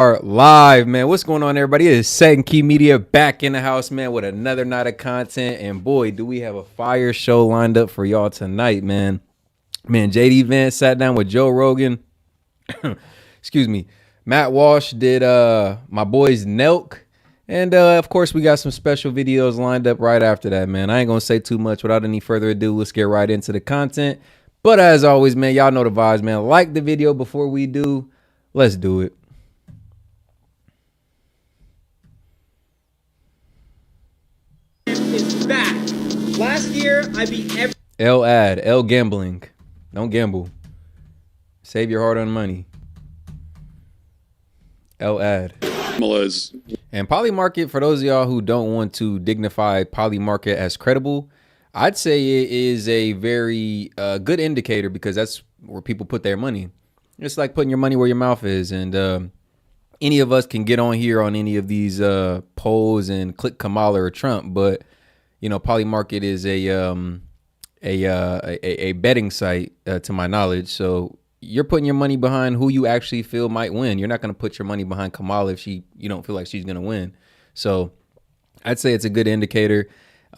Are live, man. What's going on, everybody? It is S.E.T Media back in the house, man, with another night of content. And boy, do we have a fire show lined up for y'all tonight, man. Man, Vance sat down with Joe Rogan. Excuse me. Matt Walsh did my boys Nelk. And of course, we got some special videos lined up right after that, man. I ain't gonna say too much. Without any further ado, let's get right into the content. But as always, man, y'all know the vibes, man. Like the video before we do. Let's do it. Is back. Last year, I beat every L gambling. Don't gamble. Save your hard-earned money. L-Ad. And Polymarket, for those of y'all who don't want to dignify Polymarket as credible, I'd say it is a very good indicator because that's where people put their money. It's like putting your money where your mouth is. And any of us can get on here on any of these polls and click Kamala or Trump, but you know, Polymarket is a betting site to my knowledge. So you're putting your money behind who you actually feel might win. You're not going to put your money behind Kamala if you don't feel like she's going to win. So I'd say it's a good indicator.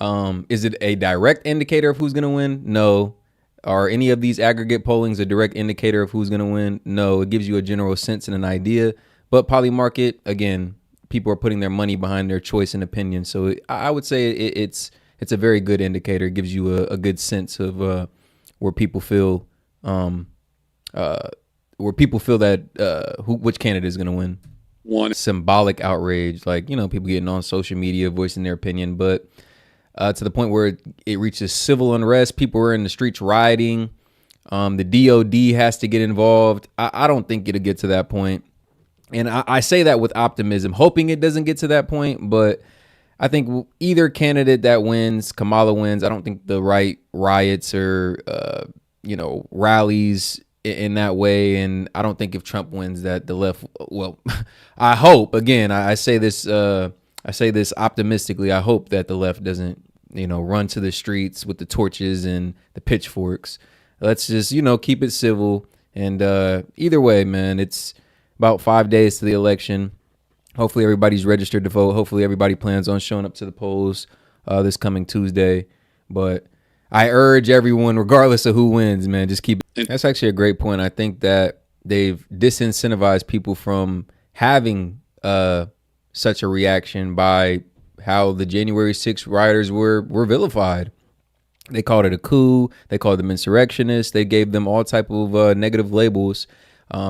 Is it a direct indicator of who's going to win? No. Are any of these aggregate pollings a direct indicator of who's going to win? No. It gives you a general sense and an idea. But Polymarket, again, people are putting their money behind their choice and opinion. So I would say it's a very good indicator. It gives you a good sense of where people feel that which candidate is going to win. One symbolic outrage, like, you know, people getting on social media voicing their opinion, but to the point where it reaches civil unrest. People are in the streets rioting. The DOD has to get involved. I don't think it'll get to that point. And I say that with optimism, hoping it doesn't get to that point. But I think either candidate that wins, Kamala wins. I don't think the right riots or, rallies in that way. And I don't think if Trump wins that the left, well, I hope, again, I say this optimistically. I hope that the left doesn't, run to the streets with the torches and the pitchforks. Let's just, keep it civil. And either way, man, it's about 5 days to the election. Hopefully everybody's registered to vote. Hopefully everybody plans on showing up to the polls this coming Tuesday. But I urge everyone, regardless of who wins, man, just keep it. That's actually a great point. I think that they've disincentivized people from having such a reaction by how the January 6th rioters were vilified. They called it a coup. They called them insurrectionists. They gave them all type of negative labels.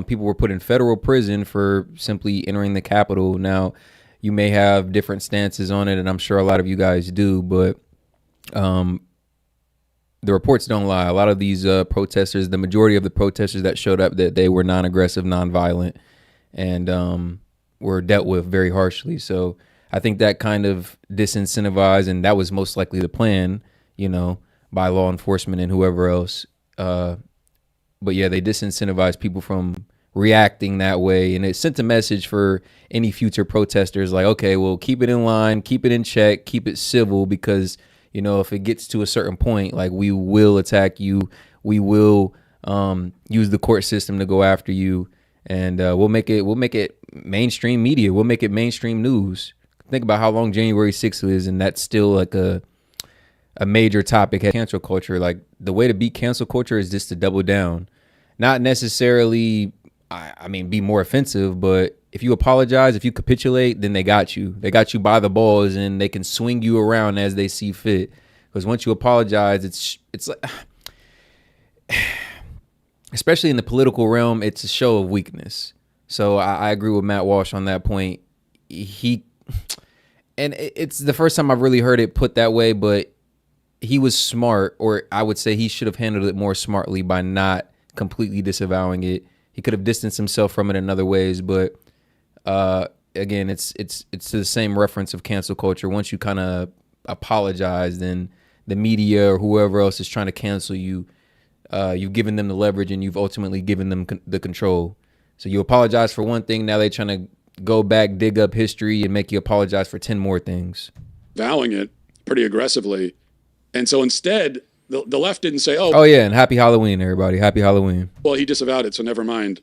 People were put in federal prison for simply entering the Capitol. Now, you may have different stances on it, and I'm sure a lot of you guys do, but the reports don't lie. A lot of these protesters, the majority of the protesters that showed up, that they were non-aggressive, non-violent, and were dealt with very harshly. So I think that kind of disincentivized, and that was most likely the plan, by law enforcement and whoever else. But yeah, they disincentivized people from reacting that way. And it sent a message for any future protesters like, okay, well, keep it in line, keep it in check, keep it civil, because, if it gets to a certain point, like, we will attack you. We will use the court system to go after you. And we'll make it mainstream media. We'll make it mainstream news. Think about how long January 6th is, and that's still like a major topic. Cancel culture, like, the way to beat cancel culture is just to double down. Not necessarily, be more offensive, but if you apologize, if you capitulate, then they got you. They got you by the balls, and they can swing you around as they see fit. Because once you apologize, it's like, especially in the political realm, it's a show of weakness. So I agree with Matt Walsh on that point. And it's the first time I've really heard it put that way, but he was smart, or I would say he should have handled it more smartly by not completely disavowing it. He could have distanced himself from it in other ways, but again, it's to the same reference of cancel culture. Once you kind of apologize, then the media or whoever else is trying to cancel you, you've given them the leverage, and you've ultimately given them the control. So you apologize for one thing, now they're trying to go back, dig up history, and make you apologize for 10 more things. Vowing it pretty aggressively. And so instead, the left didn't say, oh yeah, and happy Halloween, everybody. Happy Halloween. Well, he disavowed it, so never mind.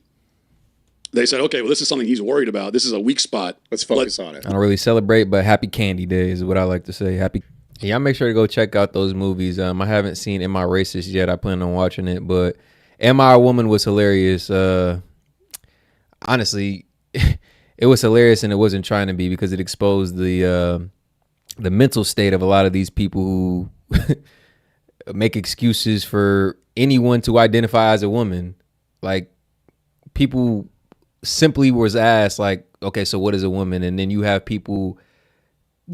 they said, okay, well, this is something he's worried about. This is a weak spot. Let's focus on it. I don't really celebrate, but happy Candy Day is what I like to say. Happy. Yeah, make sure to go check out those movies. I haven't seen Am I Racist yet. I plan on watching it, but Am I a Woman was hilarious. Honestly, it was hilarious, and it wasn't trying to be, because it exposed the mental state of a lot of these people who make excuses for anyone to identify as a woman. Like, people simply was asked, like, okay, so what is a woman? And then you have people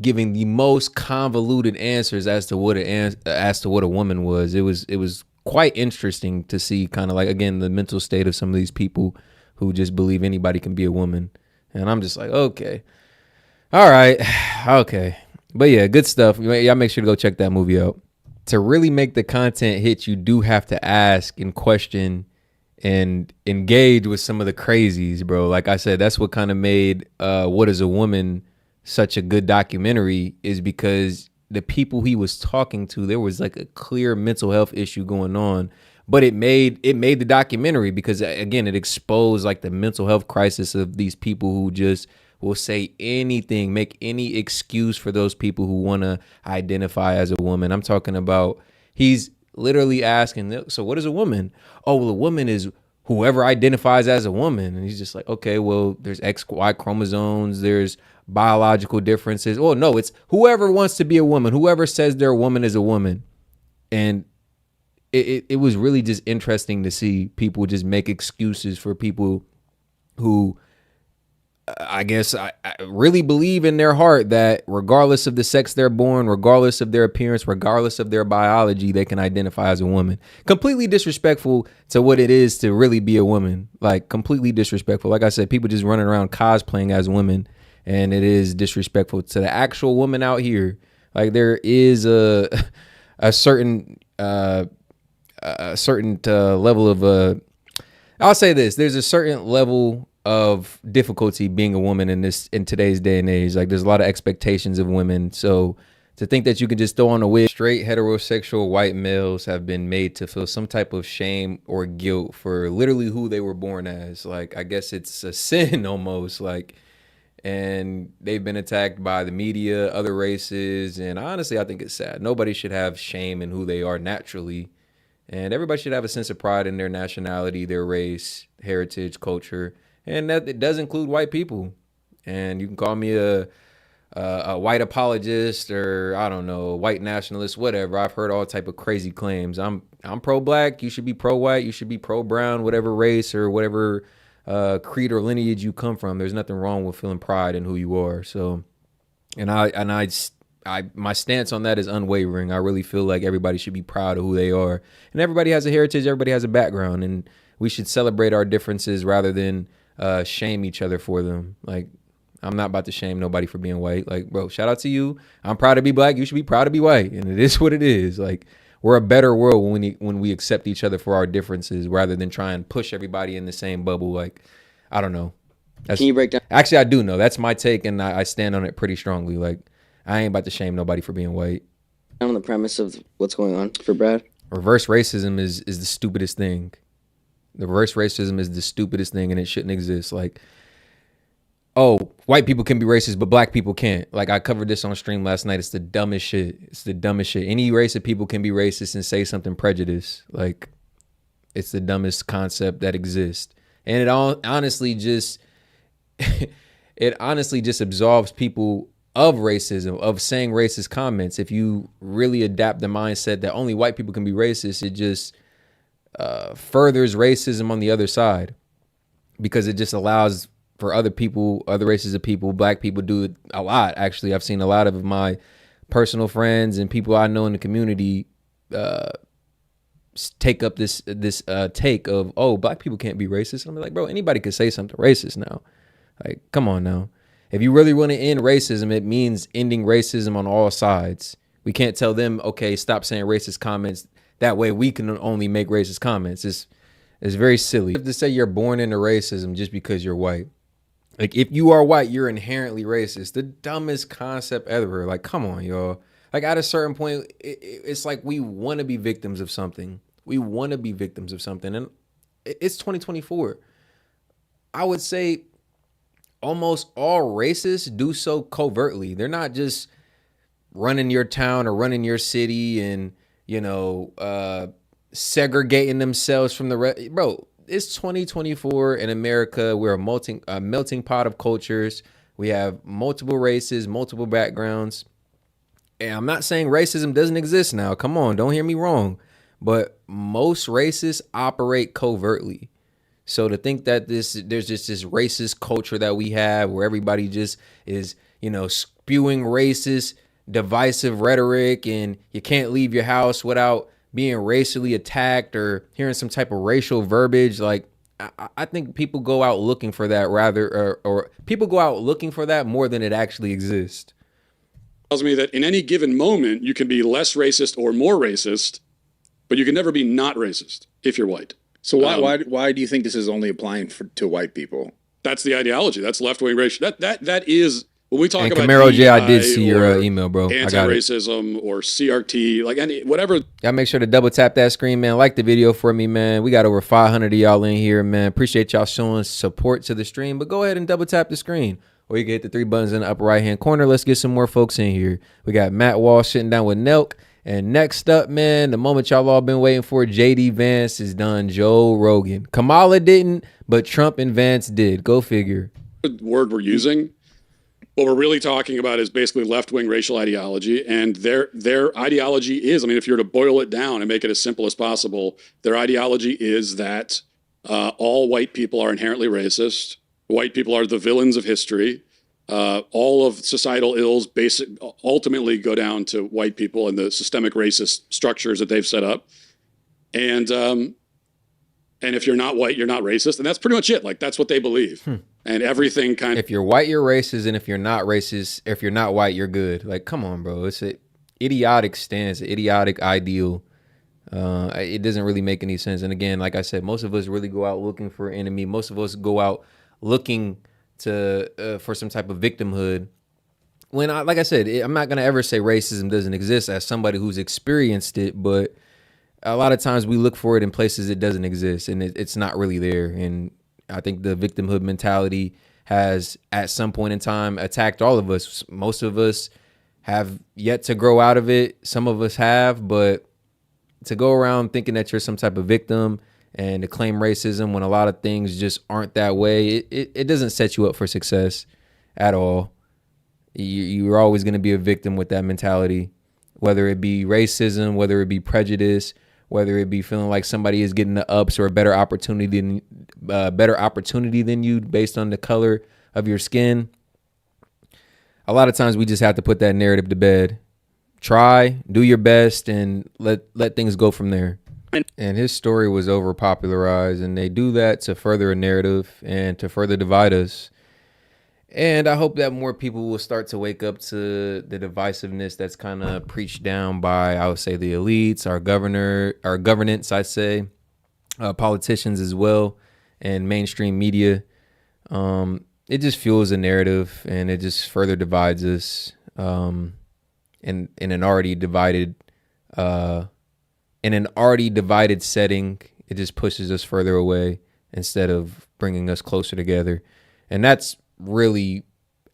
giving the most convoluted answers as to what a woman was. It was quite interesting to see, kind of like, again, the mental state of some of these people who just believe anybody can be a woman. And I'm just like, okay, all right, okay. But yeah, good stuff. Y'all make sure to go check that movie out. To really make the content hit, you do have to ask and question and engage with some of the crazies, bro. Like I said, that's what kind of made What Is a Woman such a good documentary, is because the people he was talking to, there was like a clear mental health issue going on. But it made the documentary, because, again, it exposed like the mental health crisis of these people who just will say anything, make any excuse for those people who want to identify as a woman. I'm talking about, he's literally asking, so what is a woman? Oh, well, a woman is whoever identifies as a woman. And he's just like, okay, well, there's XY chromosomes, there's biological differences. Oh, no, it's whoever wants to be a woman, whoever says they're a woman is a woman. And it was really just interesting to see people just make excuses for people who, I guess, I really believe in their heart that regardless of the sex they're born, regardless of their appearance, regardless of their biology, they can identify as a woman. Completely disrespectful to what it is to really be a woman. Like, completely disrespectful. Like I said, people just running around cosplaying as women, and it is disrespectful to the actual woman out here. Like, there is a certain level of I'll say this, there's a certain level of difficulty being a woman in today's day and age. Like, there's a lot of expectations of women, so to think that you can just throw on a wig, straight heterosexual white males have been made to feel some type of shame or guilt for literally who they were born as. Like, I guess it's a sin almost, like, and they've been attacked by the media, other races, and honestly, I think it's sad. Nobody should have shame in who they are naturally. And everybody should have a sense of pride in their nationality, their race, heritage, culture. And that it does include white people. And you can call me a white apologist, or, I don't know, a white nationalist, whatever. I've heard all type of crazy claims. I'm pro-black. You should be pro-white. You should be pro-brown, whatever race or whatever creed or lineage you come from. There's nothing wrong with feeling pride in who you are. So, my stance on that is unwavering. I really feel like everybody should be proud of who they are. And everybody has a heritage, everybody has a background, and we should celebrate our differences rather than shame each other for them. Like, I'm not about to shame nobody for being white. Like, bro, shout out to you. I'm proud to be black. You should be proud to be white. And it is what it is. Like, we're a better world when we accept each other for our differences rather than try and push everybody in the same bubble. Like, I don't know. Can you break down? Actually, I do know. That's my take, and I stand on it pretty strongly. Like, I ain't about to shame nobody for being white. On the premise of what's going on for Brad? Reverse racism is the stupidest thing. The reverse racism is the stupidest thing, and it shouldn't exist. Like, oh, white people can be racist, but black people can't. Like, I covered this on stream last night. It's the dumbest shit. It's the dumbest shit. Any race of people can be racist and say something prejudiced. Like, it's the dumbest concept that exists. And it honestly just absolves people of racism, of saying racist comments. If you really adapt the mindset that only white people can be racist, it just furthers racism on the other side, because it just allows for other people, other races of people, black people do it a lot. Actually, I've seen a lot of my personal friends and people I know in the community take up this take of, oh, black people can't be racist. And I'm like, bro, anybody could say something racist now. Like, come on now. If you really want to end racism, it means ending racism on all sides. We can't tell them, okay, stop saying racist comments. That way we can only make racist comments. It's very silly. You have to say you're born into racism just because you're white. Like, if you are white, you're inherently racist. The dumbest concept ever. Like, come on, y'all. Like, at a certain point, it's like we want to be victims of something. We want to be victims of something. And it's 2024. I would say almost all racists do so covertly. They're not just running your town or running your city and, segregating themselves from the rest. Bro, it's 2024 in America. We're a melting pot of cultures. We have multiple races, multiple backgrounds. And I'm not saying racism doesn't exist now. Come on, don't hear me wrong. But most racists operate covertly. So to think that there's just this racist culture that we have where everybody just is, spewing racist, divisive rhetoric, and you can't leave your house without being racially attacked or hearing some type of racial verbiage. Like, I think people go out looking for that or people go out looking for that more than it actually exists. Tells me that in any given moment, you can be less racist or more racist, but you can never be not racist if you're white. So why do you think this is only applying to white people? That's the ideology. That's left-wing racial. That is when we talk about Camaro J, I did see your email, bro. Anti-racism or CRT, like whatever. Y'all make sure to double tap that screen, man. Like the video for me, man. We got over 500 of y'all in here, man. Appreciate y'all showing support to the stream. But go ahead and double tap the screen. Or you can hit the three buttons in the upper right-hand corner. Let's get some more folks in here. We got Matt Walsh sitting down with Nelk. And next up, man, the moment y'all all been waiting for, JD Vance is done. Joe Rogan. Kamala didn't, but Trump and Vance did. Go figure. The word we're using, what we're really talking about is basically left-wing racial ideology. And their ideology is, if you're to boil it down and make it as simple as possible, their ideology is that all white people are inherently racist. White people are the villains of history. All of societal ills ultimately go down to white people and the systemic racist structures that they've set up. And if you're not white, you're not racist. And that's pretty much it. Like, that's what they believe. And everything if you're white, you're racist. And if you're not racist, if you're not white, you're good. Like, come on, bro. It's an idiotic stance, an idiotic ideal. It doesn't really make any sense. And again, like I said, most of us really go out looking for an enemy. Most of us go out looking for some type of victimhood. When like I said, I'm not gonna ever say racism doesn't exist as somebody who's experienced it, but a lot of times we look for it in places it doesn't exist, and it's not really there. And I think the victimhood mentality has, at some point in time, attacked all of us. Most of us have yet to grow out of it. Some of us have, but to go around thinking that you're some type of victim and to claim racism when a lot of things just aren't that way, it doesn't set you up for success at all. You're always going to be a victim with that mentality, whether it be racism, whether it be prejudice, whether it be feeling like somebody is getting the ups or a better opportunity than you based on the color of your skin. A lot of times we just have to put that narrative to bed. Try, do your best, and let things go from there. And his story was over popularized, and they do that to further a narrative and to further divide us. And I hope that more people will start to wake up to the divisiveness that's kind of preached down by, I would say, the elites, our governance, I'd say, politicians as well, and mainstream media. It just fuels a narrative, and it just further divides us in an already divided setting. It just pushes us further away instead of bringing us closer together. And that's really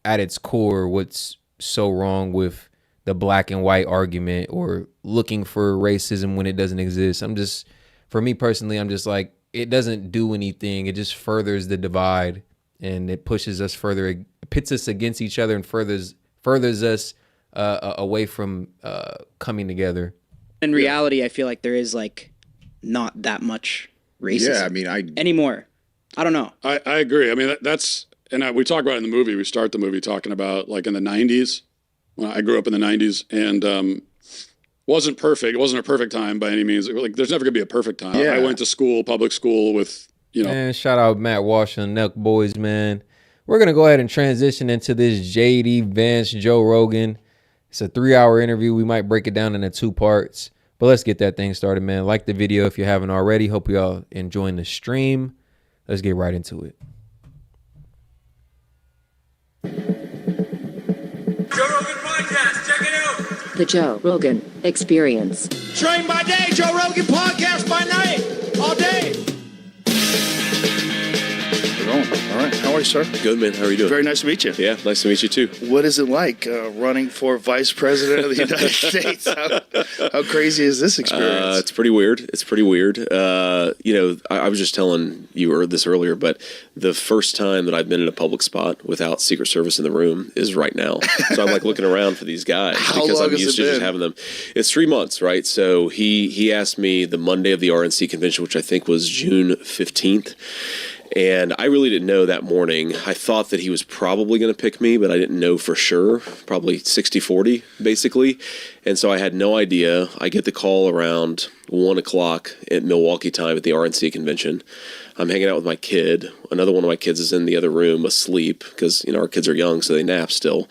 at its core what's so wrong with the black and white argument or looking for racism when it doesn't exist. For me personally, I'm just like, it doesn't do anything. It just furthers the divide, and it pushes us further, it pits us against each other and furthers us away from coming together. In reality, I feel like there is not that much racism. Yeah, anymore. I don't know. I agree. That's, and we talk about it in the movie. We start the movie talking about in the 90s. When I grew up in the 90s, and wasn't perfect. It wasn't a perfect time by any means. There's never gonna be a perfect time. Yeah. I went to school, public school, with Man, shout out Matt Walsh and Nelk boys, man. We're gonna go ahead and transition into this JD Vance Joe Rogan. It's a 3-hour interview. We might break it down into 2 parts, but let's get that thing started, man. Like the video if you haven't already. Hope you all enjoying the stream. Let's get right into it. Joe Rogan Podcast, check it out. The Joe Rogan Experience. Train by day, Joe Rogan Podcast by night, all day. We're going. All How are you, sir? Good, man. How are you doing? Very nice to meet you. Yeah, nice to meet you, too. What is it like running for vice president of the United States? How crazy is this experience? It's pretty weird. I was just telling you this earlier, but the first time that I've been in a public spot without Secret Service in the room is right now. So I'm like looking around for these guys because I'm used to just having them. It's 3 months, right? So he asked me the Monday of the RNC convention, which I think was June 15th. And I really didn't know that morning. I thought that he was probably going to pick me, but I didn't know for sure. Probably 60-40, basically. And so I had no idea. I get the call around 1 o'clock at Milwaukee time at the RNC convention. I'm hanging out with my kid. Another one of my kids is in the other room asleep because, our kids are young, so they nap still.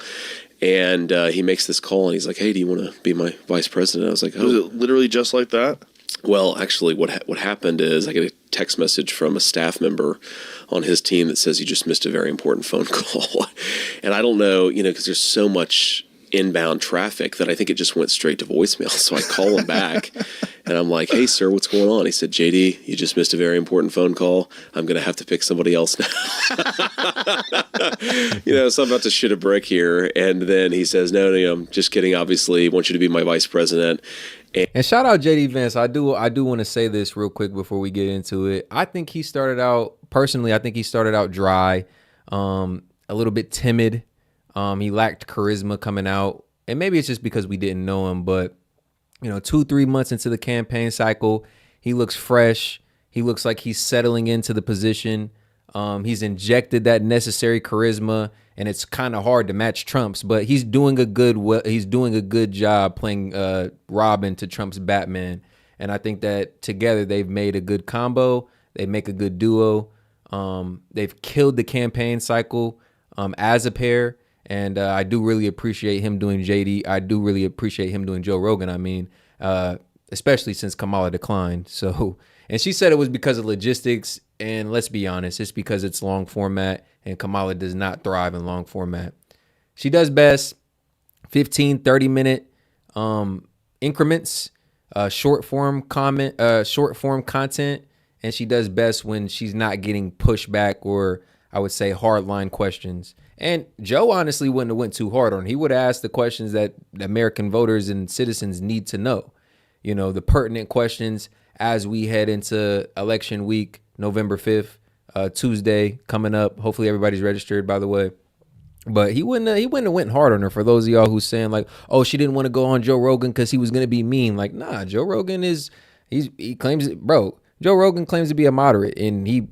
And he makes this call, and he's like, hey, do you want to be my vice president? I was like, oh. Was it literally just like that? Well, actually, what happened is I get a text message from a staff member on his team that says he just missed a very important phone call. And I don't know, because there's so much inbound traffic that I think it just went straight to voicemail. So I call him back, and I'm like, hey, sir, what's going on? He said, JD, you just missed a very important phone call. I'm going to have to pick somebody else now. So I'm about to shit a brick here. And then he says, no, I'm just kidding. Obviously, I want you to be my vice president. And shout out JD Vance. I do want to say this real quick before we get into it. I think he started out dry, a little bit timid. He lacked charisma coming out, and maybe it's just because we didn't know him. But 2-3 months into the campaign cycle, he looks fresh. He looks like he's settling into the position. He's injected that necessary charisma, and it's kind of hard to match Trump's. But he's doing a good job playing Robin to Trump's Batman, and I think that together they've made a good combo. They make a good duo. They've killed the campaign cycle as a pair, and I do really appreciate him doing JD. I do really appreciate him doing Joe Rogan. I mean, especially since Kamala declined. So, and she said it was because of logistics. And let's be honest, it's because it's long format, and Kamala does not thrive in long format. She does best 15, 30-minute increments, short form content, and she does best when she's not getting pushback or I would say hardline questions. And Joe honestly wouldn't have went too hard on her. He would have asked the questions that the American voters and citizens need to know. The pertinent questions as we head into election week. November 5th, Tuesday coming up. Hopefully everybody's registered, by the way. But he wouldn't have went hard on her. For those of y'all who's saying like, oh, she didn't want to go on Joe Rogan because he was going to be mean. Like, nah, Joe Rogan he claims, Joe Rogan claims to be a moderate, and he,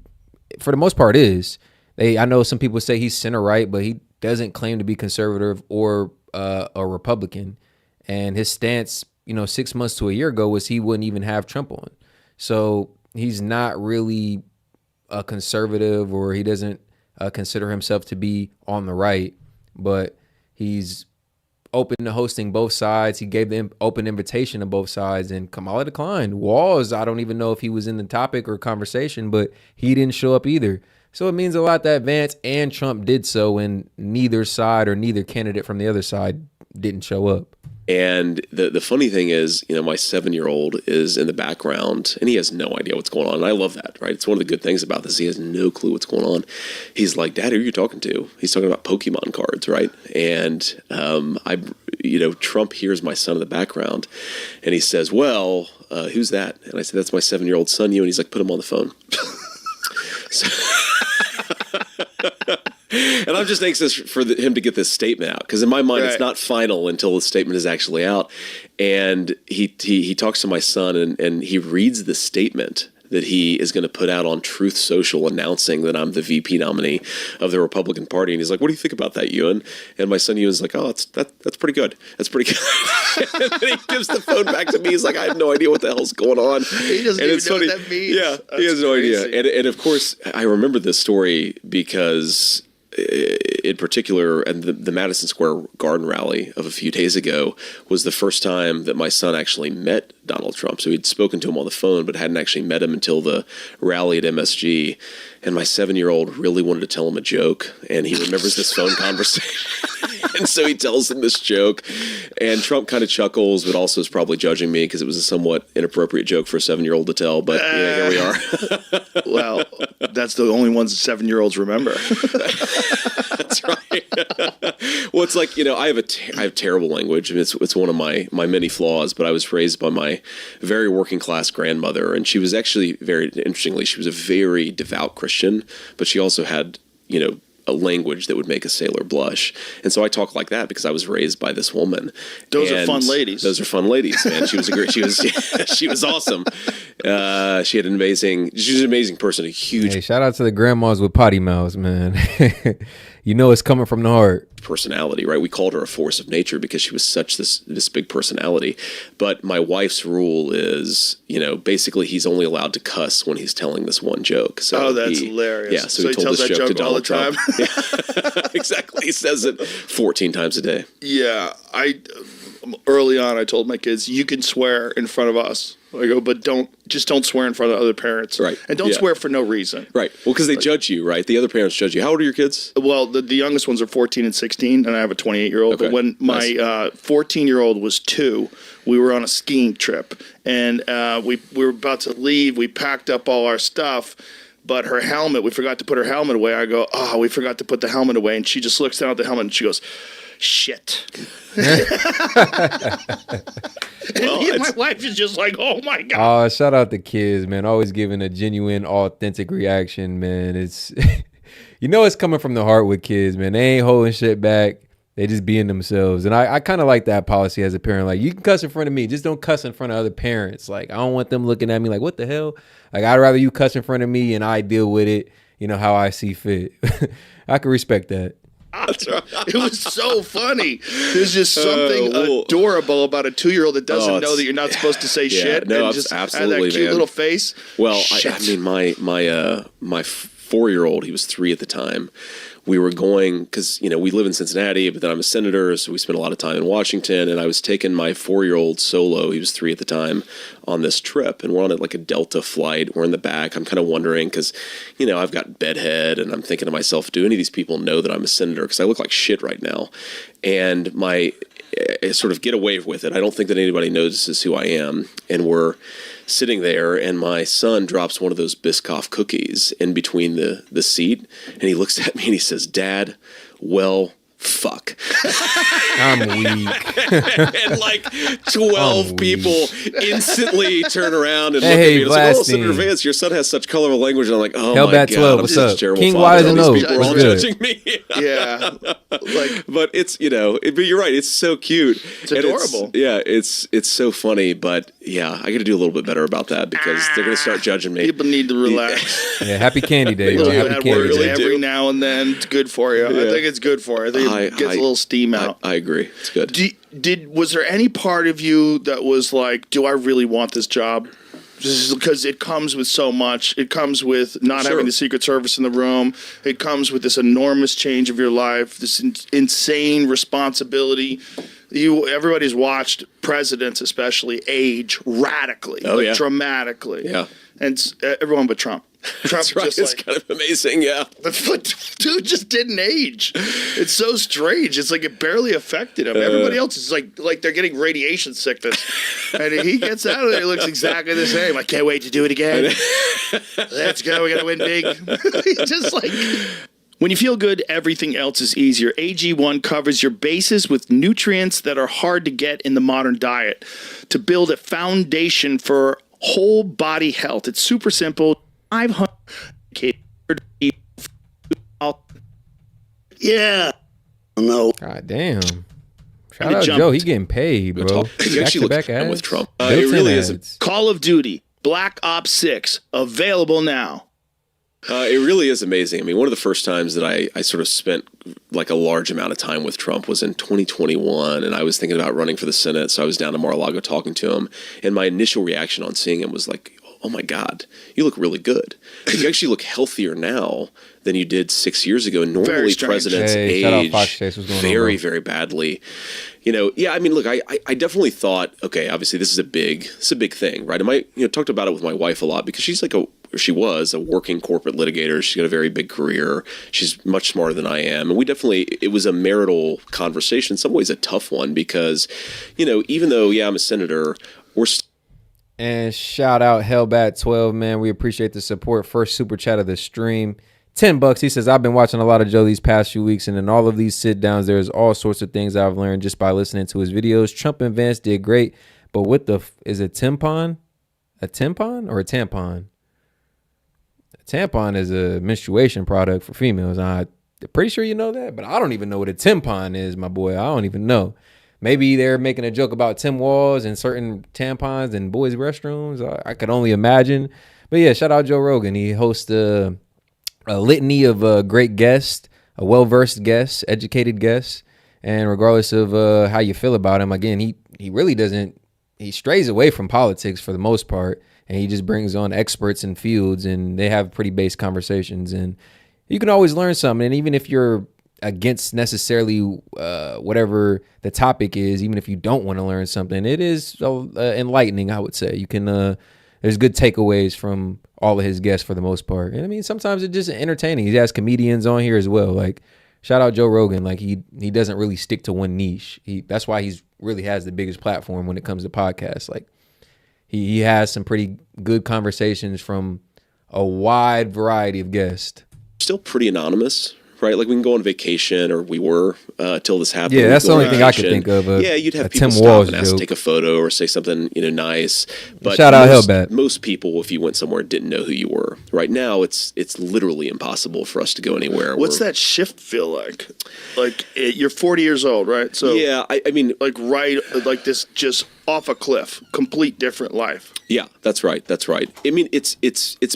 for the most part, is. I know some people say he's center right, but he doesn't claim to be conservative or a Republican. And his stance, 6 months to a year ago was he wouldn't even have Trump on. So he's not really a conservative, or he doesn't consider himself to be on the right, but he's open to hosting both sides. He gave the open invitation to both sides, and Kamala declined. Walls, I don't even know if he was in the topic or conversation, but he didn't show up either. So it means a lot that Vance and Trump did so, and neither side or neither candidate from the other side didn't show up. And the funny thing is, my 7-year-old is in the background, and he has no idea what's going on. And I love that, right? It's one of the good things about this. He has no clue what's going on. He's like, Dad, who are you talking to? He's talking about Pokemon cards, right? And Trump hears my son in the background, and he says, well, who's that? And I said, that's my 7-year-old son, you. And he's like, put him on the phone. And I'm just anxious for him to get this statement out, because in my mind, It's not final until the statement is actually out. And he talks to my son, and he reads the statement that he is going to put out on Truth Social announcing that I'm the VP nominee of the Republican Party. And he's like, what do you think about that, Ewan? And my son Ewan's like, oh, that's pretty good. That's pretty good. And then he gives the phone back to me. He's like, I have no idea what the hell's going on. He doesn't even know what that means. Yeah, he has no idea. And of course, I remember this story because in particular, and the Madison Square Garden rally of a few days ago was the first time that my son actually met Donald Trump. So he'd spoken to him on the phone, but hadn't actually met him until the rally at MSG. And my 7-year-old really wanted to tell him a joke, and he remembers this phone conversation. And so he tells him this joke, and Trump kind of chuckles, but also is probably judging me because it was a somewhat inappropriate joke for a 7-year-old to tell. But here we are. Well, that's the only ones 7-year-olds remember. That's right. Well, it's like, I have terrible language. I mean, it's one of my many flaws. But I was raised by my very working class grandmother, and she was actually very interestingly, she was a very devout Christian, but she also had a language that would make a sailor blush. And so I talk like that because I was raised by this woman. Those are fun ladies. Those are fun ladies, man. She was she was awesome. She was an amazing person, a huge Hey, shout out to the grandmas with potty mouths, man. It's coming from the heart. personality, right? We called her a force of nature because she was such this big personality. But my wife's rule is, basically he's only allowed to cuss when he's telling this one joke. So that's hilarious. Yeah, so he told this joke to Donald Trump. Yeah. Exactly. He says it 14 times a day. Yeah, early on I told my kids, you can swear in front of us. I go, but don't swear in front of other parents. Right. And don't swear for no reason. Right. Well, because they judge you, right? The other parents judge you. How old are your kids? Well, the youngest ones are 14 and 16, and I have a 28-year-old. Okay. But when my 14-year-old was 2, we were on a skiing trip, and we were about to leave. We packed up all our stuff, but her helmet, we forgot to put her helmet away. I go, we forgot to put the helmet away. And she just looks down at the helmet, and she goes, shit. And my wife is just like, oh my God. Oh, shout out to kids, man. Always giving a genuine, authentic reaction, man. It's it's coming from the heart with kids, man. They ain't holding shit back. They just being themselves. And I kind of like that policy as a parent. Like, you can cuss in front of me, just don't cuss in front of other parents. Like, I don't want them looking at me like, what the hell? Like, I'd rather you cuss in front of me and I deal with it, how I see fit. I can respect that. That's right. It was so funny. There's just something adorable about a 2-year-old that doesn't know that you're not supposed to say shit. No, and just absolutely, that cute man. little face. Well, I mean, my 4-year-old, he was 3 at the time. We were going because we live in Cincinnati, but then I'm a senator, so we spent a lot of time in Washington. And I was taking my 4-year-old solo. He was 3 at the time on this trip, and we're on a Delta flight. We're in the back. I'm kind of wondering because I've got bedhead, and I'm thinking to myself, do any of these people know that I'm a senator? Because I look like shit right now, and I sort of get away with it. I don't think that anybody notices who I am, and we're sitting there, and my son drops one of those Biscoff cookies in between the seat, and he looks at me and he says, "Dad, well, fuck." I'm weak. And 12 people instantly turn around and look Hey, at me and say, "Oh, Vlastin. Senator Vance, your son has such colorful language." And I'm like, "Oh Hellbat my God, 12, I'm what's just a up? terrible King father. Wise All and these Oak, people are what's all good? judging me." Yeah. But it's but you're right. It's so cute. It's adorable. It's so funny. But yeah, I got to do a little bit better about that because they're going to start judging me. People need to relax. Yeah, happy Candy Day, Little yo. bad Happy Candy words Day. every now and then. It's good for you. I think it's good for you. I think it gets a little steam out. I agree. It's good. Was there any part of you that was like, do I really want this job? Just because it comes with so much. It comes with not having the Secret Service in the room. It comes with this enormous change of your life, this insane responsibility. Everybody's watched presidents, especially, age radically, dramatically. Yeah. And everyone but Trump. That's right. It's kind of amazing, yeah. But dude just didn't age. It's so strange. It's like it barely affected him. Everybody else is like they're getting radiation sickness. And he gets out of there, he looks exactly the same. I can't wait to do it again. Let's go, we gotta win big. Just like when you feel good, everything else is easier. AG1 covers your bases with nutrients that are hard to get in the modern diet to build a foundation for whole body health. It's super simple. 500. Yeah. No. God damn. Shout out Joe. He getting paid, bro. He actually looks ads. with Trump. It It really is. Call of Duty Black Ops 6 available now. It really is amazing. I mean, one of the first times that I sort of spent a large amount of time with Trump was in 2021, and I was thinking about running for the Senate, so I was down to Mar-a-Lago talking to him, and my initial reaction on seeing him was like, oh my God, you look really good. You actually look healthier now than you did 6 years ago. And normally presidents age very, very badly. I mean, look, I definitely thought, okay, obviously this is a big thing, right? I talked about it with my wife a lot because she's she was a working corporate litigator. She's got a very big career. She's much smarter than I am. And it was a marital conversation, in some ways a tough one, because, even though, I'm a senator, And shout out Hellbat12, man. We appreciate the support. First super chat of the stream. $10. He says, I've been watching a lot of Joe these past few weeks, and in all of these sit downs, there's all sorts of things I've learned just by listening to his videos. Trump and Vance did great, but is it tampon? A tampon or a tampon? A tampon is a menstruation product for females. I'm pretty sure you know that, but I don't even know what a tampon is, my boy. I don't even know. Maybe they're making a joke about Tim Walls and certain tampons in boys' restrooms. I could only imagine. But yeah, shout out Joe Rogan. He hosts a litany of great guests, a well-versed guest, educated guest. And regardless of how you feel about him, again, he really doesn't, he strays away from politics for the most part. And he just brings on experts in fields, and they have pretty base conversations. And you can always learn something. And even if you're against necessarily whatever the topic is, even if you don't want to learn something, it is enlightening, I would say. You can there's good takeaways from all of his guests for the most part. And I mean, sometimes it's just entertaining. He has comedians on here as well. Like, shout out Joe Rogan. Like, he doesn't really stick to one niche. That's why he's really has the biggest platform when it comes to podcasts. Like, he has some pretty good conversations from a wide variety of guests. Still pretty anonymous, right? Like, we can go on vacation, or we were till this happened. Yeah, that's the only thing I could think of. You'd have people stop and ask to take a photo or say something, nice. But shout out Hellbat. Most people, if you went somewhere, didn't know who you were. Right now, it's literally impossible for us to go anywhere. What's that shift feel like? Like, you're 40 years old, right? So yeah, I mean, like like this, just off a cliff, complete different life. Yeah, that's right. I mean, it's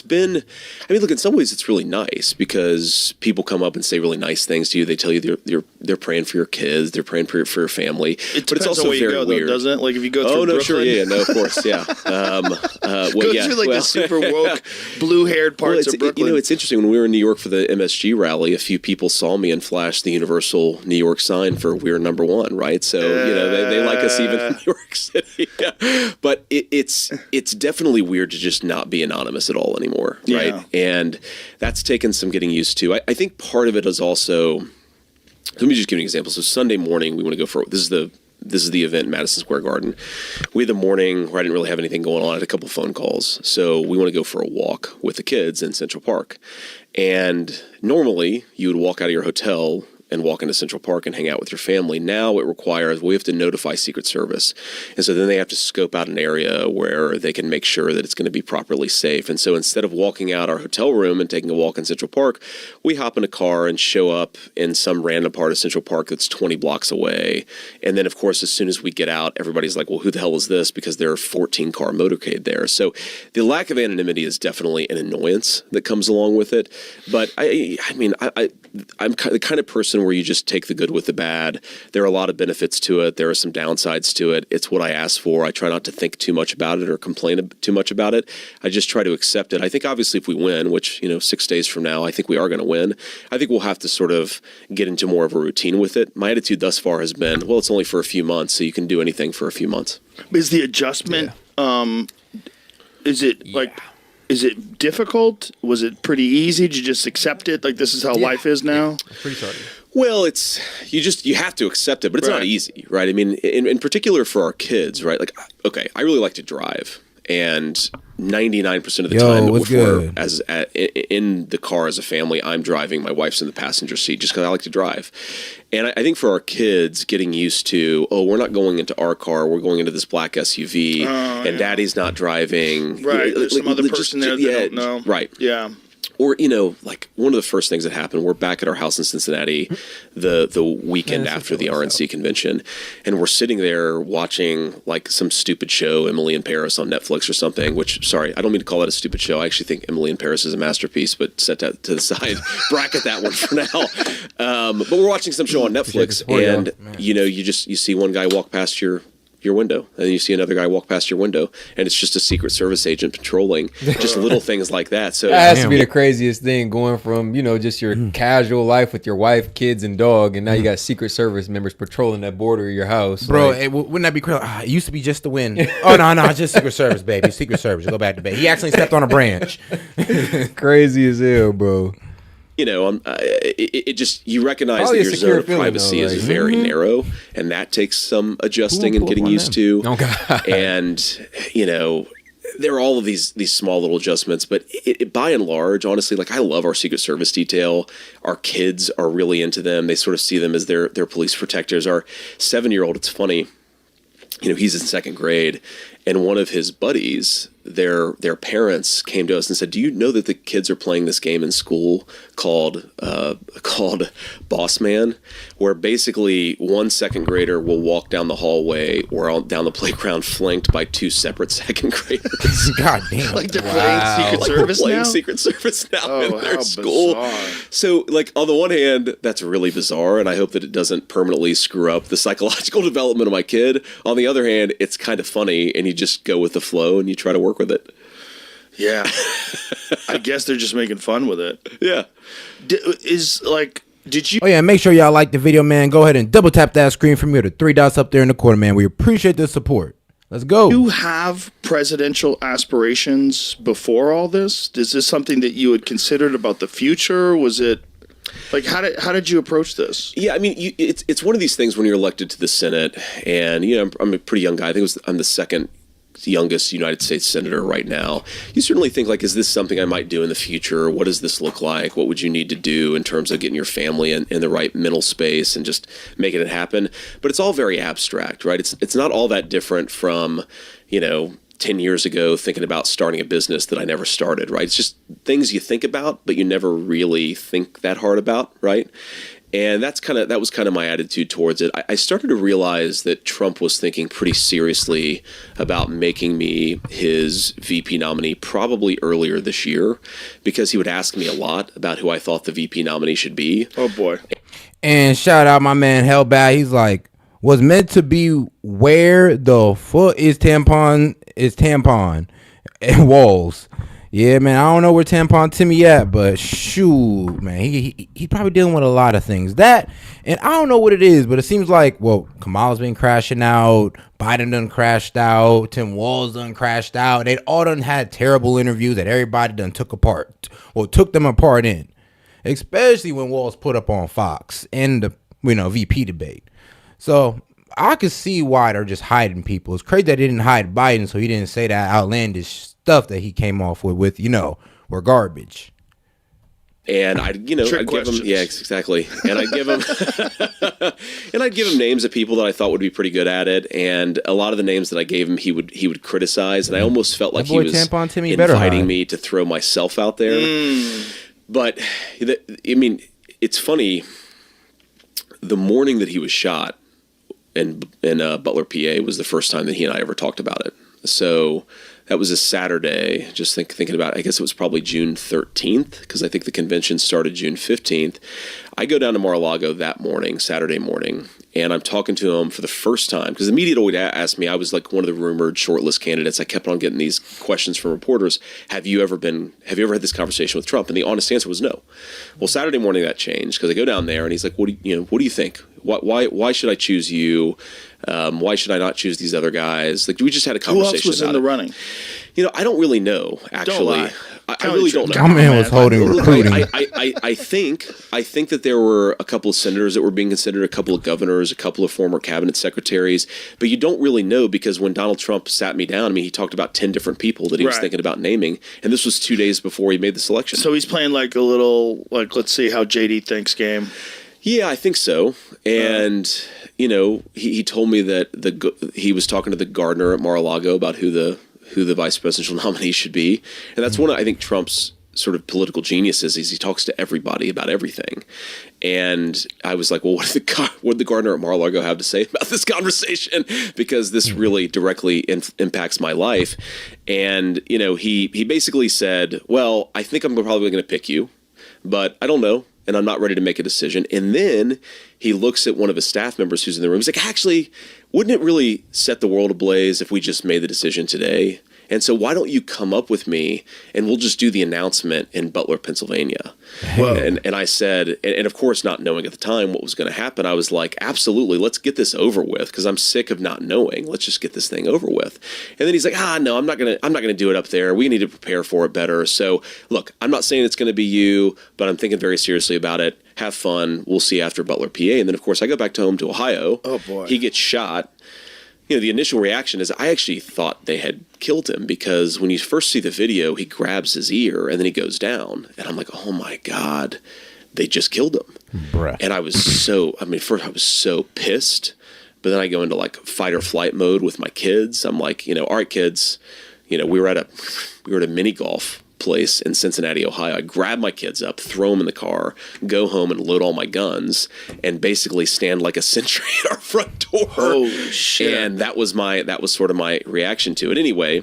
been, I mean, look, in some ways it's really nice because people come up and say really nice things to you. They tell you they're praying for your kids, they're praying for your family. But it's also very weird, though, doesn't it? Like, if you go through Brooklyn. Sure, no, of course, yeah. Through the super woke, blue-haired parts of Brooklyn. It's interesting. When we were in New York for the MSG rally, a few people saw me and flashed the universal New York sign for "We're number one," right? So they like us even in New York City. But it's definitely weird to just not be anonymous at all anymore, right? Yeah. And that's taken some getting used to. I think part of it is also, let me just give you an example. So Sunday morning, we want to go for, this is the event in Madison Square Garden. We had the morning where I didn't really have anything going on. I had a couple phone calls. So we want to go for a walk with the kids in Central Park. And normally you would walk out of your hotel and walk into Central Park and hang out with your family. Now it requires, we have to notify Secret Service. And so then they have to scope out an area where they can make sure that it's going to be properly safe. And so instead of walking out our hotel room and taking a walk in Central Park, we hop in a car and show up in some random part of Central Park that's 20 blocks away. And then, of course, as soon as we get out, everybody's like, well, who the hell is this? Because there are 14-car motorcade there. So the lack of anonymity is definitely an annoyance that comes along with it. But I'm the kind of person where you just take the good with the bad. There are a lot of benefits to it. There are some downsides to it. It's what I asked for. I try not to think too much about it or complain too much about it. I just try to accept it. I think obviously if we win, which, 6 days from now, I think we are going to win, I think we'll have to sort of get into more of a routine with it. My attitude thus far has been, well, it's only for a few months, so you can do anything for a few months. Is the adjustment, is it difficult? Was it pretty easy? Did you just accept it? Like, this is how life is now? Pretty sorry. Well, you have to accept it, but it's not easy, right? I mean, in particular for our kids, right? Like, okay, I really like to drive, and 99% of the time that we're in the car as a family, I'm driving, my wife's in the passenger seat, just because I like to drive. And I think for our kids, getting used to, we're not going into our car, we're going into this black SUV, and Daddy's not driving. Right, there's some other person there that don't know. Right. Yeah. Or, like one of the first things that happened, we're back at our house in Cincinnati the weekend after the RNC convention, and we're sitting there watching like some stupid show, Emily in Paris on Netflix or something, which, sorry, I don't mean to call that a stupid show. I actually think Emily in Paris is a masterpiece, but set that to the side. Bracket that one for now. But we're watching some show on Netflix, and, you see one guy walk past your your window, and then you see another guy walk past your window, and it's just a Secret Service agent patrolling, just little things like that. So that has to be the craziest thing, going from, just your casual life with your wife, kids, and dog, and now you got Secret Service members patrolling that border of your house. Bro, wouldn't that be crazy? It used to be just the wind. Oh, no, it's just Secret Service, baby. Secret Service. Go back to bed. He actually stepped on a branch. Crazy as hell, bro. It just, you recognize Probably that your zone of privacy is very narrow, and that takes some adjusting and getting used to. Oh, God. And, there are all of these small little adjustments, but it by and large, honestly, like, I love our Secret Service detail. Our kids are really into them. They sort of see them as their police protectors. Our 7-year-old, it's funny, he's in 2nd grade, and one of his buddies, their parents came to us and said, "Do you know that the kids are playing this game in school called Boss Man, where basically one 2nd grader will walk down the hallway or down the playground flanked by 2 separate 2nd graders." God damn! Like they're playing Secret Service playing now. Secret Service now in their how school. bizarre. So, like, on the one hand, that's really bizarre, and I hope that it doesn't permanently screw up the psychological development of my kid. On the other hand, it's kind of funny, and you just go with the flow and you try to work with it. Yeah, I guess they're just making fun with it. Yeah. Did you? Oh yeah, make sure y'all like the video, man. Go ahead and double tap that screen from here to 3 dots up there in the corner, man. We appreciate the support. Let's go. You have presidential aspirations before all this? Is this something that you had considered about the future? Was it like how did you approach this? Yeah, I mean, it's one of these things when you're elected to the Senate, and I'm a pretty young guy. I think I'm the 2nd youngest United States senator right now. You certainly think, like, is this something I might do in the future? What does this look like? What would you need to do in terms of getting your family in the right mental space and just making it happen? But it's all very abstract, right? It's not all that different from, 10 years ago thinking about starting a business that I never started, right? It's just things you think about, but you never really think that hard about, right? And that was kind of my attitude towards it. I started to realize that Trump was thinking pretty seriously about making me his VP nominee probably earlier this year, because he would ask me a lot about who I thought the VP nominee should be. Oh boy. And shout out my man Hellbat. He's like, was meant to be where the foot is tampon and walls. Yeah, man, I don't know where Tampon Timmy at, but shoot, man, he probably dealing with a lot of things. That, and I don't know what it is, but it seems like, well, Kamala's been crashing out, Biden done crashed out, Tim Walz done crashed out. They all done had terrible interviews that everybody done took them apart in, especially when Walz put up on Fox in the VP debate. So I could see why they're just hiding people. It's crazy that they didn't hide Biden, so he didn't say that outlandish stuff that he came off with were garbage. And I'd give him, yeah, exactly. And I'd give him, names of people that I thought would be pretty good at it. And a lot of the names that I gave him, he would criticize. And I almost felt like he was inviting me to throw myself out there. But it's funny. The morning that he was shot in Butler, PA, was the first time that he and I ever talked about it. So that was a Saturday. Just thinking about it, I guess it was probably June 13th, because I think the convention started June 15th. I go down to Mar-a-Lago that morning, Saturday morning, and I'm talking to him for the first time, because the media would ask me. I was like one of the rumored shortlist candidates. I kept on getting these questions from reporters. Have you ever had this conversation with Trump? And the honest answer was no. Well, Saturday morning that changed, because I go down there and he's like, what do you think? Why should I choose you? Why should I not choose these other guys? Like, we just had a conversation. Who else was in the running? I don't really know, actually. I really don't know. My man was holding recruiting. I think that there were a couple of senators that were being considered, a couple of governors, a couple of former cabinet secretaries, but you don't really know, because when Donald Trump sat me down, he talked about 10 different people that he was thinking about naming, and this was 2 days before he made the selection. So he's playing like a little, let's see how JD thinks game. Yeah, I think so. And, he told me that he was talking to the gardener at Mar-a-Lago about who the vice presidential nominee should be. And that's one of, I think, Trump's sort of political geniuses, is he talks to everybody about everything. And I was like, well, what did the gardener at Mar-a-Lago have to say about this conversation? Because this really directly impacts my life. And, he basically said, well, I think I'm probably going to pick you, but I don't know. and I'm not ready to make a decision. And then he looks at one of his staff members who's in the room. He's like, actually, wouldn't it really set the world ablaze if we just made the decision today? And so why don't you come up with me and we'll just do the announcement in Butler, Pennsylvania. And I said, and of course, not knowing at the time what was going to happen, I was like, absolutely, let's get this over with because I'm sick of not knowing. Let's just get this thing over with. And then he's like, no, I'm not gonna do it up there. We need to prepare for it better. So look, I'm not saying it's going to be you, but I'm thinking very seriously about it. Have fun. We'll see after Butler, PA. And then of course I go back home to Ohio. Oh boy. He gets shot. The initial reaction is I actually thought they had killed him because when you first see the video, he grabs his ear and then he goes down. And I'm like, oh my God, they just killed him. Bruh. And I was first I was so pissed. But then I go into like fight or flight mode with my kids. I'm like, all right, kids, we were at a mini golf place in Cincinnati, Ohio. I grab my kids up, throw them in the car, go home and load all my guns, and basically stand like a sentry at our front door. Holy shit! And that was sort of my reaction to it. Anyway,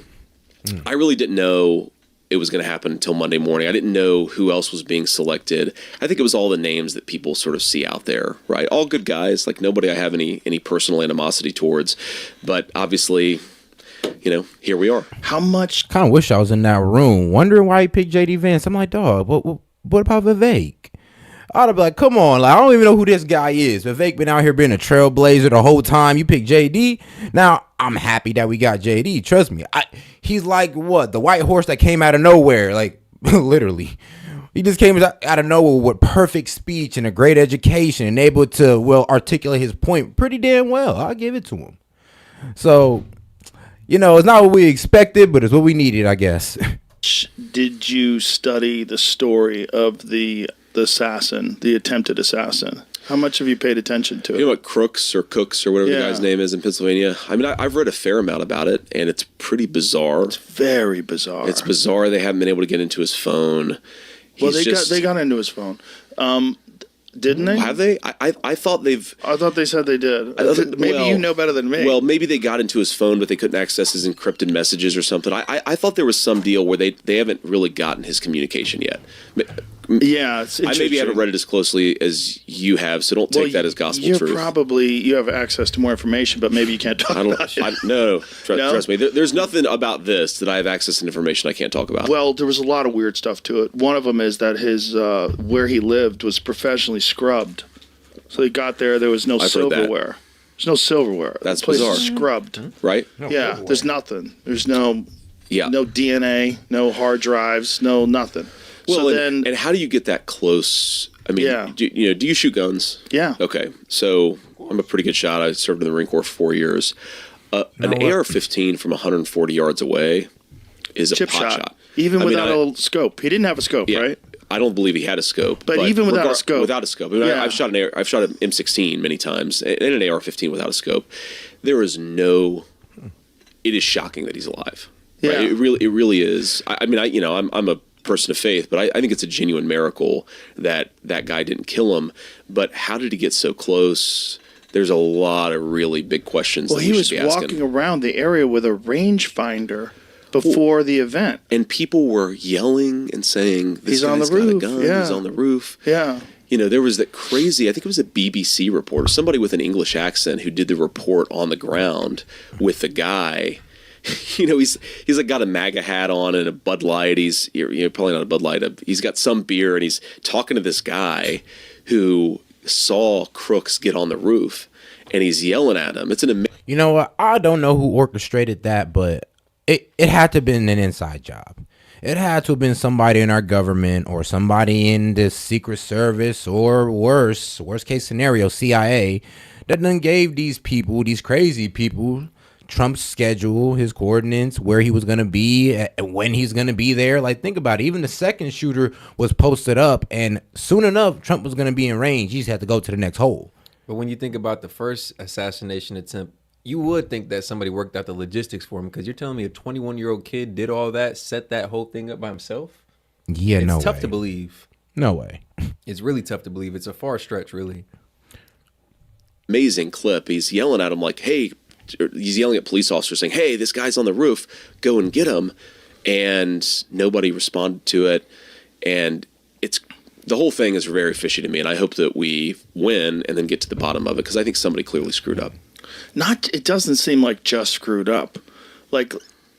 I really didn't know it was going to happen until Monday morning. I didn't know who else was being selected. I think it was all the names that people sort of see out there, right? All good guys, like nobody I have any personal animosity towards, but obviously, here we are. How much? Kind of wish I was in that room, wondering why he picked JD Vance. I'm like, dog, what about Vivek? I'd be like, come on, like I don't even know who this guy is. Vivek been out here being a trailblazer the whole time. You picked JD. Now I'm happy that we got JD. Trust me, he's like the white horse that came out of nowhere, like literally. He just came out of nowhere with perfect speech and a great education and able to articulate his point pretty damn well. I'll give it to him. So. It's not what we expected, but it's what we needed, I guess. Did you study the story of the assassin, the attempted assassin? How much have you paid attention to it? You know what Crooks or Cooks or whatever the guy's name is in Pennsylvania? I mean, I've read a fair amount about it, and it's pretty bizarre. It's very bizarre. It's bizarre. They haven't been able to get into his phone. They got into his phone. Didn't they? Have they? I thought they've... I thought they said they did. Maybe you know better than me. Well, maybe they got into his phone, but they couldn't access his encrypted messages or something. I thought there was some deal where they haven't really gotten his communication yet. Yeah, it's I maybe haven't read it as closely as you have, so don't take that as gospel truth. You have access to more information, but maybe you can't talk about it. No, trust me. There's nothing about this that I have access to information I can't talk about. Well, there was a lot of weird stuff to it. One of them is that his where he lived was professionally scrubbed. So he got there was no silverware. There's no silverware. That's the place bizarre. is scrubbed. Right? Yeah, there's nothing. There's no DNA, no hard drives, no nothing. Well, and how do you get that close? I mean, do you shoot guns? Yeah. Okay, so I'm a pretty good shot. I served in the Marine Corps for 4 years. An AR-15 from 140 yards away is a chip pot shot. Even without a scope. He didn't have a scope, right? I don't believe he had a scope. But even without a scope. Without a scope. I mean, I've shot an M16 many times and an AR-15 without a scope. There is no... It is shocking that he's alive. Yeah. Right? It really is. I mean, I'm a person of faith, but I think it's a genuine miracle that guy didn't kill him. But how did he get so close? There's a lot of really big questions. Well, he was walking around the area with a rangefinder before the event, and people were yelling and saying, "He's on the roof. Got a gun. He's on the roof." Yeah. There was that crazy. I think it was a BBC reporter, somebody with an English accent, who did the report on the ground with the guy. He's like got a MAGA hat on and a Bud Light. He's probably not a Bud Light. He's got some beer and he's talking to this guy who saw Crooks get on the roof and he's yelling at him. It's an amazing. You know what? I don't know who orchestrated that, but it had to have been an inside job. It had to have been somebody in our government or somebody in the Secret Service or worst case scenario, CIA, that done gave these crazy people, Trump's schedule, his coordinates, where he was going to be, and when he's going to be there. Like, think about it. Even the second shooter was posted up, and soon enough, Trump was going to be in range. He just had to go to the next hole. But when you think about the first assassination attempt, you would think that somebody worked out the logistics for him, because you're telling me a 21-year-old kid did all that, set that whole thing up by himself? Yeah, no way. It's tough to believe. No way. It's really tough to believe. It's a far stretch, really. Amazing clip. He's yelling at him like, hey, he's yelling at police officers saying, hey, this guy's on the roof, go and get him. And nobody responded to it. And it's the whole thing is very fishy to me, and I hope that we win and then get to the bottom of it, because I think somebody clearly screwed up. It doesn't seem like just screwed up. Like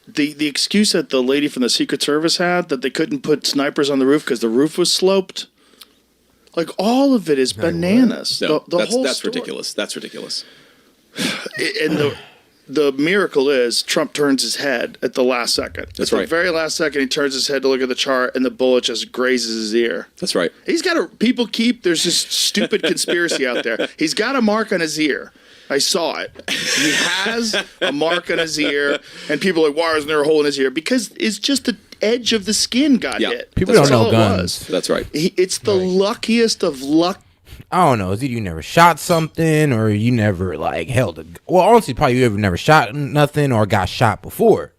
the excuse that the lady from the Secret Service had, that they couldn't put snipers on the roof because the roof was sloped. Like, all of it is bananas. No, that's ridiculous. That's ridiculous. And the miracle is Trump turns his head at the last second. That's at right. the very last second, he turns his head to look at the chart, and the bullet just grazes his ear. That's right. He's got there's this stupid conspiracy out there. He's got a mark on his ear. I saw it. He has a mark on his ear, and people are like, why isn't there a hole in his ear? Because it's just the edge of the skin got hit. People don't know guns. That's right. It's the luckiest of luck. I don't know. Is it you never shot something, or you never like held a? Well, honestly, probably you never shot nothing or got shot before.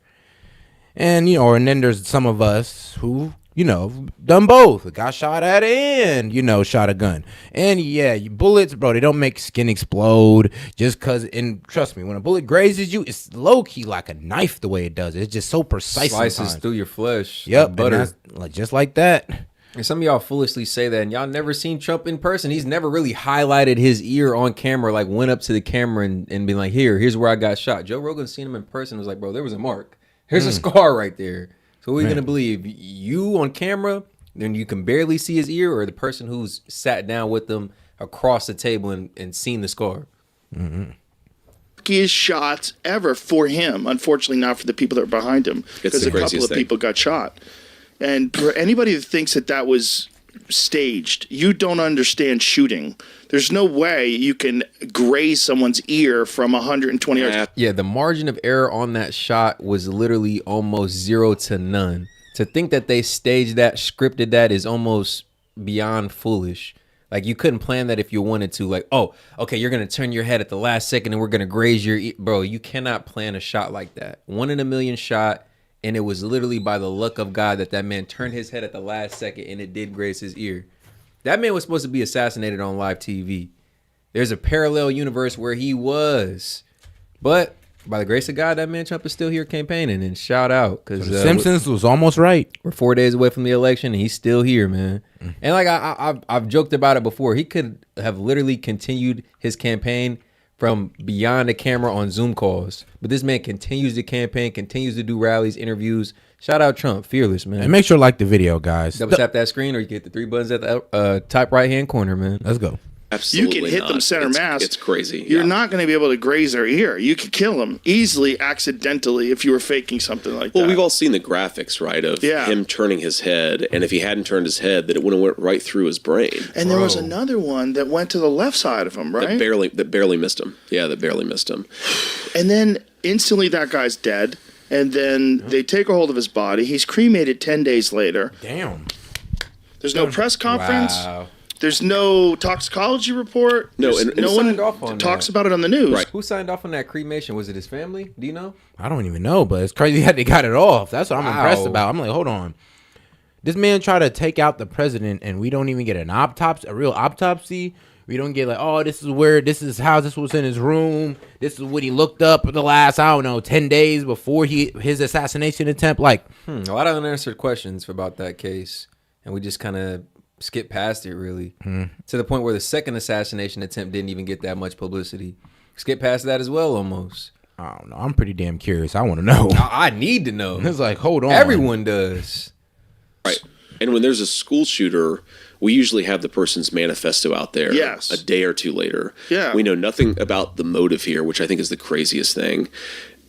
And and then there's some of us who done both. Got shot at and shot a gun. And yeah, bullets, bro, they don't make skin explode just cause. And trust me, when a bullet grazes you, it's low key like a knife. The way it does it, it's just so precise. Slices sometimes. through your flesh. Yep, like butter. Like just like that. And some of y'all foolishly say that, and y'all never seen Trump in person. He's never really highlighted his ear on camera, like went up to the camera and been like, here's where I got shot. Joe Rogan seen him in person, was like, bro, there was a mark. Here's a scar right there. So who are we going to believe? You on camera, then you can barely see his ear, or the person who's sat down with them across the table and seen the scar? Luckiest shots ever for him. Unfortunately, not for the people that are behind him, because a couple of people got shot. And for anybody that thinks that was staged, you don't understand shooting. There's no way you can graze someone's ear from 120 yards. Yeah, the margin of error on that shot was literally almost 0 to none. To think that they staged that, scripted that, is almost beyond foolish. Like, you couldn't plan that if you wanted to. Like, oh, okay, you're going to turn your head at the last second and we're going to graze your ear. Bro, you cannot plan a shot like that. 1 in a million shot. And it was literally by the luck of God that man turned his head at the last second and it did graze his ear. That man was supposed to be assassinated on live TV. There's a parallel universe where he was. But by the grace of God, that man Trump is still here campaigning. And shout out. Because Simpsons was almost right. We're 4 days away from the election and he's still here, man. And like I've joked about it before. He could have literally continued his campaign from beyond the camera on Zoom calls. But this man continues the campaign, continues to do rallies, interviews. Shout out Trump, fearless, man. And make sure to like the video, guys. Double tap that screen, or you get the 3 buttons at the top right-hand corner, man. Let's go. Absolutely You can hit not. them center mass. It's crazy. You're not going to be able to graze their ear. You could kill them easily, accidentally, if you were faking something like that. Well, we've all seen the graphics, right, of him turning his head, and if he hadn't turned his head, that it would have went right through his brain. And there was another one that went to the left side of him, right? That barely missed him. Yeah, that barely missed him. And then instantly that guy's dead. And then they take a hold of his body. He's cremated 10 days later. Damn. There's no press conference. Wow. There's no toxicology report. No, There's and no signed one off on talks that? about it on the news. Right. Who signed off on that cremation? Was it his family? Do you know? I don't even know, but it's crazy that they got it off. That's what I'm impressed Wow. about. I'm like, hold on. This man tried to take out the president, and we don't even get an autopsy, a real autopsy. We don't get like, oh, this is how this was in his room. This is what he looked up the last, 10 days before his assassination attempt. Like, A lot of unanswered questions about that case, and we just kind of skip past it, really, to the point where the second assassination attempt didn't even get that much publicity. Skip past that as well, almost. I don't know. I'm pretty damn curious. I want to know. I need to know. It's like, hold on. Everyone does. Right. And when there's a school shooter, we usually have the person's manifesto out there a day or two later. Yeah. We know nothing about the motive here, which I think is the craziest thing.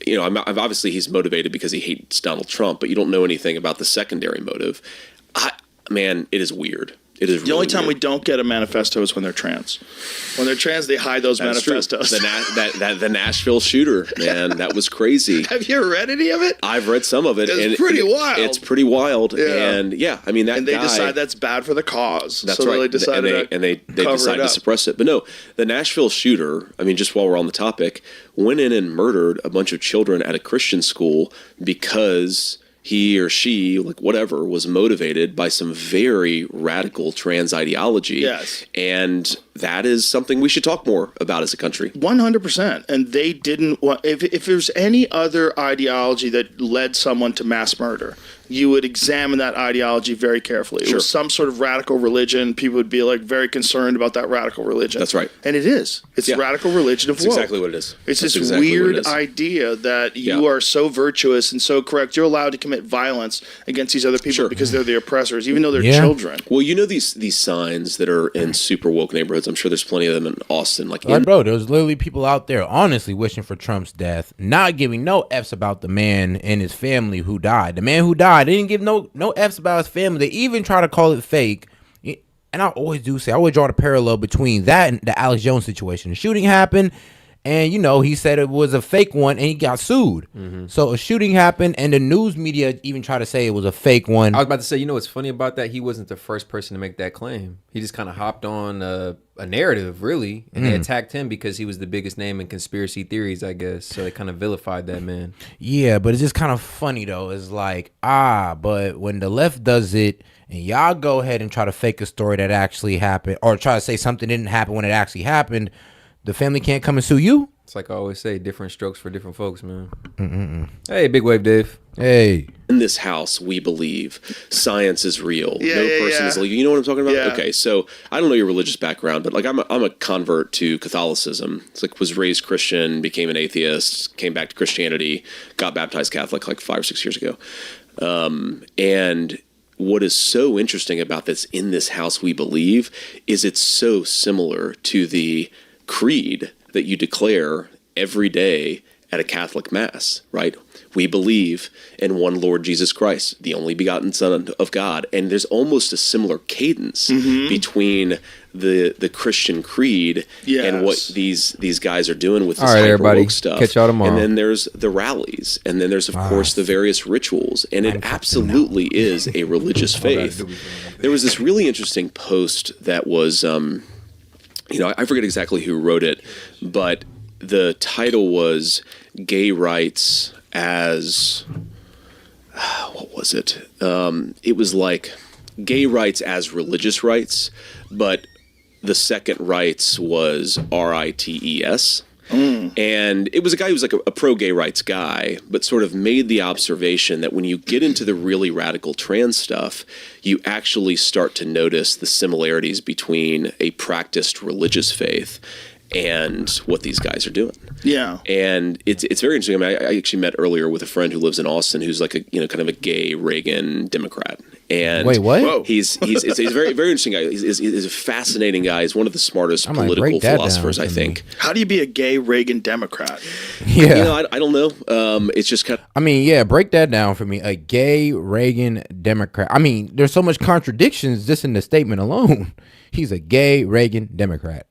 You know, obviously he's motivated because he hates Donald Trump, but you don't know anything about the secondary motive. Man, it is weird. It is The only time weird. we don't get a manifesto is when they're trans. When they're trans, they hide those That's true. manifestos. The Nashville shooter, man, that was crazy. Have you ever read any of it? I've read some of it. It's pretty wild. It's pretty wild. Yeah. And yeah, I mean, that And they guy, decide that's bad for the cause. That's so right. they decided they decided to suppress it. But no, the Nashville shooter, I mean, just while we're on the topic, went in and murdered a bunch of children at a Christian school because he or she, like whatever, was motivated by some very radical trans ideology. Yes. And that is something we should talk more about as a country. 100%. And they didn't want, if there's any other ideology that led someone to mass murder, you would examine that ideology very carefully. It was some sort of radical religion. People would be like very concerned about that radical religion. That's right. And it is. It's radical religion of woke. That's exactly what it is. It's this weird idea that you are so virtuous and so correct. You're allowed to commit violence against these other people because they're the oppressors, even though they're children. Well, you know these signs that are in super woke neighborhoods. I'm sure there's plenty of them in Austin. Bro, there's literally people out there honestly wishing for Trump's death, not giving no F's about the man and his family who died. The man who died, they didn't give no F's about his family. They even try to call it fake. And I always draw the parallel between that and the Alex Jones situation. The shooting happened, and he said it was a fake one, and he got sued. So a shooting happened, and the news media even tried to say it was a fake one. I was about to say, what's funny about that? He wasn't the first person to make that claim. He just kind of hopped on a narrative, really, and they attacked him because he was the biggest name in conspiracy theories, I guess. So they kind of vilified that man. Yeah, but it's just kind of funny, though. It's like, but when the left does it, and y'all go ahead and try to fake a story that actually happened, or try to say something didn't happen when it actually happened, the family can't come and sue you? It's like I always say, different strokes for different folks, man. Hey, Big Wave Dave. Hey. In this house, we believe science is real. No person is legal. You know what I'm talking about? Yeah. Okay, so I don't know your religious background, but I'm a convert to Catholicism. It's like was raised Christian, became an atheist, came back to Christianity, got baptized Catholic like 5 or 6 years ago. And what is so interesting about this in this house we believe is it's so similar to the creed that you declare every day at a Catholic Mass, right? We believe in one Lord Jesus Christ, the only begotten Son of God. And there's almost a similar cadence between the Christian creed and what these guys are doing with this hyper-woke stuff. Catch y'all tomorrow. And then there's the rallies. And then there's, of course, the various rituals. And it absolutely is a religious faith. There was this really interesting post that was, I forget exactly who wrote it, but the title was Gay Rights as, what was it? It was like gay rights as religious rights, but the second rights was RITES. And it was a guy who was like a pro-gay rights guy, but sort of made the observation that when you get into the really radical trans stuff, you actually start to notice the similarities between a practiced religious faith and what these guys are doing. Yeah. And it's very interesting. I mean, I actually met earlier with a friend who lives in Austin who's like a kind of a gay Reagan Democrat. And wait, what? He's a very, very interesting guy. He's a fascinating guy. He's one of the smartest political philosophers, I think. How do you be a gay Reagan Democrat? Yeah. I don't know. It's just kind of... I mean, break that down for me. A gay Reagan Democrat. I mean, there's so much contradictions just in the statement alone. He's a gay Reagan Democrat.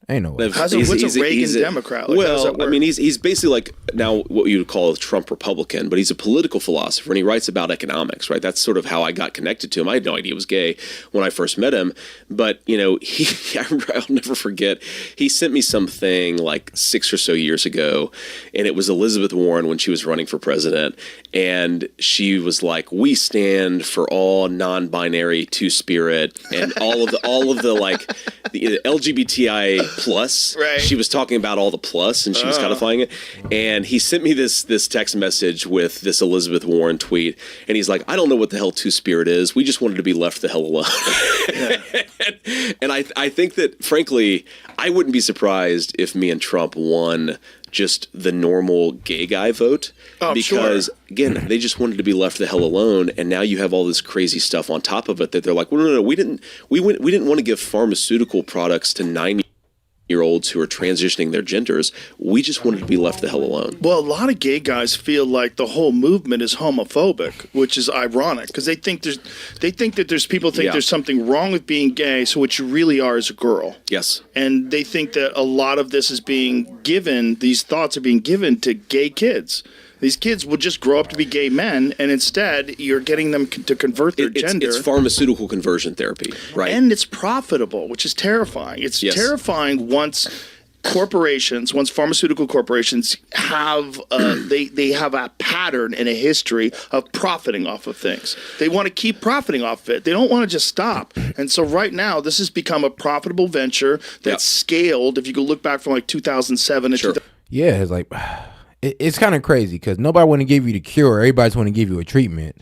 Ain't no way. What's a Reagan Democrat? Like, well, I mean, he's basically like now what you would call a Trump Republican, but he's a political philosopher and he writes about economics, right? That's sort of how I got connected to him. I had no idea he was gay when I first met him, but I'll never forget, he sent me something like 6 or so years ago, and it was Elizabeth Warren when she was running for president, and she was like, "We stand for all non-binary two-spirit and all of the like the LGBTI plus." Right. She was talking about all the plus, and she was codifying it. And he sent me this text message with this Elizabeth Warren tweet, and he's like, "I don't know what the hell two-spirit is. We just wanted to be left the hell alone." And I think that, frankly, I wouldn't be surprised if me and Trump won just the normal gay guy vote, because again, they just wanted to be left the hell alone, and now you have all this crazy stuff on top of it that they're like, well, no, we didn't want to give pharmaceutical products to 9-year-olds who are transitioning their genders. We just wanted to be left the hell alone. Well, a lot of gay guys feel like the whole movement is homophobic, which is ironic because they think there's something wrong with being gay. So what you really are is a girl. Yes. And they think that a lot of this is being given. These thoughts are being given to gay kids. These kids will just grow up to be gay men, and instead you're getting them to convert their gender. It's pharmaceutical conversion therapy, right? And it's profitable, which is terrifying. It's terrifying once corporations, once pharmaceutical corporations have they have a pattern and a history of profiting off of things. They want to keep profiting off of it. They don't want to just stop. And so right now, this has become a profitable venture that's scaled. If you go look back from like 2007 to 2000. Yeah, it's like it's kind of crazy because nobody want to give you the cure. Everybody's want to give you a treatment.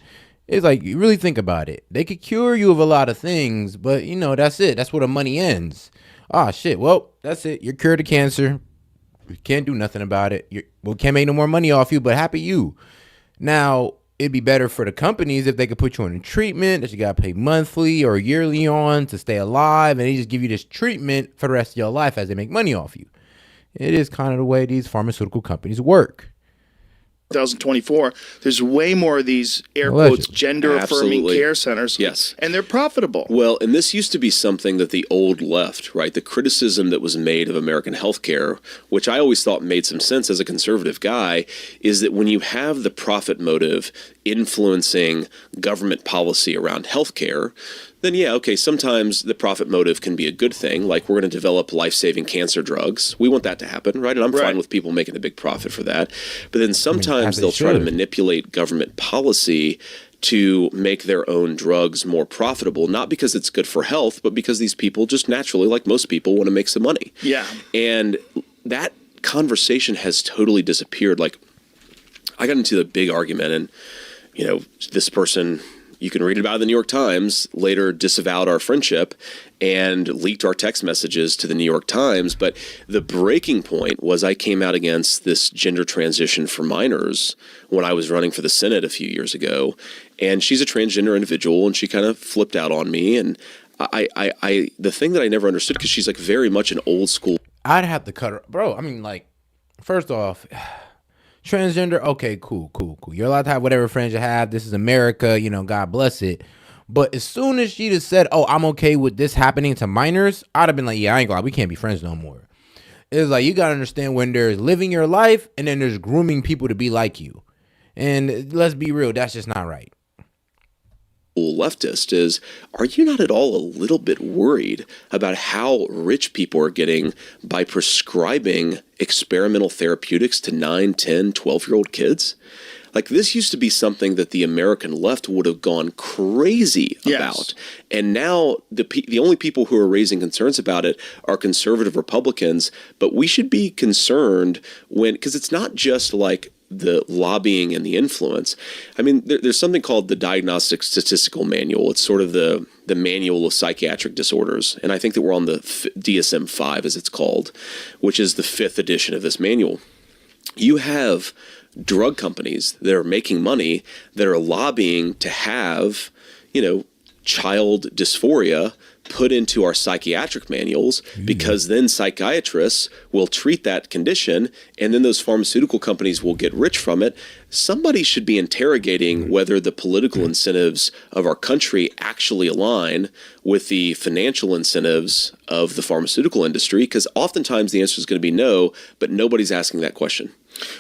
It's like, you really think about it. They could cure you of a lot of things, but that's it. That's where the money ends. Ah, shit. Well, that's it. You're cured of cancer. We can't do nothing about it. We can't make no more money off you, but happy you. Now, it'd be better for the companies if they could put you on a treatment that you got to pay monthly or yearly on to stay alive, and they just give you this treatment for the rest of your life as they make money off you. It is kind of the way these pharmaceutical companies work. 2024, there's way more of these air quotes gender affirming care centers. Yes. And they're profitable. Well, and this used to be something that the old left, right? The criticism that was made of American healthcare, which I always thought made some sense as a conservative guy, is that when you have the profit motive influencing government policy around healthcare, then yeah, okay, sometimes the profit motive can be a good thing, like we're going to develop life-saving cancer drugs. We want that to happen, right? And I'm fine with people making a big profit for that. But then sometimes they'll try to manipulate government policy to make their own drugs more profitable, not because it's good for health, but because these people just naturally, like most people, want to make some money. Yeah. And that conversation has totally disappeared. Like, I got into a big argument, and, this person, you can read about it in the New York Times, later disavowed our friendship and leaked our text messages to the New York Times. But the breaking point was I came out against this gender transition for minors when I was running for the Senate a few years ago. And she's a transgender individual, and she kind of flipped out on me. And I the thing that I never understood, because she's like very much an old school. I'd have to cut her. Bro, I mean, like, first off, transgender, okay, cool. You're allowed to have whatever friends you have. This is America, God bless it. But as soon as she just said, oh, I'm okay with this happening to minors, I'd have been like, yeah, I ain't gonna lie, we can't be friends no more. It's like, you gotta understand, when there's living your life and then there's grooming people to be like you. And let's be real, that's just not right. Leftist is, are you not at all a little bit worried about how rich people are getting by prescribing experimental therapeutics to 9, 10, 12-year-old kids? Like, this used to be something that the American left would have gone crazy about. And now the only people who are raising concerns about it are conservative Republicans. But we should be concerned because it's not just like the lobbying and the influence. I mean, there's something called the Diagnostic Statistical Manual. It's sort of the manual of psychiatric disorders. And I think that we're on the DSM-5, as it's called, which is the 5th edition of this manual. You have drug companies that are making money that are lobbying to have, child dysphoria put into our psychiatric manuals, because then psychiatrists will treat that condition, and then those pharmaceutical companies will get rich from it. Somebody should be interrogating whether the political incentives of our country actually align with the financial incentives of the pharmaceutical industry, because oftentimes the answer is going to be no, but nobody's asking that question.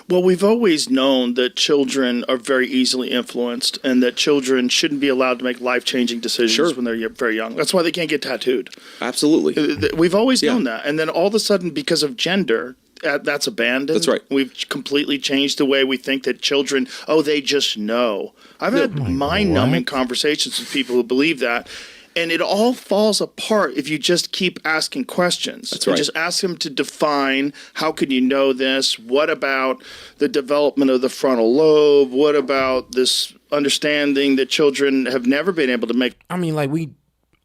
Well, we've always known that children are very easily influenced, and that children shouldn't be allowed to make life-changing decisions when they're very young. That's why they can't get tattooed. Absolutely. We've always known that. And then all of a sudden, because of gender, that's abandoned. That's right. We've completely changed the way we think that children, they just know. I've had mind-numbing conversations with people who believe that. And it all falls apart if you just keep asking questions. That's right. Just ask them to define, how can you know this? What about the development of the frontal lobe? What about this understanding that children have never been able to make? I mean,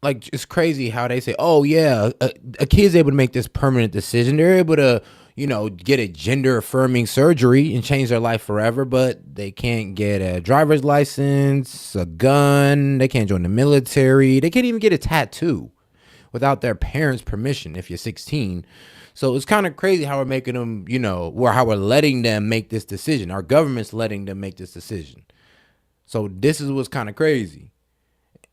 it's crazy how they say, oh, yeah, a kid's able to make this permanent decision. They're able to, get a gender-affirming surgery and change their life forever, but they can't get a driver's license, a gun, they can't join the military, they can't even get a tattoo without their parents' permission if you're 16. So it's kind of crazy how we're making them, how we're letting them make this decision. Our government's letting them make this decision. So this is what's kind of crazy.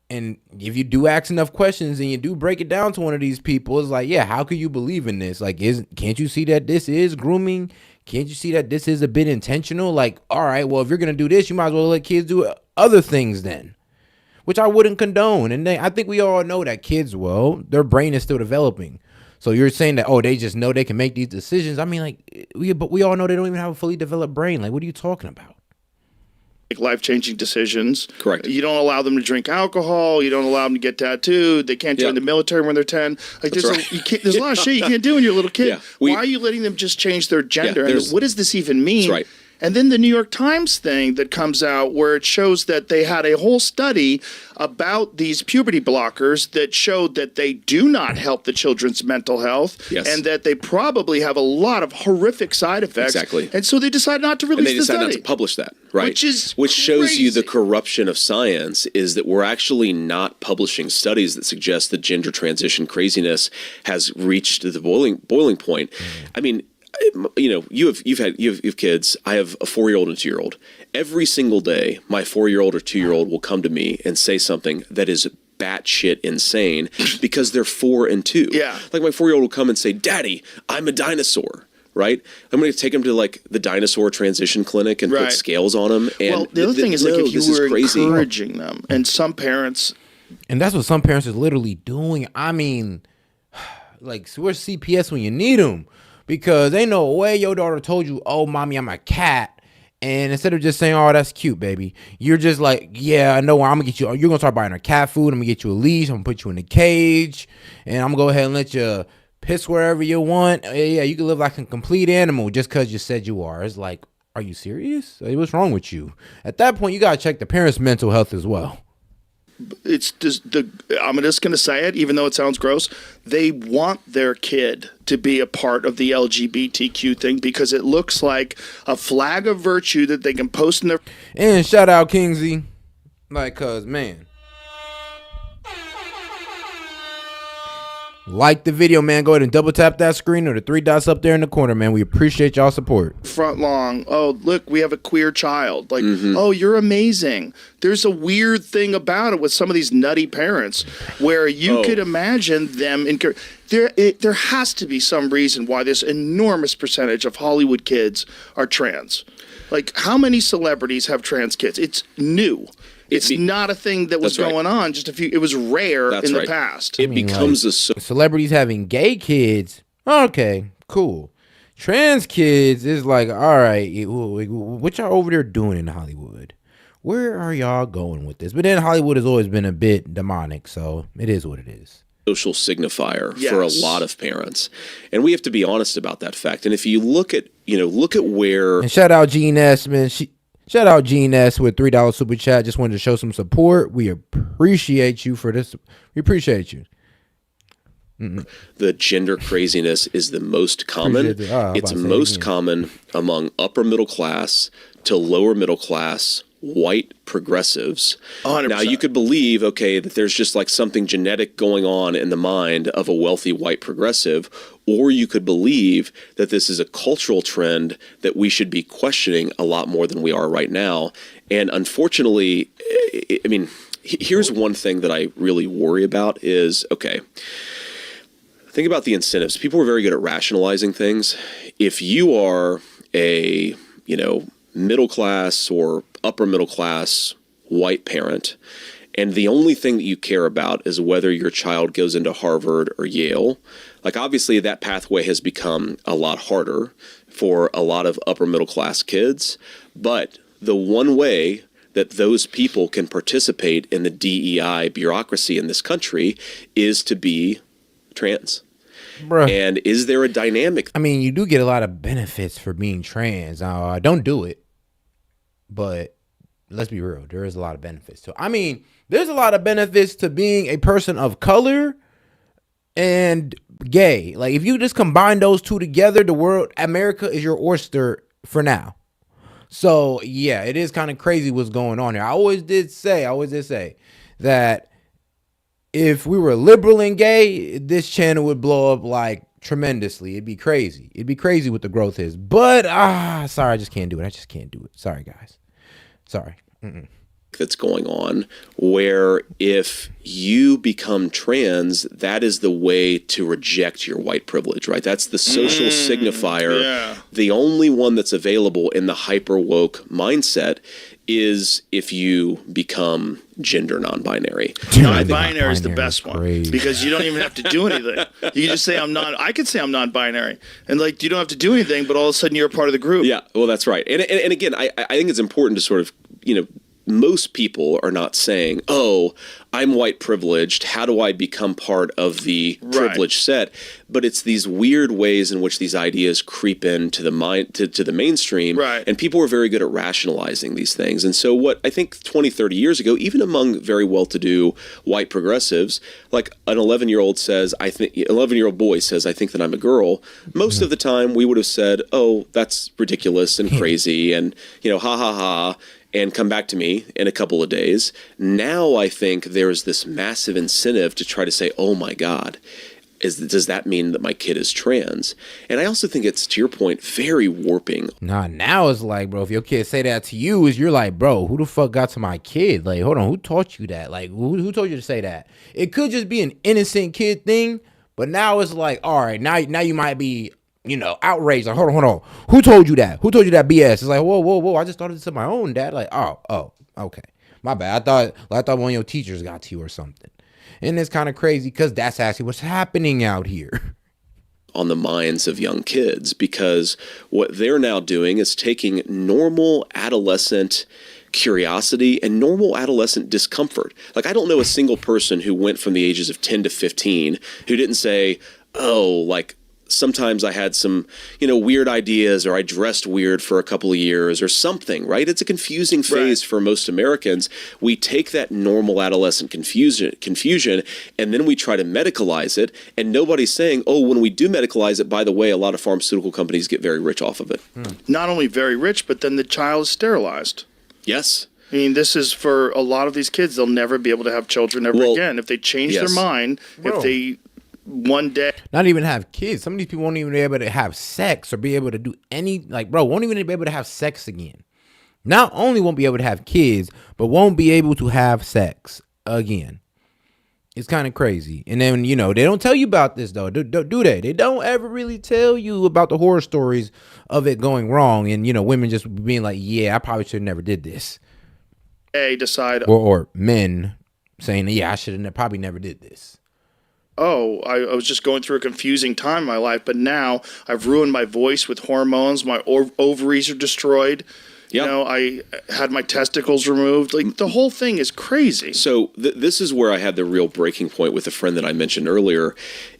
And if you do ask enough questions and you do break it down to one of these people, it's like, yeah, how could you believe in this? Like, can't you see that this is grooming? Can't you see that this is a bit intentional? Like, all right, well, if you're going to do this, you might as well let kids do other things then, which I wouldn't condone. And I think we all know that kids, their brain is still developing. So you're saying that, oh, they just know they can make these decisions. I mean, like, but we all know they don't even have a fully developed brain. Like, what are you talking about? Make life-changing decisions. Correct. You don't allow them to drink alcohol. You don't allow them to get tattooed. They can't join the military when they're 10. Like there's a lot of shit you can't do when you're a little kid. Why are you letting them just change their gender? And what does this even mean? That's right. And then the New York Times thing that comes out where it shows that they had a whole study about these puberty blockers that showed that they do not help the children's mental health and that they probably have a lot of horrific side effects. Exactly. And so they decided not to release the study. And they decided not to publish that, right? Which shows you the corruption of science is that we're actually not publishing studies that suggest that gender transition craziness has reached the boiling point. I mean, you know, you have kids. I have a 4-year-old and a 2-year-old. Every single day, my 4-year-old or 2-year-old will come to me and say something that is batshit insane because they're 4 and 2. Yeah. Like my 4-year-old will come and say, "Daddy, I'm a dinosaur." Right? I'm going to take him to like the dinosaur transition clinic and put scales on him. And well, the other thing is like if you were encouraging them, and some parents, and that's what some parents is literally doing. I mean, like, so where's CPS when you need them? Because ain't no way your daughter told you, "Oh, mommy, I'm a cat." And instead of just saying, "Oh, that's cute, baby," you're just like, "Yeah, I know. I'm gonna get you. You're gonna start buying her cat food. I'm gonna get you a leash. I'm gonna put you in a cage, and I'm gonna go ahead and let you piss wherever you want. Yeah, you can live like a complete animal just because you said you are." It's like, are you serious? Like, what's wrong with you? At that point, you gotta check the parents' mental health as well. It's just I'm just going to say it, even though it sounds gross. They want their kid to be a part of the LGBTQ thing because it looks like a flag of virtue that they can post in their. And shout out Kingsley, like, cause man, like the video, man. Go ahead and double tap that screen or the 3 dots up there in the corner, man. We appreciate y'all support. Front lawn. Oh, look, we have a queer child. Like, oh, you're amazing. There's a weird thing about it with some of these nutty parents where you could imagine them there has to be some reason why this enormous percentage of Hollywood kids are trans. Like, how many celebrities have trans kids? It's new. It's not a thing that was going on. It was rare in the past. It becomes like, celebrities having gay kids. Okay, cool. Trans kids is like, all right, what y'all over there doing in Hollywood? Where are y'all going with this? But then Hollywood has always been a bit demonic, so it is what it is. Social signifier for a lot of parents, and we have to be honest about that fact. And if you look at where, and shout out Gene S, man. Shout out Gene S with $3 super chat. Just wanted to show some support. We appreciate you for this. We appreciate you. The gender craziness is the most common. It's most common among upper middle class to lower middle class white progressives. 100%. Now you could believe, that there's just like something genetic going on in the mind of a wealthy white progressive, or you could believe that this is a cultural trend that we should be questioning a lot more than we are right now. And unfortunately, I mean, here's one thing that I really worry about is, think about the incentives. People are very good at rationalizing things. If you are a, middle class or upper middle class white parent, and the only thing that you care about is whether your child goes into Harvard or Yale, like obviously that pathway has become a lot harder for a lot of upper middle class kids. But the one way that those people can participate in the DEI bureaucracy in this country is to be trans. Bruh. And is there a dynamic? I mean, you do get a lot of benefits for being trans. Don't do it. But let's be real. There is a lot of benefits. So, I mean, there's a lot of benefits to being a person of color and gay. Like, if you just combine those two together, America is your oyster for now. So, yeah, it is kind of crazy what's going on here. I always did say that if we were liberal and gay, this channel would blow up like tremendously. It'd be crazy. It'd be crazy what the growth is. But sorry, I just can't do it. Sorry, guys. Sorry. that's going on where if you become trans, that is the way to reject your white privilege, right? That's the social signifier. Yeah. The only one that's available in the hyper woke mindset is if you become gender non-binary. Non-binary is the best one because you don't even have to do anything. You can just say I could say I'm non-binary, and like you don't have to do anything, but all of a sudden you're a part of the group. Yeah, well, that's right. And again, I think it's important to sort of, most people are not saying, oh, I'm white privileged. How do I become part of the privileged set? But it's these weird ways in which these ideas creep into the mind, to the mainstream. Right. And people are very good at rationalizing these things. And so what I think 20, 30 years ago, even among very well-to-do white progressives, like an 11-year-old says, 11-year-old boy says, I think that I'm a girl. Most of the time we would have said, oh, that's ridiculous and crazy and, ha ha ha. And come back to me in a couple of days. Now I think there's this massive incentive to try to say, oh my God, does that mean that my kid is trans? And I also think it's, to your point, very warping. Nah, now it's like, bro, if your kid say that to you, you're like, bro, who the fuck got to my kid? Like, hold on, who taught you that? Like, who told you to say that? It could just be an innocent kid thing, but now it's like, all right, now you might be, outraged. Like, hold on. Who told you that? Who told you that BS? It's like, whoa. I just thought it to my own dad. Like, oh, okay. My bad. I thought one of your teachers got to you or something. And it's kind of crazy because that's actually what's happening out here. On the minds of young kids, because what they're now doing is taking normal adolescent curiosity and normal adolescent discomfort. Like, I don't know a single person who went from the ages of 10 to 15 who didn't say, oh, like, sometimes I had some, weird ideas, or I dressed weird for a couple of years or something, right? It's a confusing phase for most Americans. We take that normal adolescent confusion, and then we try to medicalize it. And nobody's saying, oh, when we do medicalize it, by the way, a lot of pharmaceutical companies get very rich off of it. Not only very rich, but then the child is sterilized. Yes. I mean, this is for a lot of these kids. They'll never be able to have children ever again. If they change their mind, if they... one day not even have kids. Some of these people won't even be able to have sex or be able to do won't even be able to have sex again. Not only won't be able to have kids, but won't be able to have sex again. It's kind of crazy. And then, they don't tell you about this though. Do they? They don't ever really tell you about the horror stories of it going wrong and, women just being like, yeah, I probably should have never did this. They decide or men saying, yeah, I should have probably never did this. Oh, I was just going through a confusing time in my life, but now I've ruined my voice with hormones. My ovaries are destroyed. Yep. I had my testicles removed. Like, the whole thing is crazy. So this is where I had the real breaking point with a friend that I mentioned earlier,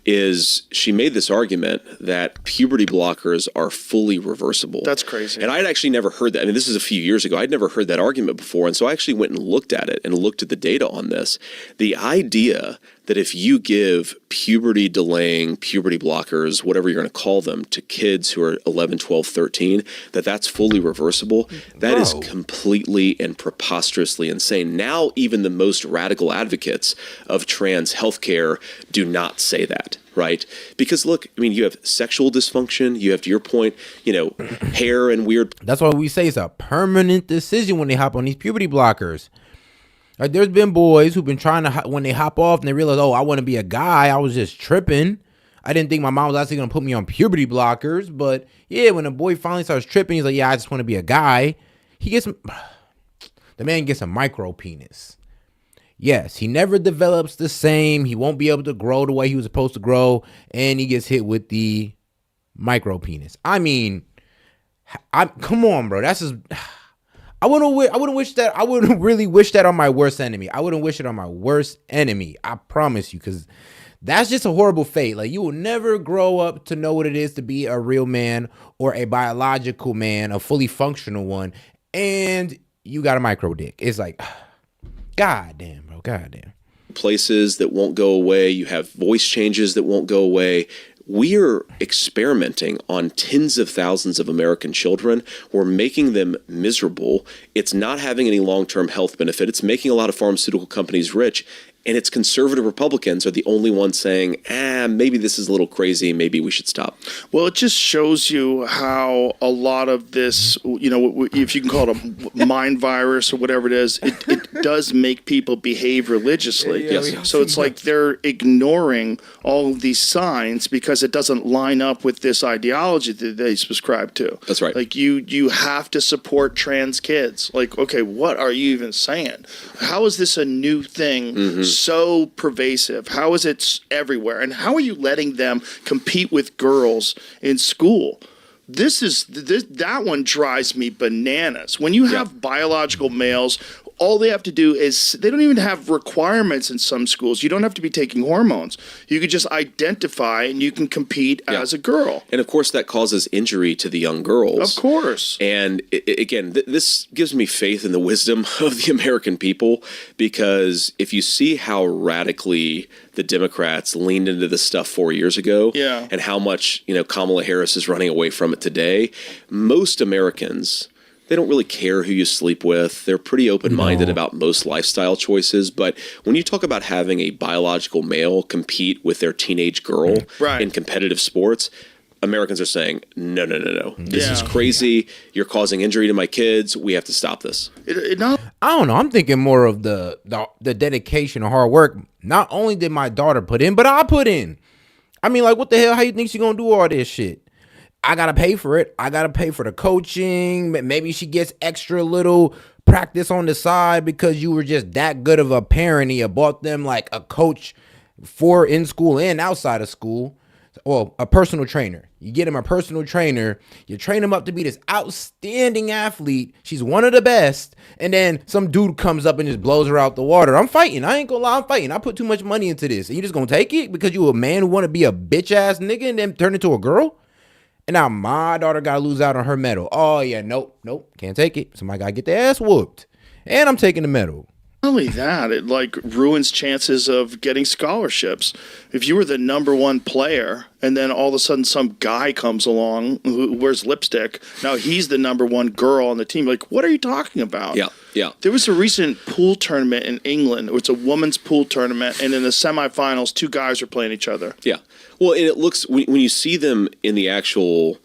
is she made this argument that puberty blockers are fully reversible. That's crazy. And I'd actually never heard that. I mean, this is a few years ago. I'd never heard that argument before. And so I actually went and looked at it and looked at the data on this. The idea that if you give puberty delaying, puberty blockers, whatever you're going to call them, to kids who are 11, 12, 13, that's fully reversible, that is completely and preposterously insane. Now, even the most radical advocates of trans healthcare do not say that. Right? Because look, I mean, you have sexual dysfunction, you have, to your point, hair and weird. That's why we say it's a permanent decision when they hop on these puberty blockers. Like, there's been boys who've been trying to, when they hop off and they realize, oh, I want to be a guy, I was just tripping. I didn't think my mom was actually going to put me on puberty blockers. But yeah, when a boy finally starts tripping, he's like, yeah, I just want to be a guy. The man gets a micro penis. Yes, he never develops the same. He won't be able to grow the way he was supposed to grow. And he gets hit with the micro penis. I mean, come on, bro. That's just... I wouldn't really wish that on my worst enemy. I wouldn't wish it on my worst enemy. I promise you, because that's just a horrible fate. Like, you will never grow up to know what it is to be a real man or a biological man, a fully functional one, and you got a micro dick. It's like, God damn, bro. God damn. Places that won't go away. You have voice changes that won't go away. We're experimenting on tens of thousands of American children. We're making them miserable. It's not having any long-term health benefit. It's making a lot of pharmaceutical companies rich. and it's conservative Republicans are the only ones saying, maybe this is a little crazy, maybe we should stop. Well, it just shows you how a lot of this, if you can call it a mind virus or whatever it is, it does make people behave religiously. Yes. So it's like they're ignoring all of these signs because it doesn't line up with this ideology that they subscribe to. That's right. Like you have to support trans kids. Like, okay, what are you even saying? How is this a new thing so pervasive? How is it everywhere? And how are you letting them compete with girls in school? That one drives me bananas. When you have biological males, all they have to do is, they don't even have requirements in some schools. You don't have to be taking hormones. You could just identify and you can compete as a girl. And of course that causes injury to the young girls. Of course. And again, this gives me faith in the wisdom of the American people, because if you see how radically the Democrats leaned into this stuff 4 years ago and how much, Kamala Harris is running away from it today, most Americans, they don't really care who you sleep with. They're pretty open-minded about most lifestyle choices. But when you talk about having a biological male compete with their teenage girl in competitive sports, Americans are saying, no. This is crazy. You're causing injury to my kids. We have to stop this. I don't know. I'm thinking more of the dedication and hard work. Not only did my daughter put in, but I put in. I mean, like, what the hell? How you think she gonna do all this shit? I got to pay for it. I got to pay for the coaching. Maybe she gets extra little practice on the side because you were just that good of a parent and you bought them like a coach for in school and outside of school. Well, a personal trainer. You get him a personal trainer. You train him up to be this outstanding athlete. She's one of the best. And then some dude comes up and just blows her out the water. I'm fighting. I ain't gonna lie. I'm fighting. I put too much money into this. And you just gonna take it because you a man who want to be a bitch ass nigga and then turn into a girl? And now my daughter got to lose out on her medal. Oh, yeah, nope, can't take it. Somebody got to get their ass whooped. And I'm taking the medal. Not only that, it like ruins chances of getting scholarships. If you were the number one player and then all of a sudden some guy comes along who wears lipstick, now he's the number one girl on the team. Like, what are you talking about? Yeah. There was a recent pool tournament in England. It's a women's pool tournament, and in the semifinals, two guys are playing each other. Yeah. Well, and it looks, when you see them in the actual,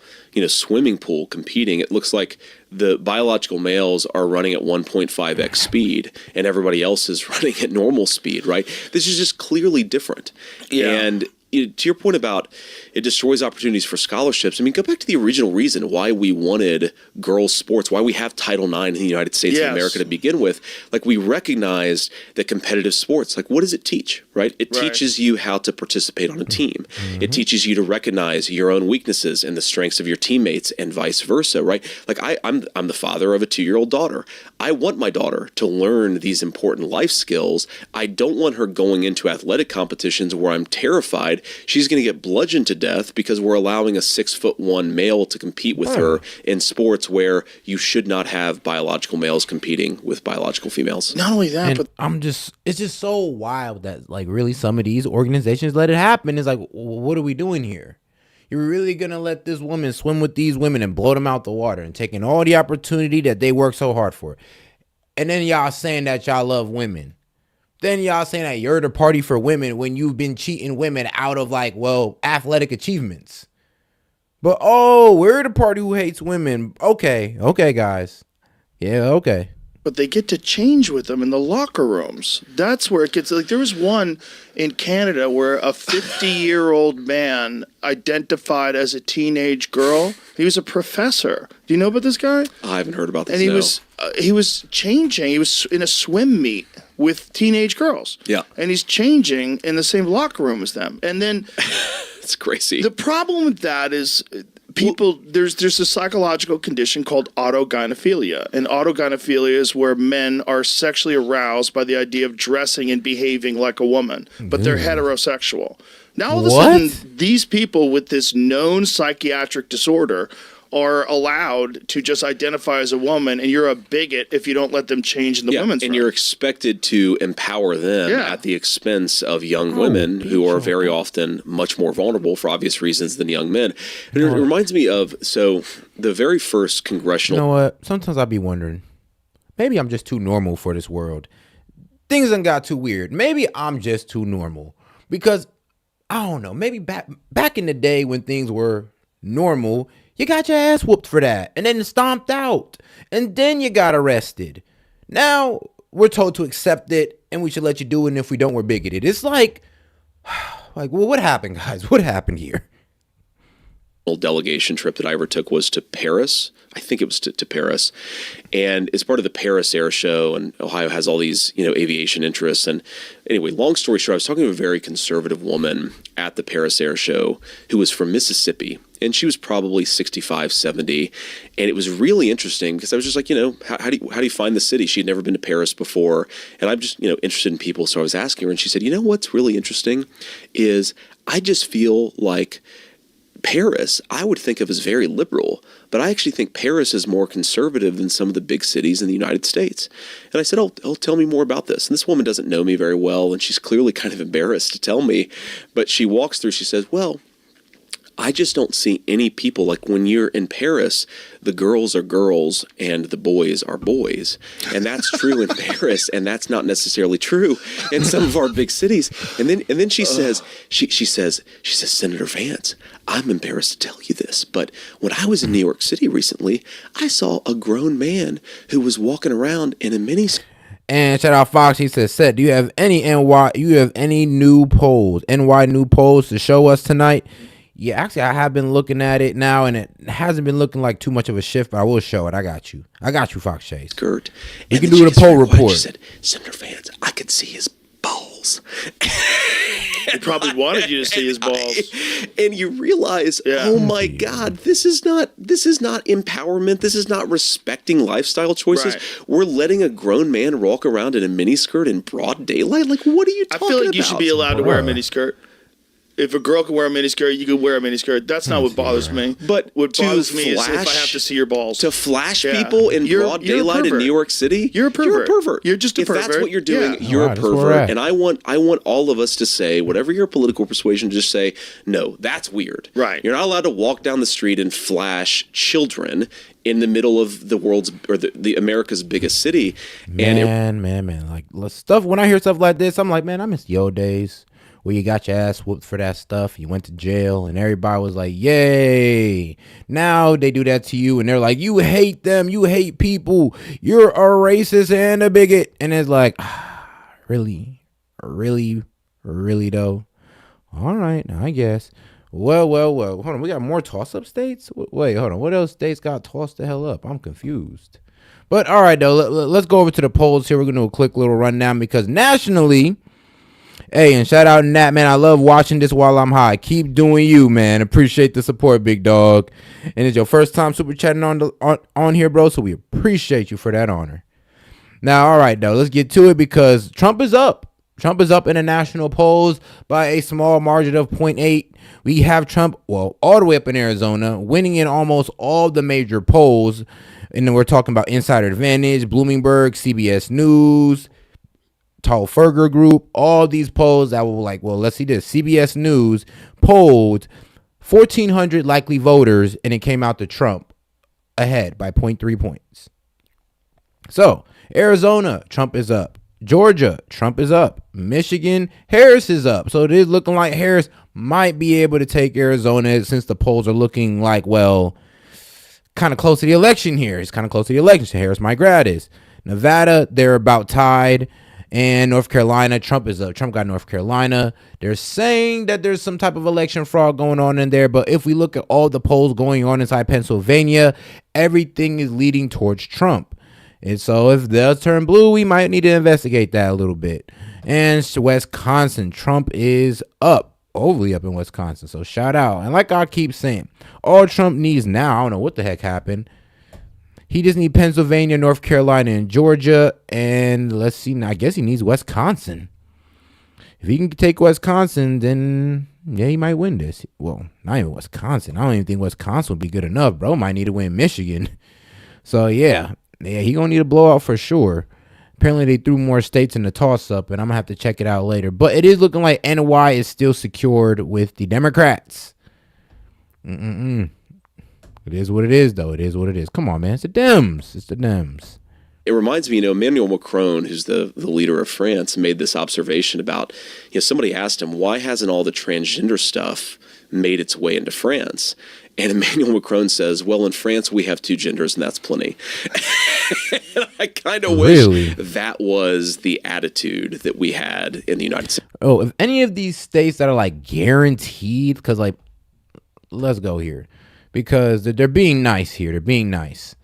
swimming pool competing, it looks like the biological males are running at 1.5x speed and everybody else is running at normal speed, right? This is just clearly different. Yeah. And to your point about it destroys opportunities for scholarships, I mean, go back to the original reason why we wanted girls' sports, why we have Title IX in the United States of America to begin with. Like, we recognized that competitive sports, like, what does it teach, right? It teaches you how to participate on a team. It teaches you to recognize your own weaknesses and the strengths of your teammates and vice versa, right? Like, I'm the father of a 2-year-old daughter. I want my daughter to learn these important life skills. I don't want her going into athletic competitions where I'm terrified she's going to get bludgeoned to death because we're allowing a 6'1" male to compete with her in sports where you should not have biological males competing with biological females. Not only that, but it's just so wild that like really some of these organizations let it happen. It's like, what are we doing here? You're really going to let this woman swim with these women and blow them out the water and taking all the opportunity that they work so hard for. And then y'all saying that y'all love women. Then y'all saying that you're the party for women when you've been cheating women out of like, well, athletic achievements. But, we're the party who hates women. Okay, guys. Yeah, okay. But they get to change with them in the locker rooms. That's where it gets, like, there was one in Canada where a 50-year-old man identified as a teenage girl. He was a professor. Do you know about this guy? I haven't heard about this. And he was changing. He was in a swim meet with teenage girls. Yeah. And he's changing in the same locker room as them. And then it's crazy. The problem with that is there's a psychological condition called autogynephilia. And autogynephilia is where men are sexually aroused by the idea of dressing and behaving like a woman, but they're heterosexual. Now all of a sudden, these people with this known psychiatric disorder are allowed to just identify as a woman, and you're a bigot if you don't let them change in the women's room. And you're expected to empower them at the expense of young women who are very often much more vulnerable for obvious reasons than young men. And it reminds me of, the very first congressional... You know what? Sometimes I'd be wondering, maybe I'm just too normal for this world. things done got too weird. Maybe I'm just too normal because I don't know. Maybe back in the day when things were normal, you got your ass whooped for that and then stomped out and then you got arrested. Now we're told to accept it and we should let you do it. And if we don't, we're bigoted. It's like, well, what happened, guys? What happened here? Delegation trip that I ever took was to Paris. I think it was to Paris. And it's part of the Paris Air Show, and Ohio has all these, aviation interests. And anyway, long story short, I was talking to a very conservative woman at the Paris Air Show who was from Mississippi. And she was probably 65, 70. And it was really interesting because I was just like, how do you find the city? She had never been to Paris before. And I'm just, interested in people. So I was asking her, and she said, what's really interesting is I just feel like Paris, I would think of as very liberal, but I actually think Paris is more conservative than some of the big cities in the United States. And I said, tell me more about this. And this woman doesn't know me very well, and she's clearly kind of embarrassed to tell me, but she walks through, she says, well, I just don't see any people like when you're in Paris, the girls are girls and the boys are boys. And that's true in Paris, and that's not necessarily true in some of our big cities. And then she says, she says, Senator Vance, I'm embarrassed to tell you this, but when I was in New York City recently, I saw a grown man who was walking around in a mini. And shout out Fox, he says, "Set, do you have any new polls, NY new polls to show us tonight?" Yeah, actually, I have been looking at it now, and it hasn't been looking like too much of a shift, but I will show it. I got you, Fox Chase. Skirt. You can do the poll report. She said, Senator Vance, I could see his balls. He probably wanted you to see his balls. And you realize, oh my God, this is not empowerment. This is not respecting lifestyle choices. Right. We're letting a grown man walk around in a miniskirt in broad daylight. Like, what are you talking about? I feel like you should be allowed to wear a miniskirt. If a girl can wear a miniskirt, you can wear a miniskirt. That's not what bothers me. But what bothers me is if I have to see your balls. To flash people in broad daylight in New York City? You're a pervert. You're a pervert. You're just a pervert. If that's what you're doing, you're a pervert. And I want all of us to say, whatever your political persuasion, just say, no, that's weird. Right. You're not allowed to walk down the street and flash children in the middle of the world's or the America's biggest city. Man. Like stuff. When I hear stuff like this, I'm like, man, I miss the old days where you got your ass whooped for that stuff. You went to jail and everybody was like, yay. Now they do that to you and they're like, you hate them. You hate people. You're a racist and a bigot. And it's like, really though? All right, I guess. Well. Hold on. We got more toss-up states? Wait, hold on. What else states got tossed the hell up? I'm confused. But all right, though. Let's go over to the polls here. We're going to do a quick little rundown because nationally, hey, and shout out Nat, man. I love watching this while I'm high. Keep doing you, man. Appreciate the support, big dog. And it's your first time super chatting on here, bro. So we appreciate you for that honor. Now, all right, though. Let's get to it because Trump is up. Trump is up in the national polls by a small margin of 0.8. We have Trump, all the way up in Arizona, winning in almost all the major polls. And then we're talking about Insider Advantage, Bloomberg, CBS News, Tallferger Group, all these polls that were like, let's see this. CBS News polled 1,400 likely voters, and it came out to Trump ahead by 0.3 points. So, Arizona, Trump is up. Georgia, Trump is up. Michigan, Harris is up. So it is looking like Harris might be able to take Arizona since the polls are looking like, kind of close to the election here. It's kind of close to the election. So Harris might grab this. Nevada, they're about tied. And North Carolina, Trump is up. Trump got North Carolina. They're saying that there's some type of election fraud going on in there. But if we look at all the polls going on inside Pennsylvania, everything is leading towards Trump. And so if it does turn blue, we might need to investigate that a little bit. And Wisconsin, Trump is up. Overly up in Wisconsin. So shout out. And like I keep saying, all Trump needs now, I don't know what the heck happened. He just needs Pennsylvania, North Carolina, and Georgia. And let's see. I guess he needs Wisconsin. If he can take Wisconsin, then yeah, he might win this. Well, not even Wisconsin. I don't even think Wisconsin would be good enough. Bro might need to win Michigan. So yeah, he gonna need a blowout for sure. Apparently they threw more states in the toss-up, and I'm gonna have to check it out later. But it is looking like NY is still secured with the Democrats. It is what it is, though. It is what it is. Come on, man. It's the Dems. It reminds me, Emmanuel Macron, who's the leader of France, made this observation about, somebody asked him, why hasn't all the transgender stuff made its way into France? And Emmanuel Macron says, well, in France, we have 2 genders, and that's plenty. And I kind of wish that was the attitude that we had in the United States. Oh, if any of these states that are like guaranteed, because like, let's go here, because they're being nice here. They're being nice.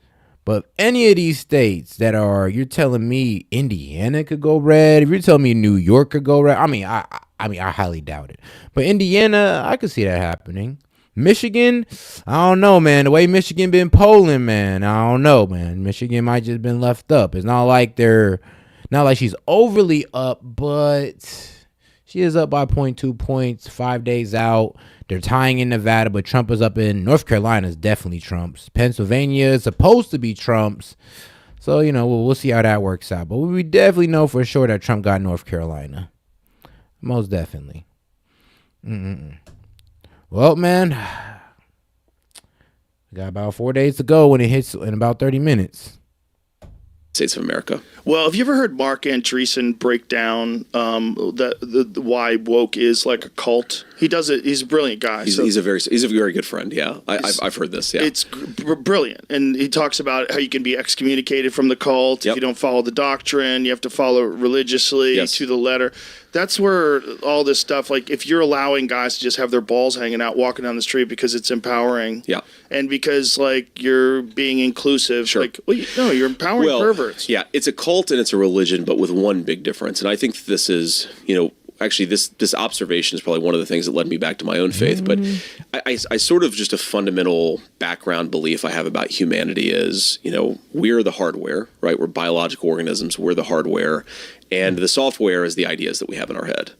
But any of these states that are, you're telling me Indiana could go red. If you're telling me New York could go red, I mean, I highly doubt it. But Indiana, I could see that happening. Michigan, I don't know, man. The way Michigan been polling, man, I don't know, man. Michigan might just been left up. It's not like she's overly up, but she is up by 0.2 points, 5 days out. They're tying in Nevada, but Trump is up in North Carolina is definitely Trump's. Pennsylvania is supposed to be Trump's. So, we'll see how that works out. But we definitely know for sure that Trump got North Carolina. Most definitely. Well, man, we got about 4 days to go when it hits in about 30 minutes. States of America. Well, have you ever heard Mark Andreessen break down the why woke is like a cult? He does it. He's a brilliant guy. He's a very good friend. Yeah, I've heard this. Yeah, it's brilliant, and he talks about how you can be excommunicated from the cult if you don't follow the doctrine. You have to follow it religiously to the letter. That's where all this stuff, like if you're allowing guys to just have their balls hanging out walking down the street because it's empowering, and because like you're being inclusive, like you're empowering perverts. Yeah, it's a cult and it's a religion, but with one big difference, and I think this is actually this observation is probably one of the things that led me back to my own faith. But I sort of just a fundamental background belief I have about humanity is, we're the hardware, right? We're biological organisms. We're the hardware. And the software is the ideas that we have in our head.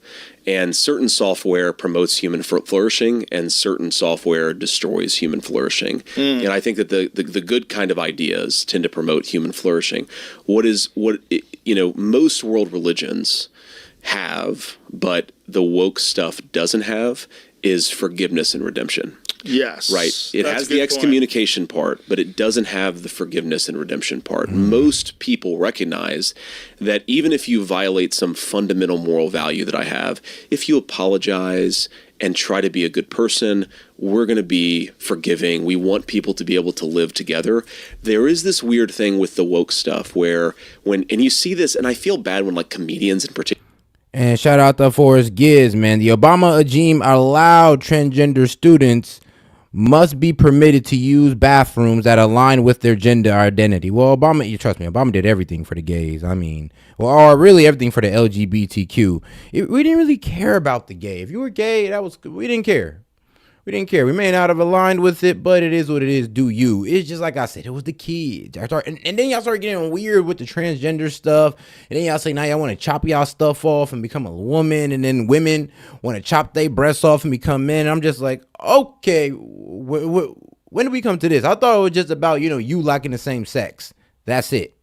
And certain software promotes human flourishing and certain software destroys human flourishing. And I think that the good kind of ideas tend to promote human flourishing. Most world religions have, but the woke stuff doesn't have, is forgiveness and redemption. Yes. Right. It has the excommunication part, but it doesn't have the forgiveness and redemption part. Most people recognize that even if you violate some fundamental moral value that I have, if you apologize and try to be a good person, we're going to be forgiving. We want people to be able to live together. There is this weird thing with the woke stuff where and you see this, and I feel bad when like comedians in particular. And shout out to Forrest Gibbs, man. The Obama regime allowed transgender students must be permitted to use bathrooms that align with their gender identity. Well, Obama, you trust me, Obama did everything for the gays. I mean, or really everything for the LGBTQ. We didn't really care about the gay. If you were gay, we didn't care. We didn't care. We may not have aligned with it, but it is what it is. Do you? It's just like I said, it was the kids. And then y'all start getting weird with the transgender stuff. And then y'all say, now y'all want to chop y'all stuff off and become a woman. And then women want to chop their breasts off and become men. And I'm just like, okay, when did we come to this? I thought it was just about, you liking the same sex. That's it.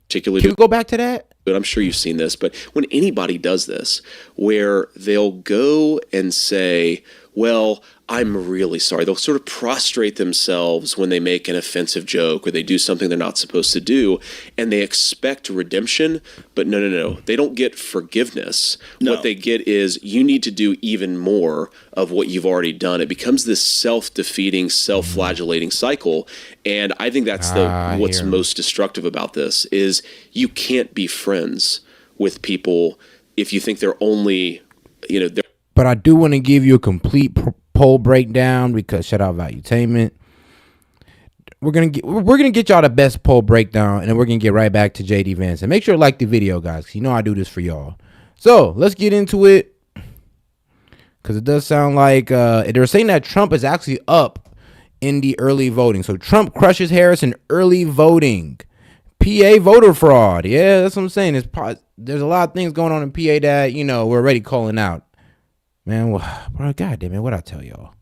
Particularly, can we go back to that? But I'm sure you've seen this. But when anybody does this, where they'll go and say, well, I'm really sorry. They'll sort of prostrate themselves when they make an offensive joke or they do something they're not supposed to do, and they expect redemption. But no. They don't get forgiveness. No. What they get is you need to do even more of what you've already done. It becomes this self-defeating, self-flagellating cycle. And I think that's what's most destructive about this is you can't be friends with people if you think they're only, But I do want to give you a complete poll breakdown because shout out Valuetainment. We're gonna get y'all the best poll breakdown, and then we're gonna get right back to JD Vance. And make sure to like the video, guys, 'cause I do this for y'all. So let's get into it, because it does sound like they're saying that Trump is actually up in the early voting. So Trump crushes Harris in early voting. PA voter fraud. Yeah, that's what I'm saying. There's a lot of things going on in PA that we're already calling out. Man, bro, goddamn it, what I tell y'all?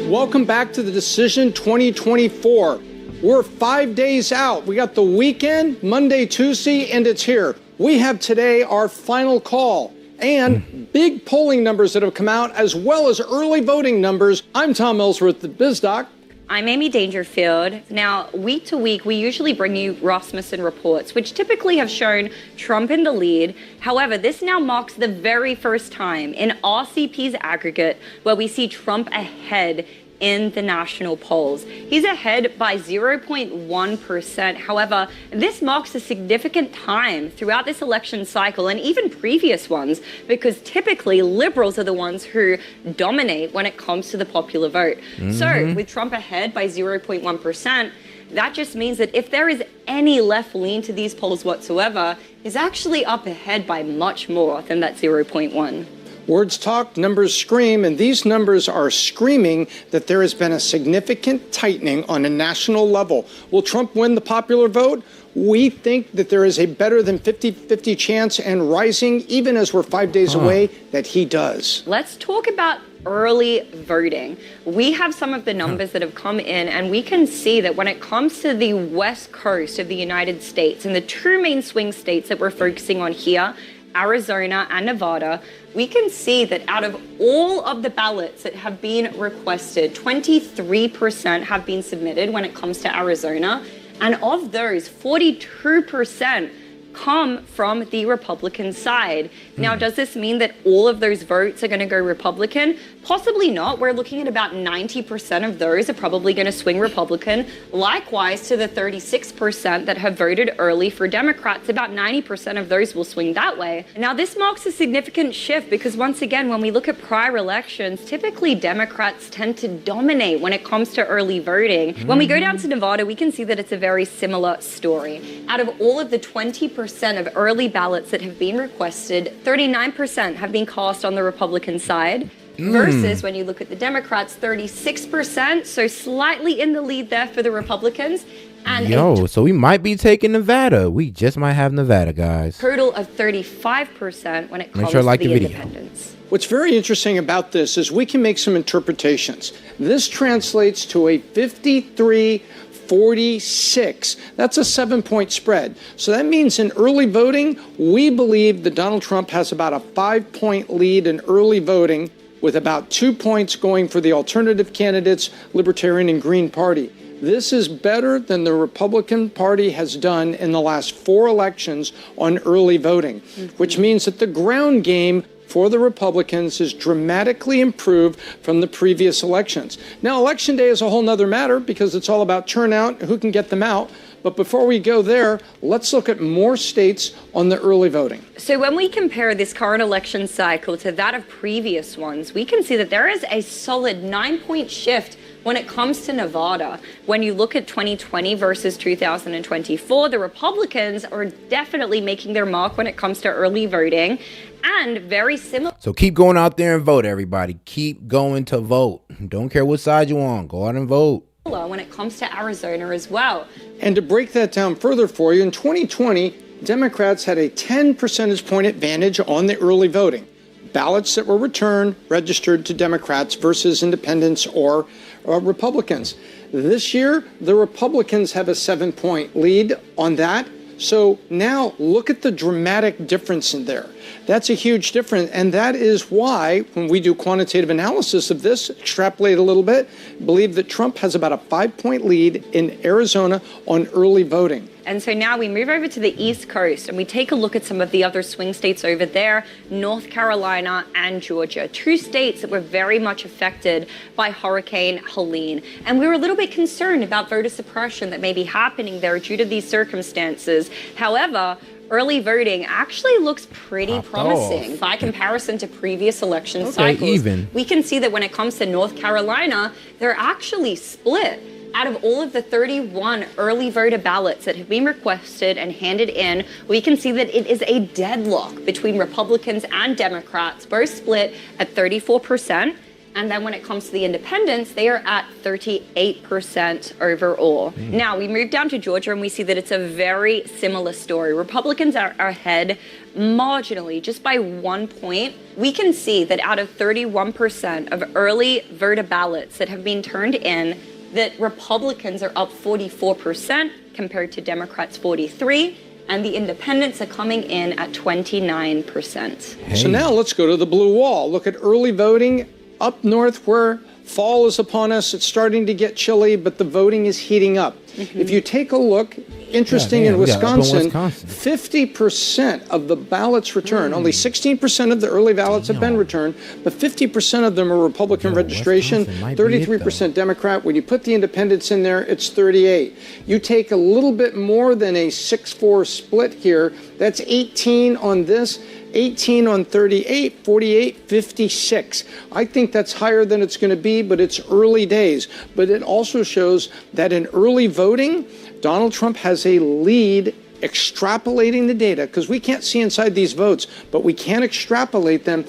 Welcome back to the Decision 2024. We're 5 days out. We got the weekend, Monday, Tuesday, and it's here. We have today our final call. and big polling numbers that have come out, as well as early voting numbers. I'm Tom Ellsworth, the BizDoc. I'm Amy Dangerfield. Now, week to week, we usually bring you Rasmussen reports, which typically have shown Trump in the lead. However, this now marks the very first time in RCP's aggregate where we see Trump ahead in the national polls. He's ahead by 0.1%. However, this marks a significant time throughout this election cycle and even previous ones, because typically liberals are the ones who dominate when it comes to the popular vote. So with Trump ahead by 0.1%, that just means that if there is any left lean to these polls whatsoever, he's actually up ahead by much more than that 0.1. Words talk, numbers scream, and these numbers are screaming that there has been a significant tightening on a national level. Will Trump win the popular vote? We think that there is a better than 50-50 chance, and rising, even as we're 5 days away, that he does. Let's talk about early voting. We have some of the numbers that have come in, and we can see that when it comes to the West Coast of the United States and the two main swing states that we're focusing on here, Arizona and Nevada, we can see that out of all of the ballots that have been requested, 23% have been submitted when it comes to Arizona. And of those, 42% come from the Republican side. Now, does this mean that all of those votes are going to go Republican? Possibly not. We're looking at about 90% of those are probably going to swing Republican. Likewise, to the 36% that have voted early for Democrats, about 90% of those will swing that way. Now, this marks a significant shift because, once again, when we look at prior elections, typically Democrats tend to dominate when it comes to early voting. When we go down to Nevada, we can see that it's a very similar story. Out of all of the 20% of early ballots that have been requested, 39% have been cast on the Republican side. Versus when you look at the Democrats, 36%, so slightly in the lead there for the Republicans. And so we might be taking Nevada. We just might have Nevada, guys. Total of 35% when it comes to the independents. What's very interesting about this is we can make some interpretations. This translates to a 53-46. That's a 7-point spread. So that means in early voting, we believe that Donald Trump has about a 5-point lead in early voting, with about 2 points going for the alternative candidates, Libertarian and Green Party. This is better than the Republican Party has done in the last 4 elections on early voting, which means that the ground game for the Republicans is dramatically improved from the previous elections. Now, Election Day is a whole nother matter because it's all about turnout, who can get them out. But before we go there, let's look at more states on the early voting. So when we compare this current election cycle to that of previous ones, we can see that there is a solid 9-point shift when it comes to Nevada. When you look at 2020 versus 2024, the Republicans are definitely making their mark when it comes to early voting. And very similar. So keep going out there and vote, everybody. Keep going to vote. Don't care what side you on. Go out and vote. When it comes to Arizona as well. And to break that down further for you, in 2020, Democrats had a 10 percentage point advantage on the early voting. Ballots that were returned, registered to Democrats versus independents or Republicans. This year, the Republicans have a 7-point lead on that. So now look at the dramatic difference in there. That's a huge difference. And that is why, when we do quantitative analysis of this, extrapolate a little bit, believe that Trump has about a 5-point lead in Arizona on early voting. And so now we move over to the East Coast and we take a look at some of the other swing states over there, North Carolina and Georgia, 2 states that were very much affected by Hurricane Helene. And we were a little bit concerned about voter suppression that may be happening there due to these circumstances. However, early voting actually looks pretty promising by comparison to previous election cycles. We can see that when it comes to North Carolina, they're actually split. Out of all of the 31 early voter ballots that have been requested and handed in, we can see that it is a deadlock between Republicans and Democrats, both split at 34%. And then when it comes to the independents, they are at 38% overall. Now, we move down to Georgia and we see that it's a very similar story. Republicans are ahead marginally, just by 1 point. We can see that out of 31% of early voter ballots that have been turned in, that Republicans are up 44% compared to Democrats 43%. and the independents are coming in at 29%. Hey. So now let's go to the blue wall. Look at early voting up north where fall is upon us. It's starting to get chilly, but the voting is heating up. If you take a look, interesting in Wisconsin, 50% of the ballots returned. Only 16% of the early ballots have been returned, but 50% of them are Republican registration, 33% Democrat. When you put the independents in there, it's 38. You take a little bit more than a 6-4 split here. That's 18 on this. 18 on 38, 48, 56. I think that's higher than it's going to be, but it's early days. But it also shows that in early voting, Donald Trump has a lead extrapolating the data, because we can't see inside these votes, but we can extrapolate them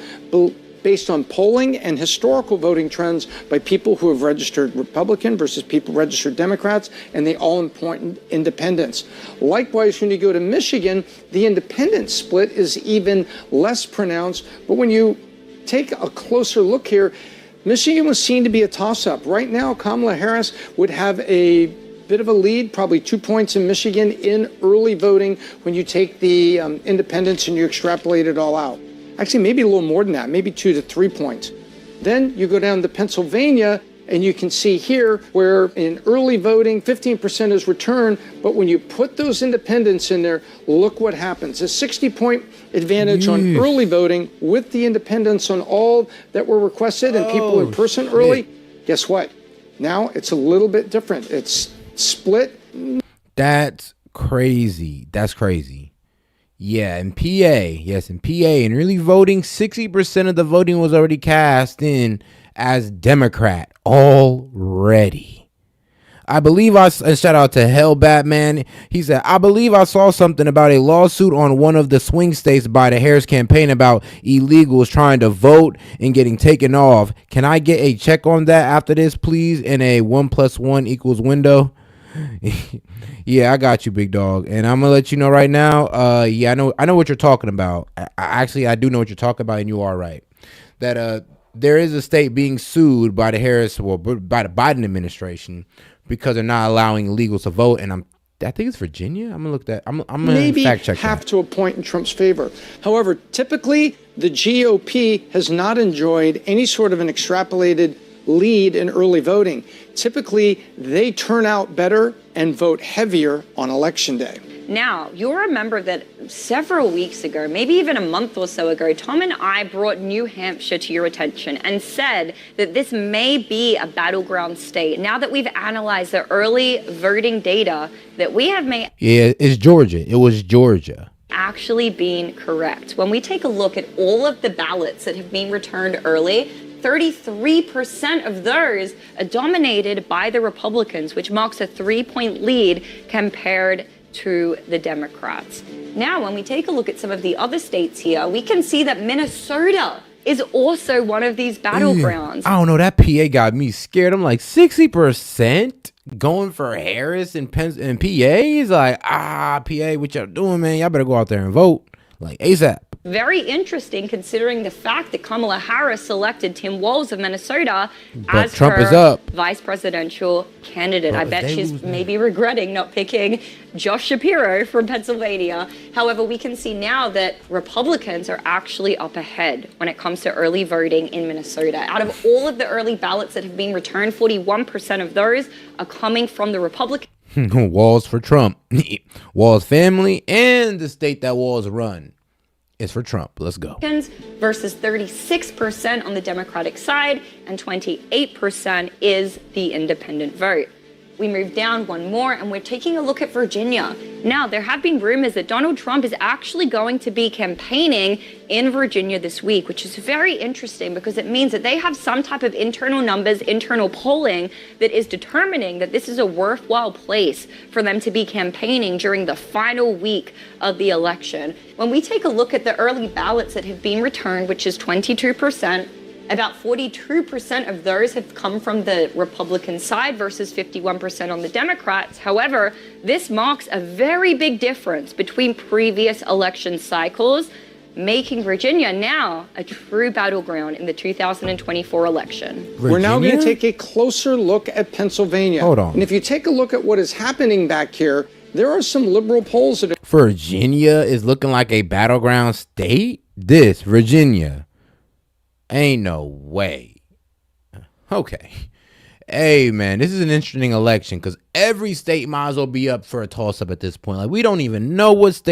based on polling and historical voting trends by people who have registered Republican versus people registered Democrats, and they all important independents. Likewise, when you go to Michigan, the independent split is even less pronounced. But when you take a closer look here, Michigan was seen to be a toss-up. Right now, Kamala Harris would have a bit of a lead, probably 2 points in Michigan in early voting when you take the independents and you extrapolate it all out. Actually, maybe a little more than that, maybe 2 to 3 points. Then you go down to Pennsylvania, and you can see here where in early voting, 15% is returned, but when you put those independents in there, look what happens. A 60-point advantage on early voting with the independents on all that were requested and people in person early. Guess what? Now it's a little bit different. It's split. That's crazy. That's crazy. Yeah, in PA, in early voting, 60% of the voting was already cast in as Democrat already. I believe shout out to Hell Batman. He said, I believe I saw something about a lawsuit on one of the swing states by the Harris campaign about illegals trying to vote and getting taken off. Can I get a check on that after this, please? In a 1+1 = window. Yeah, I got you, big dog, and I'm gonna let you know right now. Yeah, I know what you're talking about. I do know what you're talking about, and you are right. That there is a state being sued by the by the Biden administration because they're not allowing illegals to vote, and I think it's Virginia. I'm gonna look that. I'm gonna maybe fact check half that. to a point in Trump's favor. However, typically the GOP has not enjoyed any sort of an extrapolated lead in early voting. Typically, they turn out better and vote heavier on Election Day. Now, you'll remember that several weeks ago, maybe even a month or so ago, Tom and I brought New Hampshire to your attention and said that this may be a battleground state. Now that we've analyzed the early voting data, that we have made... Yeah, it's Georgia. It was Georgia. Actually being correct. When we take a look at all of the ballots that have been returned early, 33% of those are dominated by the Republicans, which marks a 3-point lead compared to the Democrats. Now, when we take a look at some of the other states here, we can see that Minnesota is also one of these battlegrounds. I don't know, that PA got me scared. I'm like, 60% going for Harris and PA? He's like, PA, what y'all doing, man? Y'all better go out there and vote, like ASAP. Very interesting, considering the fact that Kamala Harris selected Tim Walz of Minnesota as Trump her is up. vice presidential candidate. Bro, I bet she's maybe regretting not picking Josh Shapiro from Pennsylvania. However, we can see now that Republicans are actually up ahead when it comes to early voting in Minnesota. Out of all of the early ballots that have been returned, 41% of those are coming from the Republicans. Walz for Trump. Walz family and the state that Walz run. It's for Trump. Let's go. Versus 36% on the Democratic side, and 28% is the independent vote. We move down one more, and we're taking a look at Virginia. Now, there have been rumors that Donald Trump is actually going to be campaigning in Virginia this week, which is very interesting because it means that they have some type of internal numbers, internal polling that is determining that this is a worthwhile place for them to be campaigning during the final week of the election. When we take a look at the early ballots that have been returned, which is 22%, about 42% of those have come from the Republican side versus 51% on the Democrats. However, this marks a very big difference between previous election cycles, making Virginia now a true battleground in the 2024 election. Virginia? We're now going to take a closer look at Pennsylvania. Hold on. And if you take a look at what is happening back here, there are some liberal polls that Virginia is looking like a battleground state. This Virginia, ain't no way. Okay. Hey, man, this is an interesting election because every state might as well be up for a toss-up at this point. Like, we don't even know what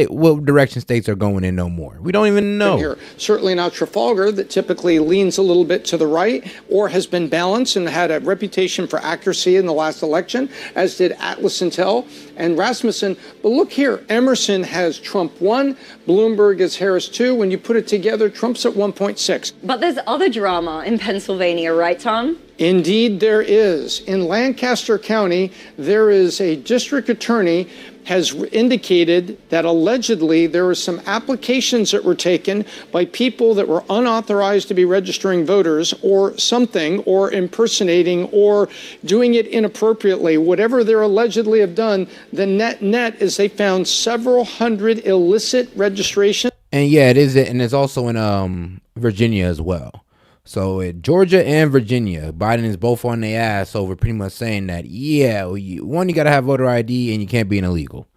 direction states are going in no more. We don't even know. Here. Certainly not Trafalgar, that typically leans a little bit to the right or has been balanced and had a reputation for accuracy in the last election, as did Atlas Intel and Rasmussen. But look here, Emerson has Trump 1, Bloomberg is Harris 2. When you put it together, Trump's at 1.6. But there's other drama in Pennsylvania, right, Tom? Indeed, there is. In Lancaster County, there is a district attorney has indicated that allegedly there were some applications that were taken by people that were unauthorized to be registering voters or something, or impersonating or doing it inappropriately. Whatever they're allegedly have done, the net is they found several hundred illicit registrations. And yeah, it is, and it's also in Virginia as well. So Georgia and Virginia, Biden is both on their ass over pretty much saying that, yeah, one, you got to have voter ID and you can't be an illegal.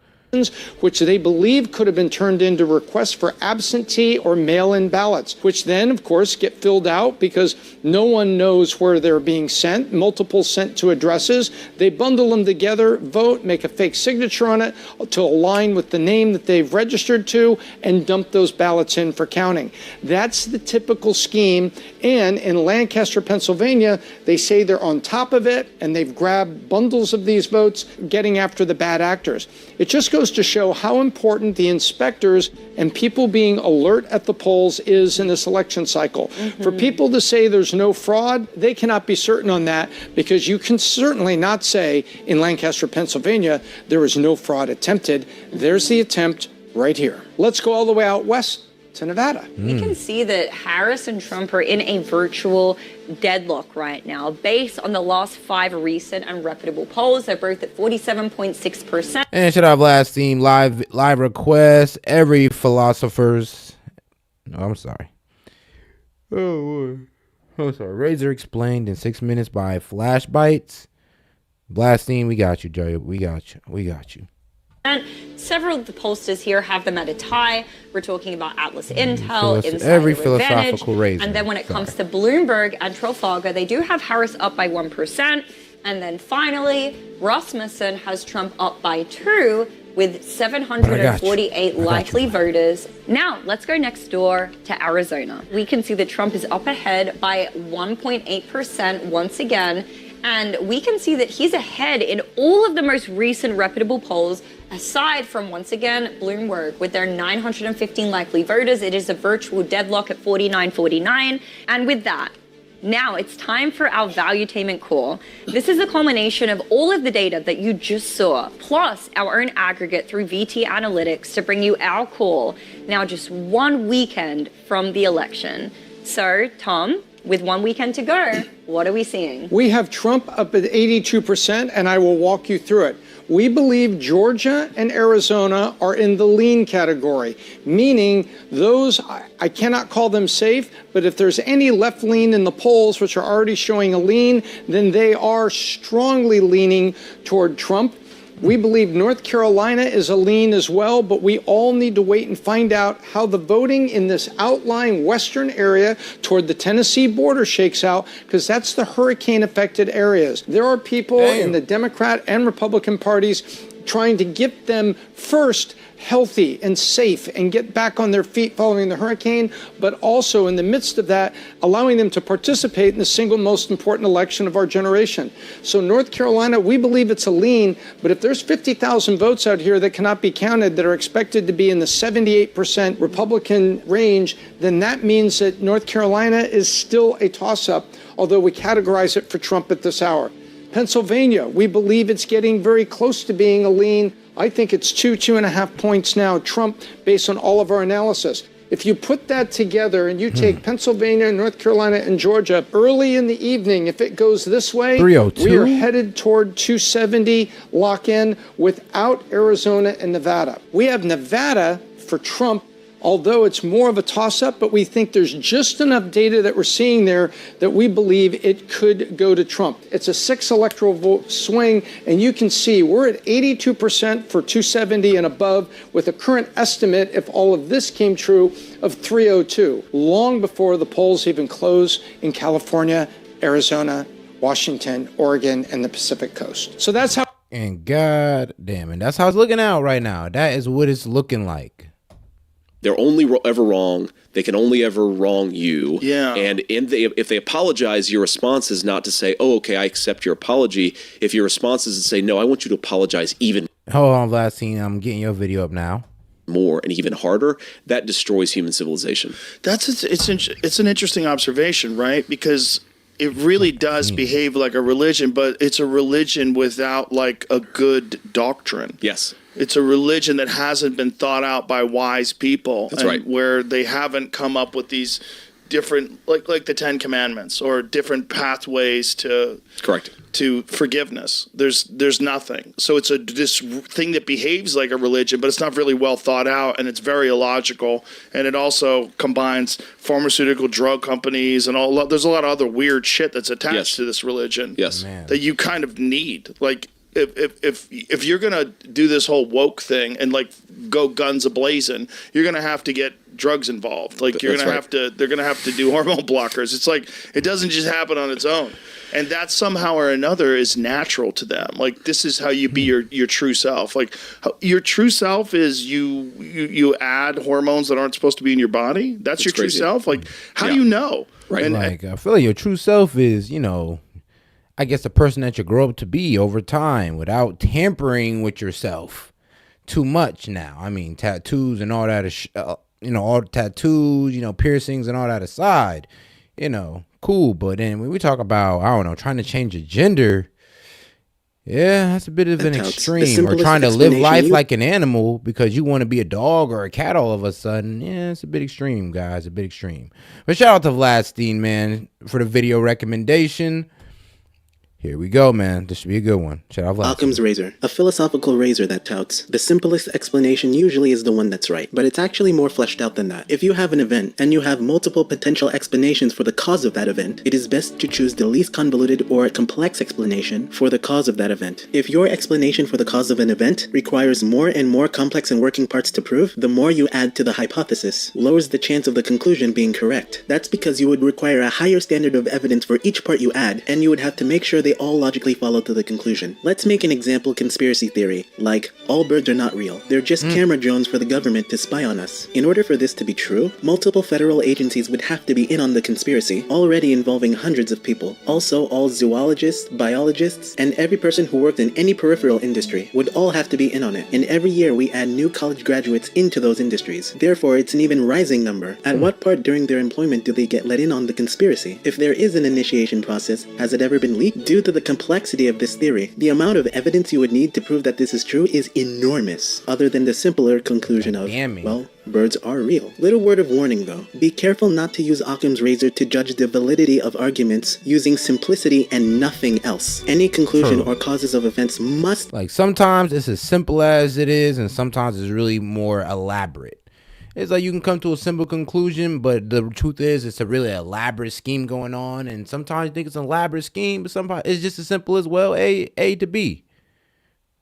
Which they believe could have been turned into requests for absentee or mail-in ballots, which then, of course, get filled out because no one knows where they're being sent, multiple sent to addresses. They bundle them together, vote, make a fake signature on it to align with the name that they've registered to, and dump those ballots in for counting. That's the typical scheme. And in Lancaster, Pennsylvania, they say they're on top of it, and they've grabbed bundles of these votes, getting after the bad actors. It just goes to show how important the inspectors and people being alert at the polls is in this election cycle. For people to say there's no fraud, they cannot be certain on that, because you can certainly not say in Lancaster, Pennsylvania, there is no fraud attempted. There's the attempt right here. Let's go all the way out west to Nevada. We can see that Harris and Trump are in a virtual deadlock right now. Based on the last 5 recent and reputable polls, they're both at 47.6%. And should have last team live request. Every philosopher's. Oh, I'm sorry. I'm sorry. Razor explained in 6 minutes by Flash Bites. Blastine, we got you, Joey. We got you. And several of the pollsters here have them at a tie. We're talking about Atlas Intel, every Insider Advantage. philosophical razor. And then when it comes to Bloomberg and Trafalgar, they do have Harris up by 1%. And then finally, Rasmussen has Trump up by 2 with 748 likely voters. Now, let's go next door to Arizona. We can see that Trump is up ahead by 1.8% once again. And we can see that he's ahead in all of the most recent reputable polls, aside from, once again, Bloomberg with their 915 likely voters. It is a virtual deadlock at 49-49. And with that, now it's time for our valuetainment call. This is a culmination of all of the data that you just saw, plus our own aggregate through VT Analytics to bring you our call now just 1 weekend from the election. So, Tom, with 1 weekend to go, what are we seeing? We have Trump up at 82%, and I will walk you through it. We believe Georgia and Arizona are in the lean category, meaning those, I cannot call them safe, but if there's any left lean in the polls, which are already showing a lean, then they are strongly leaning toward Trump. We believe North Carolina is a lean as well, but we all need to wait and find out how the voting in this outlying western area toward the Tennessee border shakes out, because that's the hurricane-affected areas. There are people in the Democrat and Republican parties trying to get them first healthy and safe and get back on their feet following the hurricane, but also in the midst of that, allowing them to participate in the single most important election of our generation. So North Carolina, we believe it's a lean, but if there's 50,000 votes out here that cannot be counted that are expected to be in the 78% Republican range, then that means that North Carolina is still a toss-up, although we categorize it for Trump at this hour. Pennsylvania, we believe it's getting very close to being a lean. I think it's 2.5 points now, Trump, based on all of our analysis. If you put that together and you take Pennsylvania, North Carolina, and Georgia, early in the evening, if it goes this way, 302? we are headed toward 270 lock-in without Arizona and Nevada. We have Nevada for Trump although it's more of a toss-up, but we think there's just enough data that we're seeing there that we believe it could go to Trump. It's a 6 electoral vote swing, and you can see we're at 82% for 270 and above, with a current estimate, if all of this came true, of 302, long before the polls even close in California, Arizona, Washington, Oregon, and the Pacific Coast. So that's how. And God damn it, that's how it's looking out right now. That is what it's looking like. They're only ever wrong. They can only ever wrong you. Yeah. And if they apologize, your response is not to say, oh, okay, I accept your apology. If your response is to say, no, I want you to apologize even Hold on, Vladstein, I'm getting your video up now. more and even harder, that destroys human civilization. It's an interesting observation, right? Because it really does behave like a religion, but it's a religion without like a good doctrine. Yes. It's a religion that hasn't been thought out by wise people. That's right. Where they haven't come up with these different, like the 10 Commandments, or different pathways to correct to forgiveness. There's nothing. So it's this thing that behaves like a religion, but it's not really well thought out, and it's very illogical. And it also combines pharmaceutical drug companies and there's a lot of other weird shit that's attached to this religion. Yes. That you kind of need. Like if you're gonna do this whole woke thing and like go guns a-blazing, you're gonna have to get drugs involved. Like they're gonna have to do hormone blockers. It's like it doesn't just happen on its own. And that somehow or another is natural to them. Like this is how you be your true self. Like your true self is you add hormones that aren't supposed to be in your body. That's your crazy. true self. Like how do you know? Right. And like I feel like your true self is, I guess the person that you grow up to be over time without tampering with yourself too much now. I mean, tattoos and all that, all tattoos, piercings and all that aside, cool. But then when we talk about, I don't know, trying to change your gender, yeah, that's a bit of an extreme. Or trying to live life like an animal because you want to be a dog or a cat all of a sudden. Yeah, it's a bit extreme, guys, a bit extreme. But shout out to Vladstein, man, for the video recommendation. Here we go, man. This should be a good one. Shout out Vladstein. Occam's razor, a philosophical razor that touts the simplest explanation usually is the one that's right, but it's actually more fleshed out than that. If you have an event and you have multiple potential explanations for the cause of that event, it is best to choose the least convoluted or complex explanation for the cause of that event. If your explanation for the cause of an event requires more and more complex and working parts to prove, the more you add to the hypothesis lowers the chance of the conclusion being correct. That's because you would require a higher standard of evidence for each part you add, and you would have to make sure they all logically follow to the conclusion. Let's make an example conspiracy theory, like all birds are not real. They're just camera drones for the government to spy on us. In order for this to be true, multiple federal agencies would have to be in on the conspiracy, already involving hundreds of people. Also, all zoologists, biologists, and every person who worked in any peripheral industry would all have to be in on it. And every year we add new college graduates into those industries. Therefore, it's an even rising number. At what part during their employment do they get let in on the conspiracy? If there is an initiation process, has it ever been leaked? Due to the complexity of this theory, the amount of evidence you would need to prove that this is true is enormous, other than the simpler conclusion of, well, birds are real. Little word of warning though, be careful not to use Occam's razor to judge the validity of arguments using simplicity and nothing else. Any conclusion or causes of events must... Like sometimes it's as simple as it is, and sometimes it's really more elaborate. It's like you can come to a simple conclusion, but the truth is it's a really elaborate scheme going on. And sometimes you think it's an elaborate scheme, but sometimes it's just as simple as, well, A to B.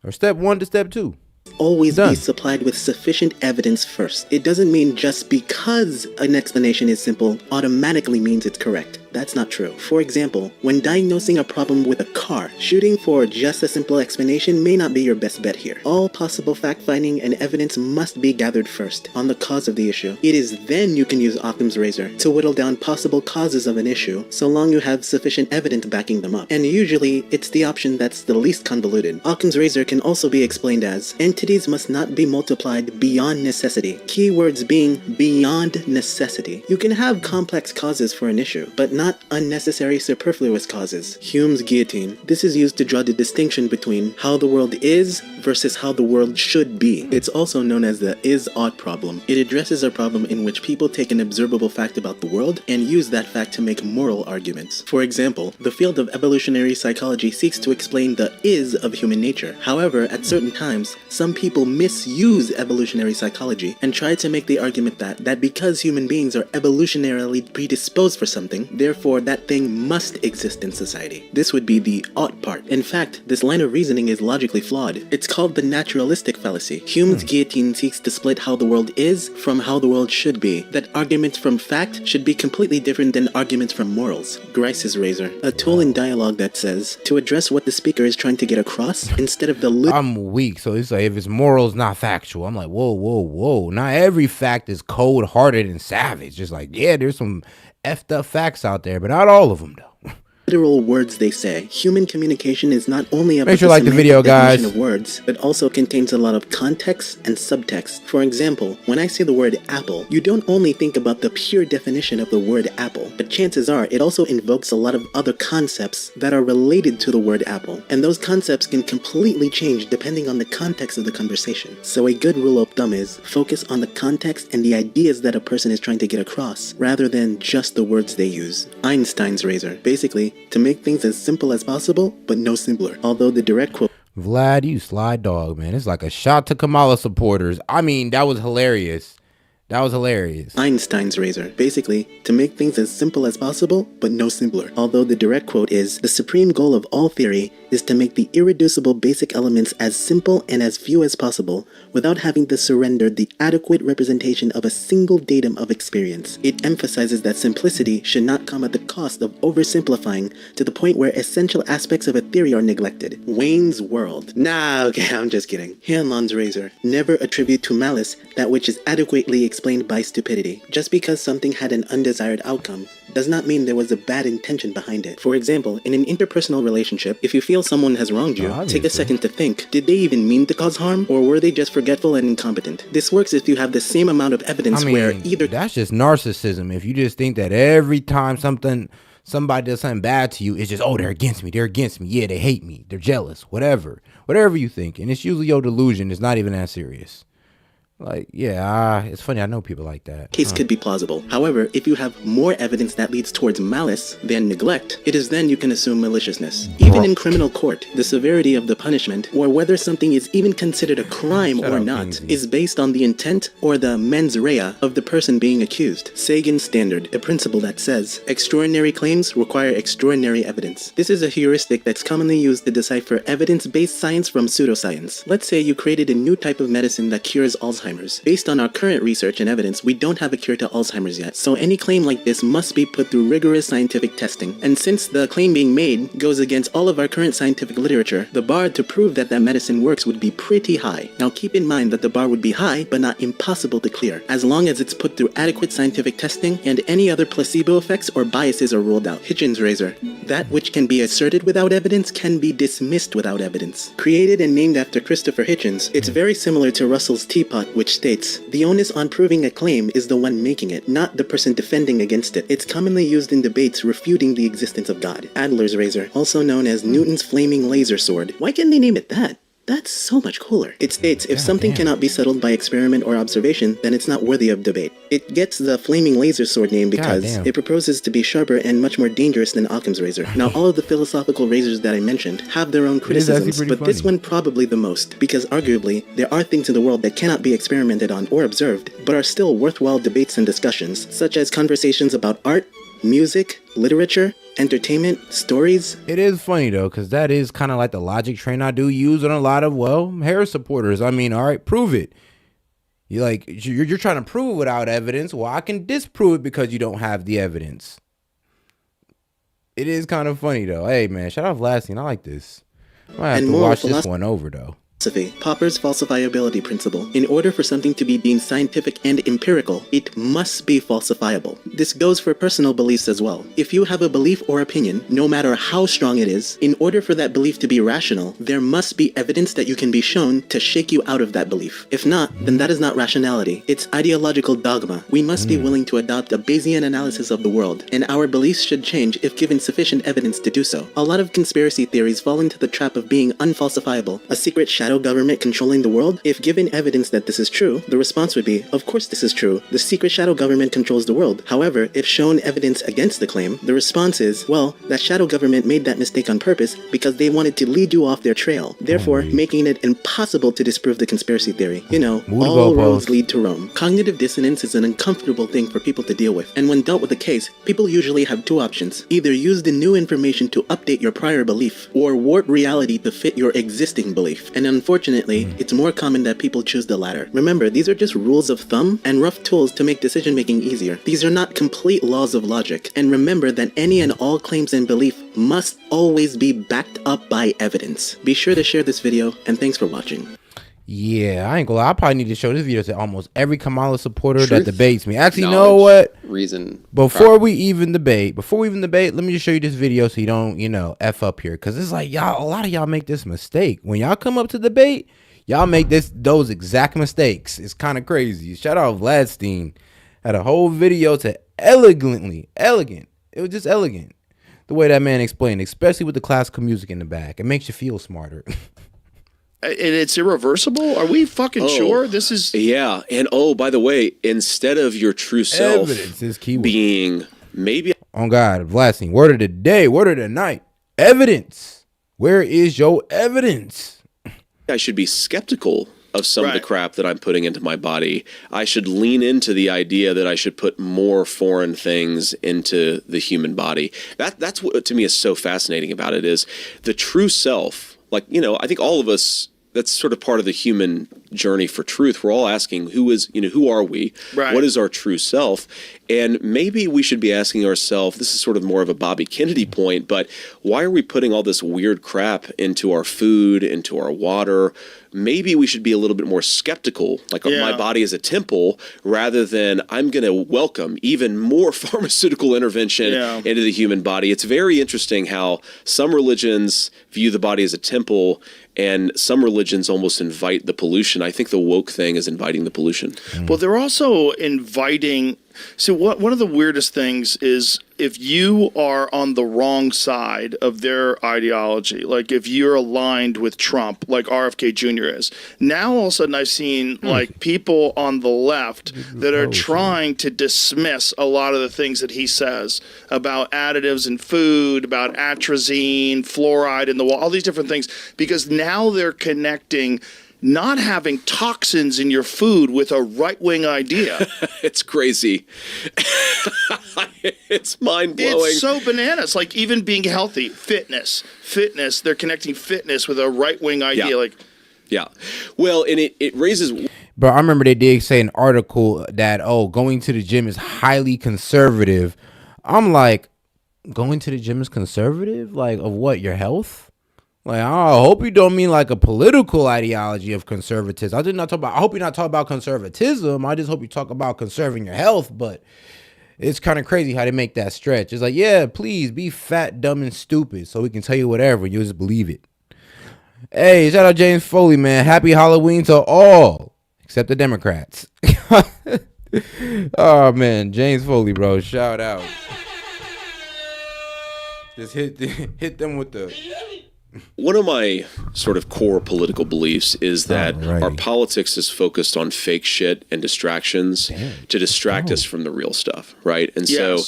Or step 1 to step 2. Always be supplied with sufficient evidence first. It doesn't mean just because an explanation is simple automatically means it's correct. That's not true. For example, when diagnosing a problem with a car, shooting for just a simple explanation may not be your best bet here. All possible fact-finding and evidence must be gathered first on the cause of the issue. It is then you can use Occam's razor to whittle down possible causes of an issue, so long you have sufficient evidence backing them up. And usually, it's the option that's the least convoluted. Occam's razor can also be explained as, entities must not be multiplied beyond necessity. Keywords being beyond necessity. You can have complex causes for an issue, but not not unnecessary superfluous causes. Hume's guillotine. This is used to draw the distinction between how the world is versus how the world should be. It's also known as the is-ought problem. It addresses a problem in which people take an observable fact about the world and use that fact to make moral arguments. For example, the field of evolutionary psychology seeks to explain the is of human nature. However, at certain times, some people misuse evolutionary psychology and try to make the argument that because human beings are evolutionarily predisposed for something, therefore that thing must exist in society. This would be the ought part. In fact, this line of reasoning is logically flawed. It's called the naturalistic fallacy. Hume's guillotine seeks to split how the world is from how the world should be. That arguments from fact should be completely different than arguments from morals. Grice's razor. A tool in dialogue that says, to address what the speaker is trying to get across, instead of the I'm weak, so it's like if it's morals, not factual. I'm like, whoa. Not every fact is cold-hearted and savage. Just like, yeah, there's some effed up facts out there, but not all of them, though. Literal words they say. Human communication is not only about Make sure you like the video, guys. Of words, but also contains a lot of context and subtext. For example, when I say the word apple, you don't only think about the pure definition of the word apple, but chances are it also invokes a lot of other concepts that are related to the word apple, and those concepts can completely change depending on the context of the conversation. So a good rule of thumb is focus on the context and the ideas that a person is trying to get across, rather than just the words they use. Einstein's razor. Basically, to make things as simple as possible, but no simpler. Although the direct quote, Vlad, you sly dog, man. It's like a shot to Kamala supporters. I mean, that was hilarious. Einstein's razor. Basically, to make things as simple as possible, but no simpler. Although the direct quote is, the supreme goal of all theory is to make the irreducible basic elements as simple and as few as possible, without having to surrender the adequate representation of a single datum of experience. It emphasizes that simplicity should not come at the cost of oversimplifying to the point where essential aspects of a theory are neglected. Wayne's World. Nah, okay, I'm just kidding. Hanlon's razor. Never attribute to malice that which is adequately explained by stupidity. Just because something had an undesired outcome does not mean there was a bad intention behind it. For example, in an interpersonal relationship, if you feel someone has wronged you, take a second to think, did they even mean to cause harm, or were they just forgetful and incompetent? This works if you have the same amount of evidence where either... That's just narcissism. If you just think that every time somebody does something bad to you, it's just, oh, they're against me, yeah, they hate me, they're jealous, whatever you think. And it's usually your delusion. It's not even that serious. Like, yeah, it's funny. I know people like that. Case could be plausible. However, if you have more evidence that leads towards malice than neglect, it is then you can assume maliciousness. Even in criminal court, the severity of the punishment, or whether something is even considered a crime or not, is based on the intent or the mens rea of the person being accused. Sagan's standard, a principle that says, extraordinary claims require extraordinary evidence. This is a heuristic that's commonly used to decipher evidence-based science from pseudoscience. Let's say you created a new type of medicine that cures Alzheimer's. Based on our current research and evidence, we don't have a cure to Alzheimer's yet, so any claim like this must be put through rigorous scientific testing. And since the claim being made goes against all of our current scientific literature, the bar to prove that that medicine works would be pretty high. Now keep in mind that the bar would be high, but not impossible to clear, as long as it's put through adequate scientific testing and any other placebo effects or biases are ruled out. Hitchens' razor. That which can be asserted without evidence can be dismissed without evidence. Created and named after Christopher Hitchens, it's very similar to Russell's teapot, which states, the onus on proving a claim is the one making it, not the person defending against it. It's commonly used in debates refuting the existence of God. Adler's razor, also known as Newton's flaming laser sword. Why can't they name it that? That's so much cooler. It states, if something cannot be settled by experiment or observation, then it's not worthy of debate. It gets the flaming laser sword name because it proposes to be sharper and much more dangerous than Occam's razor. Now, all of the philosophical razors that I mentioned have their own criticisms, but this one probably the most, because arguably, there are things in the world that cannot be experimented on or observed, but are still worthwhile debates and discussions, such as conversations about art, music, literature, entertainment, stories. It is funny though, because that is kind of like the logic train I do use on a lot of, Harris supporters. I mean, all right, prove it. You're trying to prove it without evidence. Well, I can disprove it because you don't have the evidence. It is kind of funny though. Hey man, shout out Vlasine. I like this. I might have to watch this one over though. Popper's falsifiability principle. In order for something to be deemed scientific and empirical, it must be falsifiable. This goes for personal beliefs as well. If you have a belief or opinion, no matter how strong it is, in order for that belief to be rational, there must be evidence that you can be shown to shake you out of that belief. If not, then that is not rationality. It's ideological dogma. We must be willing to adopt a Bayesian analysis of the world, and our beliefs should change if given sufficient evidence to do so. A lot of conspiracy theories fall into the trap of being unfalsifiable. A secret shadow government controlling the world? If given evidence that this is true, the response would be, of course this is true. The secret shadow government controls the world. However, if shown evidence against the claim, the response is, well, that shadow government made that mistake on purpose because they wanted to lead you off their trail, therefore making it impossible to disprove the conspiracy theory. You know, all roads lead to Rome. Cognitive dissonance is an uncomfortable thing for people to deal with, and when dealt with a case, people usually have two options. Either use the new information to update your prior belief, or warp reality to fit your existing belief. And unfortunately, it's more common that people choose the latter. Remember, these are just rules of thumb and rough tools to make decision making easier. These are not complete laws of logic. And remember that any and all claims and belief must always be backed up by evidence. Be sure to share this video, and thanks for watching. Yeah, I ain't gonna lie. I probably need to show this video to almost every Kamala supporter that debates me. Actually, you know what? Before we even debate, let me just show you this video so you don't, F up here. Because it's like, a lot of y'all make this mistake. When y'all come up to debate, y'all make those exact mistakes. It's kind of crazy. Shout out Vladstein. Had a whole video to elegant. It was just elegant. The way that man explained, especially with the classical music in the back. It makes you feel smarter. And it's irreversible? Are we fucking sure? This is... Yeah. And by the way, instead of your true self being maybe... On God, Vladstein, word of the day, word of the night. Evidence. Where is your evidence? I should be skeptical of some of the crap that I'm putting into my body. I should lean into the idea that I should put more foreign things into the human body. That's what to me is so fascinating about it, is the true self. Like, I think all of us, that's sort of part of the human journey for truth. We're all asking, who are we? Right. What is our true self? And maybe we should be asking ourselves, this is sort of more of a Bobby Kennedy point, but why are we putting all this weird crap into our food, into our water? Maybe we should be a little bit more skeptical, like my body is a temple, rather than I'm going to welcome even more pharmaceutical intervention into the human body. It's very interesting how some religions view the body as a temple and some religions almost invite the pollution. I think the woke thing is inviting the pollution. Well, they're also inviting... So one of the weirdest things is if you are on the wrong side of their ideology, like if you're aligned with Trump, like RFK Jr. is, now all of a sudden I've seen like people on the left that are trying to dismiss a lot of the things that he says about additives in food, about atrazine, fluoride in the wall, all these different things, because now they're connecting not having toxins in your food with a right-wing idea. It's crazy. It's mind-blowing. It's so bananas. Like even being healthy, fitness, they're connecting fitness with a right-wing idea. Yeah. Well, and it raises... Bro, I remember they did say an article that, going to the gym is highly conservative. I'm like, going to the gym is conservative? Like, of what, your health? Like, I hope you don't mean like a political ideology of conservatism. I hope you're not talking about conservatism. I just hope you talk about conserving your health. But it's kind of crazy how they make that stretch. It's like, yeah, please be fat, dumb, and stupid so we can tell you whatever. You just believe it. Hey, shout out James Foley, man. Happy Halloween to all except the Democrats. Oh, man. James Foley, bro. Shout out. Just hit them with the... One of my sort of core political beliefs is that our politics is focused on fake shit and distractions to distract us from the real stuff, right? And so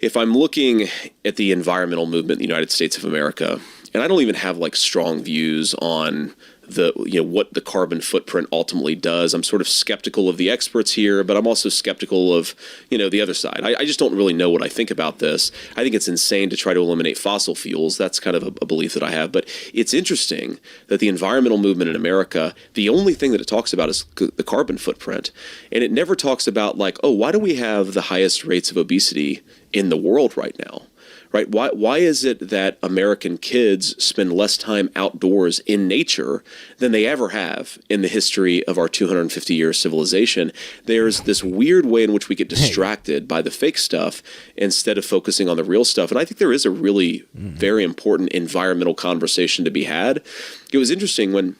if I'm looking at the environmental movement in the United States of America, and I don't even have like strong views on what the carbon footprint ultimately does. I'm sort of skeptical of the experts here, but I'm also skeptical of, the other side. I just don't really know what I think about this. I think it's insane to try to eliminate fossil fuels. That's kind of a belief that I have. But it's interesting that the environmental movement in America, the only thing that it talks about is the carbon footprint. And it never talks about like, why do we have the highest rates of obesity in the world right now? right? Why is it that American kids spend less time outdoors in nature than they ever have in the history of our 250-year civilization? There's this weird way in which we get distracted by the fake stuff instead of focusing on the real stuff. And I think there is a really very important environmental conversation to be had. It was interesting when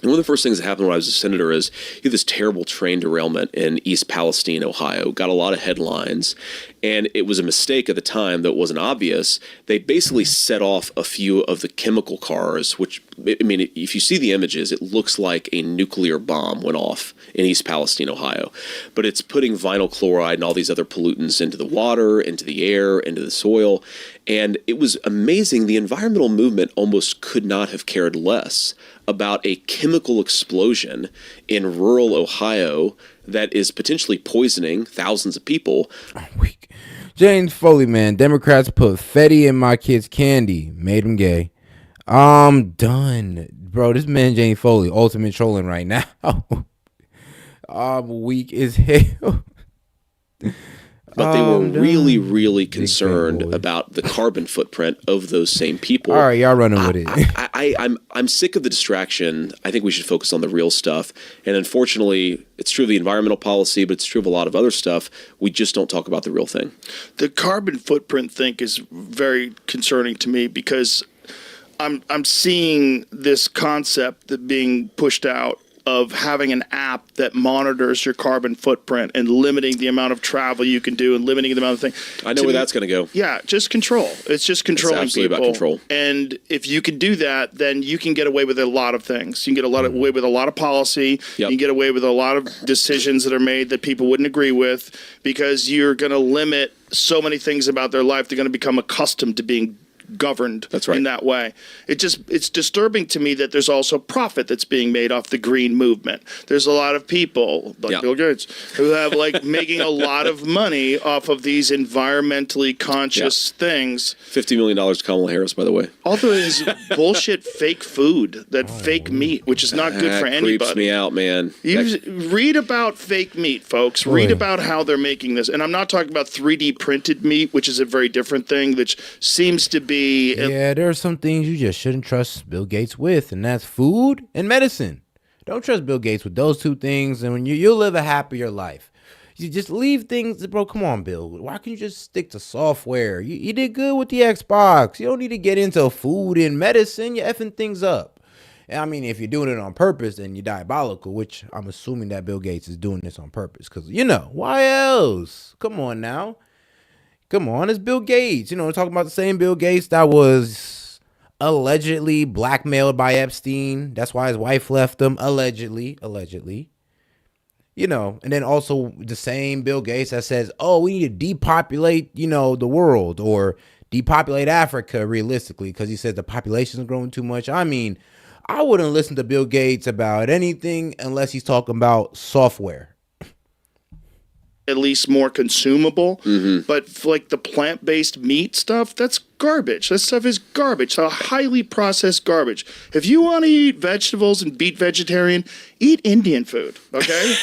one of the first things that happened when I was a senator is you had this terrible train derailment in East Palestine, Ohio. Got a lot of headlines, and it was a mistake at the time that wasn't obvious. They basically set off a few of the chemical cars, which, I mean, if you see the images, it looks like a nuclear bomb went off in East Palestine, Ohio. But it's putting vinyl chloride and all these other pollutants into the water, into the air, into the soil. And it was amazing. The environmental movement almost could not have cared less about a chemical explosion in rural Ohio that is potentially poisoning thousands of people. James Foley, man, Democrats put Fetty in my kid's candy, made him gay. I'm done, bro. This man James Foley, ultimate trolling right now. I'm weak as hell. But they were really, really concerned about the carbon footprint of those same people. All right, y'all running with it. I'm sick of the distraction. I think we should focus on the real stuff. And unfortunately, it's true of the environmental policy, but it's true of a lot of other stuff. We just don't talk about the real thing. The carbon footprint thing is very concerning to me because I'm seeing this concept that being pushed out of having an app that monitors your carbon footprint and limiting the amount of travel you can do and limiting the amount of things. I know where that's going to go. Yeah, just control. It's just controlling people. About control. And if you can do that, then you can get away with a lot of things. You can get away with a lot of policy. Yep. You can get away with a lot of decisions that are made that people wouldn't agree with because you're going to limit so many things about their life. They're going to become accustomed to being governed in that way. It's disturbing to me that there's also profit that's being made off the green movement. There's a lot of people like Bill Gates who have like making a lot of money off of these environmentally conscious things. $50 million to Kamala Harris, by the way. Also, is bullshit fake food, that fake meat, which is not good for anybody. Creeps me out, man. Read about fake meat, folks. Read about how they're making this. And I'm not talking about 3D printed meat, which is a very different thing, which seems to be there are some things you just shouldn't trust Bill Gates with, and that's food and medicine. Don't trust Bill Gates with those two things, and when you'll live a happier life. You just leave things, bro. Come on, Bill. Why can't you just stick to software? You did good with the Xbox. You don't need to get into food and medicine. You're effing things up. And I mean, if you're doing it on purpose, then you're diabolical, which I'm assuming that Bill Gates is doing this on purpose. Because, why else? Come on now. Come on, it's Bill Gates. We're talking about the same Bill Gates that was allegedly blackmailed by Epstein. That's why his wife left him, allegedly. And then also the same Bill Gates that says, oh, we need to depopulate, the world or depopulate Africa realistically because he says the population is growing too much. I mean, I wouldn't listen to Bill Gates about anything unless he's talking about software. At least more consumable, but like the plant-based meat stuff, that's garbage. That stuff is garbage. So highly processed garbage. If you want to eat vegetables and be vegetarian, eat Indian food. Okay,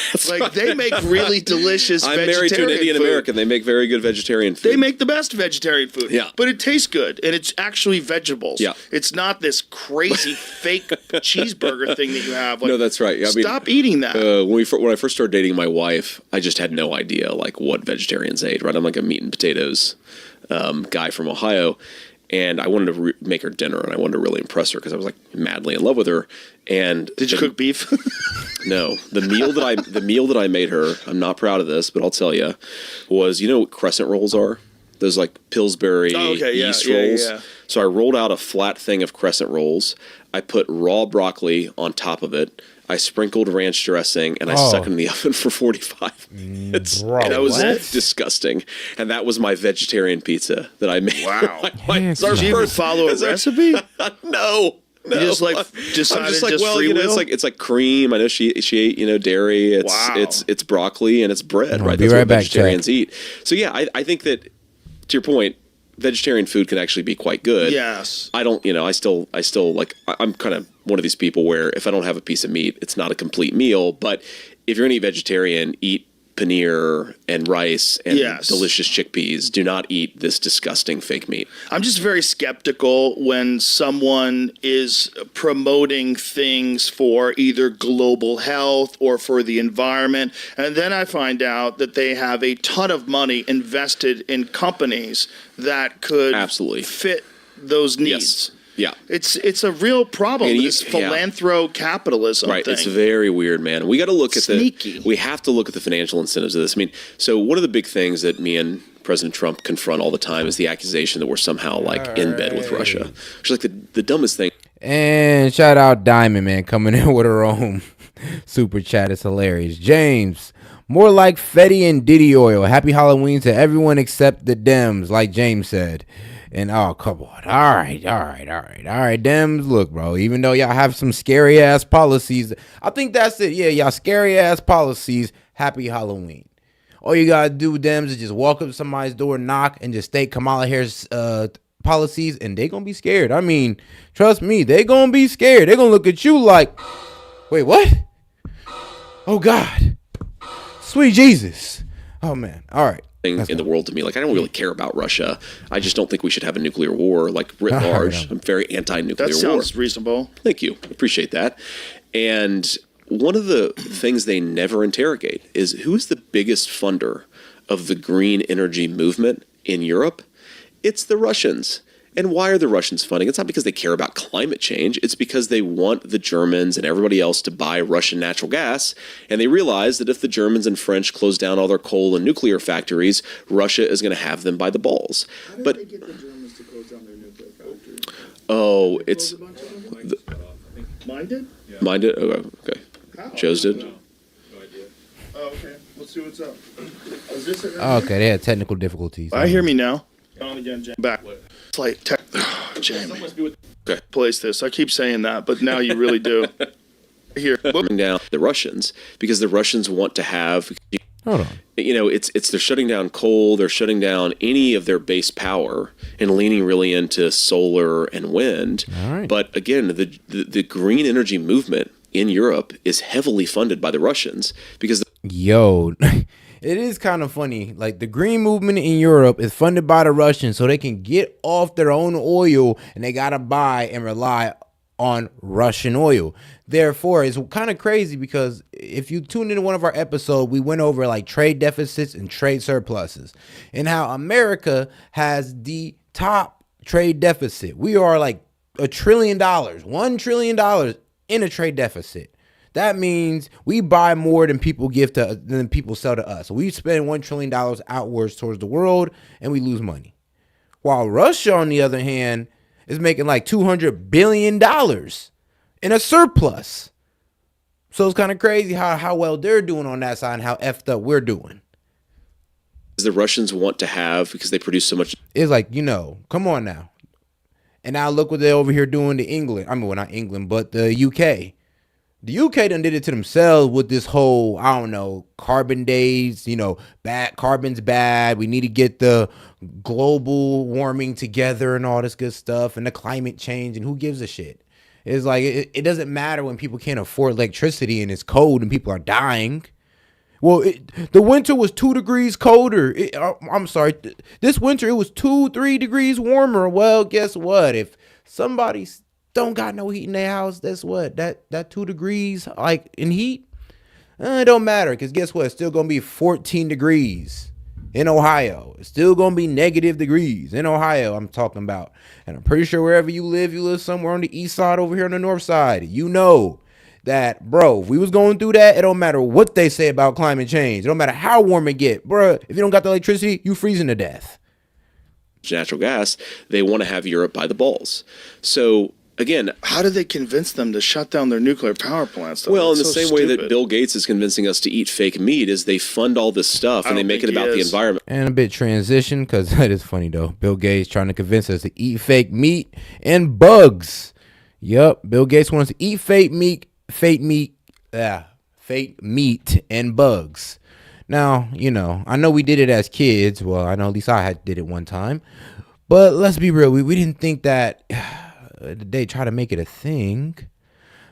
they make really delicious. I'm married to an Indian American. They make very good vegetarian food. They make the best vegetarian food. Yeah, but it tastes good and it's actually vegetables. Yeah, it's not this crazy fake cheeseburger thing that you have. No, that's right. Stop eating that. When I first started dating my wife, I just had no idea what vegetarians ate. Right, I'm like a meat and potatoes guy from Ohio, and I wanted to make her dinner, and I wanted to really impress her because I was like madly in love with her. And did you cook beef? No, the meal that I made her, I'm not proud of this, but I'll tell you, was what crescent rolls are? Those like Pillsbury yeast rolls. Yeah. So I rolled out a flat thing of crescent rolls. I put raw broccoli on top of it. I sprinkled ranch dressing, and I stuck it in the oven for 45 minutes. Bro, and that was disgusting. And that was my vegetarian pizza that I made. Wow. Did you even follow a recipe? No. You just decided free will? It's like cream. I know she ate dairy. It's broccoli and it's bread. Right, that's what vegetarians eat. So yeah, I think that to your point, vegetarian food can actually be quite good. Yes. I don't. I still I'm kind of one of these people where if I don't have a piece of meat, it's not a complete meal. But if you're going to eat vegetarian, eat paneer and rice and Yes. delicious chickpeas. Do not eat this disgusting fake meat. I'm just very skeptical when someone is promoting things for either global health or for the environment, and then I find out that they have a ton of money invested in companies that could absolutely fit those needs. Yes. Yeah. It's a real problem. And This philanthro-capitalism right. thing. It's very weird, man. We got to look at Sneaky. we have to look at the financial incentives of this. I mean, so one of the big things that me and President Trump confront all the time is the accusation that we're somehow like in bed with Russia, which is like the dumbest thing. And shout out Diamond, man, coming in with her own super chat. It's hilarious. James, more like Fetty and Diddy oil. Happy Halloween to everyone except the Dems, like James said. And oh, come on. All right, Dems. Look, bro, even though y'all have some scary ass policies, I think that's it. Yeah, y'all scary ass policies. Happy Halloween. All you gotta do, Dems, is just walk up to somebody's door, knock, and just state Kamala Harris policies, and they gonna be scared. I mean, trust me, they gonna be scared. They gonna look at you like, wait, what? Oh God, sweet Jesus. Oh man. All right. In the world to me. Like, I don't really care about Russia. I just don't think we should have a nuclear war, like, writ large. I'm very anti-nuclear war. That sounds reasonable. Thank you. Appreciate that. And one of the things they never interrogate is who is the biggest funder of the green energy movement in Europe? It's the Russians. And why are the Russians funding? It's not because they care about climate change. It's because they want the Germans and everybody else to buy Russian natural gas. And they realize that if the Germans and French close down all their coal and nuclear factories, Russia is going to have them by the balls. But they get the Germans to close down their nuclear factories? Oh, it's... Mine did? Mine did? Okay. Joe's did? Oh, okay. Let's see what's up. Is this it? Okay, they had technical difficulties. I hear me now. Back. It's like, Jamie. Okay. Place this. I keep saying that, but now you really do. Here. Shutting down the Russians because the Russians want to have... Hold on. You know, it's they're shutting down coal, they're shutting down any of their base power and leaning really into solar and wind. All right. But again, the green energy movement in Europe is heavily funded by the Russians because... Yo, it is kind of funny. Like, the green movement in Europe is funded by the Russians so they can get off their own oil and they got to buy and rely on Russian oil. Therefore, it's kind of crazy because if you tune into one of our episodes, we went over like trade deficits and trade surpluses and how America has the top trade deficit. We are like $1 trillion in a trade deficit. That means we buy more than people than people sell to us. So we spend $1 trillion outwards towards the world and we lose money. While Russia, on the other hand, is making like $200 billion in a surplus. So it's kind of crazy how well they're doing on that side and how effed up we're doing. The Russians want to have because they produce so much. It's like, come on now. And now look what they're over here doing to England. I mean, well, not England, but the UK. The UK done did it to themselves with this whole, I don't know, carbon days, bad, carbon's bad. We need to get the global warming together and all this good stuff and the climate change and who gives a shit. It's like, it doesn't matter when people can't afford electricity and it's cold and people are dying. Well, the winter was 2 degrees colder. I'm sorry. This winter, it was 2-3 degrees warmer. Well, guess what? If somebody don't got no heat in their house, that's what? That 2 degrees, like, in heat? It don't matter, because guess what? It's still going to be 14 degrees in Ohio. It's still going to be negative degrees in Ohio, I'm talking about. And I'm pretty sure wherever you live somewhere on the east side over here on the north side. You know that, bro, if we was going through that, it don't matter what they say about climate change. It don't matter how warm it get. Bro, if you don't got the electricity, you freezing to death. Natural gas, they want to have Europe by the balls. So... Again, how do they convince them to shut down their nuclear power plants? Though? Well, in the same way that Bill Gates is convincing us to eat fake meat, is they fund all this stuff and they make it about the environment. And a bit transition, because that is funny though. Bill Gates trying to convince us to eat fake meat and bugs. Yup, Bill Gates wants to eat fake meat and bugs. Now, I know we did it as kids. Well, I know at least I did it one time. But let's be real, we didn't think that... they try to make it a thing.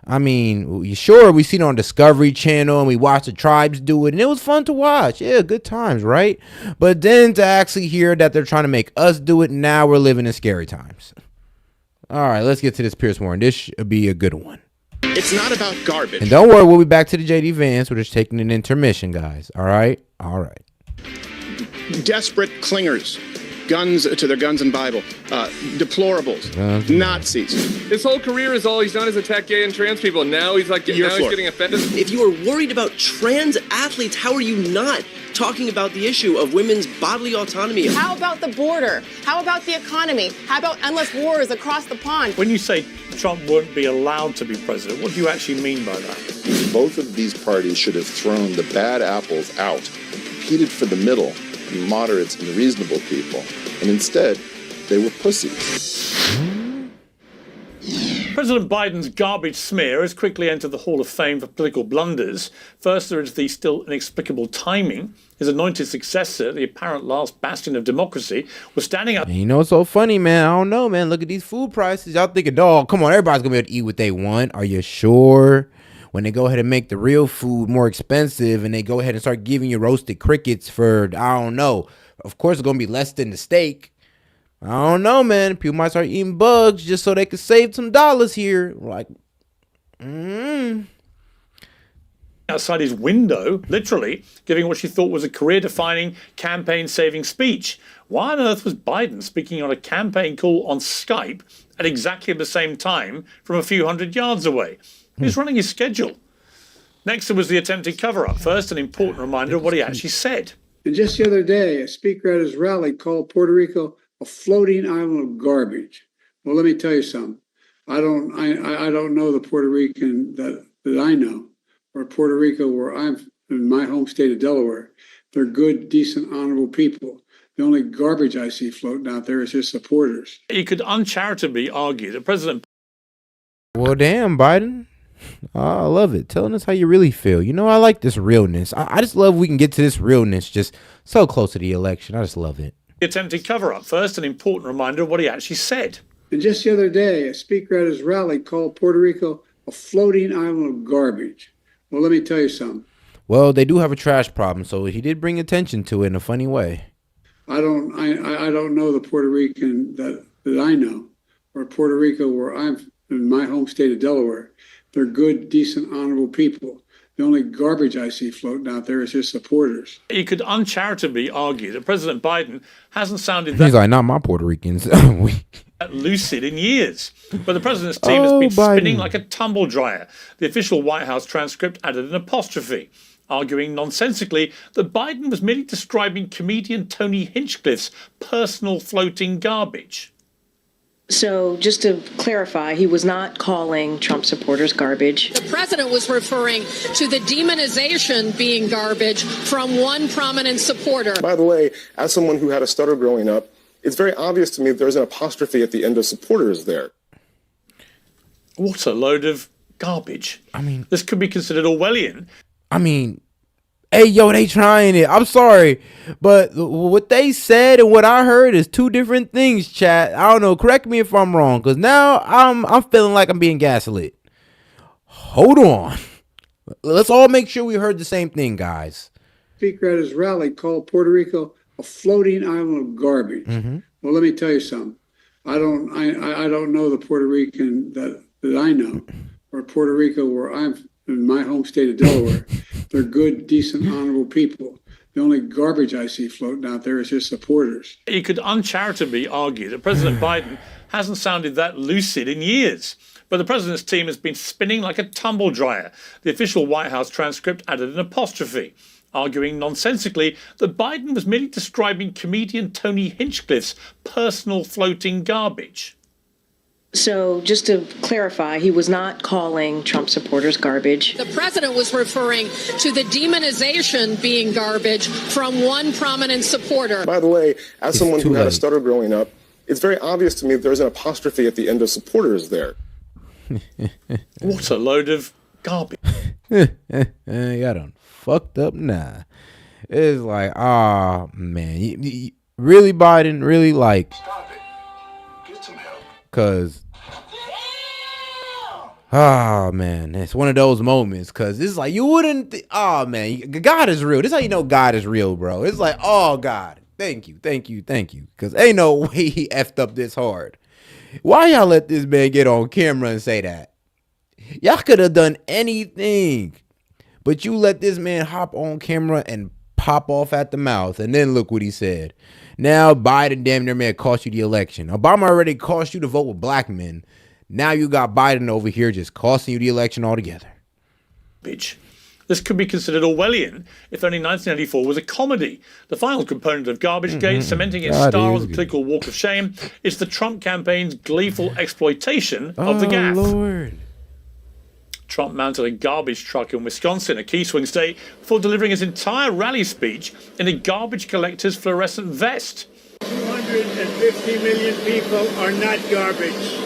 I mean, sure, we seen it on Discovery Channel and we watched the tribes do it and it was fun to watch. Yeah, good times, right? But then to actually hear that they're trying to make us do it, now we're living in scary times. All right, let's get to this Pierce Warren. This should be a good one. It's not about garbage. And don't worry, we'll be back to the JD Vance. We're just taking an intermission, guys. All right? All right. Desperate clingers. Guns to their guns and Bible. Deplorables. Nazis. His whole career is all he's done is attack gay and trans people. Now he's like, he's getting offended. If you are worried about trans athletes, how are you not talking about the issue of women's bodily autonomy? How about the border? How about the economy? How about endless wars across the pond? When you say Trump wouldn't be allowed to be president, what do you actually mean by that? Both of these parties should have thrown the bad apples out, competed for the middle, the moderates and the reasonable people, and instead they were pussies. President Biden's garbage smear has quickly entered the Hall of Fame for political blunders. First, there is the still inexplicable timing. His anointed successor, the apparent last bastion of democracy, was standing up. And you know what's so funny, man? I don't know, man. Look at these food prices. Y'all thinking, dog, come on, everybody's going to be able to eat what they want. Are you sure? When they go ahead and make the real food more expensive and they go ahead and start giving you roasted crickets for, I don't know. Of course, it's going to be less than the steak. I don't know, man. People might start eating bugs just so they could save some dollars here. Like, outside his window, literally, giving what she thought was a career-defining, campaign-saving speech. Why on earth was Biden speaking on a campaign call on Skype at exactly the same time from a few hundred yards away? He's running his schedule. Next, there was the attempted cover-up. First, an important reminder of what he actually said. And just the other day, a speaker at his rally called Puerto Rico a floating island of garbage. Well, let me tell you something. I don't know the Puerto Rican that I know, or Puerto Rico where I'm in my home state of Delaware. They're good, decent, honorable people. The only garbage I see floating out there is his supporters. You could uncharitably argue that President... Well, damn, Biden. I love it. Telling us how you really feel. You know, I like this realness. I just love we can get to this realness just so close to the election. I just love it. The attempted cover-up. First, an important reminder of what he actually said. And just the other day, a speaker at his rally called Puerto Rico a floating island of garbage. Well, let me tell you something. Well, they do have a trash problem, so he did bring attention to it in a funny way. I don't know the Puerto Rican that I know, or Puerto Rico where I'm in my home state of Delaware. They're good, decent, honorable people. The only garbage I see floating out there is his supporters. You could uncharitably argue that President Biden hasn't sounded that... He's like, not my Puerto Ricans. lucid in years. But the president's team has been spinning like a tumble dryer. The official White House transcript added an apostrophe, arguing nonsensically that Biden was merely describing comedian Tony Hinchcliffe's personal floating garbage. So just to clarify, he was not calling Trump supporters garbage. The president was referring to the demonization being garbage from one prominent supporter. By the way, as someone who had a stutter growing up, it's very obvious to me that there's an apostrophe at the end of supporters there. What a load of garbage. I mean, this could be considered Orwellian. I mean, hey, yo, they trying it. I'm sorry, but what they said and what I heard is two different things, chat. I don't know. Correct me if I'm wrong, because now I'm feeling like I'm being gaslit. Hold on. Let's all make sure we heard the same thing, guys. Speaker at his rally called Puerto Rico a floating island of garbage. Well, let me tell you something. I don't know the Puerto Rican that I know, or Puerto Rico where I'm in my home state of Delaware. They're good, decent, honorable people. The only garbage I see floating out there is his supporters. You could uncharitably argue that President Biden hasn't sounded that lucid in years. But the president's team has been spinning like a tumble dryer. The official White House transcript added an apostrophe, arguing nonsensically that Biden was merely describing comedian Tony Hinchcliffe's personal floating garbage. So just to clarify, he was not calling Trump supporters garbage. The president was referring to the demonization being garbage from one prominent supporter. By the way, as someone who had a stutter growing up, it's very obvious to me that there's an apostrophe at the end of supporters there. What a load of garbage. Y'all done fucked up now. It's like, man. You really, Biden? Really, like... Stop it. Get some help. Because Oh man, it's one of those moments because it's like you wouldn't. Oh man, God is real. This is how you know God is real, bro. It's like, oh God, thank you, because ain't no way he effed up this hard. Why y'all let this man get on camera and say that? Y'all could have done anything, but you let this man hop on camera and pop off at the mouth, and then look what he said. Now Biden damn near man cost you the election. Obama already cost you to vote with black men. Now you got Biden over here just costing you the election altogether. Bitch. This could be considered Orwellian if only 1984 was a comedy. The final component of Garbagegate, cementing its star on the political walk of shame, is the Trump campaign's gleeful exploitation of the gaffe. Lord. Trump mounted a garbage truck in Wisconsin, a key swing state, before delivering his entire rally speech in a garbage collector's fluorescent vest. 250 million people are not garbage.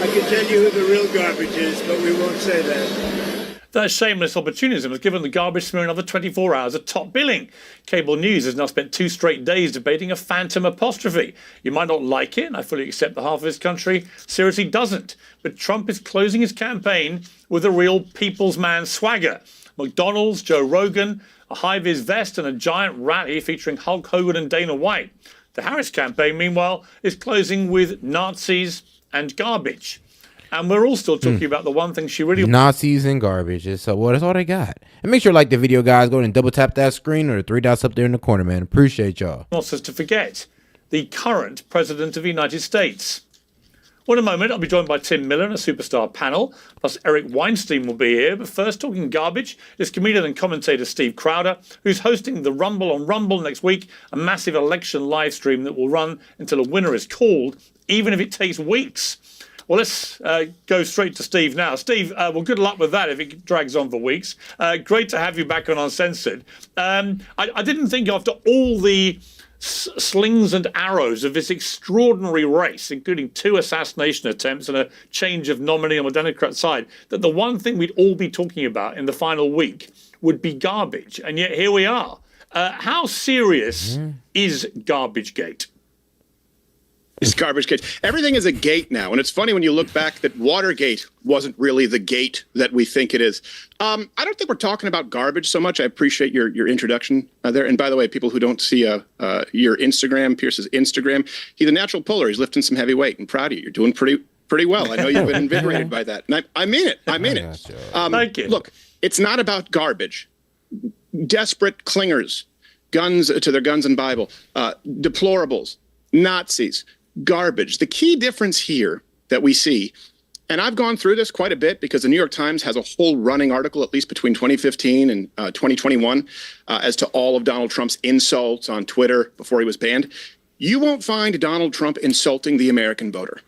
I can tell you who the real garbage is, but we won't say that. That shameless opportunism has given the garbage smear another 24 hours of top billing. Cable news has now spent 2 straight days debating a phantom apostrophe. You might not like it, and I fully accept that half of this country seriously doesn't. But Trump is closing his campaign with a real people's man swagger. McDonald's, Joe Rogan, a high-vis vest, and a giant rally featuring Hulk Hogan and Dana White. The Harris campaign, meanwhile, is closing with Nazis and garbage. And we're all still talking about the one thing she really... Nazis and garbage. So that's all they got. And make sure to like the video, guys. Go ahead and double tap that screen or the 3 dots up there in the corner, man. Appreciate y'all. wants us to forget. The current President of the United States. Well, in a moment, I'll be joined by Tim Miller and a superstar panel. Plus, Eric Weinstein will be here. But first, talking garbage is comedian and commentator Steve Crowder, who's hosting the Rumble on Rumble next week, a massive election live stream that will run until a winner is called, even if it takes weeks. Well, let's go straight to Steve now. Steve, well, good luck with that if it drags on for weeks. Great to have you back on Uncensored. I didn't think after all the slings and arrows of this extraordinary race, including 2 assassination attempts and a change of nominee on the Democrat side, that the one thing we'd all be talking about in the final week would be garbage. And yet here we are. How serious is Garbagegate? It's Garbagegate. Everything is a gate now. And it's funny when you look back that Watergate wasn't really the gate that we think it is. I don't think we're talking about garbage so much. I appreciate your introduction there. And by the way, people who don't see your Instagram, Pierce's Instagram, he's a natural puller. He's lifting some heavy weight. And proud of you. You're doing pretty well. I know you've been invigorated by that. And I mean it. I mean it. Thank you. Look, it's not about garbage. Desperate clingers, guns to their guns and Bible, deplorables, Nazis, garbage. The key difference here that we see, and I've gone through this quite a bit because the New York Times has a whole running article, at least between 2015 and 2021, as to all of Donald Trump's insults on Twitter before he was banned. You won't find Donald Trump insulting the American voter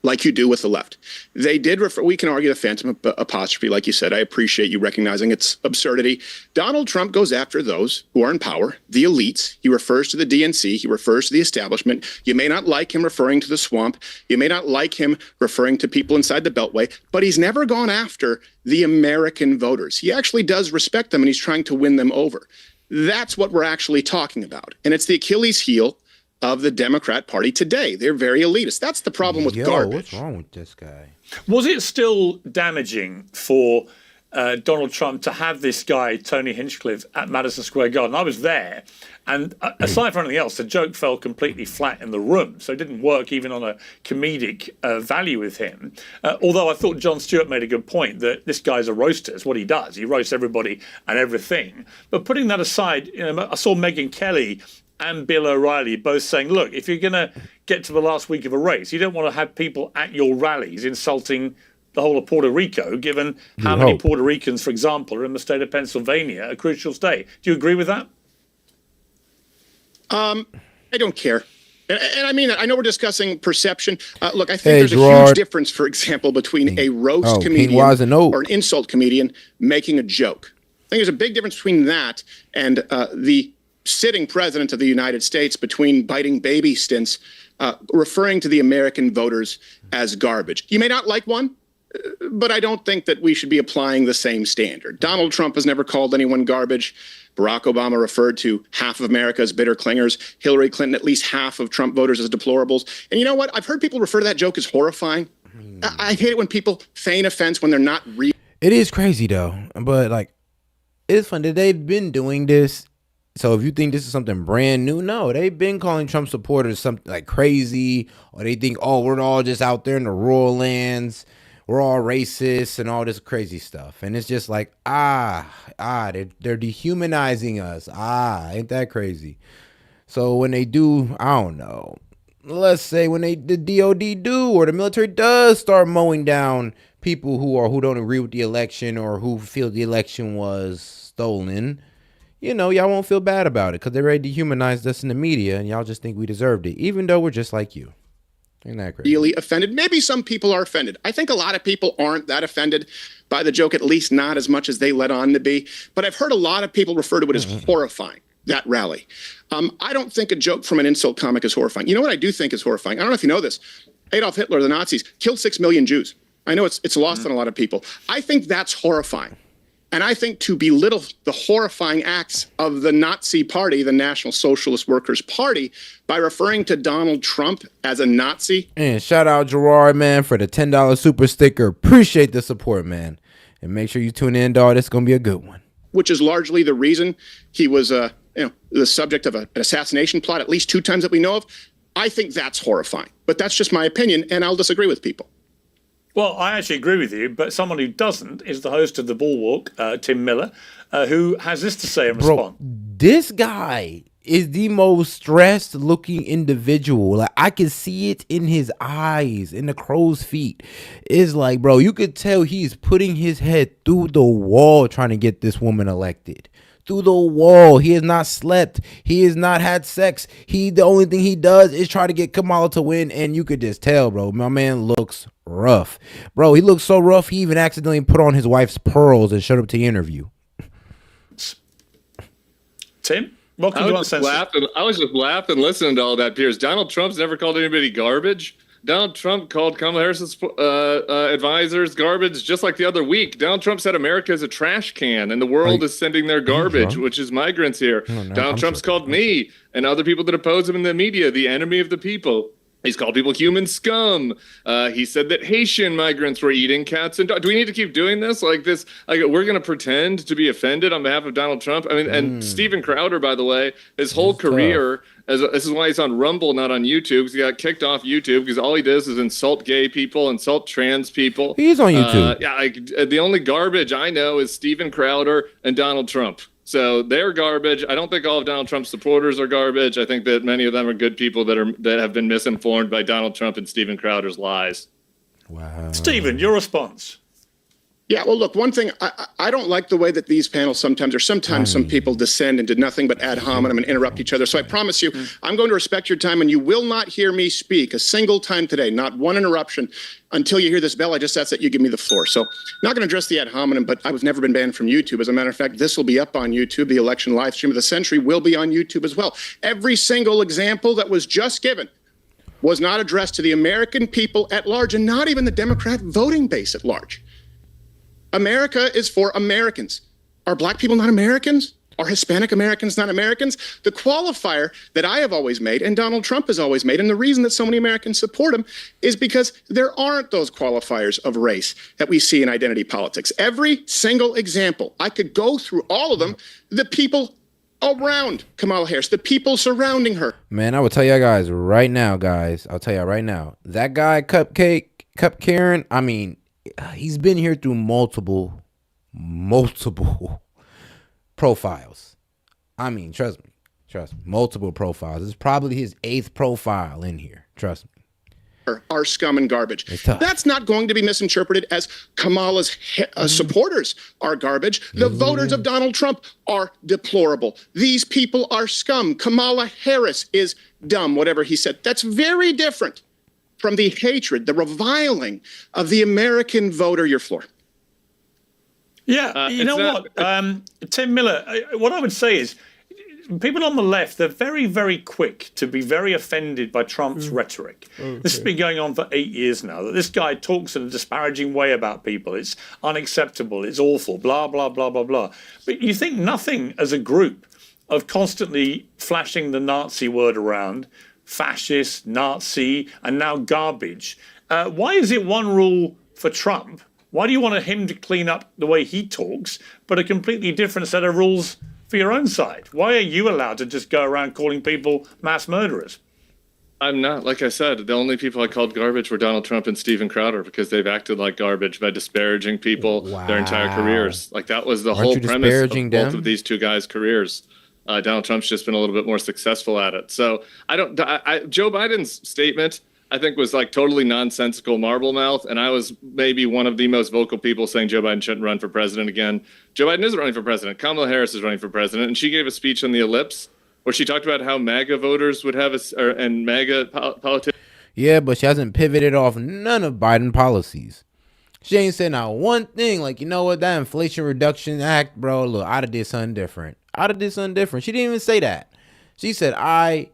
like you do with the left. They did refer, we can argue the phantom apostrophe, like you said. I appreciate you recognizing its absurdity. Donald Trump goes after those who are in power, the elites. He refers to the DNC. He refers to the establishment. You may not like him referring to the swamp. You may not like him referring to people inside the Beltway, but he's never gone after the American voters. He actually does respect them, and he's trying to win them over. That's what we're actually talking about. And it's the Achilles heel of the Democrat Party today. They're very elitist. That's the problem with garbage. What's wrong with this guy? Was it still damaging for Donald Trump to have this guy, Tony Hinchcliffe, at Madison Square Garden? I was there. And aside from anything else, the joke fell completely flat in the room. So it didn't work even on a comedic value with him. Although I thought Jon Stewart made a good point that this guy's a roaster. It's what he does. He roasts everybody and everything. But putting that aside, I saw Megyn Kelly and Bill O'Reilly both saying, look, if you're going to get to the last week of a race, you don't want to have people at your rallies insulting the whole of Puerto Rico, given how many Puerto Ricans, for example, are in the state of Pennsylvania, a crucial state. Do you agree with that? I don't care. And I mean, I know we're discussing perception. Look, I think there's a huge difference, for example, between a roast comedian or an insult comedian making a joke. I think there's a big difference between that and the sitting president of the United States between biting baby stints, referring to the American voters as garbage. You may not like one, but I don't think that we should be applying the same standard. Donald Trump has never called anyone garbage. Barack Obama referred to half of America as bitter clingers. Hillary Clinton, at least half of Trump voters as deplorables. And you know what? I've heard people refer to that joke as horrifying. I hate it when people feign offense when they're not real. It is crazy though, but like, it's fun that they've been doing this. So if you think this is something brand new, no, they've been calling Trump supporters something like crazy, or they think, oh, we're all just out there in the rural lands, we're all racist and all this crazy stuff. And it's just like, they're dehumanizing us. Ain't that crazy? So when they do, I don't know, let's say when the DOD do, or the military does start mowing down people who don't agree with the election or who feel the election was stolen, y'all won't feel bad about it because they already dehumanized us in the media and y'all just think we deserved it, even though we're just like you. Ain't that crazy? Really offended. Maybe some people are offended. I think a lot of people aren't that offended by the joke, at least not as much as they let on to be. But I've heard a lot of people refer to it as horrifying, that rally. I don't think a joke from an insult comic is horrifying. You know what I do think is horrifying? I don't know if you know this. Adolf Hitler, the Nazis, killed 6 million Jews. I know it's lost on a lot of people. I think that's horrifying. And I think to belittle the horrifying acts of the Nazi Party, the National Socialist Workers' Party, by referring to Donald Trump as a Nazi. And shout out Gerard, man, for the $10 super sticker. Appreciate the support, man. And make sure you tune in, dog. This is going to be a good one. Which is largely the reason he was the subject of an assassination plot at least 2 times that we know of. I think that's horrifying. But that's just my opinion, and I'll disagree with people. Well, I actually agree with you, but someone who doesn't is the host of The Bulwark, Tim Miller, who has this to say in response. This guy is the most stressed looking individual. Like, I can see it in his eyes, in the crow's feet. It's like, bro, you could tell he's putting his head through the wall trying to get this woman elected. Through the wall. He has not slept. He has not had sex. The only thing he does is try to get Kamala to win, and you could just tell, bro, my man looks rough. Bro, he looks so rough, he even accidentally put on his wife's pearls and showed up to the interview. Tim? Welcome to Uncensored. I was just laughing listening to all that, Piers. Donald Trump's never called anybody garbage. Donald Trump called Kamala Harris's advisors garbage just like the other week. Donald Trump said America is a trash can and the world is sending their garbage, which is migrants here. Donald Trump's called me and other people that oppose him in the media the enemy of the people. He's called people human scum. He said that Haitian migrants were eating cats and dogs. Do we need to keep doing this? Like we're going to pretend to be offended on behalf of Donald Trump? I mean, and Steven Crowder, by the way, his whole career, this is why he's on Rumble, not on YouTube, because he got kicked off YouTube because all he does is insult gay people, insult trans people. He's on YouTube. The only garbage I know is Steven Crowder and Donald Trump. So they're garbage. I don't think all of Donald Trump's supporters are garbage. I think that many of them are good people that have been misinformed by Donald Trump and Steven Crowder's lies. Wow. Stephen, your response. Yeah, well, look, one thing, I don't like the way that these panels sometimes some people descend into nothing but ad hominem and interrupt each other. So I promise you, I'm going to respect your time, and you will not hear me speak a single time today, not one interruption, until you hear this bell. I just ask that you give me the floor. So not going to address the ad hominem, but I've never been banned from YouTube. As a matter of fact, this will be up on YouTube. The election live stream of the century will be on YouTube as well. Every single example that was just given was not addressed to the American people at large, and not even the Democrat voting base at large. America is for Americans. Are black people not Americans? Are Hispanic Americans not Americans? The qualifier that I have always made, and Donald Trump has always made, and the reason that so many Americans support him is because there aren't those qualifiers of race that we see in identity politics. Every single example, I could go through all of them, the people around Kamala Harris, the people surrounding her. Man, I will tell you guys right now, I'll tell you right now, that guy, Cup Karen, I mean, he's been here through multiple profiles. I mean, trust me, multiple profiles. It's probably his 8th profile in here. Trust me. Are scum and garbage. That's not going to be misinterpreted as Kamala's supporters are garbage. The voters of Donald Trump are deplorable. These people are scum. Kamala Harris is dumb, whatever he said. That's very different from the hatred, the reviling of the American voter. Your floor. Yeah, you know what, Tim Miller, what I would say is people on the left, they're very, very quick to be very offended by Trump's rhetoric. Okay. This has been going on for 8 years now, that this guy talks in a disparaging way about people. It's unacceptable. It's awful, blah, blah, blah, blah, blah. But you think nothing as a group of constantly flashing the Nazi word around, fascist, Nazi, and now garbage, Why is it one rule for Trump? Why do you want him to clean up the way he talks, but a completely different set of rules for your own side? Why are you allowed to just go around calling people mass murderers? I'm not. Like I said, the only people I called garbage were Donald Trump and Steven Crowder because they've acted like garbage by disparaging people their entire careers. Like that was the whole premise of both of these two guys' careers. Donald Trump's just been a little bit more successful at it. So Joe Biden's statement, I think, was like totally nonsensical marble mouth. And I was maybe one of the most vocal people saying Joe Biden shouldn't run for president again. Joe Biden isn't running for president. Kamala Harris is running for president. And she gave a speech on the Ellipse where she talked about how MAGA voters would have and MAGA politicians. Yeah, but she hasn't pivoted off none of Biden policies. She ain't said not one thing. Like, you know what? That Inflation Reduction Act, bro, look, I'd have did something different. She didn't even say that. She said, I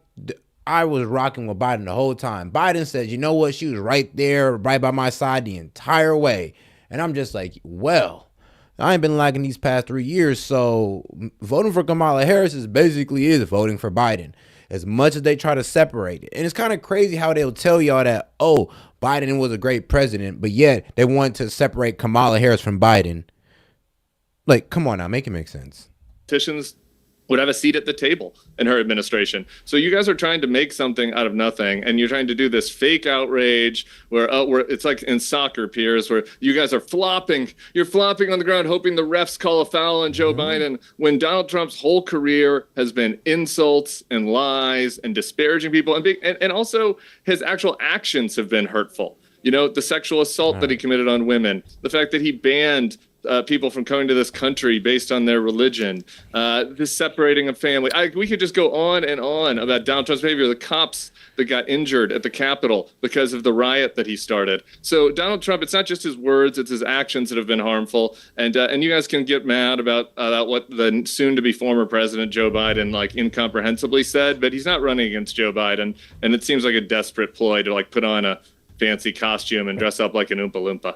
was rocking with Biden the whole time. Biden said, you know what? She was right there, right by my side the entire way. And I'm just like, well, I ain't been liking these past 3 years. So voting for Kamala Harris is voting for Biden, as much as they try to separate it. And it's kind of crazy how they'll tell y'all that, oh, Biden was a great president, but yet they want to separate Kamala Harris from Biden. Like, come on now, make it make sense. Would have a seat at the table in her administration. So you guys are trying to make something out of nothing, and you're trying to do this fake outrage where it's like in soccer, Piers, where you guys are flopping. You're flopping on the ground, hoping the refs call a foul on Joe Biden, when Donald Trump's whole career has been insults and lies and disparaging people, and also his actual actions have been hurtful. You know, the sexual assault that he committed on women, the fact that he banned people from coming to this country based on their religion, the separating of family. We could just go on and on about Donald Trump's behavior, the cops that got injured at the Capitol because of the riot that he started. So Donald Trump, it's not just his words, it's his actions that have been harmful. And you guys can get mad about what the soon-to-be former president, Joe Biden, like incomprehensibly said, but he's not running against Joe Biden. And it seems like a desperate ploy to like put on a fancy costume and dress up like an Oompa Loompa.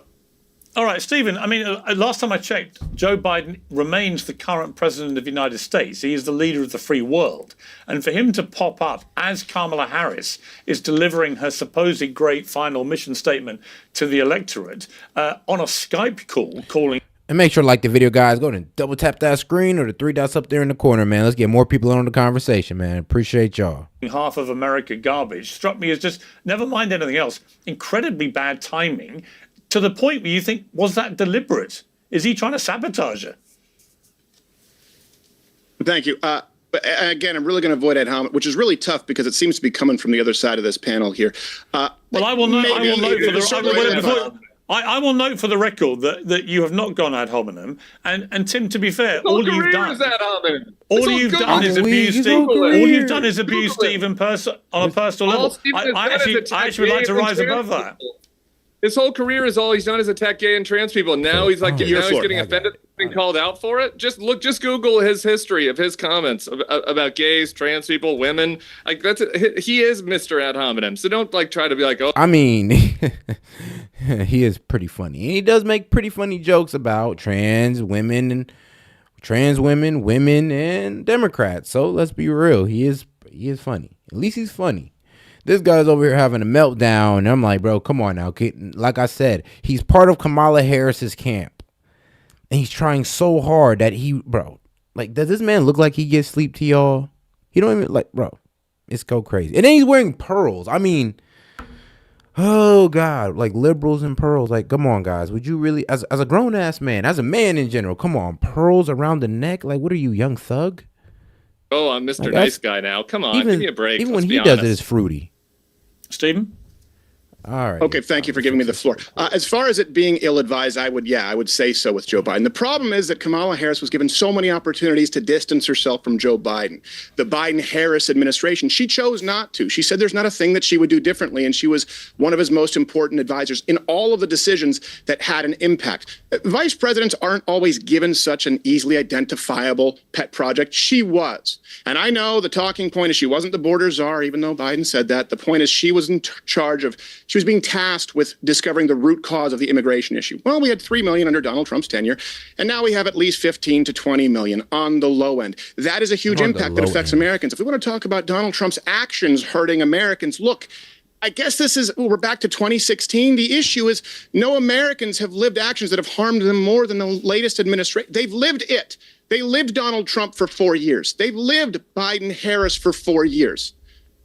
All right, Stephen, I mean, last time I checked, Joe Biden remains the current president of the United States. He is the leader of the free world. And for him to pop up as Kamala Harris is delivering her supposed great final mission statement to the electorate on a Skype call, calling... And make sure to like the video, guys. Go and double tap that screen or the 3 dots up there in the corner, man. Let's get more people on the conversation, man. Appreciate y'all. Half of America garbage struck me as just, never mind anything else, incredibly bad timing, to the point where you think, was that deliberate? Is he trying to sabotage her? Thank you. But again, I'm really going to avoid ad hominem, which is really tough because it seems to be coming from the other side of this panel here. Well, I will note for the record that you have not gone ad hominem. And Tim, to be fair, all you've done is abuse Stephen on a personal level. I actually would like to rise above that. His whole career is all he's done is attack gay and trans people. Now he's like, he's getting offended and called out for it. Just Google his history of his comments about gays, trans people, women. Like he is Mr. Ad hominem. So don't like try to be like, oh. I mean, he is pretty funny. And he does make pretty funny jokes about trans women, women, and Democrats. So let's be real. He is funny. At least he's funny. This guy's over here having a meltdown. And I'm like, bro, come on now. Like I said, he's part of Kamala Harris's camp. And he's trying so hard that like, does this man look like he gets sleep to y'all? He don't even, like, bro, it's go crazy. And then he's wearing pearls. I mean, oh, God, like liberals and pearls. Like, come on, guys. Would you really, as a grown-ass man, as a man in general, come on, pearls around the neck? Like, what are you, young thug? Oh, I'm Mr. Nice Guy now. Come on, give me a break. Even when he does it, it's fruity. Stephen? All right. Okay, thank you for giving me the floor. As far as it being ill-advised, I would say so with Joe Biden. The problem is that Kamala Harris was given so many opportunities to distance herself from Joe Biden. The Biden-Harris administration, she chose not to. She said there's not a thing that she would do differently, and she was one of his most important advisors in all of the decisions that had an impact. Vice presidents aren't always given such an easily identifiable pet project. She was. And I know the talking point is she wasn't the border czar, even though Biden said that. The point is she was in charge of, she was being tasked with discovering the root cause of the immigration issue. Well, we had 3 million under Donald Trump's tenure, and now we have at least 15 to 20 million on the low end. That is a huge impact that affects Americans. If we want to talk about Donald Trump's actions hurting Americans, look, I guess we're back to 2016. The issue is no Americans have lived actions that have harmed them more than the latest administration. They've lived it. They lived Donald Trump for 4 years. They've lived Biden-Harris for 4 years.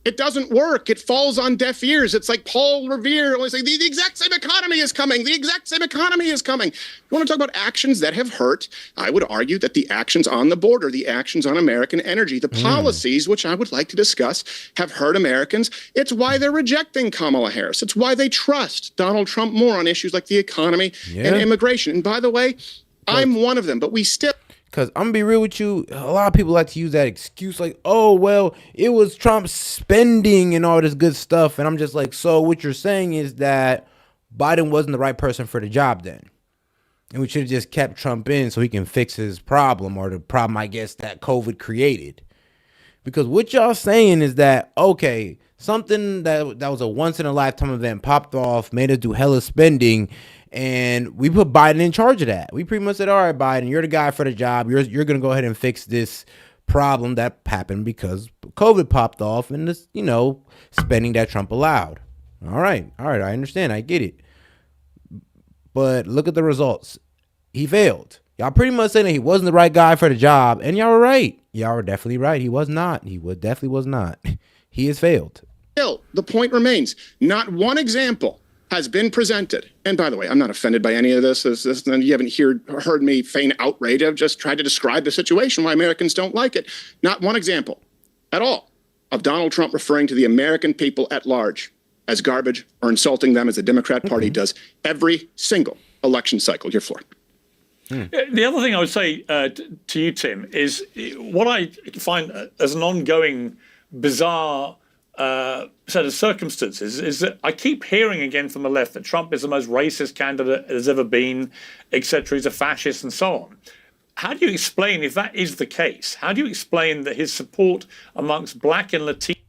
It doesn't work. It falls on deaf ears. It's like Paul Revere always saying, the exact same economy is coming. The exact same economy is coming. You want to talk about actions that have hurt? I would argue that the actions on the border, the actions on American energy, the policies, which I would like to discuss, have hurt Americans. It's why they're rejecting Kamala Harris. It's why they trust Donald Trump more on issues like the economy and immigration. And by the way, I'm one of them, but we still... Because I'm going to be real with you, a lot of people like to use that excuse like, oh, well, it was Trump spending and all this good stuff. And I'm just like, so what you're saying is that Biden wasn't the right person for the job then. And we should have just kept Trump in so he can fix his problem, or the problem, I guess, that COVID created. Because what y'all saying is that, okay, something that was a once-in-a-lifetime event popped off, made us do hella spending, and we put Biden in charge of that. We pretty much said, all right, Biden, you're the guy for the job. You're going to go ahead and fix this problem that happened because COVID popped off and this, spending that Trump allowed. All right. I understand. I get it. But look at the results. He failed. Y'all pretty much saying that he wasn't the right guy for the job, and y'all were right. Y'all were definitely right. He was not. Definitely was not. He has failed. Still, the point remains, not one example has been presented. And by the way, I'm not offended by any of this. You haven't heard me feign outrage. I've just tried to describe the situation, why Americans don't like it. Not one example at all of Donald Trump referring to the American people at large as garbage or insulting them as the Democrat Party does every single election cycle. Your floor. The other thing I would say to you, Tim, is what I find as an ongoing bizarre set of circumstances is that I keep hearing again from the left that Trump is the most racist candidate there's ever been, etc. He's a fascist and so on. How do you explain, if that is the case, how do you explain that his support amongst black and Latino...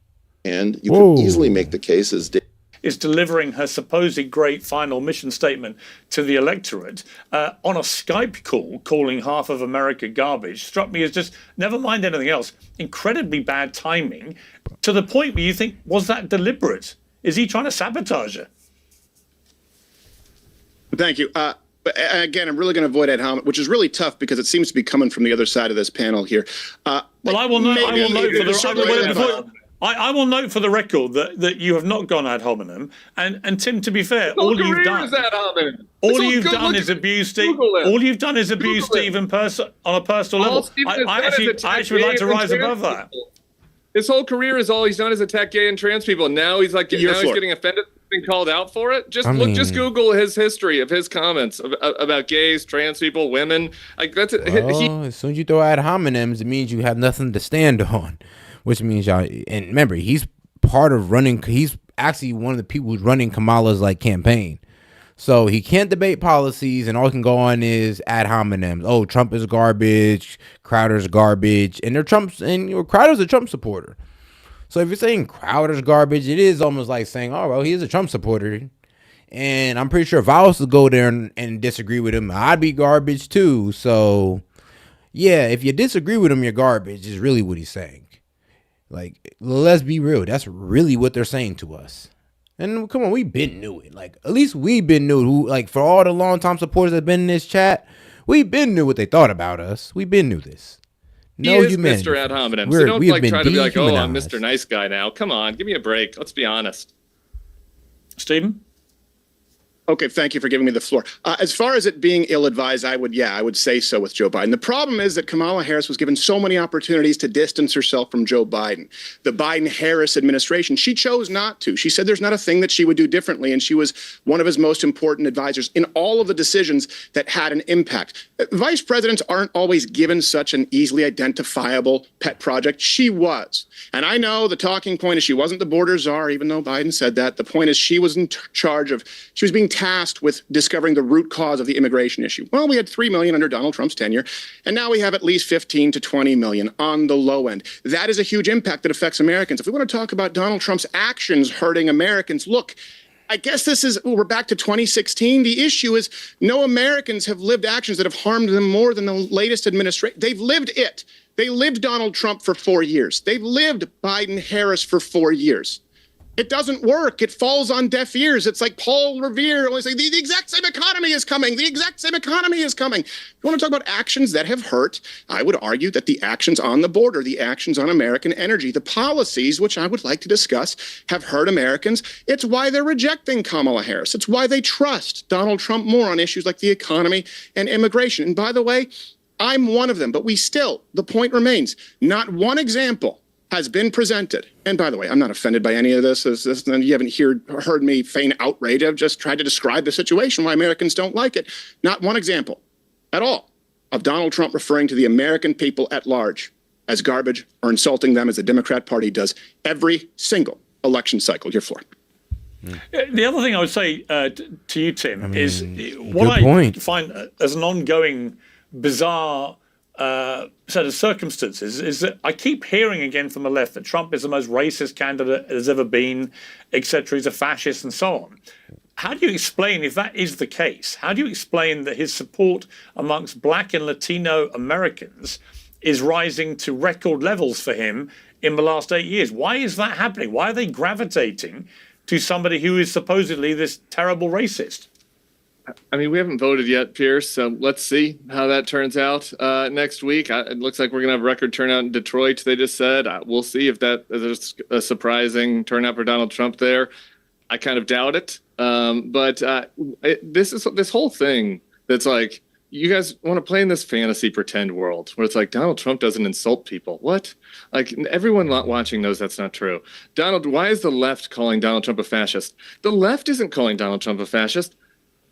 And you can easily make the case as... is delivering her supposed great final mission statement to the electorate on a Skype call, calling half of America garbage, struck me as just, never mind anything else, incredibly bad timing, to the point where you think, was that deliberate? Is he trying to sabotage her? Thank you. But again, I'm really going to avoid ad hominem, which is really tough because it seems to be coming from the other side of this panel here. I will note for the record that you have not gone ad hominem, and Tim, to be fair, all you've done is abuse Steve. All you've done is abuse Steve on a personal level. I actually would like to rise above that. His whole career is all he's done is attack gay and trans people. Now he's getting offended, being called out for it. Just Google his history of his comments about gays, trans people, women. That's it. As soon as you throw ad hominems, it means you have nothing to stand on. Which means y'all, and remember, he's part of running. He's actually one of the people who's running Kamala's campaign. So he can't debate policies, and all he can go on is ad hominems. Oh, Trump is garbage. Crowder's garbage, and Crowder's a Trump supporter. So if you're saying Crowder's garbage, it is almost like saying, oh well, he is a Trump supporter. And I'm pretty sure if I was to go there and disagree with him, I'd be garbage too. So yeah, if you disagree with him, you're garbage. Is really what he's saying. Let's be real. That's really what they're saying to us. And come on, we've been knew it. At least we've been knew for all the long-time supporters that have been in this chat, we've been knew what they thought about us. We've been knew this. No, he is Mr. Ad hominem. So don't try to be like, oh, I'm Mr. Nice Guy now. Come on, give me a break. Let's be honest. Stephen? Okay, thank you for giving me the floor. As far as it being ill-advised, I would say so with Joe Biden. The problem is that Kamala Harris was given so many opportunities to distance herself from Joe Biden. The Biden-Harris administration, she chose not to. She said there's not a thing that she would do differently, and she was one of his most important advisors in all of the decisions that had an impact. Vice presidents aren't always given such an easily identifiable pet project. She was. And I know the talking point is she wasn't the border czar, even though Biden said that. The point is she was in charge of, she was being tasked with discovering the root cause of the immigration issue. Well, we had 3 million under Donald Trump's tenure, and now we have at least 15 to 20 million on the low end. That is a huge impact that affects Americans. If we want to talk about Donald Trump's actions hurting Americans, look, I guess we're back to 2016. The issue is no Americans have lived actions that have harmed them more than the latest administration. They've lived it. They lived Donald Trump for 4 years. They've lived Biden-Harris for 4 years. It doesn't work. It falls on deaf ears. It's like Paul Revere always saying, the exact same economy is coming. The exact same economy is coming. You want to talk about actions that have hurt? I would argue that the actions on the border, the actions on American energy, the policies, which I would like to discuss, have hurt Americans. It's why they're rejecting Kamala Harris. It's why they trust Donald Trump more on issues like the economy and immigration. And by the way, I'm one of them. But the point remains, not one example has been presented. And by the way, I'm not offended by any of this. You haven't heard me feign outrage. I've just tried to describe the situation, why Americans don't like it. Not one example at all of Donald Trump referring to the American people at large as garbage or insulting them as the Democrat Party does every single election cycle. Your floor. The other thing I would say to you, Tim, is what I find as an ongoing bizarre set of circumstances is that I keep hearing again from the left that Trump is the most racist candidate there's ever been, etc. He's a fascist and so on. How do you explain, if that is the case, how do you explain that his support amongst Black and Latino Americans is rising to record levels for him in the last 8 years? Why is that happening? Why are they gravitating to somebody who is supposedly this terrible racist? I mean, we haven't voted yet, Pierce, so let's see how that turns out next week. It looks like we're going to have record turnout in Detroit, they just said. We'll see if there's a surprising turnout for Donald Trump there. I kind of doubt it. But this whole thing that's like, you guys want to play in this fantasy pretend world where it's like Donald Trump doesn't insult people. What? Like, everyone watching knows that's not true. Why is the left calling Donald Trump a fascist? The left isn't calling Donald Trump a fascist.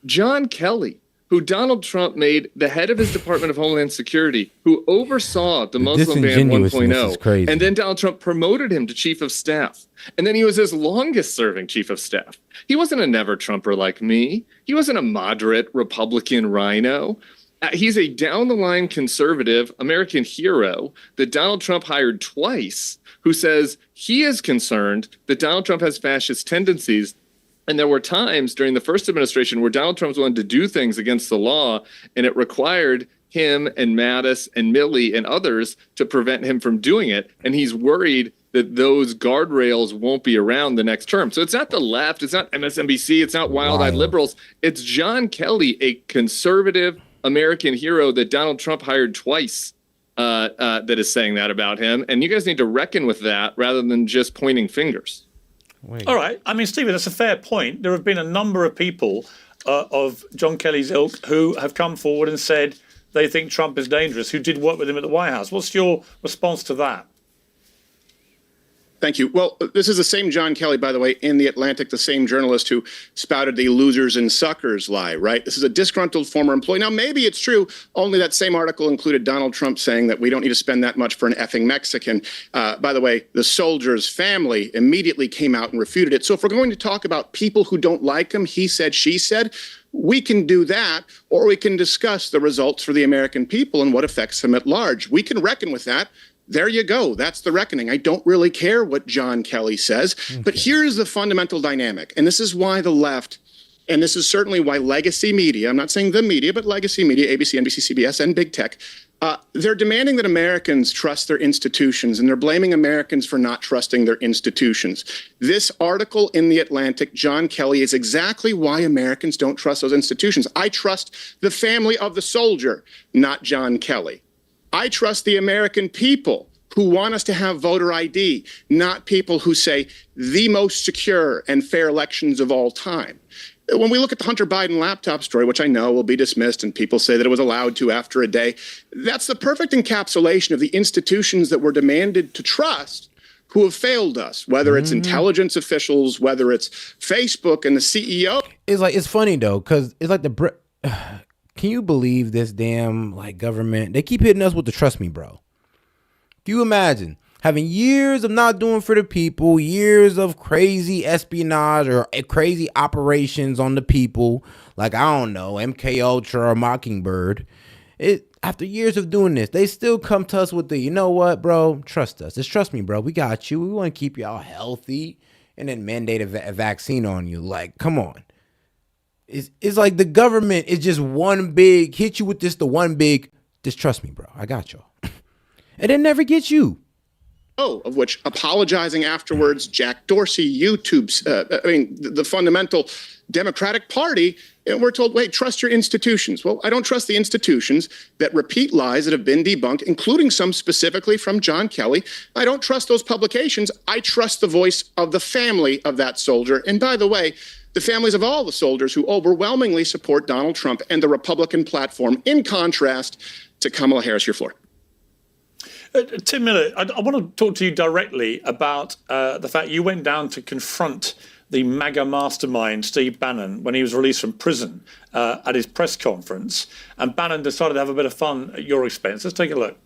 John Kelly, who Donald Trump made the head of his Department of Homeland Security, who oversaw the Muslim ban 1.0, and then Donald Trump promoted him to chief of staff. And then he was his longest serving chief of staff. He wasn't a never Trumper like me. He wasn't a moderate Republican rhino. He's a down the line conservative American hero that Donald Trump hired twice, who says he is concerned that Donald Trump has fascist tendencies. And there were times during the first administration where Donald Trump wanted to do things against the law, and it required him and Mattis and Milley and others to prevent him from doing it. And he's worried that those guardrails won't be around the next term. So it's not the left, it's not MSNBC, it's not wild-eyed liberals. It's John Kelly, a conservative American hero that Donald Trump hired twice, that is saying that about him. And you guys need to reckon with that rather than just pointing fingers. All right. I mean, Stephen, that's a fair point. There have been a number of people of John Kelly's ilk who have come forward and said they think Trump is dangerous, who did work with him at the White House. What's your response to that? Thank you. Well, this is the same John Kelly, by the way, in The Atlantic, the same journalist who spouted the losers and suckers lie, right? This is a disgruntled former employee. Now, maybe it's true, only that same article included Donald Trump saying that we don't need to spend that much for an effing Mexican. By the way, the soldier's family immediately came out and refuted it. So if we're going to talk about people who don't like him, he said, she said, we can do that, or we can discuss the results for the American people and what affects them at large. We can reckon with that. There you go. That's the reckoning. I don't really care what John Kelly says, but here's the fundamental dynamic. And this is why the left, and this is certainly why legacy media, I'm not saying the media, but legacy media, ABC, NBC, CBS, and big tech, they're demanding that Americans trust their institutions, and they're blaming Americans for not trusting their institutions. This article in The Atlantic, John Kelly, is exactly why Americans don't trust those institutions. I trust the family of the soldier, not John Kelly. I trust the American people who want us to have voter ID, not people who say the most secure and fair elections of all time. When we look at the Hunter Biden laptop story, which I know will be dismissed and people say that it was allowed to after a day, that's the perfect encapsulation of the institutions that we're demanded to trust who have failed us, whether it's intelligence officials, whether it's Facebook and the CEO. It's funny though, because it's like can you believe this damn government? They keep hitting us with the trust me, bro. Do you imagine having years of not doing for the people, years of crazy espionage or crazy operations on the people, like, I don't know, MK Ultra or Mockingbird? After years of doing this, they still come to us with the, you know what, bro, trust us. Just trust me, bro. We got you. We want to keep y'all healthy, and then mandate a vaccine on you. Like, come on. It's like the government is just one big, hit you with just trust me, bro. I got y'all. And then never get you. of which apologizing afterwards, Jack Dorsey, YouTube's, the fundamental Democratic Party, and we're told, wait, trust your institutions. Well, I don't trust the institutions that repeat lies that have been debunked, including some specifically from John Kelly. I don't trust those publications. I trust the voice of the family of that soldier. And by the way, the families of all the soldiers who overwhelmingly support Donald Trump and the Republican platform, in contrast to Kamala Harris. Your floor. Tim Miller, I want to talk to you directly about the fact you went down to confront the MAGA mastermind, Steve Bannon, when he was released from prison at his press conference. And Bannon decided to have a bit of fun at your expense. Let's take a look.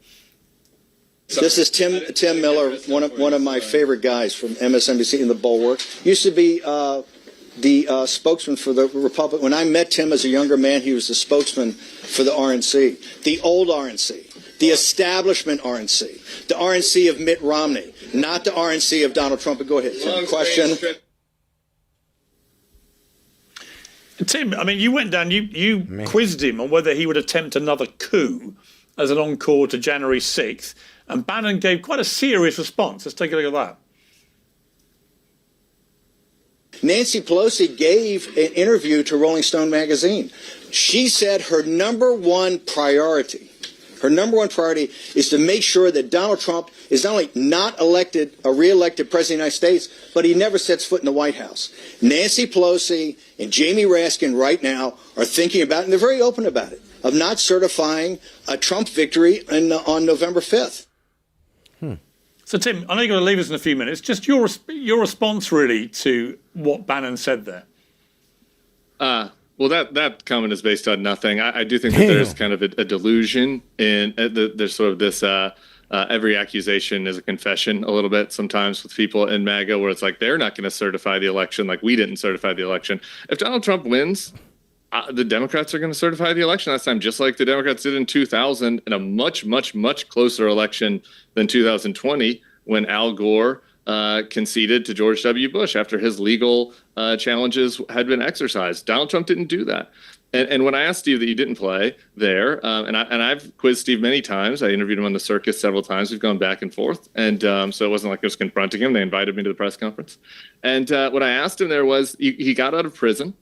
This is Tim Miller, one of my favorite guys from MSNBC in the Bulwark. Used to be the spokesman for the Republic. When I met Tim as a younger man, he was the spokesman for the RNC, the old RNC, the establishment RNC, the RNC of Mitt Romney, not the RNC of Donald Trump. But go ahead, Tim. Question. Tim, I mean, you went down, you quizzed him on whether he would attempt another coup as an encore to January 6th, and Bannon gave quite a serious response. Let's take a look at that. Nancy Pelosi gave an interview to Rolling Stone magazine. She said her number one priority is to make sure that Donald Trump is not only not elected, a re-elected president of the United States, but he never sets foot in the White House. Nancy Pelosi and Jamie Raskin right now are thinking about, and they're very open about it, of not certifying a Trump victory on November 5th. So, Tim, I know you're going to leave us in a few minutes. Just your response, really, to what Bannon said there. Well, that comment is based on nothing. I do think that there's kind of a delusion in there's sort of this every accusation is a confession a little bit sometimes with people in MAGA, where it's like they're not going to certify the election like we didn't certify the election. If Donald Trump wins, the Democrats are going to certify the election last time, just like the Democrats did in 2000 in a much, much, much closer election than 2020 when Al Gore conceded to George W. Bush after his legal challenges had been exercised. Donald Trump didn't do that. And when I asked Steve that you didn't play there, and I've quizzed Steve many times. I interviewed him on the circus several times. We've gone back and forth. And so it wasn't like I was confronting him. They invited me to the press conference. And what I asked him there was, he got out of prison.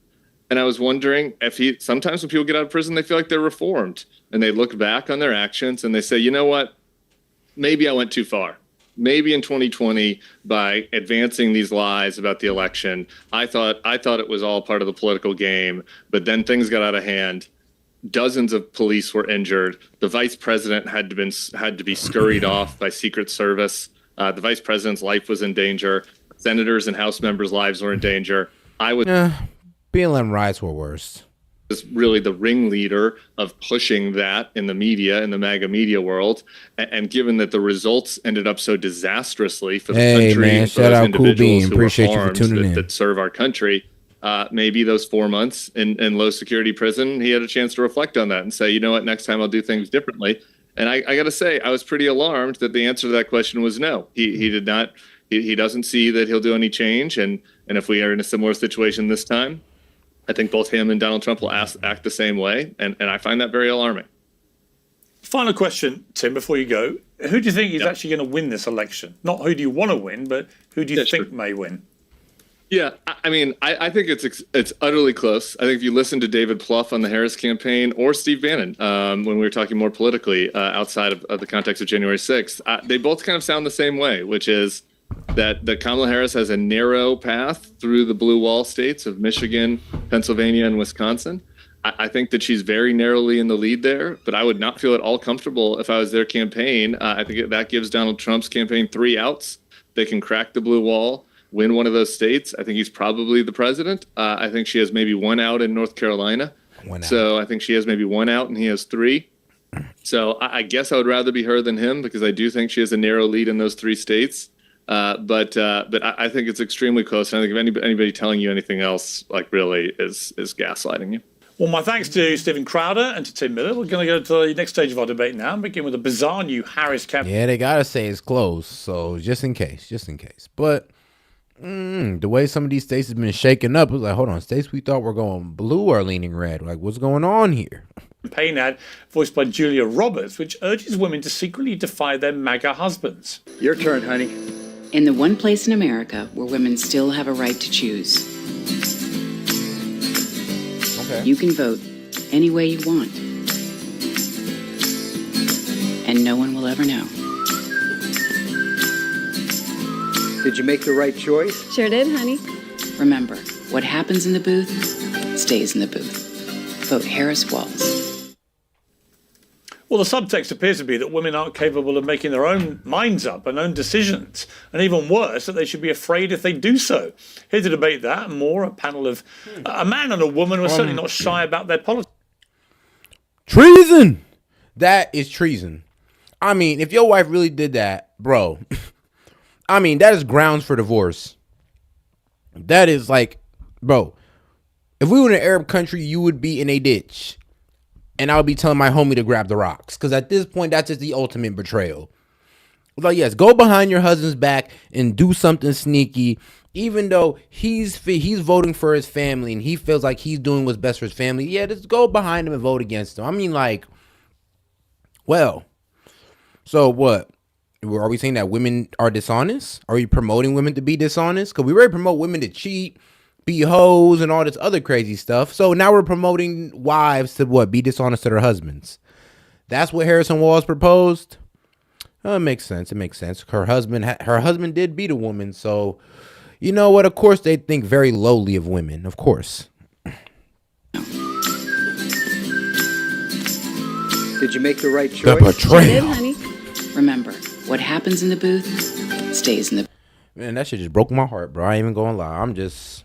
And I was wondering if sometimes when people get out of prison, they feel like they're reformed. And they look back on their actions and they say, you know what? Maybe I went too far. Maybe in 2020, by advancing these lies about the election, I thought it was all part of the political game, but then things got out of hand. Dozens of police were injured. The vice president had to be scurried off by Secret Service. The vice president's life was in danger. Senators and House members' lives were in danger. BLM riots were worse. Was really the ringleader of pushing that in the media, in the MAGA media world. And given that the results ended up so disastrously for the country, and for those individuals who were harmed that serve our country, maybe those 4 months in low security prison, he had a chance to reflect on that and say, you know what, next time I'll do things differently. And I got to say, I was pretty alarmed that the answer to that question was no. He did not. He doesn't see that he'll do any change. And if we are in a similar situation this time, I think both him and Donald Trump will act the same way, and I find that very alarming. Final question, Tim, before you go. Who do you think is actually going to win this election? Not who do you want to win, but who do you think may win? Yeah, I mean, I think it's utterly close. I think if you listen to David Plouffe on the Harris campaign or Steve Bannon when we were talking more politically outside of the context of January 6th, they both kind of sound the same way, which is that Kamala Harris has a narrow path through the blue wall states of Michigan, Pennsylvania, and Wisconsin. I think that she's very narrowly in the lead there, but I would not feel at all comfortable if I was their campaign. I think that gives Donald Trump's campaign 3 outs. They can crack the blue wall, win one of those states. I think he's probably the president. I think she has maybe 1 out in North Carolina. So I think she has maybe 1 out and he has 3. So I guess I would rather be her than him because I do think she has a narrow lead in those 3 states. But I think it's extremely close. And I think if anybody telling you anything else, like really, is gaslighting you. Well, my thanks to Stephen Crowder and to Tim Miller. We're going to go to the next stage of our debate now and begin with a bizarre new Harris campaign. Yeah, they got to say it's close. So just in case. But the way some of these states have been shaken up, it was like, hold on, states we thought were going blue are leaning red. Like, what's going on here? campaign ad voiced by Julia Roberts, which urges women to secretly defy their MAGA husbands. Your turn, honey. In the one place in America where women still have a right to choose. Okay. You can vote any way you want. And no one will ever know. Did you make the right choice? Sure did, honey. Remember, what happens in the booth stays in the booth. Vote Harris Walls. Well, the subtext appears to be that women aren't capable of making their own minds up and own decisions, and even worse, that they should be afraid if they do so. Here to debate that and more, a panel of a man and a woman who are certainly not shy about their politics. Treason! That is treason. I mean, if your wife really did that, bro, I mean, that is grounds for divorce. That is like, bro, if we were in an Arab country, you would be in a ditch. And I would be telling my homie to grab the rocks. Because at this point, that's just the ultimate betrayal. Like, yes, go behind your husband's back and do something sneaky. Even though he's voting for his family and he feels like he's doing what's best for his family. Yeah, just go behind him and vote against him. I mean, like, well, so what? Are we saying that women are dishonest? Are we promoting women to be dishonest? Because we already promote women to cheat, be hoes, and all this other crazy stuff. So now we're promoting wives to what? Be dishonest to their husbands. That's what Harrison Walls proposed. It makes sense. It makes sense. Her husband did beat a woman. So, you know what? Of course, they think very lowly of women. Of course. Did you make the right choice? The betrayal. Sure did, honey. Remember, what happens in the booth stays in the booth. Man, that shit just broke my heart, bro. I ain't even gonna lie. I'm just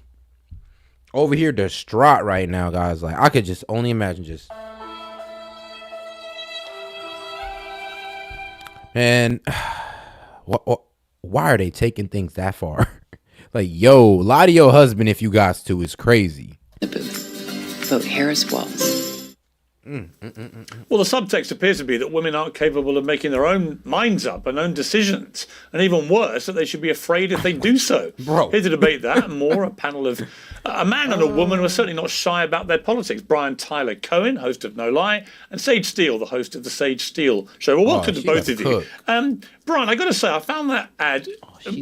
over here distraught right now, guys. Like, I could just only imagine just. Man, why are they taking things that far? Like, yo, lie to your husband if you got to. It's crazy. The booth. Vote Harris Walls. Well, the subtext appears to be that women aren't capable of making their own minds up and own decisions. And even worse, that they should be afraid if they do so. Bro. Here to debate that and more, a panel of a man and a woman who are certainly not shy about their politics. Brian Tyler Cohen, host of No Lie, and Sage Steele, the host of the Sage Steele Show. Well, welcome to both of you. Brian, I got to say, I found that ad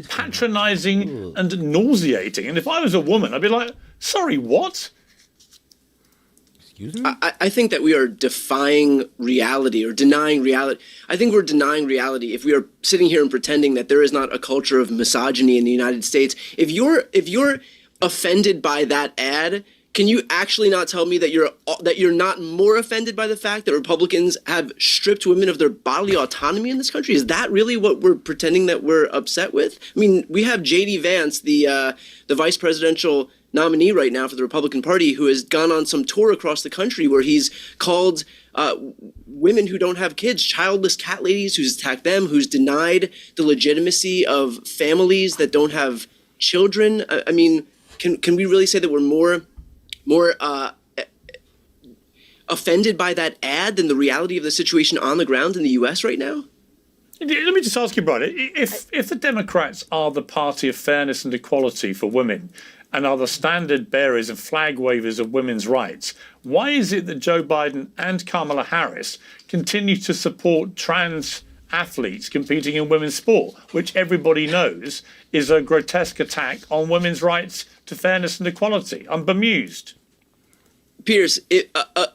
patronizing and nauseating. And if I was a woman, I'd be like, sorry, what? I think that we are defying reality or denying reality. I think we're denying reality if we are sitting here and pretending that there is not a culture of misogyny in the United States. If you're offended by that ad, can you actually not tell me that you're not more offended by the fact that Republicans have stripped women of their bodily autonomy in this country? Is that really what we're pretending that we're upset with? I mean, we have J.D. Vance, the vice presidential nominee right now for the Republican Party, who has gone on some tour across the country where he's called women who don't have kids childless cat ladies, who's attacked them, who's denied the legitimacy of families that don't have children. I mean, can we really say that we're more offended by that ad than the reality of the situation on the ground in the U.S. right now? Let me just ask you, Brian, if the Democrats are the party of fairness and equality for women and are the standard bearers and flag wavers of women's rights, why is it that Joe Biden and Kamala Harris continue to support trans athletes competing in women's sport, which everybody knows is a grotesque attack on women's rights to fairness and equality? I'm bemused. Piers,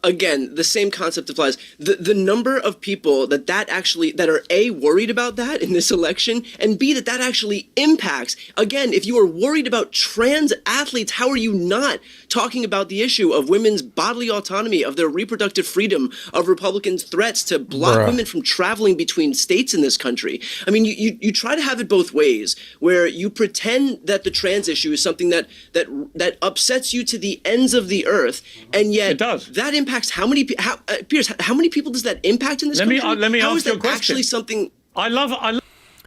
again, the same concept applies. The number of people that are A, worried about that in this election, and B, that actually impacts. Again, if you are worried about trans athletes, how are you not talking about the issue of women's bodily autonomy, of their reproductive freedom, of Republicans' threats to block women from traveling between states in this country? I mean, you try to have it both ways, where you pretend that the trans issue is something that upsets you to the ends of the earth. And yet, it does. That impacts Piers, how many people does that impact in this country? Let me how ask is you a that question. actually something? I love.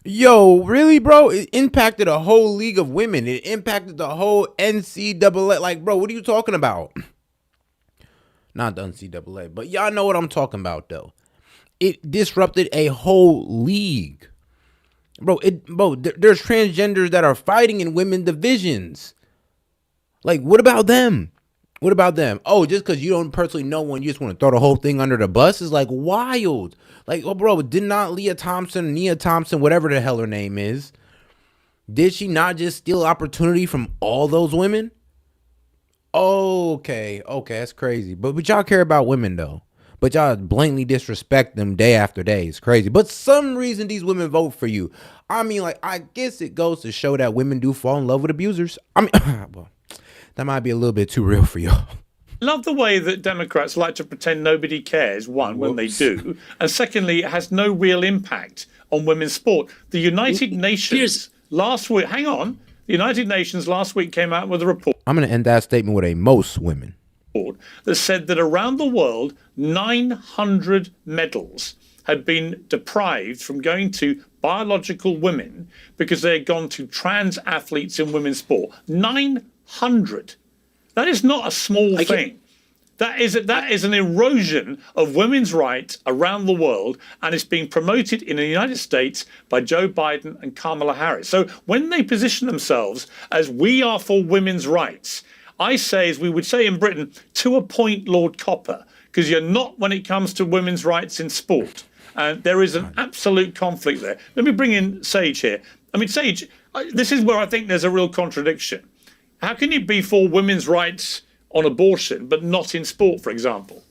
Yo, really, bro? It impacted a whole league of women. It impacted the whole NCAA. Like, bro, what are you talking about? Not the NCAA, but y'all know what I'm talking about, though. It disrupted a whole league. Bro, there's transgenders that are fighting in women divisions. Like, what about them? What about them? Oh, just because you don't personally know one, you just want to throw the whole thing under the bus is like wild. Like, oh, bro, did not Nia Thompson, whatever the hell her name is, did she not just steal opportunity from all those women? Okay, that's crazy. But y'all care about women though. But y'all blatantly disrespect them day after day. It's crazy. But some reason these women vote for you. I mean, like, I guess it goes to show that women do fall in love with abusers. I mean, well, that might be a little bit too real for y'all. Love the way that Democrats like to pretend nobody cares, one, when they do, and secondly, it has no real impact on women's sport. The United Nations last week, the United Nations last week came out with a report. I'm going to end that statement with a most women. That said that around the world, 900 medals had been deprived from going to biological women because they had gone to trans athletes in women's sport. 900. That is not a small thing. That is an erosion of women's rights around the world, and it's being promoted in the United States by Joe Biden and Kamala Harris. So when they position themselves as we are for women's rights, I say, as we would say in Britain, to a point, Lord Copper, because you're not when it comes to women's rights in sport. And there is an absolute conflict there. Let me bring in Sage here. I mean, Sage, this is where I think there's a real contradiction. How can you be for women's rights on abortion, but not in sport, for example?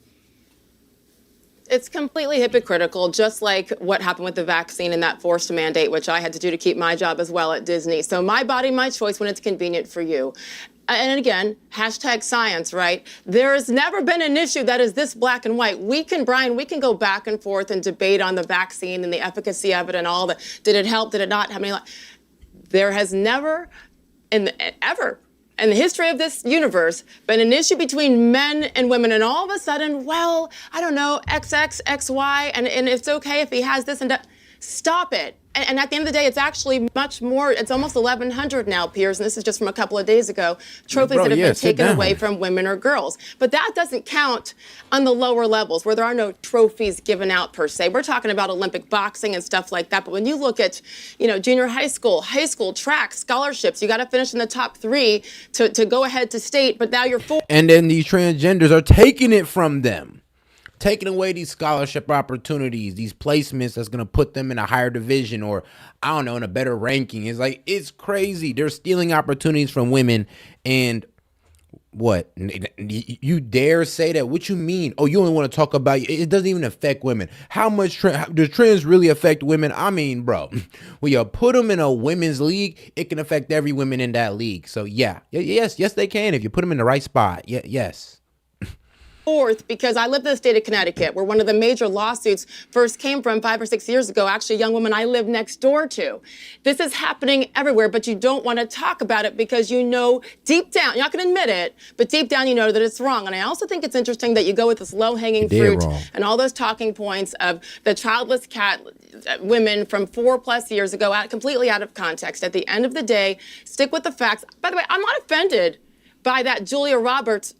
It's completely hypocritical, just like what happened with the vaccine and that forced mandate, which I had to do to keep my job as well at Disney. So my body, my choice when it's convenient for you. And again, #science, right? There has never been an issue that is this black and white. Brian, we can go back and forth and debate on the vaccine and the efficacy of it and all that. Did it help? Did it not? How many? There has never, ever, in the history of this universe, been an issue between men and women. And all of a sudden, well, I don't know, XX, XY, and it's okay if he has this and that. Stop it. And at the end of the day, it's actually much more. It's almost 1,100 now, Piers, and this is just from a couple of days ago. Trophies that have been taken away from women or girls. But that doesn't count on the lower levels where there are no trophies given out per se. We're talking about Olympic boxing and stuff like that. But when you look at, junior high school track scholarships, you got to finish in the top 3 to go ahead to state. But now you're full. And then these transgenders are taking it from them. Taking away these scholarship opportunities, these placements that's going to put them in a higher division or, I don't know, in a better ranking. It's crazy. They're stealing opportunities from women. And what? You dare say that? What you mean? Oh, you only want to talk about it doesn't even affect women. How much do trends really affect women? I mean, bro, when you put them in a women's league, it can affect every woman in that league. So yes, they can if you put them in the right spot. Yes. Because I live in the state of Connecticut, where one of the major lawsuits first came from 5 or 6 years ago. Actually, a young woman I live next door to. This is happening everywhere, but you don't want to talk about it because you know deep down, you're not going to admit it, but deep down you know that it's wrong. And I also think it's interesting that you go with this low-hanging fruit and all those talking points of the childless cat women from 4+ years ago, completely out of context. At the end of the day, stick with the facts. By the way, I'm not offended by that Julia Roberts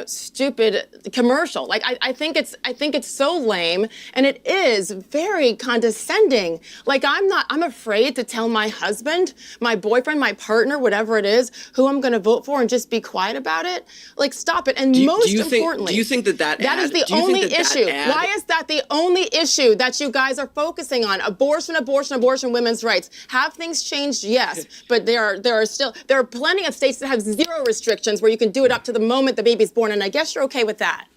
stupid commercial. I think it's so lame, and it is very condescending. I'm afraid to tell my husband, my boyfriend, my partner, whatever it is, who I'm going to vote for and just be quiet about it. Stop it. And importantly, do you think that is the only issue? Why is that the only issue that you guys are focusing on? Abortion, women's rights. Have things changed? Yes, but there are plenty of states that have 0 restrictions where you can do it up to the moment the baby's born, and I guess you're okay with that.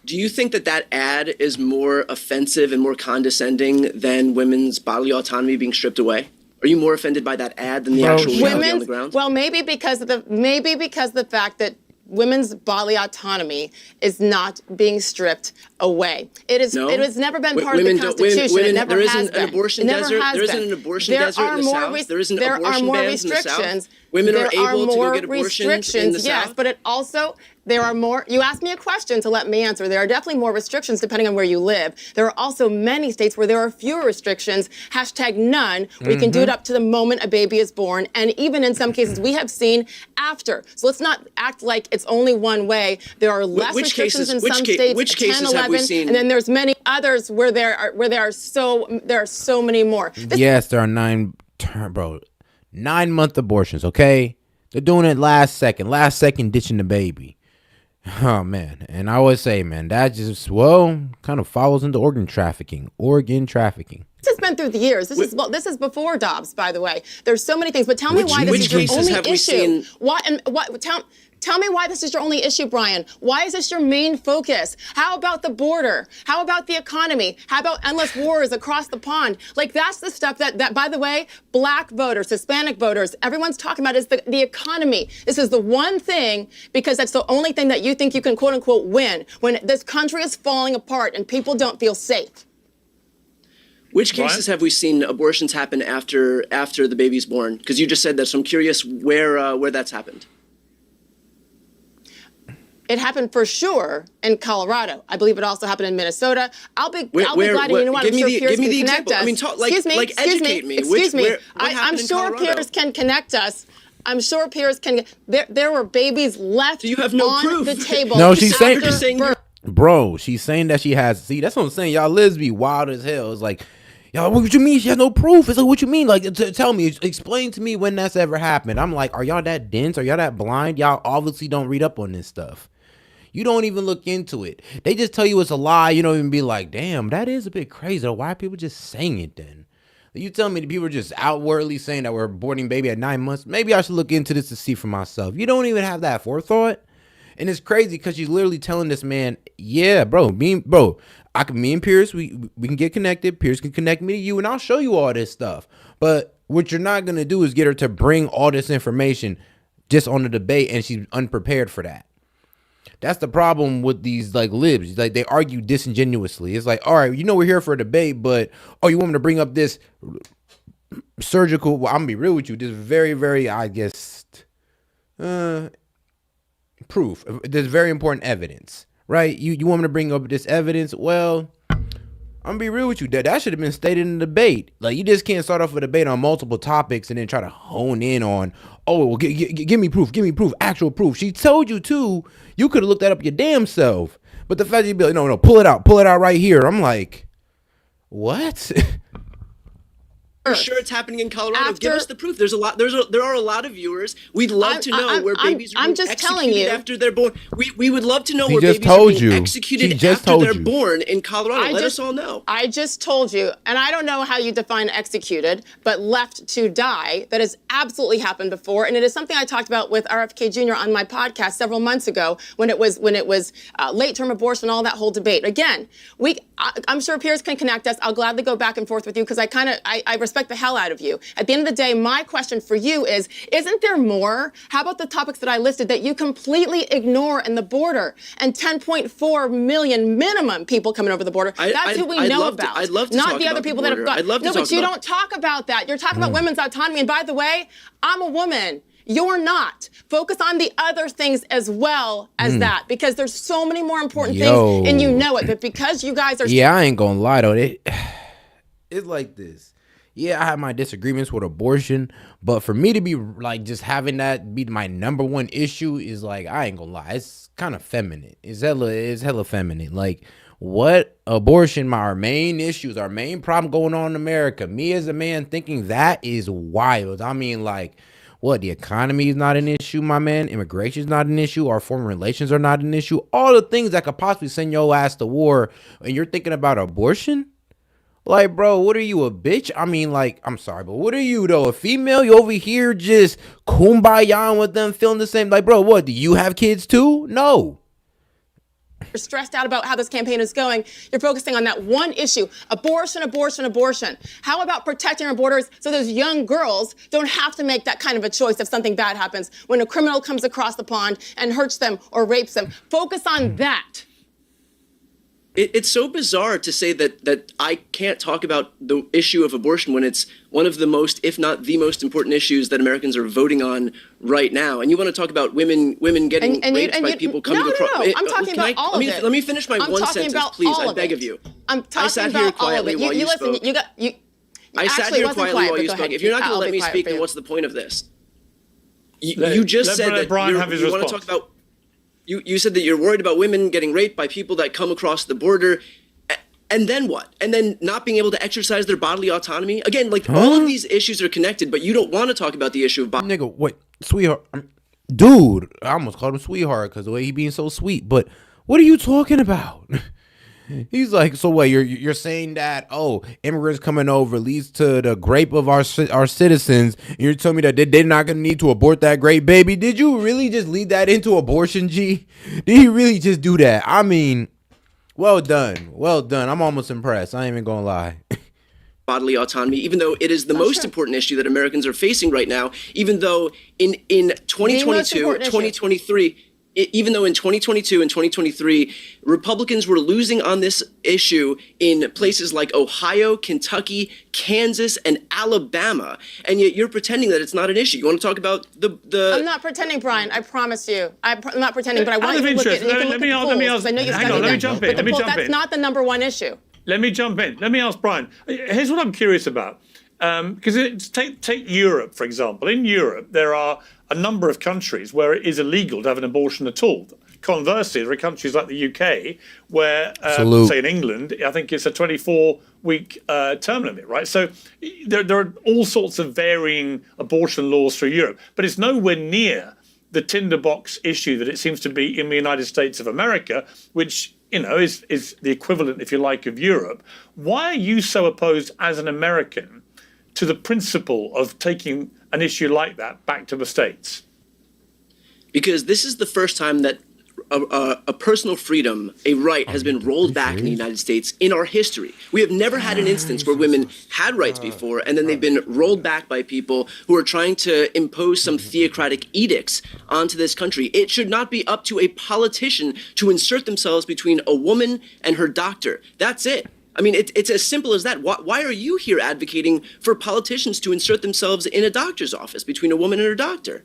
Do you think that ad is more offensive and more condescending than women's bodily autonomy being stripped away? Are you more offended by that ad than the actual reality on the ground? Well, maybe because of the fact that women's bodily autonomy is not being stripped away. It has never been part of the Constitution. It never has been. There isn't an abortion desert in the South. There isn't abortion bans in the South. Women are able to go get abortions in the South. Yes, but it also, there are more. You asked me a question to let me answer. There are definitely more restrictions depending on where you live. There are also many states where there are fewer restrictions, #none, where you can do it up to the moment a baby is born. And even in some cases, we have seen after. So let's not act like it's only one way. There are less restrictions in some states, which cases 10, 11, have we seen? and then there's many others where there are so many more. Yes, there are 9-month abortions, okay? They're doing it last second ditching the baby. Oh man, and I would say, man, that just kind of follows into organ trafficking. This has been through the years. This is before Dobbs, by the way. There's so many things, but tell me why this is your only issue. Tell me why this is your only issue, Brian. Why is this your main focus? How about the border? How about the economy? How about endless wars across the pond? Like, that's the stuff that by the way, black voters, Hispanic voters, everyone's talking about is the economy. This is the one thing, because that's the only thing that you think you can quote unquote win when this country is falling apart and people don't feel safe. Which cases have we seen abortions happen after the baby's born? Because you just said that, so I'm curious where that's happened. It happened for sure in Colorado. I believe it also happened in Minnesota. I'll be glad. You know what? I'm sure Piers can connect us. I mean, educate me. Excuse me. I'm sure Piers can connect us. I'm sure Piers can. There were babies left you have no on proof. the table. No, she's saying, bro, she's saying that she has. See, that's what I'm saying. Y'all Liz be wild as hell. It's like, y'all, what you mean? She has no proof. It's like, what you mean? Like, tell me, explain to me when that's ever happened. I'm like, are y'all that dense? Are y'all that blind? Y'all obviously don't read up on this stuff. You don't even look into it. They just tell you it's a lie. You don't even be like, damn, that is a bit crazy. Why are people just saying it then? You tell me that people are just outwardly saying that we're aborting baby at 9 months. Maybe I should look into this to see for myself. You don't even have that forethought. And it's crazy because she's literally telling this man, yeah, bro, me and Piers, we can get connected. Piers can connect me to you and I'll show you all this stuff. But what you're not going to do is get her to bring all this information just on the debate, and she's unprepared for that. That's the problem with these like libs. Like, they argue disingenuously. It's like, all right, you know, we're here for a debate, but you want me to bring up this surgical? Well, I'm gonna be real with you. This very, very, I guess, proof. There's very important evidence, right? You want me to bring up this evidence? Well, I'm gonna be real with you. That should have been stated in the debate. Like, you just can't start off a debate on multiple topics and then try to hone in on, give me proof, actual proof. She told you to. You could have looked that up your damn self. But the fact you'd be like, no, pull it out right here. I'm like, what? You're sure it's happening in Colorado? Give us the proof. There are a lot of viewers. We'd love to know where babies are being executed after they're born. We would love to know where babies are being executed after they're born in Colorado. Let us all know. I just told you, and I don't know how you define executed, but left to die. That has absolutely happened before, and it is something I talked about with RFK Jr. on my podcast several months ago when it was late-term abortion, all that whole debate. Again, I'm sure Piers can connect us. I'll gladly go back and forth with you because I respect the hell out of you. At the end of the day, my question for you is, isn't there more? How about the topics that I listed that you completely ignore in the border and 10.4 million minimum people coming over the border? That's who we know about. I'd love to not talk the other about people the that have border. got. No, but you don't talk about that. You're talking about women's autonomy. And by the way, I'm a woman. You're not. Focus on the other things as well as that, because there's so many more important things, and you know it. But because you guys are... Yeah, I ain't gonna lie, though. It's like this. Yeah, I have my disagreements with abortion, but for me to be like just having that be my number one issue is like, I ain't gonna lie, it's kind of feminine. It's hella feminine. Like, what abortion, our main issues, our main problem going on in America, me as a man thinking that is wild. I mean, like, what, the economy is not an issue, my man? Immigration is not an issue. Our foreign relations are not an issue. All the things that could possibly send your ass to war, and you're thinking about abortion? Like, bro, what are you, a bitch? I mean, like, I'm sorry, but what are you, though? A female? You over here just kumbaya with them, feeling the same? Like, bro, what, do you have kids too? No. You're stressed out about how this campaign is going. You're focusing on that one issue, abortion. How about protecting our borders so those young girls don't have to make that kind of a choice if something bad happens when a criminal comes across the pond and hurts them or rapes them? Focus on that. It's so bizarre to say that I can't talk about the issue of abortion when it's one of the most, if not the most important issues that Americans are voting on right now. And you want to talk about women getting raped by people coming across. No, I'm talking about all of it. Let me finish my one sentence, please. I beg of you. I'm talking about all of it. You listen, I sat here quietly while you spoke. If you're not going to let me speak, then what's the point of this? You just said that you want to talk about... You said that you're worried about women getting raped by people that come across the border. And then what? And then not being able to exercise their bodily autonomy? Again, like, all of these issues are connected, but you don't want to talk about the issue of Nigga, wait, sweetheart. dude, I almost called him sweetheart because the way he being so sweet. But what are you talking about? He's like, so what? You're saying that immigrants coming over leads to the rape of our citizens? And you're telling me that they're not gonna need to abort that great baby? Did you really just lead that into abortion, G? Did he really just do that? I mean, well done, well done. I'm almost impressed. I ain't even gonna lie. Bodily autonomy, even though it is the most important issue that Americans are facing right now, even though in 2022, 2023, even though in 2022 and 2023, Republicans were losing on this issue in places like Ohio, Kentucky, Kansas, and Alabama, and yet you're pretending that it's not an issue. You want to talk about the I'm not pretending, Brian. I promise you. I'm not pretending, but I want you to look at let me ask. Let me jump in. That's not the number one issue. Let me jump in. Let me ask Brian. Here's what I'm curious about. Because take Europe, for example. In Europe, there are a number of countries where it is illegal to have an abortion at all. Conversely, there are countries like the UK where, say in England, I think it's a 24-week term limit, right? So there are all sorts of varying abortion laws through Europe, but it's nowhere near the tinderbox issue that it seems to be in the United States of America, which is the equivalent, if you like, of Europe. Why are you so opposed as an American to the principle of taking an issue like that back to the States? Because this is the first time that a personal freedom, a right, has been rolled back in the United States in our history. We have never had an instance where women had rights before and then they've been rolled back by people who are trying to impose some theocratic edicts onto this country. It should not be up to a politician to insert themselves between a woman and her doctor. That's it. I mean, it's as simple as that. Why are you here advocating for politicians to insert themselves in a doctor's office between a woman and her doctor?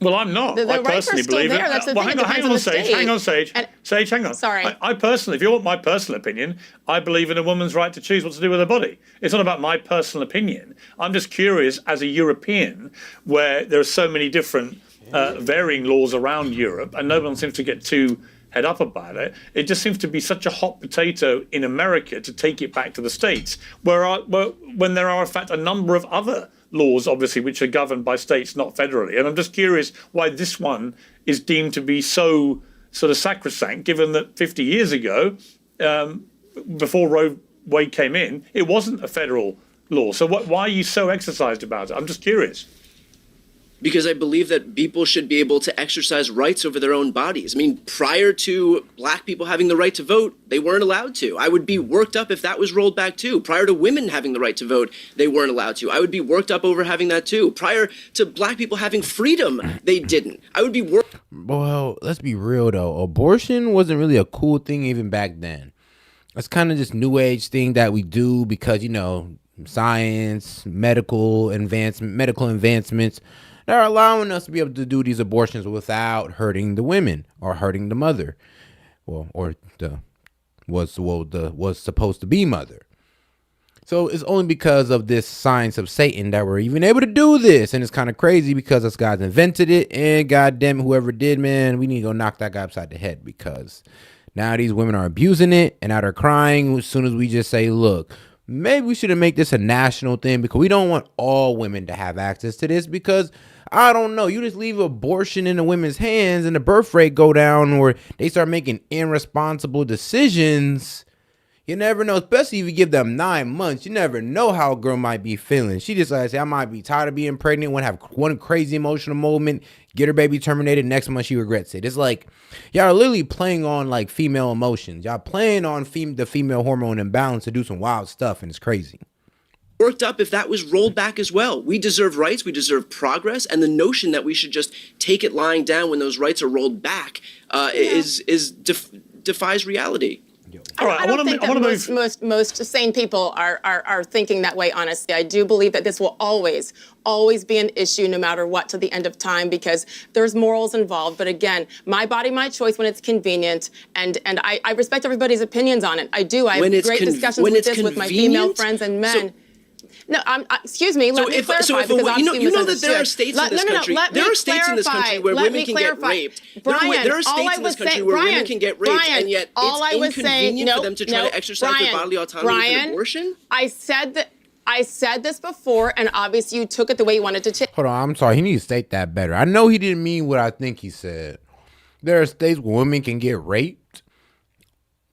Well, I'm not. The I rights personally are still believe there. it. That's the Well, thing. hang on, Sage. Hang on, Sage. Sage, hang on. Sorry. I personally, if you want my personal opinion, I believe in a woman's right to choose what to do with her body. It's not about my personal opinion. I'm just curious, as a European, where there are so many different varying laws around Europe, and no one seems to get too head up about it. It just seems to be such a hot potato in America to take it back to the States, when there are, in fact, a number of other laws, obviously, which are governed by states, not federally. And I'm just curious why this one is deemed to be so sort of sacrosanct, given that 50 years ago, before Roe v. Wade came in, it wasn't a federal law. So why are you so exercised about it? I'm just curious. Because I believe that people should be able to exercise rights over their own bodies. I mean, prior to black people having the right to vote, they weren't allowed to. I would be worked up if that was rolled back too. Prior to women having the right to vote, they weren't allowed to. I would be worked up over having that too. Prior to black people having freedom, they didn't. I would be worked. Well, let's be real though. Abortion wasn't really a cool thing even back then. It's kind of just new age thing that we do because, science, medical advancements. They're allowing us to be able to do these abortions without hurting the women or hurting the mother, was supposed to be mother. So it's only because of this science of Satan that we're even able to do this, and it's kind of crazy because us guys invented it, and goddamn it, whoever did, man, we need to go knock that guy upside the head because now these women are abusing it, and now they're crying as soon as we just say, look. Maybe we should make this a national thing because we don't want all women to have access to this because, I don't know, you just leave abortion in the women's hands and the birth rate go down or they start making irresponsible decisions. You never know, especially if you give them 9 months. You never know how a girl might be feeling. She just like say, I might be tired of being pregnant, want to have one crazy emotional moment, get her baby terminated, next month she regrets it. It's like, y'all are literally playing on like female emotions. Y'all playing on the female hormone imbalance to do some wild stuff, and it's crazy. Worked up if that was rolled back as well. We deserve rights, we deserve progress, and the notion that we should just take it lying down when those rights are rolled back defies reality. I don't think that most sane people are thinking that way, honestly. I do believe that this will always be an issue no matter what to the end of time because there's morals involved. But again, my body, my choice when it's convenient. And I respect everybody's opinions on it. I do. I have great discussions with this with my female friends and men. No, excuse me. Let me clarify because obviously you know that there are states in this country. There are states in this country where women can get raped. Brian, there are states in this country where women can get raped, and yet it's inconvenient for them to try to exercise their bodily autonomy with abortion. I said that. I said this before, and obviously you took it the way you wanted to take. Hold on, I'm sorry. He needs to state that better. I know he didn't mean what I think he said. There are states where women can get raped.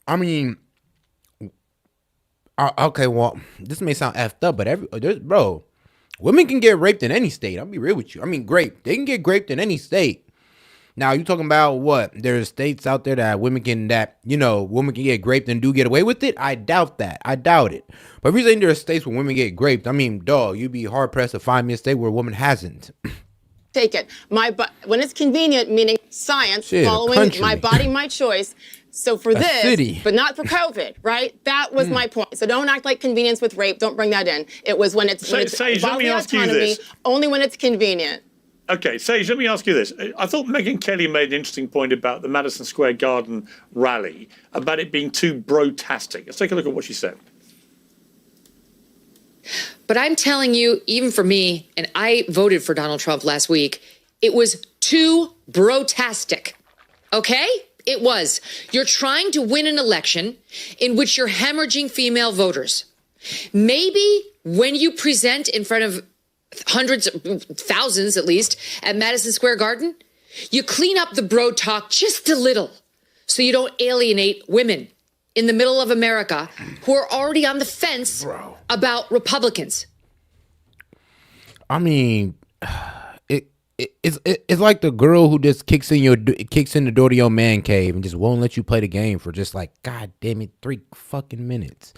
I mean, okay, well, this may sound effed up, but bro, women can get raped in any state. I'll be real with you. I mean, grape. They can get raped in any state. Now, you talking about what? There's states out there that women can get raped and do get away with it? I doubt that. I doubt it. But if you're saying there are states where women get raped, I mean, dog, you'd be hard-pressed to find me a state where a woman hasn't. Take it. When it's convenient, meaning science, Shit, following my body, my choice. So for this, city. but not for COVID, right? That was my point. So don't act like convenience with rape. Don't bring that in. It was when it's Sage, let me ask you autonomy, this. only when it's convenient. Okay, Sage, let me ask you this. I thought Megyn Kelly made an interesting point about the Madison Square Garden rally, about it being too bro-tastic. Let's take a look at what she said. But I'm telling you, even for me, and I voted for Donald Trump last week, it was too bro-tastic. Okay? It was. You're trying to win an election in which you're hemorrhaging female voters. Maybe when you present in front of hundreds, thousands at least, at Madison Square Garden, you clean up the bro talk just a little so you don't alienate women in the middle of America who are already on the fence about Republicans. I mean, it's like the girl who just kicks in the door to your man cave and just won't let you play the game for just like, God damn it, 3 fucking minutes.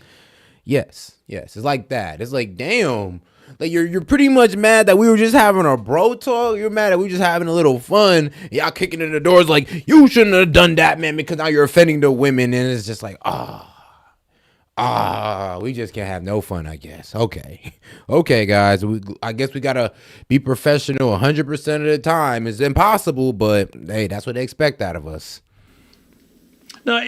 Yes, it's like that. It's like, damn. Like you're pretty much mad that we were just having a bro talk. You're mad that we were just having a little fun. Y'all kicking in the doors like, you shouldn't have done that, man, because now you're offending the women. And it's just like, we just can't have no fun, I guess. Okay, guys. I guess we gotta be professional 100% of the time. It's impossible, but hey, that's what they expect out of us. No,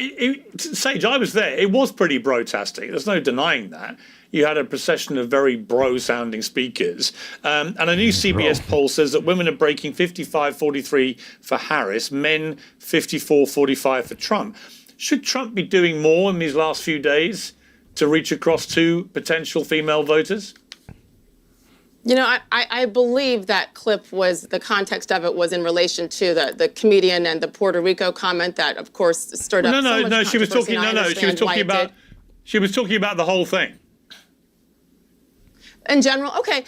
Sage, I was there. It was pretty bro-tastic. There's no denying that. You had a procession of very bro-sounding speakers. And a new CBS poll says that women are breaking 55-43 for Harris, men 54-45 for Trump. Should Trump be doing more in these last few days to reach across to potential female voters? You know, I believe that clip was, the context of it was in relation to the comedian and the Puerto Rico comment that, of course, stirred up so much she was talking. She was talking about the whole thing. In general, okay.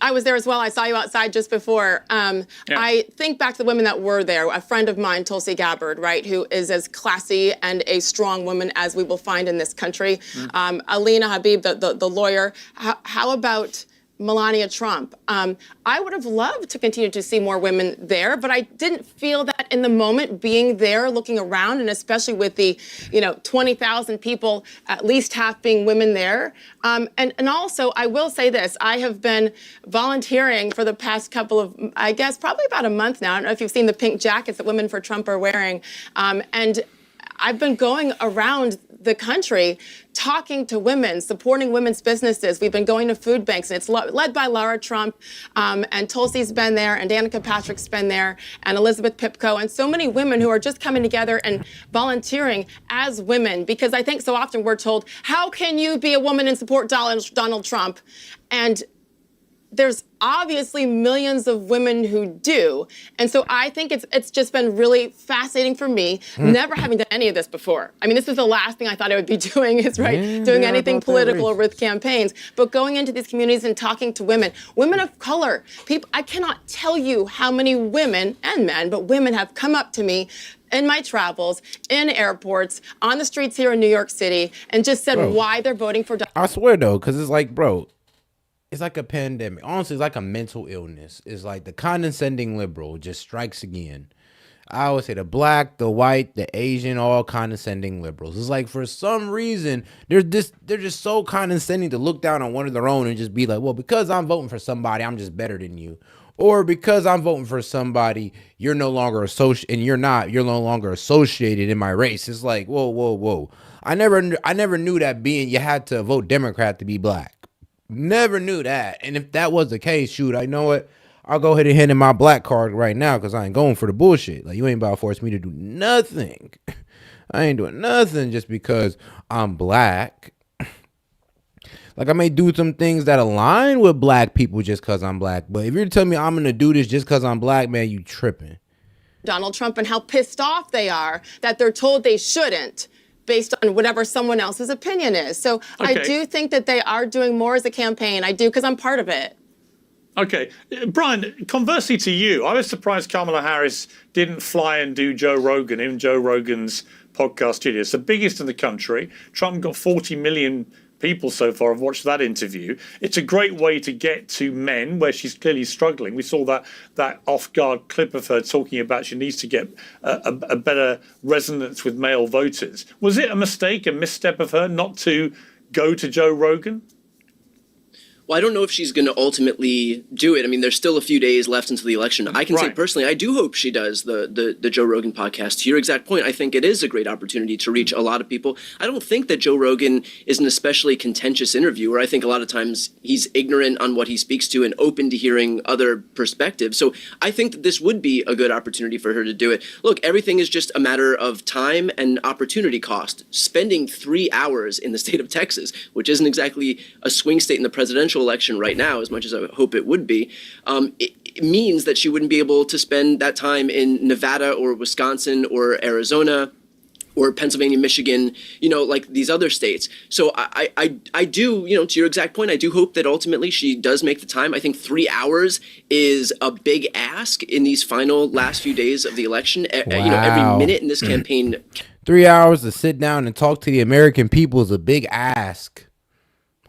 I was there as well. I saw you outside just before. I think back to the women that were there. A friend of mine, Tulsi Gabbard, right, who is as classy and a strong woman as we will find in this country. Alina Habib, the lawyer. How about Melania Trump? I would have loved to continue to see more women there, but I didn't feel that in the moment being there, looking around, and especially with the, 20,000 people, at least half being women there. And also, I will say this, I have been volunteering for the past couple of, I guess, probably about a month now. I don't know if you've seen the pink jackets that Women for Trump are wearing. And I've been going around the country talking to women, supporting women's businesses. We've been going to food banks, and it's led by Lara Trump, and Tulsi's been there, and Danica Patrick's been there, and Elizabeth Pipko, and so many women who are just coming together and volunteering as women, because I think so often we're told, how can you be a woman and support Donald Trump? And there's obviously millions of women who do. And so I think it's just been really fascinating for me, never having done any of this before. I mean, this is the last thing I thought I would be doing is, doing anything political or with campaigns. But going into these communities and talking to women of color, people, I cannot tell you how many women and men, but women have come up to me in my travels, in airports, on the streets here in New York City, and just said why they're voting for Donald. I swear, though, because it's like, bro, it's like a pandemic. Honestly, it's like a mental illness. It's like the condescending liberal just strikes again. I always say the black, the white, the Asian, all condescending liberals. It's like for some reason, they're just so condescending to look down on one of their own and just be like, well, because I'm voting for somebody, I'm just better than you. Or because I'm voting for somebody, you're no longer you're no longer associated in my race. It's like, whoa. I never knew that you had to vote Democrat to be black. Never knew that. And if that was the case, shoot, I know what? I'll go ahead and hand in my black card right now because I ain't going for the bullshit. Like, you ain't about to force me to do nothing. I ain't doing nothing just because I'm black. Like I may do some things that align with black people just because I'm black. But if you're telling me I'm gonna do this just because I'm black, man, you tripping. Donald Trump and how pissed off they are that they're told they shouldn't based on whatever someone else's opinion is. So I do think that they are doing more as a campaign. I do, because I'm part of it. Okay. Brian, conversely to you, I was surprised Kamala Harris didn't fly and do Joe Rogan in Joe Rogan's podcast studio. It's the biggest in the country. Trump got 40 million people so far have watched that interview. It's a great way to get to men where she's clearly struggling. We saw that off-guard clip of her talking about she needs to get a better resonance with male voters. Was it a mistake, a misstep of her not to go to Joe Rogan? Well, I don't know if she's going to ultimately do it. I mean, there's still a few days left until the election. I can say personally, I do hope she does the Joe Rogan podcast. To your exact point, I think it is a great opportunity to reach a lot of people. I don't think that Joe Rogan is an especially contentious interviewer. I think a lot of times he's ignorant on what he speaks to and open to hearing other perspectives. So I think that this would be a good opportunity for her to do it. Look, everything is just a matter of time and opportunity cost. Spending 3 hours in the state of Texas, which isn't exactly a swing state in the presidential election right now, as much as I hope it would be, it means that she wouldn't be able to spend that time in Nevada or Wisconsin or Arizona or Pennsylvania, Michigan, like these other states. So I do, to your exact point, I do hope that ultimately she does make the time. I think 3 hours is a big ask in these final last few days of the election. Wow. Every minute in this campaign. 3 hours to sit down and talk to the American people is a big ask.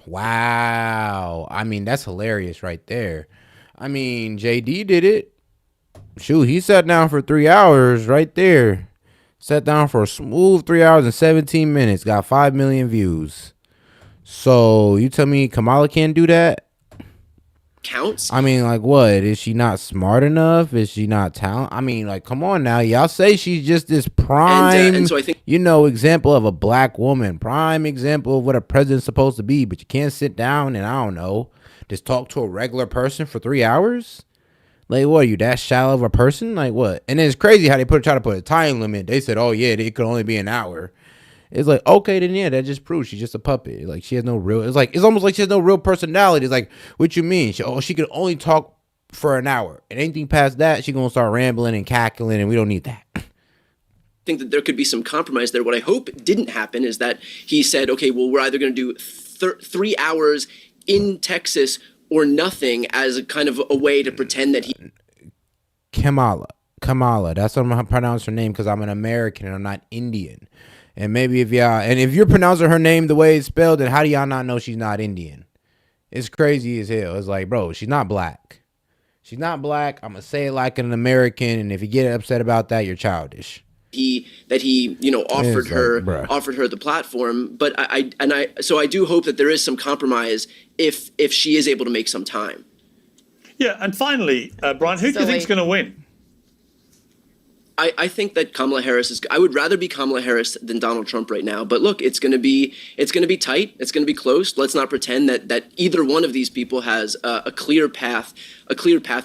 Wow. I mean, that's hilarious right there. I mean, JD did it. Shoot, he sat down for 3 hours right there. Sat down for a smooth 3 hours and 17 minutes. Got 5 million views. So you tell me Kamala can't do that? Counts. I mean, like what? Is she not smart enough? Is she not talented? I mean, like, come on now. Y'all say she's just this prime, and so I think, example of a black woman. Prime example of what a president's supposed to be. But you can't sit down and, I don't know, just talk to a regular person for 3 hours? Like, what, are you that shallow of a person? Like, what? And then it's crazy how they try to put a time limit. They said, oh, yeah, it could only be an hour. It's like, okay, then yeah, that just proves she's just a puppet. Like, she has no real, it's almost like she has no real personality. It's like, what you mean? She could only talk for an hour. And anything past that, she gonna start rambling and cackling, and we don't need that. I think that there could be some compromise there. What I hope didn't happen is that he said, okay, well, we're either going to do 3 hours in Texas or nothing as a kind of a way to pretend that he... Kamala. That's what I'm going to pronounce her name because I'm an American and I'm not Indian. And maybe if you're pronouncing her name the way it's spelled, then how do y'all not know she's not Indian? It's crazy as hell. It's like, bro, she's not black. She's not black. I'm going to say it like an American. And if you get upset about that, you're childish. He offered her the platform, but so I do hope that there is some compromise if she is able to make some time. Yeah, and finally, Brian, who do you think is going to win? I think that Kamala Harris I would rather be Kamala Harris than Donald Trump right now. But look, it's going to be tight. It's going to be close. Let's not pretend that either one of these people has a clear path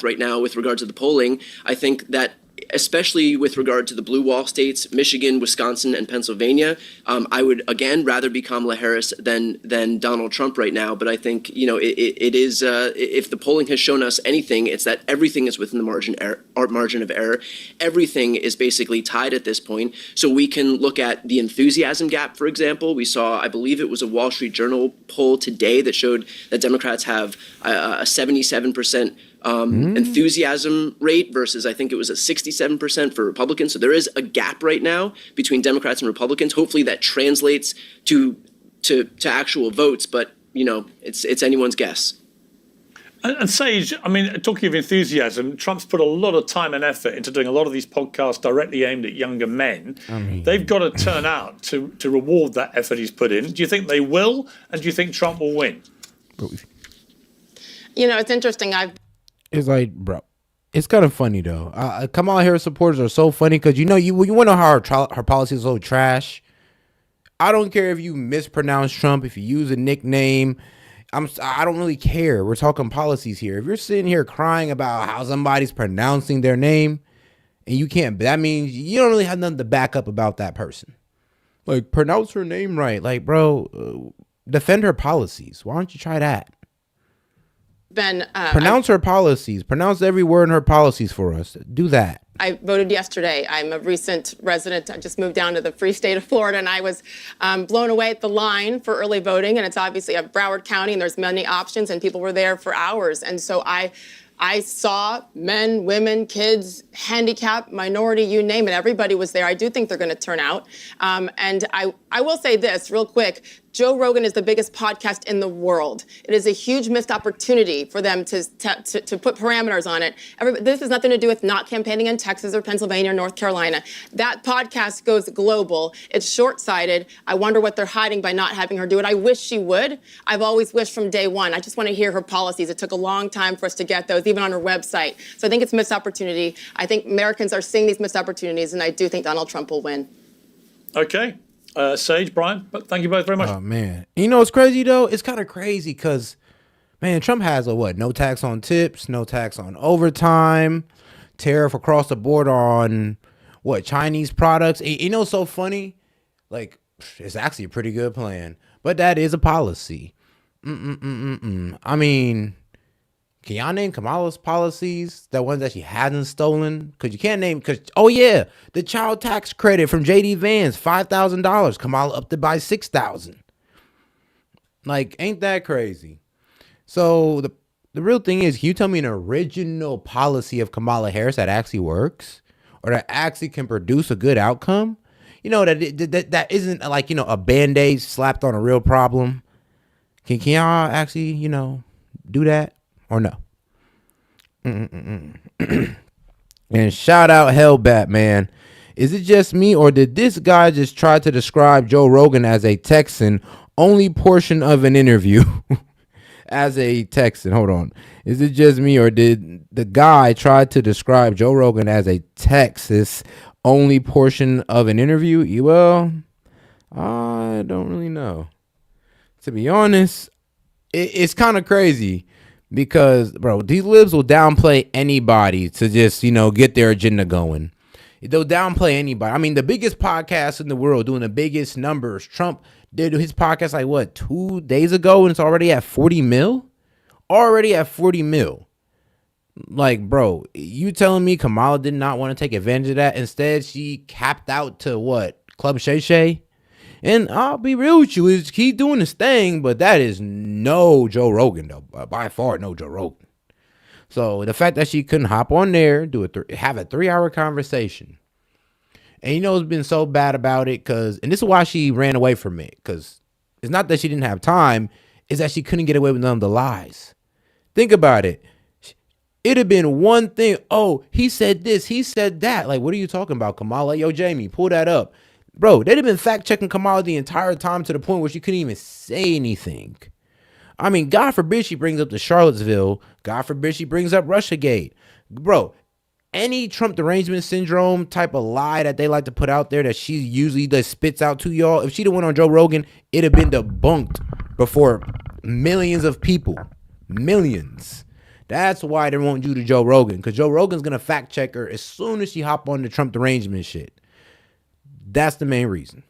right now with regard to the polling. I think that, especially with regard to the blue wall states, Michigan, Wisconsin, and Pennsylvania, I would, again, rather be Kamala Harris than Donald Trump right now. But I think, it is, if the polling has shown us anything, it's that everything is within the margin of error. Everything is basically tied at this point. So we can look at the enthusiasm gap, for example. We saw, I believe it was a Wall Street Journal poll today that showed that Democrats have a 77% enthusiasm rate versus I think it was a 67% for Republicans. So there is a gap right now between Democrats and Republicans. Hopefully that translates to actual votes, but it's anyone's guess. And Sage, I mean, talking of enthusiasm, Trump's put a lot of time and effort into doing a lot of these podcasts directly aimed at younger men. They've got to turn out to reward that effort he's put in. Do you think they will? And do you think Trump will win? It's interesting. It's like, bro, it's kind of funny though. Kamala Harris supporters are so funny because you want to know how her policy is so trash. I don't care if you mispronounce Trump, if you use a nickname. I don't really care. We're talking policies here. If you're sitting here crying about how somebody's pronouncing their name and you can't, that means you don't really have nothing to back up about that person. Like, pronounce her name right. Like, bro, defend her policies. Why don't you try that? Ben, Pronounce her policies. Pronounce every word in her policies for us. Do that. I voted yesterday. I'm a recent resident. I just moved down to the free state of Florida, and I was blown away at the line for early voting. And it's obviously a Broward County, and there's many options, and people were there for hours. And so I saw men, women, kids, handicapped, minority, you name it. Everybody was there. I do think they're going to turn out. And I will say this real quick. Joe Rogan is the biggest podcast in the world. It is a huge missed opportunity for them to put parameters on it. This has nothing to do with not campaigning in Texas or Pennsylvania or North Carolina. That podcast goes global. It's short-sighted. I wonder what they're hiding by not having her do it. I wish she would. I've always wished from day one. I just want to hear her policies. It took a long time for us to get those, even on her website. So I think it's a missed opportunity. I think Americans are seeing these missed opportunities, and I do think Donald Trump will win. Okay. Sage, Brian, but thank you both very much. Oh, man. You know what's crazy, though? It's kind of crazy because, man, Trump has no tax on tips, no tax on overtime, tariff across the board on, Chinese products. You know, so funny? Like, it's actually a pretty good plan, but that is a policy. I mean, can y'all name Kamala's policies, the ones that she hasn't stolen? Because you can't name, the child tax credit from J.D. Vance, $5,000. Kamala upped it by $6,000. Like, ain't that crazy? So the real thing is, can you tell me an original policy of Kamala Harris that actually works? Or that actually can produce a good outcome? You know, that isn't like, a Band-Aid slapped on a real problem. Can y'all actually, do that? Or no? And shout out Hellbat, man. Is it just me, or did this guy just try to describe Joe Rogan as a Texan? Only portion of an interview as a Texan. Hold on. Is it just me, or did the guy try to describe Joe Rogan as a Texas only portion of an interview? Well, I don't really know. To be honest, it's kind of crazy. Because, bro, these libs will downplay anybody to just, get their agenda going. They'll downplay anybody. I mean, the biggest podcast in the world doing the biggest numbers. Trump did his podcast, 2 days ago, and it's already at 40 mil? Already at 40 mil. Like, bro, you telling me Kamala did not want to take advantage of that? Instead, she capped out to Club Shay Shay? And I'll be real with you, is keep doing his thing, but that is no Joe Rogan, though. By far, no Joe Rogan. So the fact that she couldn't hop on there, have a 3-hour conversation. And it's been so bad about it, and this is why she ran away from it, because it's not that she didn't have time, it's that she couldn't get away with none of the lies. Think about it. It'd have been one thing, he said this, he said that. Like, what are you talking about, Kamala? Yo, Jamie, pull that up. Bro, they'd have been fact-checking Kamala the entire time to the point where she couldn't even say anything. I mean, God forbid she brings up the Charlottesville. God forbid she brings up Russiagate. Bro, any Trump derangement syndrome type of lie that they like to put out there that she usually just spits out to y'all, if she'd have went on Joe Rogan, it'd have been debunked before millions of people. Millions. That's why they won't do to Joe Rogan, because Joe Rogan's going to fact-check her as soon as she hop on the Trump derangement shit. That's the main reason.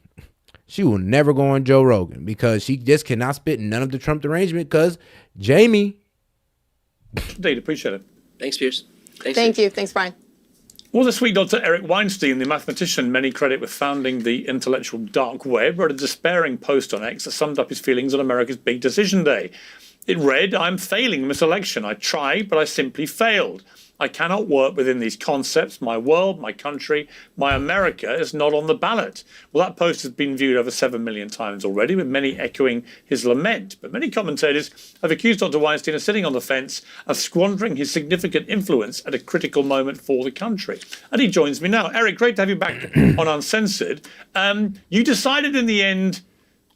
She will never go on Joe Rogan because she just cannot spit none of the Trump derangement because Jamie. Indeed, appreciate it. Thanks, Pierce. Thank you. Thanks, Brian. Well, this week, Dr. Eric Weinstein, the mathematician many credit with founding the intellectual dark web, wrote a despairing post on X that summed up his feelings on America's big decision day. It read, "I'm failing this election. I tried, but I simply failed. I cannot work within these concepts. My world, my country, my America is not on the ballot." Well, that post has been viewed over 7 million times already, with many echoing his lament. But many commentators have accused Dr. Weinstein of sitting on the fence, of squandering his significant influence at a critical moment for the country. And he joins me now. Eric, great to have you back on Uncensored. You decided in the end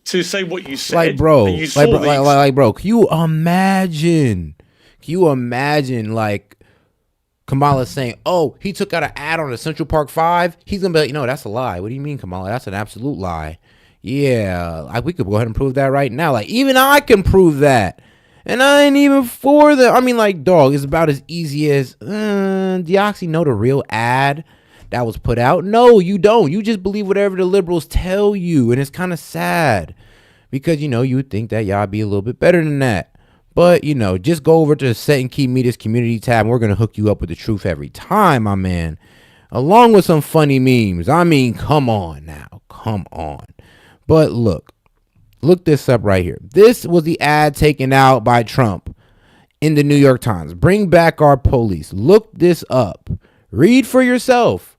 to say what you said. Bro, can you imagine? Kamala saying, he took out an ad on the Central Park 5. He's going to be like, no, that's a lie. What do you mean, Kamala? That's an absolute lie. Yeah, we could go ahead and prove that right now. Even I can prove that. And I ain't even for the, dog, it's about as easy as, do you actually know the real ad that was put out? No, you don't. You just believe whatever the liberals tell you. And it's kind of sad because, you know, you would think that y'all be a little bit better than that. But, you know, just go over to the Set and Keep Media's community tab, and we're going to hook you up with the truth every time, my man. Along with some funny memes. I mean, come on now. Come on. But look this up right here. This was the ad taken out by Trump in the New York Times. Bring back our police. Look this up. Read for yourself.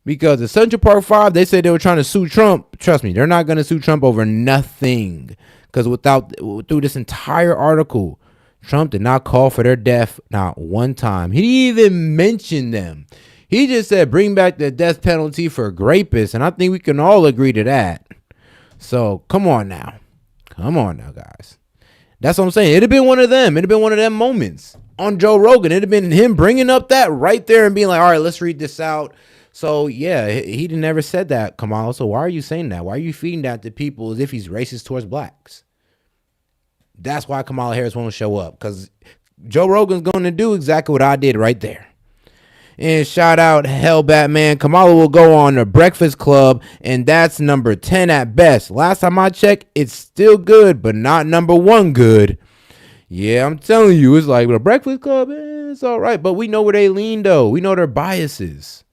Because at Central Park 5, they said they were trying to sue Trump. Trust me, they're not going to sue Trump over nothing. Because through this entire article, Trump did not call for their death not one time. He even mentioned them. He just said bring back the death penalty for rapists. And I think we can all agree to that. So come on now. Come on now, guys. That's what I'm saying. It'd have been one of them. It'd have been one of them moments on Joe Rogan. It'd have been him bringing up that right there and being like, all right, let's read this out. So, yeah, he never said that, Kamala. So why are you saying that? Why are you feeding that to people as if he's racist towards blacks? That's why Kamala Harris won't show up, because Joe Rogan's going to do exactly what I did right there. And shout out Hell Batman. Kamala will go on the Breakfast Club, and that's number 10 at best. Last time I checked, it's still good, but not number 1 good. Yeah, I'm telling you, it's like the Breakfast Club, it's all right. But we know where they lean, though. We know their biases.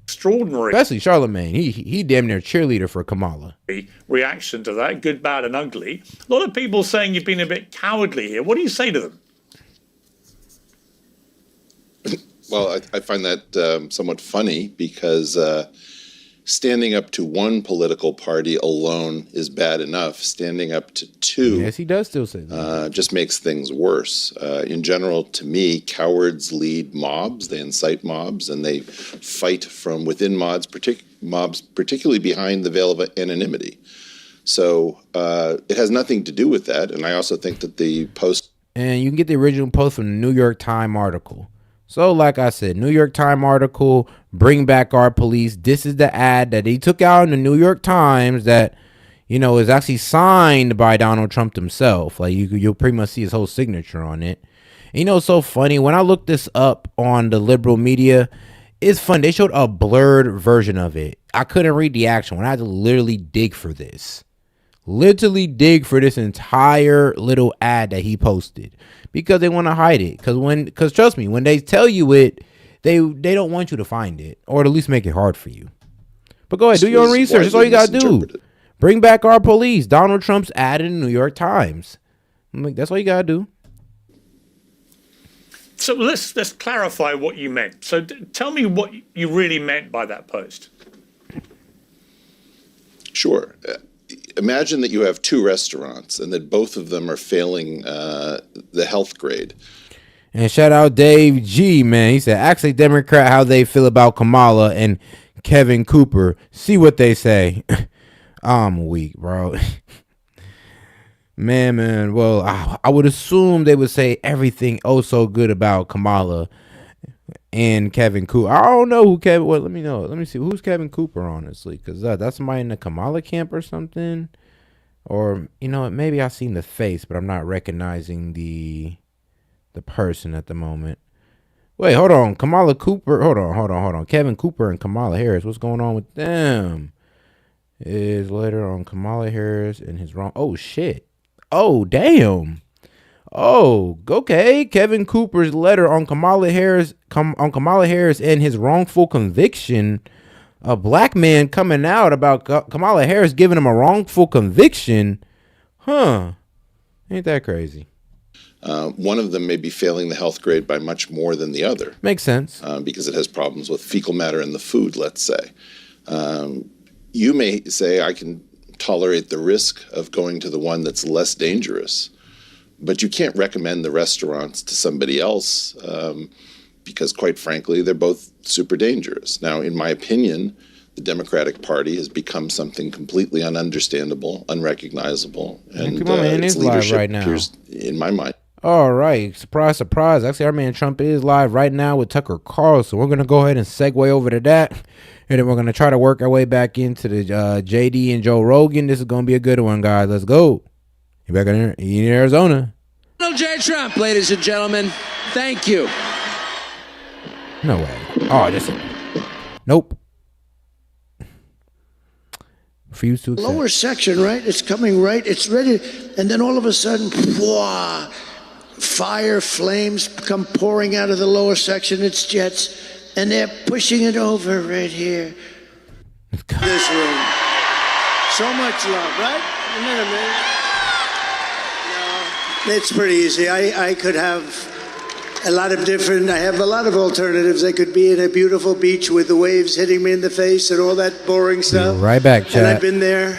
Extraordinary. Especially Charlemagne. He damn near cheerleader for Kamala. Reaction to that, good, bad, and ugly. A lot of people saying you've been a bit cowardly here. What do you say to them? Well, I find that somewhat funny because standing up to one political party alone is bad enough. Standing up to two, yes, he does still say that. Just makes things worse. In general, to me, cowards lead mobs. They incite mobs, and they fight from within mobs, particularly behind the veil of anonymity. So it has nothing to do with that. And I also think that the post... And you can get the original post from the New York Times article. So, like I said, New York Times article, bring back our police. This is the ad that he took out in the New York Times that, you know, is actually signed by Donald Trump himself. Like, you'll pretty much see his whole signature on it. And, you know, it's so funny. When I looked this up on the liberal media, it's fun. They showed a blurred version of it. I couldn't read the actual one. I had to literally dig for this. Literally dig for this entire little ad that he posted because they want to hide it. Because trust me, when they tell you it, they don't want you to find it, or at least make it hard for you. But go ahead, do your own research. That's all you gotta do. Bring back our police. Donald Trump's ad in the New York Times. I'm like, that's all you gotta do. So let's clarify what you meant. So tell me what you really meant by that post. Sure. Imagine that you have two restaurants and that both of them are failing the health grade. And shout out Dave G, man. He said, ask a Democrat how they feel about Kamala and Kevin Cooper. See what they say. I'm weak, bro. man. Well, I would assume they would say everything oh so good about Kamala and Kevin Cooper. I don't know who Kevin. Well, let me know. Let me see who's Kevin Cooper, honestly, because that's somebody in the Kamala camp or something. Or you know, maybe I've seen the face, but I'm not recognizing the person at the moment. Wait, hold on. Kamala Cooper. Hold on. Kevin Cooper and Kamala Harris. What's going on with them? Is later on Kamala Harris and his wrong. Oh shit. Oh damn. Oh, okay. Kevin Cooper's letter on Kamala Harris and his wrongful conviction. A black man coming out about Kamala Harris giving him a wrongful conviction. Huh. Ain't that crazy? One of them may be failing the health grade by much more than the other. Makes sense. Because it has problems with fecal matter in the food, let's say. You may say, I can tolerate the risk of going to the one that's less dangerous, but you can't recommend the restaurants to somebody else because, quite frankly, they're both super dangerous. Now, in my opinion, the Democratic Party has become something completely ununderstandable, unrecognizable, and its leadership right now. appears, in my mind. All right, surprise. Actually, our man Trump is live right now with Tucker Carlson. We're going to go ahead and segue over to that, and then we're going to try to work our way back into the JD and Joe Rogan. This is going to be a good one, guys. Let's go. You back in Arizona. Donald J. Trump, ladies and gentlemen. Thank you. No way. Oh, nope. refuse to accept. Lower section, right? It's coming right. It's ready. And then all of a sudden, whoa, fire, flames come pouring out of the lower section. It's jets. And they're pushing it over right here. This room. So much love, right? Isn't that amazing? No, it's pretty easy. I could have a lot of different, I have a lot of alternatives. I could be in a beautiful beach with the waves hitting me in the face and all that boring stuff. Right back, chat. And I've been there,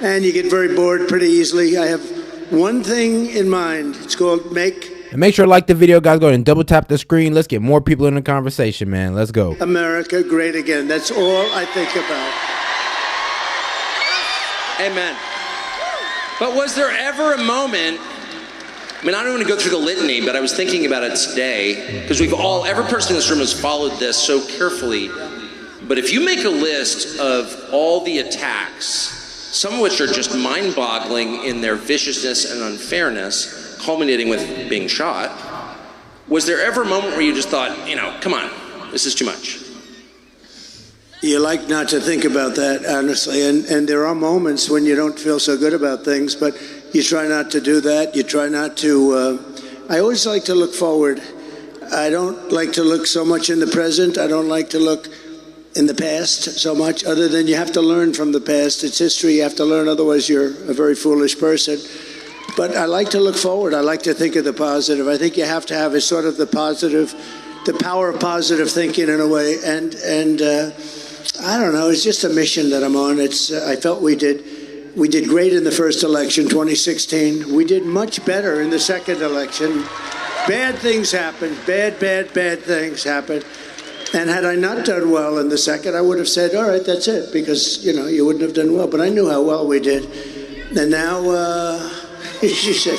and you get very bored pretty easily. I have one thing in mind. It's called make And make sure to like the video, guys. Go ahead and double tap the screen. Let's get more people in the conversation, man. Let's go. America great again. That's all I think about. Amen. But was there ever a moment, I mean, I don't want to go through the litany, but I was thinking about it today, because every person in this room has followed this so carefully. But if you make a list of all the attacks, some of which are just mind-boggling in their viciousness and unfairness, culminating with being shot, was there ever a moment where you just thought, come on, this is too much? You like not to think about that, honestly, and there are moments when you don't feel so good about things, but you try not to do that. You try not to, I always like to look forward. I don't like to look so much in the present. I don't like to look in the past so much, other than you have to learn from the past. It's history, you have to learn, otherwise you're a very foolish person. But I like to look forward. I like to think of the positive. I think you have to have a sort of the power of positive thinking in a way, and I don't know, it's just a mission that I'm on. I felt we did great in the first election, 2016. We did much better in the second election. Bad things happened. Bad things happened. And had I not done well in the second, I would have said, all right, that's it, because, you wouldn't have done well. But I knew how well we did. And now, she said,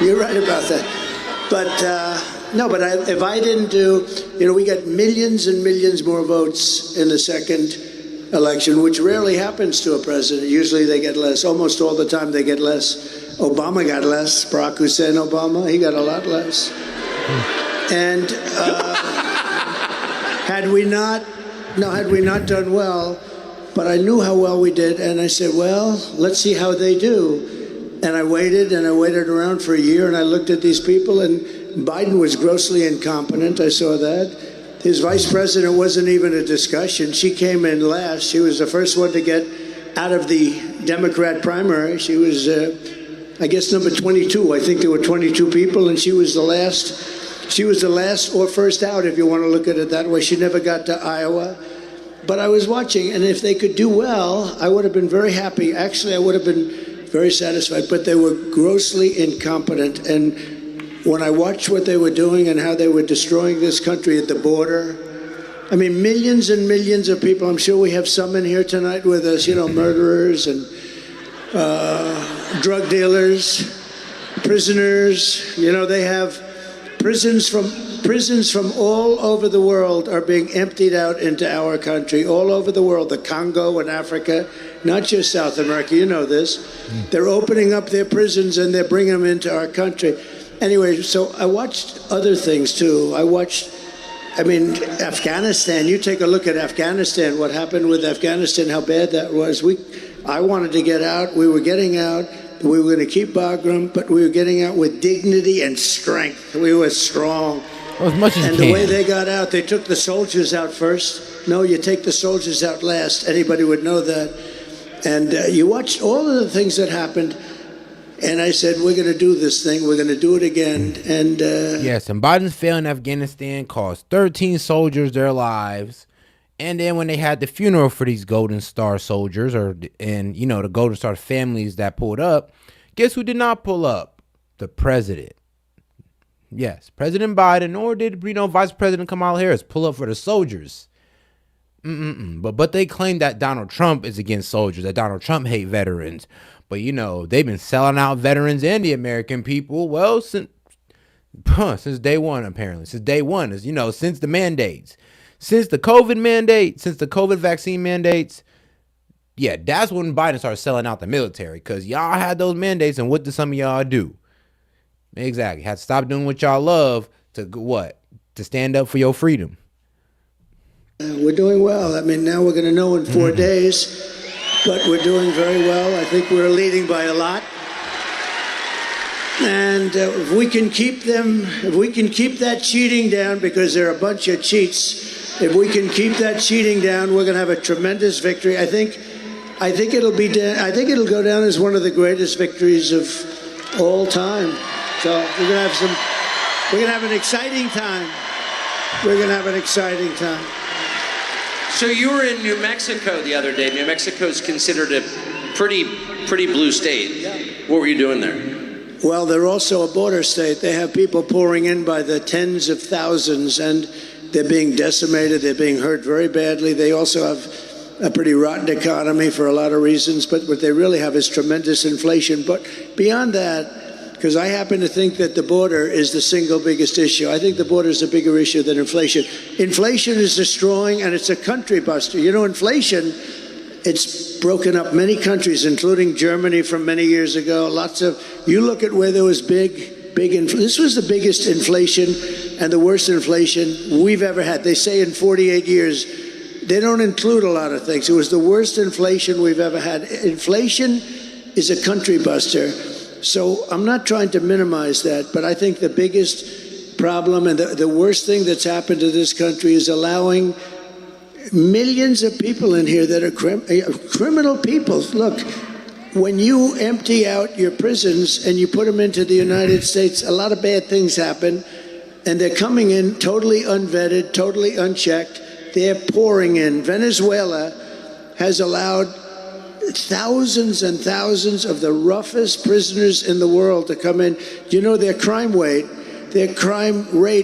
you're right about that. But, no, but if I didn't do, we got millions and millions more votes in the second election, which rarely happens to a president. Usually they get less. Almost all the time they get less. Obama got less. Barack Hussein Obama, he got a lot less. And had we not done well, but I knew how well we did, and I said, well, let's see how they do. And I waited around for a year, and I looked at these people, and Biden was grossly incompetent. I saw that. His vice president wasn't even a discussion. She came in last. She was the first one to get out of the Democrat primary. She was, I guess, number 22. I think there were 22 people, and she was the last. She was the last or first out, if you want to look at it that way. She never got to Iowa. But I was watching, and if they could do well, I would have been very happy. Actually, I would have been very satisfied. But they were grossly incompetent, and when I watched what they were doing and how they were destroying this country at the border, I mean, millions and millions of people, I'm sure we have some in here tonight with us, murderers and drug dealers, prisoners, they have prisons from all over the world are being emptied out into our country, all over the world, the Congo and Africa, not just South America, you know this. They're opening up their prisons and they're bringing them into our country. Anyway, so I watched other things too. Afghanistan, you take a look at Afghanistan, what happened with Afghanistan, how bad that was. I wanted to get out, we were getting out, we were going to keep Bagram, but we were getting out with dignity and strength. We were strong. Well, as much as and the way they got out, they took the soldiers out first. No, you take the soldiers out last. Anybody would know that. And you watched all of the things that happened. And I said, we're going to do this thing. We're going to do it again. And yes, and Biden's fail in Afghanistan cost 13 soldiers their lives. And then when they had the funeral for these Golden Star soldiers, the Golden Star families that pulled up, guess who did not pull up? The president. Yes, President Biden, or did Vice President Kamala Harris pull up for the soldiers? But they claim that Donald Trump is against soldiers, that Donald Trump hate veterans. But, they've been selling out veterans and the American people, well, since day one, apparently. Since day one, since the mandates. Since the COVID mandate, since the COVID vaccine mandates, yeah, that's when Biden started selling out the military, because y'all had those mandates, and what did some of y'all do? Exactly. Had to stop doing what y'all love to what? To stand up for your freedom. We're doing well. Now we're going to know in 4 days. but we're doing very well. I think we're leading by a lot. And if we can keep that cheating down, because they're a bunch of cheats, if we can keep that cheating down, we're going to have a tremendous victory. I think it'll go down as one of the greatest victories of all time. So we're going to have an exciting time. We're going to have an exciting time. So you were in New Mexico the other day. New Mexico is considered a pretty blue state. Yeah. What were you doing there? Well, they're also a border state. They have people pouring in by the tens of thousands, and they're being decimated. They're being hurt very badly. They also have a pretty rotten economy for a lot of reasons, but what they really have is tremendous inflation. But beyond that, because I happen to think that the border is the single biggest issue. I think the border is a bigger issue than inflation. Inflation is destroying, and it's a country buster. You know, inflation, it's broken up many countries, including Germany from many years ago. You look at where there was big this was the biggest inflation and the worst inflation we've ever had. They say in 48 years, they don't include a lot of things. It was the worst inflation we've ever had. Inflation is a country buster. So I'm not trying to minimize that, but I think the biggest problem and the worst thing that's happened to this country is allowing millions of people in here that are criminal people. Look, when you empty out your prisons and you put them into the United States, a lot of bad things happen, and they're coming in totally unvetted, totally unchecked. They're pouring in. Venezuela has allowed thousands and thousands of the roughest prisoners in the world to come in. You know, their crime rate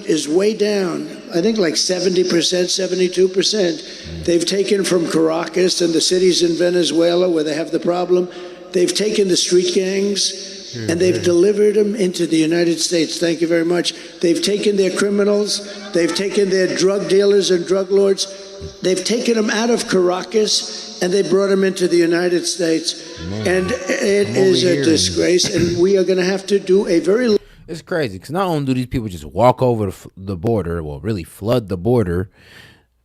is way down. I think like 70%, 72%. They've taken from Caracas and the cities in Venezuela where they have the problem. They've taken the street gangs and they've delivered them into the United States. Thank you very much. They've taken their criminals. They've taken their drug dealers and drug lords. They've taken them out of Caracas and they brought them into the United States. And it is a disgrace. And we are going to have to do a very... It's crazy because not only do these people just walk over the border, well, really flood the border,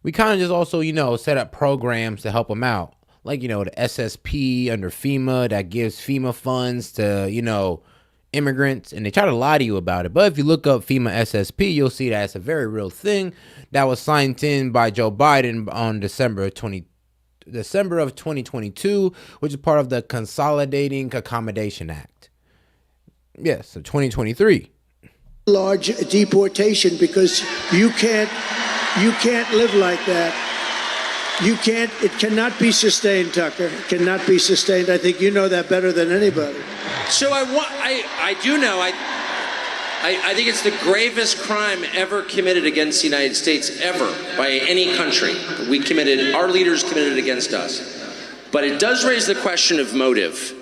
we kind of just also, set up programs to help them out. Like, the SSP under FEMA that gives FEMA funds to, immigrants, and they try to lie to you about it. But if you look up FEMA SSP, you'll see that it's a very real thing that was signed in by Joe Biden on December of 2022, which is part of the Consolidating Accommodation Act. Yes, so 2023. Large deportation because you can't live like that. It cannot be sustained, Tucker. It cannot be sustained. I think you know that better than anybody. So I do know. I think it's the gravest crime ever committed against the United States ever by any country. Our leaders committed it against us. But it does raise the question of motive.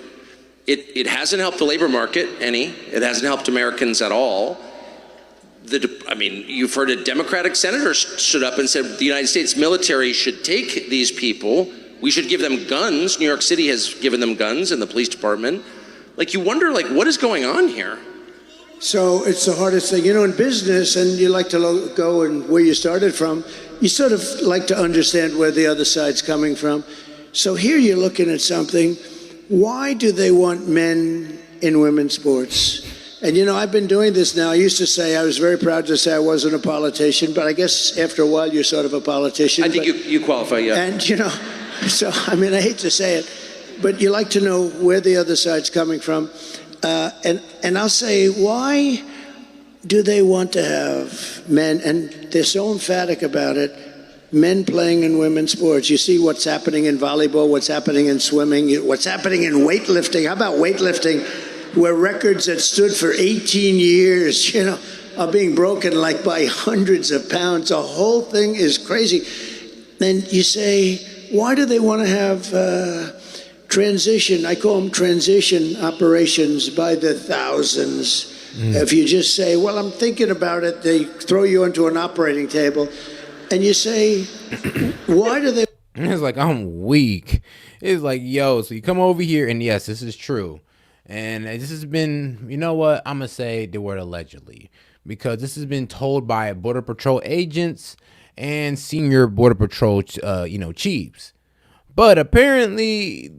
It hasn't helped the labor market any. It hasn't helped Americans at all. You've heard a Democratic senator stood up and said the United States military should take these people. We should give them guns. New York City has given them guns and the police department. You wonder, what is going on here? So it's the hardest thing. In business, and you like to go and where you started from, you sort of like to understand where the other side's coming from. So here you're looking at something. Why do they want men in women's sports? And I've been doing this now. I was very proud to say I wasn't a politician, but I guess after a while you're sort of a politician. I think you qualify, yeah. And, I hate to say it, but you like to know where the other side's coming from. And I'll say, why do they want to have men, and they're so emphatic about it, men playing in women's sports? You see what's happening in volleyball, what's happening in swimming, what's happening in weightlifting. How about weightlifting, where records that stood for 18 years, are being broken by hundreds of pounds. The whole thing is crazy. And you say, why do they want to have transition? I call them transition operations by the thousands. If you just say, well, I'm thinking about it, they throw you onto an operating table. And you say, why do they... It's like, I'm weak. It's like, so you come over here, and yes, this is true. And this has been, I'm going to say the word allegedly, because this has been told by Border Patrol agents and senior Border Patrol, chiefs. But apparently,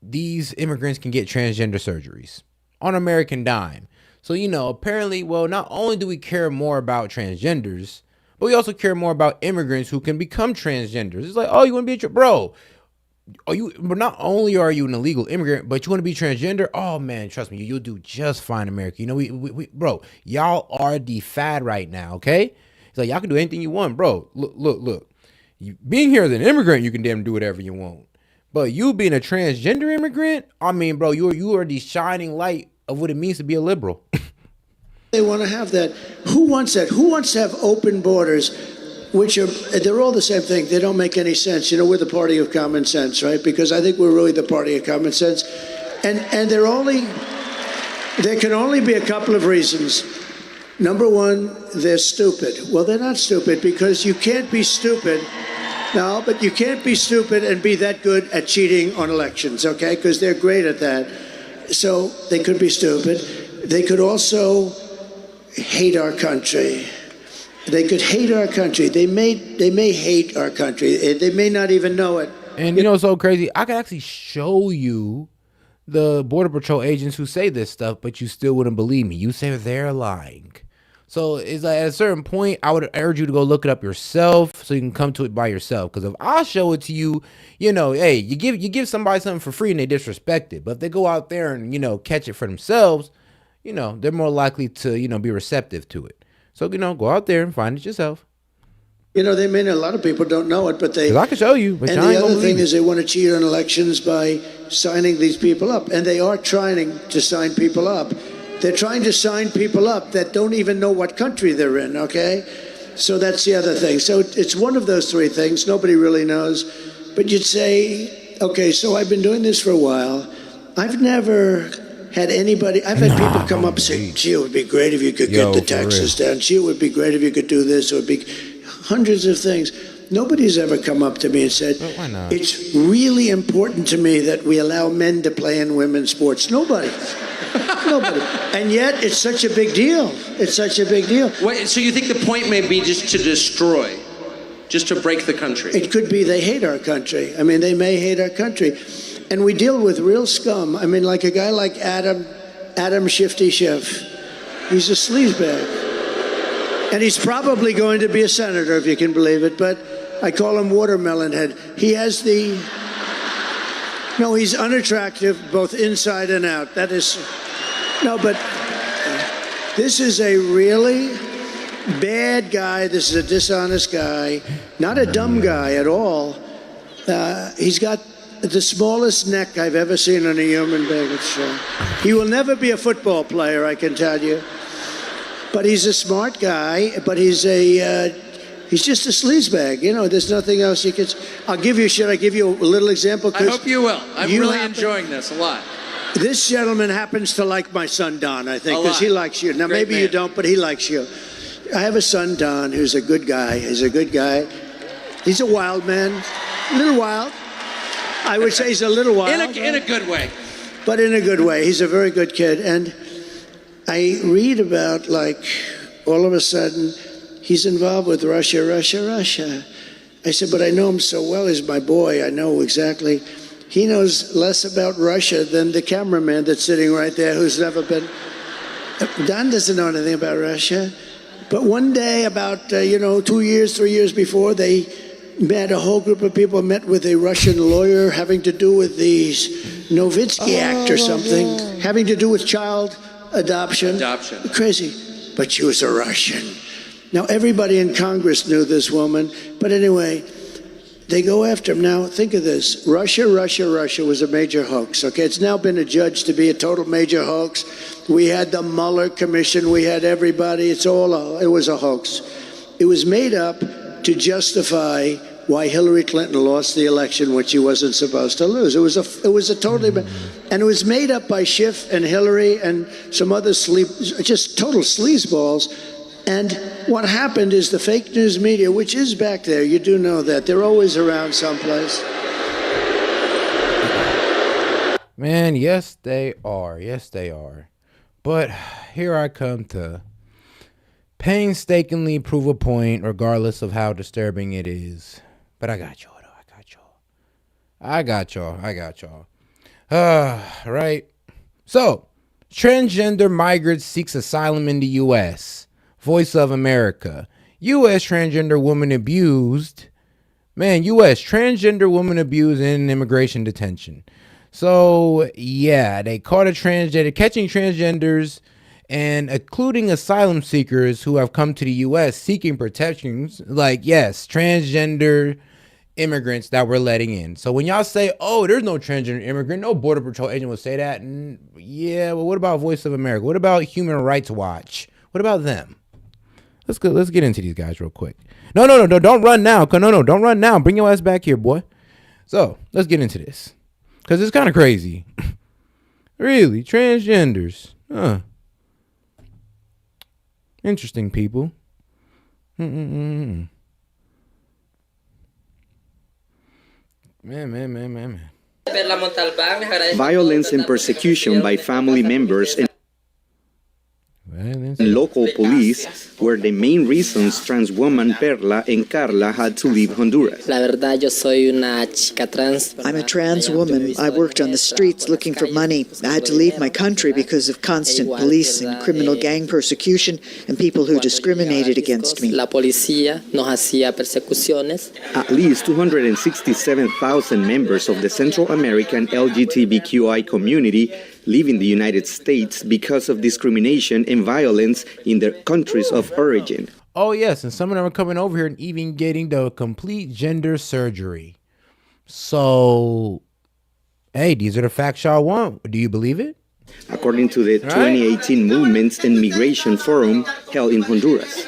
these immigrants can get transgender surgeries on American dime. So, apparently, well, not only do we care more about transgenders, but we also care more about immigrants who can become transgenders. It's like, oh, you want to be bro? But not only are you an illegal immigrant, but you want to be transgender? Oh man, trust me, you'll do just fine, America. We bro, y'all are the fad right now, okay? It's like y'all can do anything you want, bro. Look. Being here as an immigrant, you can damn do whatever you want. But you being a transgender immigrant, I mean, bro, you are the shining light of what it means to be a liberal. They want to have that. Who wants that? Who wants to have open borders, they're all the same thing. They don't make any sense. We're the party of common sense, right? Because I think we're really the party of common sense. And there can only be a couple of reasons. Number one, they're stupid. Well, they're not stupid because you can't be stupid. No, but you can't be stupid and be that good at cheating on elections, okay? Because they're great at that. So they could be stupid. They could also hate our country. They could hate our country. They may hate our country. They may not even know it. And it's so crazy. I could actually show you the Border Patrol agents who say this stuff, but you still wouldn't believe me. You say they're lying. So it's like at a certain point, I would urge you to go look it up yourself so you can come to it by yourself. Because if I show it to you, hey, you give somebody something for free and they disrespect it. But if they go out there and, catch it for themselves, they're more likely to, be receptive to it. So, go out there and find it yourself. A lot of people don't know it, but I can show you. But and the other thing is they want to cheat on elections by signing these people up. And they are trying to sign people up. They're trying to sign people up that don't even know what country they're in, okay? So that's the other thing. So it's one of those three things. Nobody really knows. But you'd say, okay, so I've been doing this for a while. I've never had anybody, I've had people come up and say, gee, it would be great if you could get the taxes down. Gee, it would be great if you could do this. It would be hundreds of things. Nobody's ever come up to me and said, why not? It's really important to me that we allow men to play in women's sports. Nobody. Nobody. And yet, it's such a big deal. It's such a big deal. Wait, so you think the point may be just to destroy, just to break the country? It could be they hate our country. I mean, they may hate our country. And we deal with real scum. I mean, like a guy like Adam Shifty Schiff. He's a sleazebag. And he's probably going to be a senator, if you can believe it. But I call him Watermelon Head. He has no, he's unattractive, both inside and out. That is, no, but this is a really bad guy. This is a dishonest guy, not a dumb guy at all. He's got the smallest neck I've ever seen on a human being. He will never be a football player, I can tell you. But he's a smart guy, but he's just a sleazebag. There's nothing else you can. I'll give you, should I give you a little example? I hope you will. I'm really enjoying this a lot. This gentleman happens to like my son, Don, I think, because he likes you. Now, maybe you don't, but he likes you. I have a son, Don, who's a good guy. He's a good guy. He's a wild man. A little wild. I would say he's a little wild. In a good way. But in a good way. He's a very good kid. And I read about, all of a sudden, he's involved with Russia. I said, but I know him so well. He's my boy. I know exactly. He knows less about Russia than the cameraman that's sitting right there who's never been. Don doesn't know anything about Russia. But one day, about, 3 years before, they met, a whole group of people met with a Russian lawyer having to do with the Novitsky Act or something, having to do with child adoption. Crazy. But she was a Russian. Now, everybody in Congress knew this woman. But anyway, they go after him. Now, think of this. Russia was a major hoax. Okay, it's now been adjudged to be a total major hoax. We had the Mueller Commission. We had everybody. It was a hoax. It was made up to justify why Hillary Clinton lost the election, which she wasn't supposed to lose. It was a totally, and it was made up by Schiff and Hillary and some other just total sleazeballs. And what happened is the fake news media, which is back there, you do know that, they're always around someplace. Man, yes, they are. Yes, they are. But here I come to painstakingly prove a point, regardless of how disturbing it is. But I got y'all, though. I got y'all. I got y'all. Right. So, transgender migrant seeks asylum in the U.S. Voice of America. U.S. transgender woman abused. U.S. transgender woman abused in immigration detention. So, yeah, they caught a transgender, catching transgenders and including asylum seekers who have come to the U.S. seeking protections. Transgender immigrants that we're letting in. So when y'all say, oh, there's no transgender immigrant, no Border Patrol agent will say that. And yeah, well, what about Voice of America? What about Human Rights Watch? What about them? Let's get into these guys real quick. No, don't run now. No, don't run now. Bring your ass back here, boy. So let's get into this. Because it's kind of crazy. Really, transgenders. Interesting people. Man. Violence and persecution by family members and local police were the main reasons trans woman Perla and Carla had to leave Honduras. I'm a trans woman. I worked on the streets looking for money. I had to leave my country because of constant police and criminal gang persecution and people who discriminated against me. At least 267,000 members of the Central American LGBTQI community live in the United States because of discrimination and violence in their countries of origin. Oh, yes, and some of them are coming over here and even getting the complete gender surgery. So, hey, these are the facts y'all want. Do you believe it? According to the 2018 Movements and Migration Forum held in Honduras.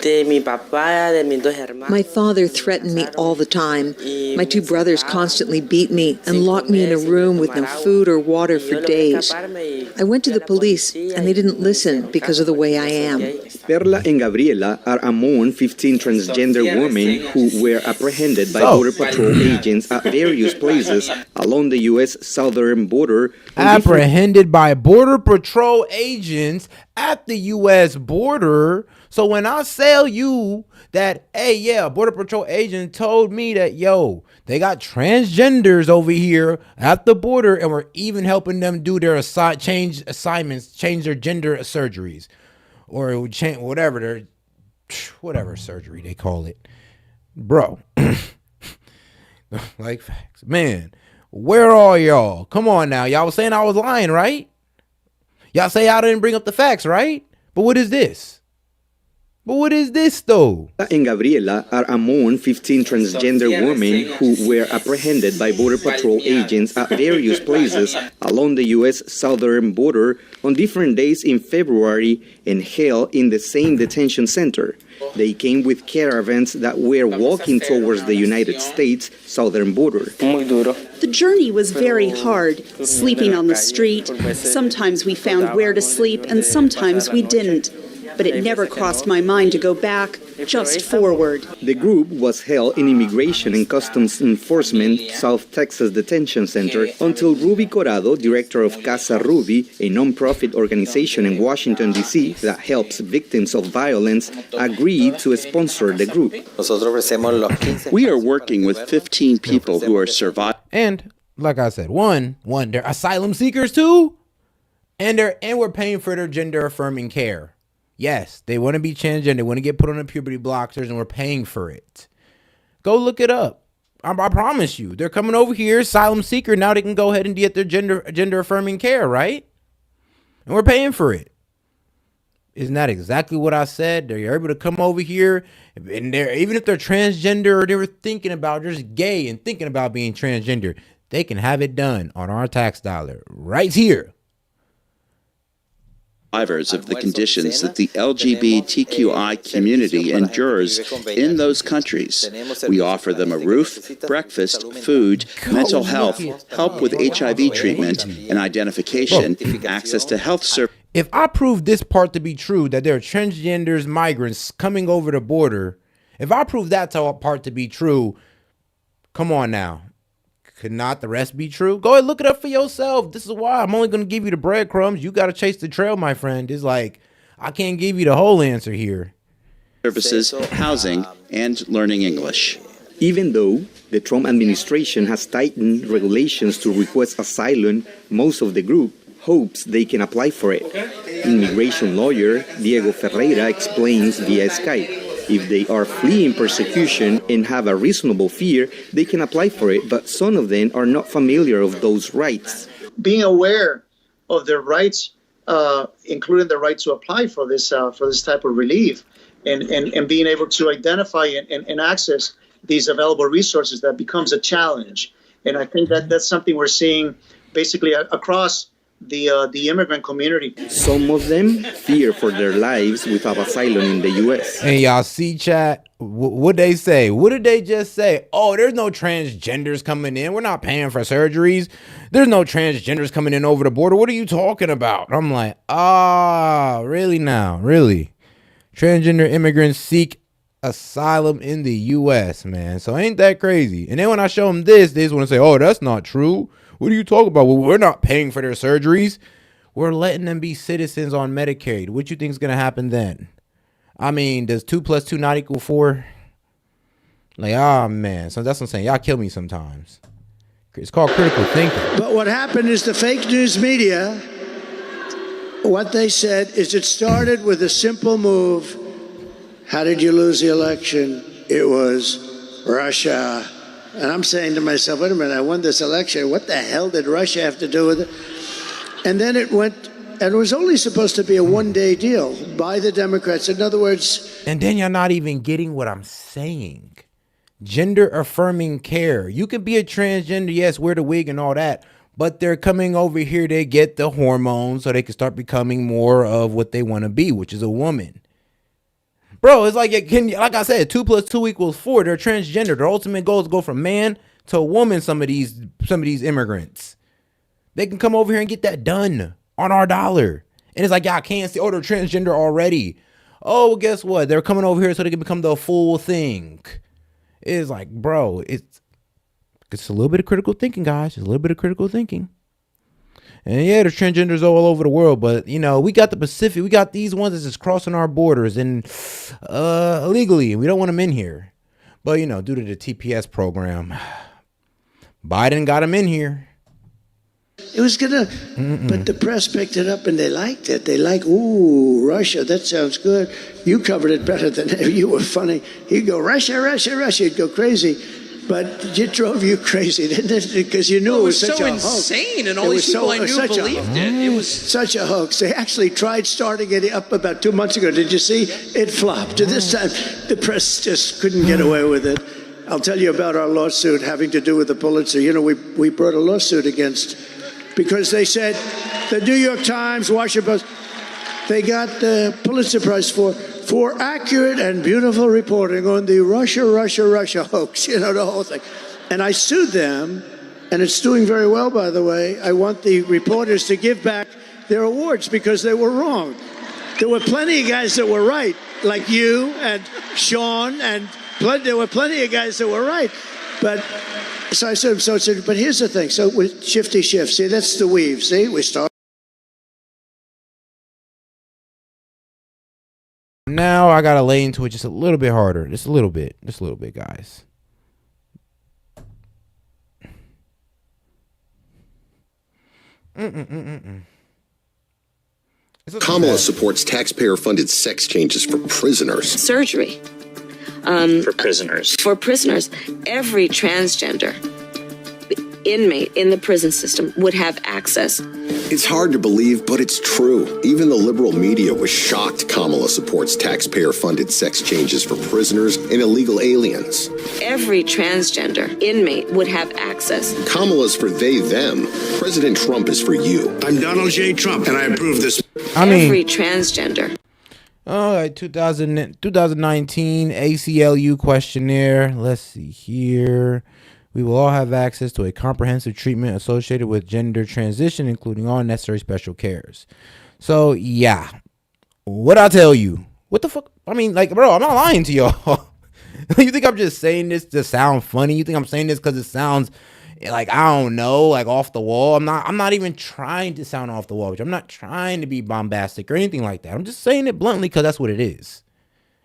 My father threatened me all the time. My two brothers constantly beat me and locked me in a room with no food or water for days. I went to the police and they didn't listen because of the way I am. Perla and Gabriela are among 15 transgender women who were apprehended by Border Patrol agents at various places along the U.S. southern border. Apprehended by Border Patrol agents at the U.S. border. So when I sell you that, hey, yeah, Border Patrol agent told me that, yo, they got transgenders over here at the border and we're even helping them do their change their gender surgeries or change whatever surgery they call it. Bro, like facts, man. Where are y'all? Come on now. Y'all was saying I was lying, right? Y'all say I didn't bring up the facts, right? But what is this? But what is this, though? And Gabriela are among 15 transgender women who were apprehended by Border Patrol agents at various places along the U.S. southern border on different days in February and held in the same detention center. They came with caravans that were walking towards the United States southern border. The journey was very hard, sleeping on the street. Sometimes we found where to sleep and sometimes we didn't. But it never crossed my mind to go back, just forward. The group was held in Immigration and Customs Enforcement South Texas Detention Center until Ruby Corrado, director of Casa Ruby, a non-profit organization in Washington, D.C. that helps victims of violence, agreed to sponsor the group. We are working with 15 people who are surviving. And like I said, one, they're asylum seekers too, and we're paying for their gender affirming care. Yes, they want to be transgender, they want to get put on the puberty blockers, and we're paying for it. Go look it up. I promise you, they're coming over here, asylum seeker. Now they can go ahead and get their gender affirming care, right? And we're paying for it. Isn't that exactly what I said? They're able to come over here, and even if they're transgender or they were thinking about just gay and thinking about being transgender, they can have it done on our tax dollar right here. Survivors of the conditions that the LGBTQI community endures in those countries. We offer them a roof, breakfast, food, mental health, help with HIV treatment and identification, access to health services. If I prove this part to be true, that there are transgenders, migrants coming over the border, if I prove that part to be true, come on now. Could not the rest be true? Go ahead, look it up for yourself. This is why I'm only going to give you the breadcrumbs. You got to chase the trail, my friend. It's like, I can't give you the whole answer here. Services, housing, and learning English. Even though the Trump administration has tightened regulations to request asylum, most of the group hopes they can apply for it. Immigration lawyer Diego Ferreira explains via Skype, if they are fleeing persecution and have a reasonable fear, they can apply for it, but some of them are not familiar of those rights. Being aware of their rights, including the right to apply for this type of relief, and being able to identify and access these available resources, that becomes a challenge. And I think that that's something we're seeing basically across the immigrant community. Some of them fear for their lives without asylum in the U.S. And y'all see, chat, what they say? What did they just say? Oh, there's no transgenders coming in. We're not paying for surgeries. There's no transgenders coming in over the border. What are you talking about? I'm like, really now? Really? Transgender immigrants seek asylum in the U.S., man. So ain't that crazy? And then when I show them this, they just want to say, oh, that's not true. What are you talking about? Well, we're not paying for their surgeries. We're letting them be citizens on Medicaid. What you think is going to happen then? I mean, does 2 + 2 not equal 4? Like, man. So that's what I'm saying. Y'all kill me sometimes. It's called critical thinking. But what happened is the fake news media, what they said is it started with a simple move. How did you lose the election? It was Russia. And I'm saying to myself, wait a minute, I won this election. What the hell did Russia have to do with it? And then it went, and it was only supposed to be a one-day deal by the Democrats. In other words... And then you're not even getting what I'm saying. Gender-affirming care. You can be a transgender, yes, wear the wig and all that, but they're coming over here to get the hormones so they can start becoming more of what they want to be, which is a woman. Bro, it's like, like I said, 2 + 2 = 4. They're transgender. Their ultimate goal is to go from man to woman. Some of these immigrants, they can come over here and get that done on our dollar. And it's like, y'all can't see, oh, they're transgender already. Oh, well, guess what? They're coming over here so they can become the full thing. It's like, bro, it's a little bit of critical thinking, guys. It's a little bit of critical thinking. And yeah, there's transgenders all over the world, but you know, we got the Pacific, we got these ones that's just crossing our borders and illegally, and we don't want them in here. But you know, due to the TPS program, Biden got them in here. It was gonna, but the press picked it up and they liked it. They like, ooh, Russia, that sounds good. You covered it better than ever. You were funny. He'd go, Russia, Russia, Russia. He'd go crazy. But it drove you crazy, didn't it? Because you knew it was such a hoax. Insane, and all these people I knew believed it. It was such a hoax. They actually tried starting it up about 2 months ago. Did you see? It flopped. This time, the press just couldn't get away with it. I'll tell you about our lawsuit having to do with the Pulitzer. You know, we brought a lawsuit against, because they said the New York Times, Washington Post, they got the Pulitzer Prize for accurate and beautiful reporting on the Russia hoax, you know, the whole thing. And I sued them, and it's doing very well, by the way. I want the reporters to give back their awards because they were wrong. There were plenty of guys that were right, like you and Sean, and there were plenty of guys that were right. But so I said, but here's the thing. So with shifty shift, see, that's the weave. See, we start. Now I gotta lay into it just a little bit harder, just a little bit, guys. Kamala supports taxpayer-funded sex changes for prisoners. Surgery. For prisoners. For prisoners, every transgender inmate in the prison system would have access. It's hard to believe, but it's true. Even the liberal media was shocked Kamala supports taxpayer-funded sex changes for prisoners and illegal aliens. Every transgender inmate would have access. Kamala's for they, them. President Trump is for you. I'm Donald J. Trump, and I approve this. Every transgender. All right, 2019 ACLU questionnaire. Let's see here. We will all have access to a comprehensive treatment associated with gender transition, including all necessary special cares. So, yeah. What I tell you? What the fuck? I mean, like, bro, I'm not lying to y'all. You think I'm just saying this to sound funny? You think I'm saying this because it sounds like, I don't know, like off the wall? I'm not even trying to sound off the wall. I'm not trying to be bombastic or anything like that. I'm just saying it bluntly because that's what it is.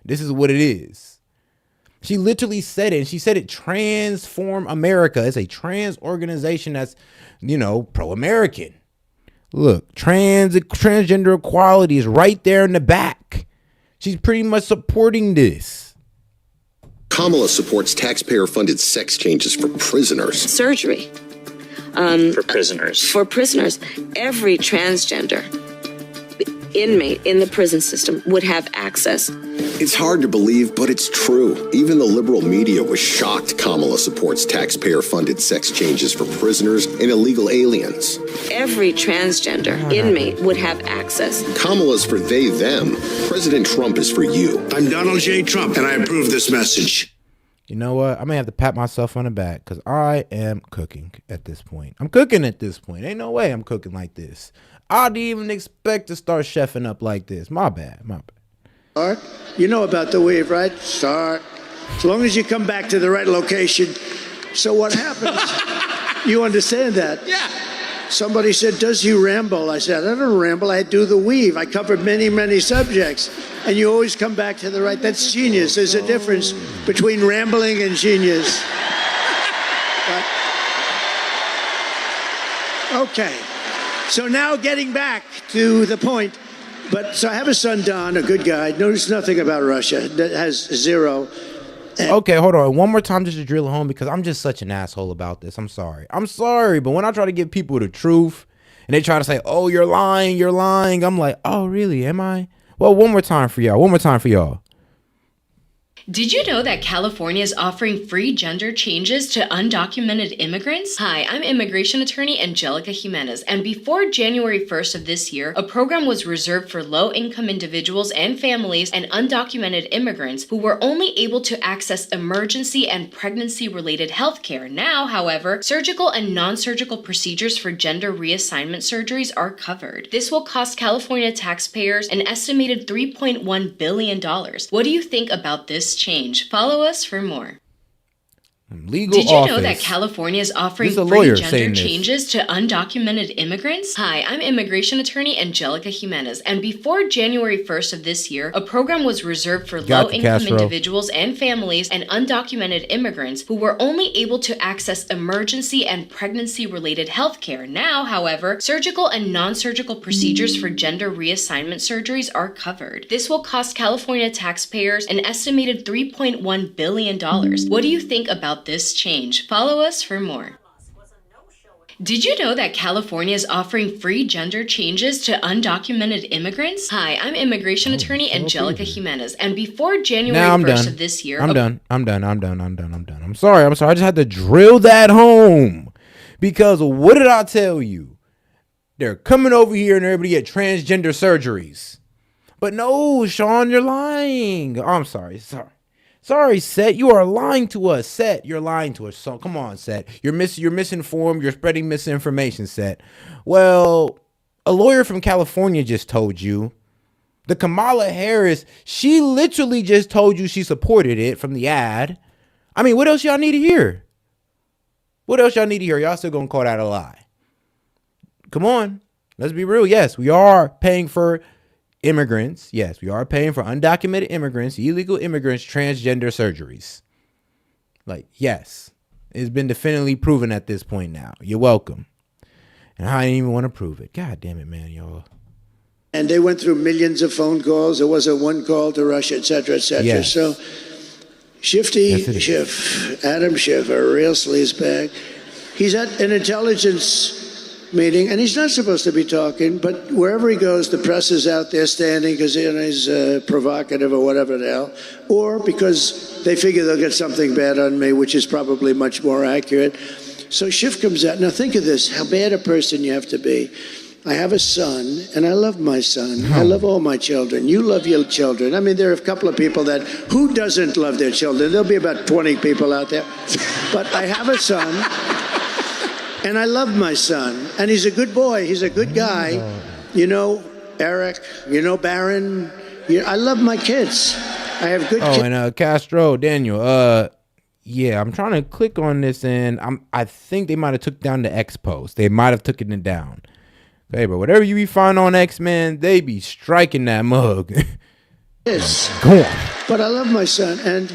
This is what it is. She literally said it, and she said it Transform America. It's a trans organization that's, pro-American. Look, transgender equality is right there in the back. She's pretty much supporting this. Kamala supports taxpayer-funded sex changes for prisoners. Surgery. For prisoners. For prisoners. Every transgender inmate in the prison system would have access. It's hard to believe, but it's true. Even the liberal media was shocked Kamala supports taxpayer-funded sex changes for prisoners and illegal aliens. Every transgender inmate would have access. Kamala's for they, them. President Trump is for you. I'm Donald J. Trump, and I approve this message. You know what? I may have to pat myself on the back because I am cooking at this point. I'm cooking at this point. Ain't no way I'm cooking like this. I didn't even expect to start chefing up like this. My bad. Start. You know about the weave, right? Start. As long as you come back to the right location. So what happens? You understand that? Yeah. Somebody said, does he ramble? I said, I don't ramble. I do the weave. I cover many, many subjects. And you always come back to the right. That's genius. There's a difference between rambling and genius. Okay. So now getting back to the point. So I have a son, Don, a good guy, knows nothing about Russia, that has zero. Okay, hold on. One more time just to drill it home because I'm just such an asshole about this. I'm sorry. But when I try to give people the truth and they try to say, oh, you're lying, I'm like, oh, really? Am I? Well, one more time for y'all. Did you know that California is offering free gender changes to undocumented immigrants? Hi, I'm immigration attorney Angelica Jimenez, and before January 1st of this year, a program was reserved for low-income individuals and families and undocumented immigrants who were only able to access emergency and pregnancy-related health care. Now, however, surgical and non-surgical procedures for gender reassignment surgeries are covered. This will cost California taxpayers an estimated $3.1 billion. What do you think about this change? Follow us for more. Did you know that California is offering free gender changes to undocumented immigrants? Hi, I'm immigration attorney Angelica Jimenez, and before January 1st of this year, a program was reserved for low-income individuals and families and undocumented immigrants who were only able to access emergency and pregnancy-related health care. Now, however, surgical and non-surgical procedures for gender reassignment surgeries are covered. This will cost California taxpayers an estimated $3.1 billion. What do you think about this change? Follow us for more. Did you know that California is offering free gender changes to undocumented immigrants? Hi, I'm immigration attorney Angelica Jimenez, and before January 1st of this year... I'm done. I'm sorry. I just had to drill that home. Because what did I tell you? They're coming over here and everybody get transgender surgeries. But no, Sean, you're lying. Oh, I'm sorry. Sorry, S.E.T. You are lying to us. S.E.T. You're lying to us. So come on, S.E.T. You're misinformed. You're spreading misinformation, S.E.T. Well, a lawyer from California just told you. The Kamala Harris, she literally just told you she supported it from the ad. I mean, what else y'all need to hear? Y'all still gonna call that a lie? Come on. Let's be real. Yes, we are paying for immigrants. Yes, we are paying for undocumented immigrants, illegal immigrants, transgender surgeries. Like, yes, it's been definitively proven at this point now. You're welcome. And I didn't even want to prove it. God damn it, man, y'all. And they went through millions of phone calls. There wasn't one call to Russia, et cetera, et cetera. Yes. So Schiff, Adam Schiff, a real sleazebag. He's at an intelligence meeting, and he's not supposed to be talking, but wherever he goes, the press is out there standing because he's provocative or whatever the hell, or because they figure they'll get something bad on me, which is probably much more accurate. So Schiff comes out. Now think of this, how bad a person you have to be. I have a son, and I love my son. I love all my children. You love your children. I mean, there are a couple of people that, who doesn't love their children? There'll be about 20 people out there. But I have a son, and I love my son. And he's a good boy. He's a good guy. You know, Eric, you know, Barron. I love my kids. I have good kids. Oh, and Castro, Daniel, yeah, I'm trying to click on this, and I think they might have took down the X post. They might have taken it down. Hey, but whatever you be find on X, man, they be striking that mug. Yes. Go on. But I love my son, and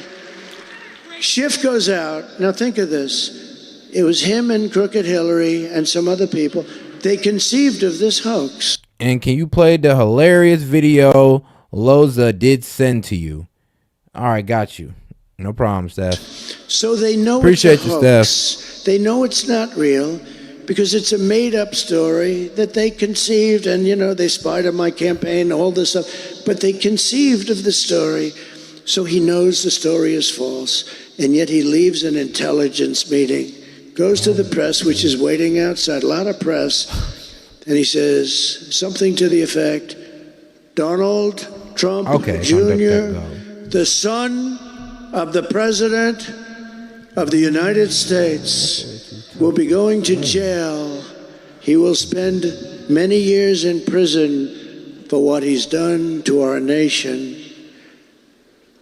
Schiff goes out. Now think of this. It was him and Crooked Hillary and some other people. They conceived of this hoax. And can you play the hilarious video Loza did send to you? All right, got you. No problem, Steph. So they know Appreciate it's a you, hoax. Steph. They know it's not real because it's a made-up story that they conceived, and, they spied on my campaign, all this stuff. But they conceived of the story, so he knows the story is false. And yet he leaves an intelligence meeting, goes to the press, which is waiting outside, a lot of press, and he says something to the effect, Donald Trump Jr., the son of the President of the United States, will be going to jail. He will spend many years in prison for what he's done to our nation.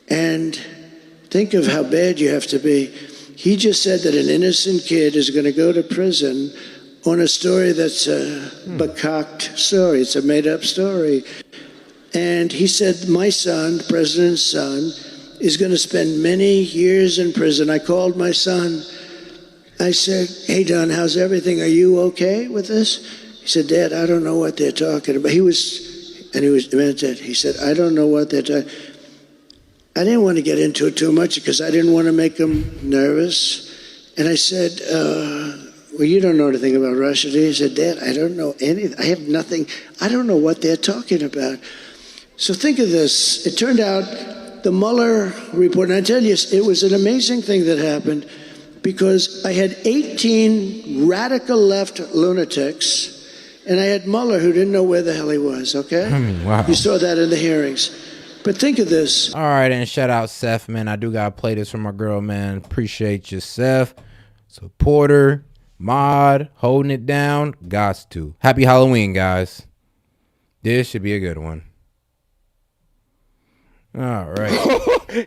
And think of how bad you have to be. He just said that an innocent kid is going to go to prison on a story that's a becocked story. It's a made-up story. And he said, my son, the president's son, is going to spend many years in prison. I called my son. I said, hey, Don, how's everything? Are you okay with this? He said, Dad, I don't know what they're talking about. He meant it. He said, I don't know what they're talking. I didn't want to get into it too much because I didn't want to make him nervous. And I said, well, you don't know anything about Russia, do you? He said, Dad, I don't know anything. I have nothing. I don't know what they're talking about. So think of this. It turned out the Mueller report, and I tell you, it was an amazing thing that happened because I had 18 radical left lunatics, and I had Mueller who didn't know where the hell he was, okay? Wow. You saw that in the hearings. But think of this. All right, and shout out Seth, man. I do got to play this for my girl, man. Appreciate you, Seth. Supporter, mod, holding it down. Gots to. Happy Halloween, guys. This should be a good one. All right.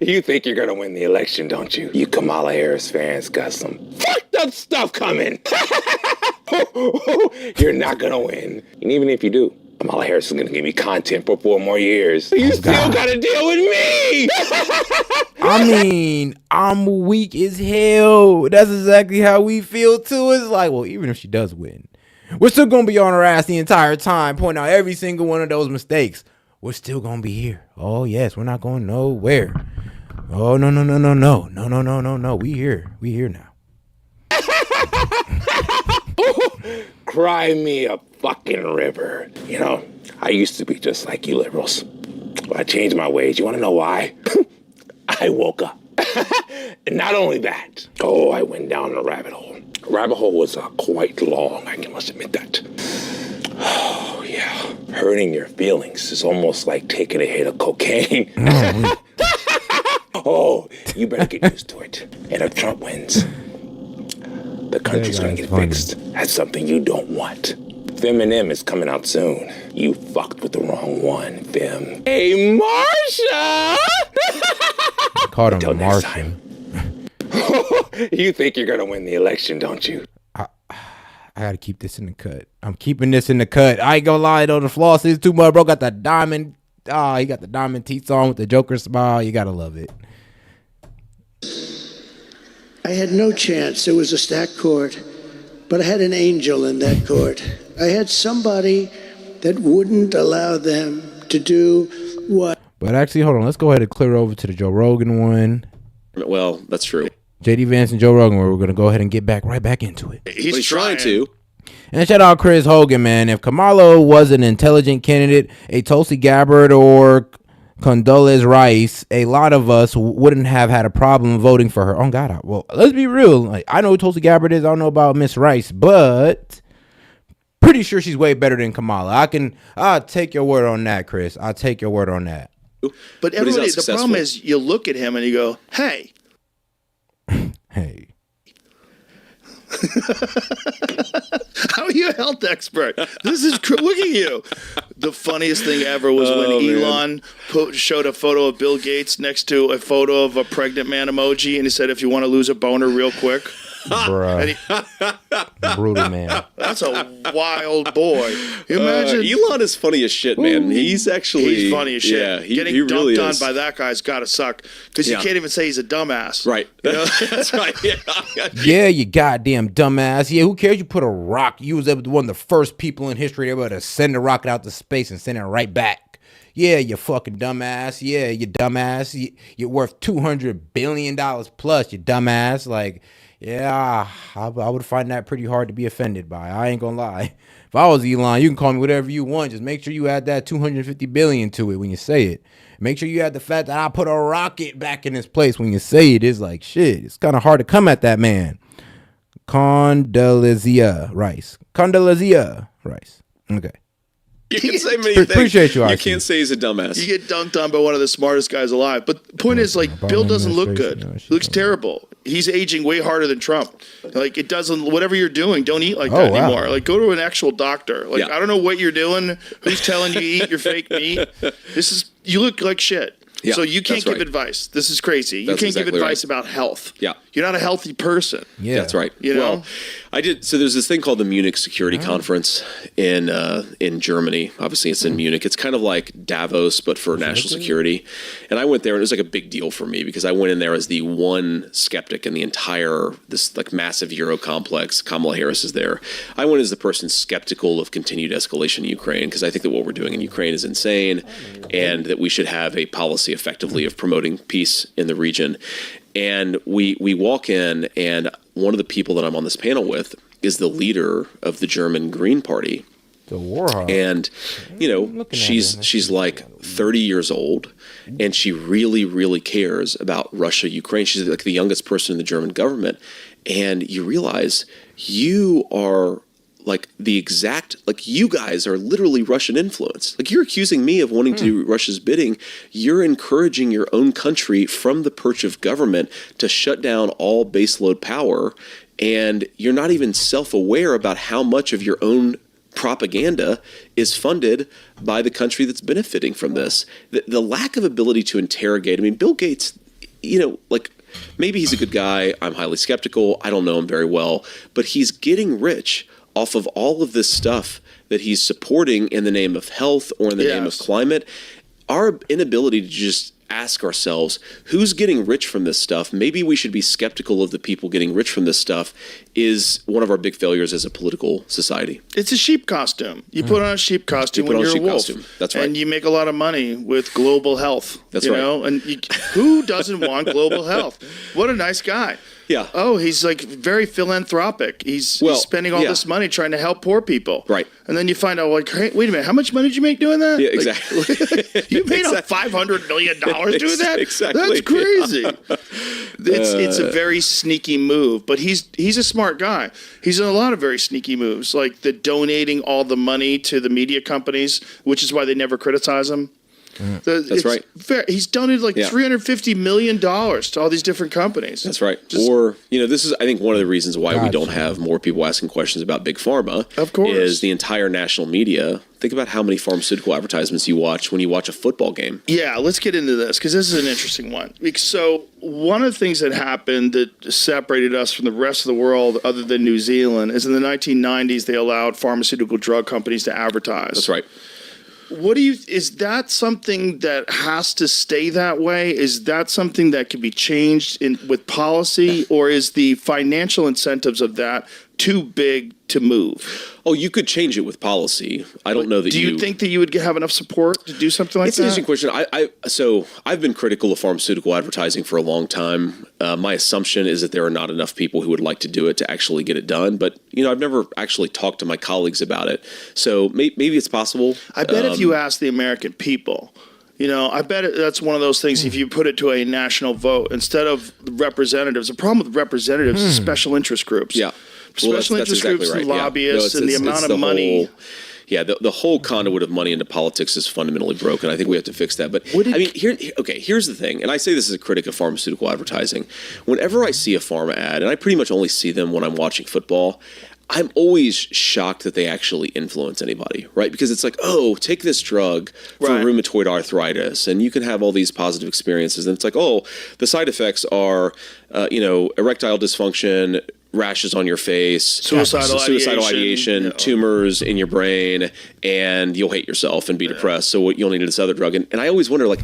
You think you're going to win the election, don't you? You Kamala Harris fans got some fucked up stuff coming. You're not going to win. And even if you do, Kamala Harris is going to give me content for 4 more years. You still got to deal with me. I mean, I'm weak as hell. That's exactly how we feel, too. It's like, well, even if she does win, we're still going to be on her ass the entire time, pointing out every single one of those mistakes. We're still going to be here. Oh, yes, we're not going nowhere. Oh, no. We here now. Cry me a fucking river. You know, I used to be just like you liberals. But I changed my ways. You want to know why? I woke up. And not only that, I went down a rabbit hole. The rabbit hole was quite long, I must admit that. Oh, yeah. Hurting your feelings is almost like taking a hit of cocaine. Oh, you better get used to it. And if Trump wins, the country's going to get fixed. That's something you don't want. Feminem is coming out soon. You fucked with the wrong one, Fem. Hey, Marsha! Called him Marsha. You think you're going to win the election, don't you? I gotta keep this in the cut. I'm keeping this in the cut. I ain't gonna lie though, the floss is too much, bro. Got the diamond. He got the diamond teeth on with the Joker smile. You gotta love it. I had no chance. It was a stacked court, but I had an angel in that court. I had somebody that wouldn't allow them to do what. But actually, hold on. Let's go ahead and clear over to the Joe Rogan one. Well, that's true. JD Vance and Joe Rogan, where we're going to go ahead and get right back into it. He's trying to. And shout out Chris Hogan, man. If Kamala was an intelligent candidate, a Tulsi Gabbard or Condoleezza Rice, a lot of us wouldn't have had a problem voting for her. Oh, God. Well, let's be real. Like, I know who Tulsi Gabbard is. I don't know about Miss Rice, but pretty sure she's way better than Kamala. I'll take your word on that, Chris. I'll take your word on that. But everybody, the problem is you look at him and you go, hey. Hey. How are you a health expert? This is look at you. The funniest thing ever was when Elon showed a photo of Bill Gates next to a photo of a pregnant man emoji, and he said, "If you want to lose a boner real quick." Bruh. Brutal, man. That's a wild boy. You imagine? Elon is funny as shit, man. He's funny as shit. Yeah, Getting he dunked really on is. by that guy's got to suck because you can't even say he's a dumbass. Right. You know? That's right. Yeah. Yeah, you goddamn dumbass. Yeah, who cares? You put a rock. You was one of the first people in history able to send a rocket out to space and send it right back. Yeah, you fucking dumbass. Yeah, you dumbass. You're worth $200 billion plus, you dumbass. Like, yeah, I would find that pretty hard to be offended by. I ain't gonna lie. If I was Elon, you can call me whatever you want. Just make sure you add that 250 billion to it when you say it. Make sure you add the fact that I put a rocket back in its place when you say it. It's like, shit, it's kind of hard to come at that man. Condoleezza Rice. Okay. You can say many things. Appreciate you, You RC. can't say he's a dumbass. You get dunked on by one of the smartest guys alive. But the point is, like, Bill doesn't look good. He looks terrible. He's aging way harder than Trump. Like, it doesn't, whatever you're doing, don't eat like that anymore. Like, go to an actual doctor. Like, I don't know what you're doing. Who's telling you eat your fake meat? You look like shit. Yeah, so you can't that's give right. advice. This is crazy. That's you can't exactly give advice right. about health. Yeah. You're not a healthy person. Yeah. That's right. You know? Well, I did. So there's this thing called the Munich Security Conference in Germany. Obviously, it's in Munich. It's kind of like Davos, but for national security. And I went there, and it was like a big deal for me because I went in there as the one skeptic in the entire this like massive Euro complex. Kamala Harris is there. I went as the person skeptical of continued escalation in Ukraine because I think that what we're doing in Ukraine is insane, and that we should have a policy effectively of promoting peace in the region. And we walk in, and one of the people that I'm on this panel with is the leader of the German Green Party. The Warhawk. And, you know, she's like 30 years old, and she really, really cares about Russia, Ukraine. She's like the youngest person in the German government. And you realize you are like the exact, like you guys are literally Russian influence. Like you're accusing me of wanting to do Russia's bidding. You're encouraging your own country from the perch of government to shut down all baseload power. And you're not even self-aware about how much of your own propaganda is funded by the country that's benefiting from this. The lack of ability to interrogate, I mean, Bill Gates, you know, like maybe he's a good guy. I'm highly skeptical. I don't know him very well, but he's getting rich off of all of this stuff that he's supporting in the name of health or in the name of climate. Our inability to just ask ourselves, who's getting rich from this stuff? Maybe we should be skeptical of the people getting rich from this stuff is one of our big failures as a political society. It's a sheep costume. You put on a sheep costume when you're a wolf. That's right. And you make a lot of money with global health. That's right. Know? And who doesn't want global health? What a nice guy. Yeah. Oh, he's like very philanthropic. He's spending all this money trying to help poor people. Right. And then you find out, like, hey, wait a minute, how much money did you make doing that? Yeah, Like, exactly. you made $500 million doing that? Exactly. That's crazy. It's a very sneaky move, but he's a smart guy. He's done a lot of very sneaky moves, like the donating all the money to the media companies, which is why they never criticize him. That's right. He's donated like $350 million to all these different companies. That's right. Or, you know, this is, I think, one of the reasons why we don't have more people asking questions about Big Pharma. Of course. Is the entire national media. Think about how many pharmaceutical advertisements you watch when you watch a football game. Yeah, let's get into this because this is an interesting one. So one of the things that happened that separated us from the rest of the world other than New Zealand is in the 1990s, they allowed pharmaceutical drug companies to advertise. That's right. Is that something that has to stay that way? Is that something that can be changed with policy, or is the financial incentives of that too big to move? Oh, you could change it with policy. I don't know that Do you think that you would have enough support to do something like It's that? an interesting question. So I've been critical of pharmaceutical advertising for a long time. My assumption is that there are not enough people who would like to do it to actually get it done. But, you know, I've never actually talked to my colleagues about it. So maybe it's possible. I bet if you ask the American people, you know, I bet that's one of those things, if you put it to a national vote, instead of representatives, the problem with representatives is special interest groups. Yeah. Special interest groups and lobbyists and the amount of money. The whole conduit of money into politics is fundamentally broken. I think we have to fix that. But I mean, here's the thing, and I say this as a critic of pharmaceutical advertising. Whenever I see a pharma ad, and I pretty much only see them when I'm watching football, I'm always shocked that they actually influence anybody, right? Because it's like, oh, take this drug for rheumatoid arthritis, and you can have all these positive experiences. And it's like, oh, the side effects are, erectile dysfunction, rashes on your face, suicidal ideation, tumors in your brain, and you'll hate yourself and be depressed. So you'll need this other drug. And I always wonder, like,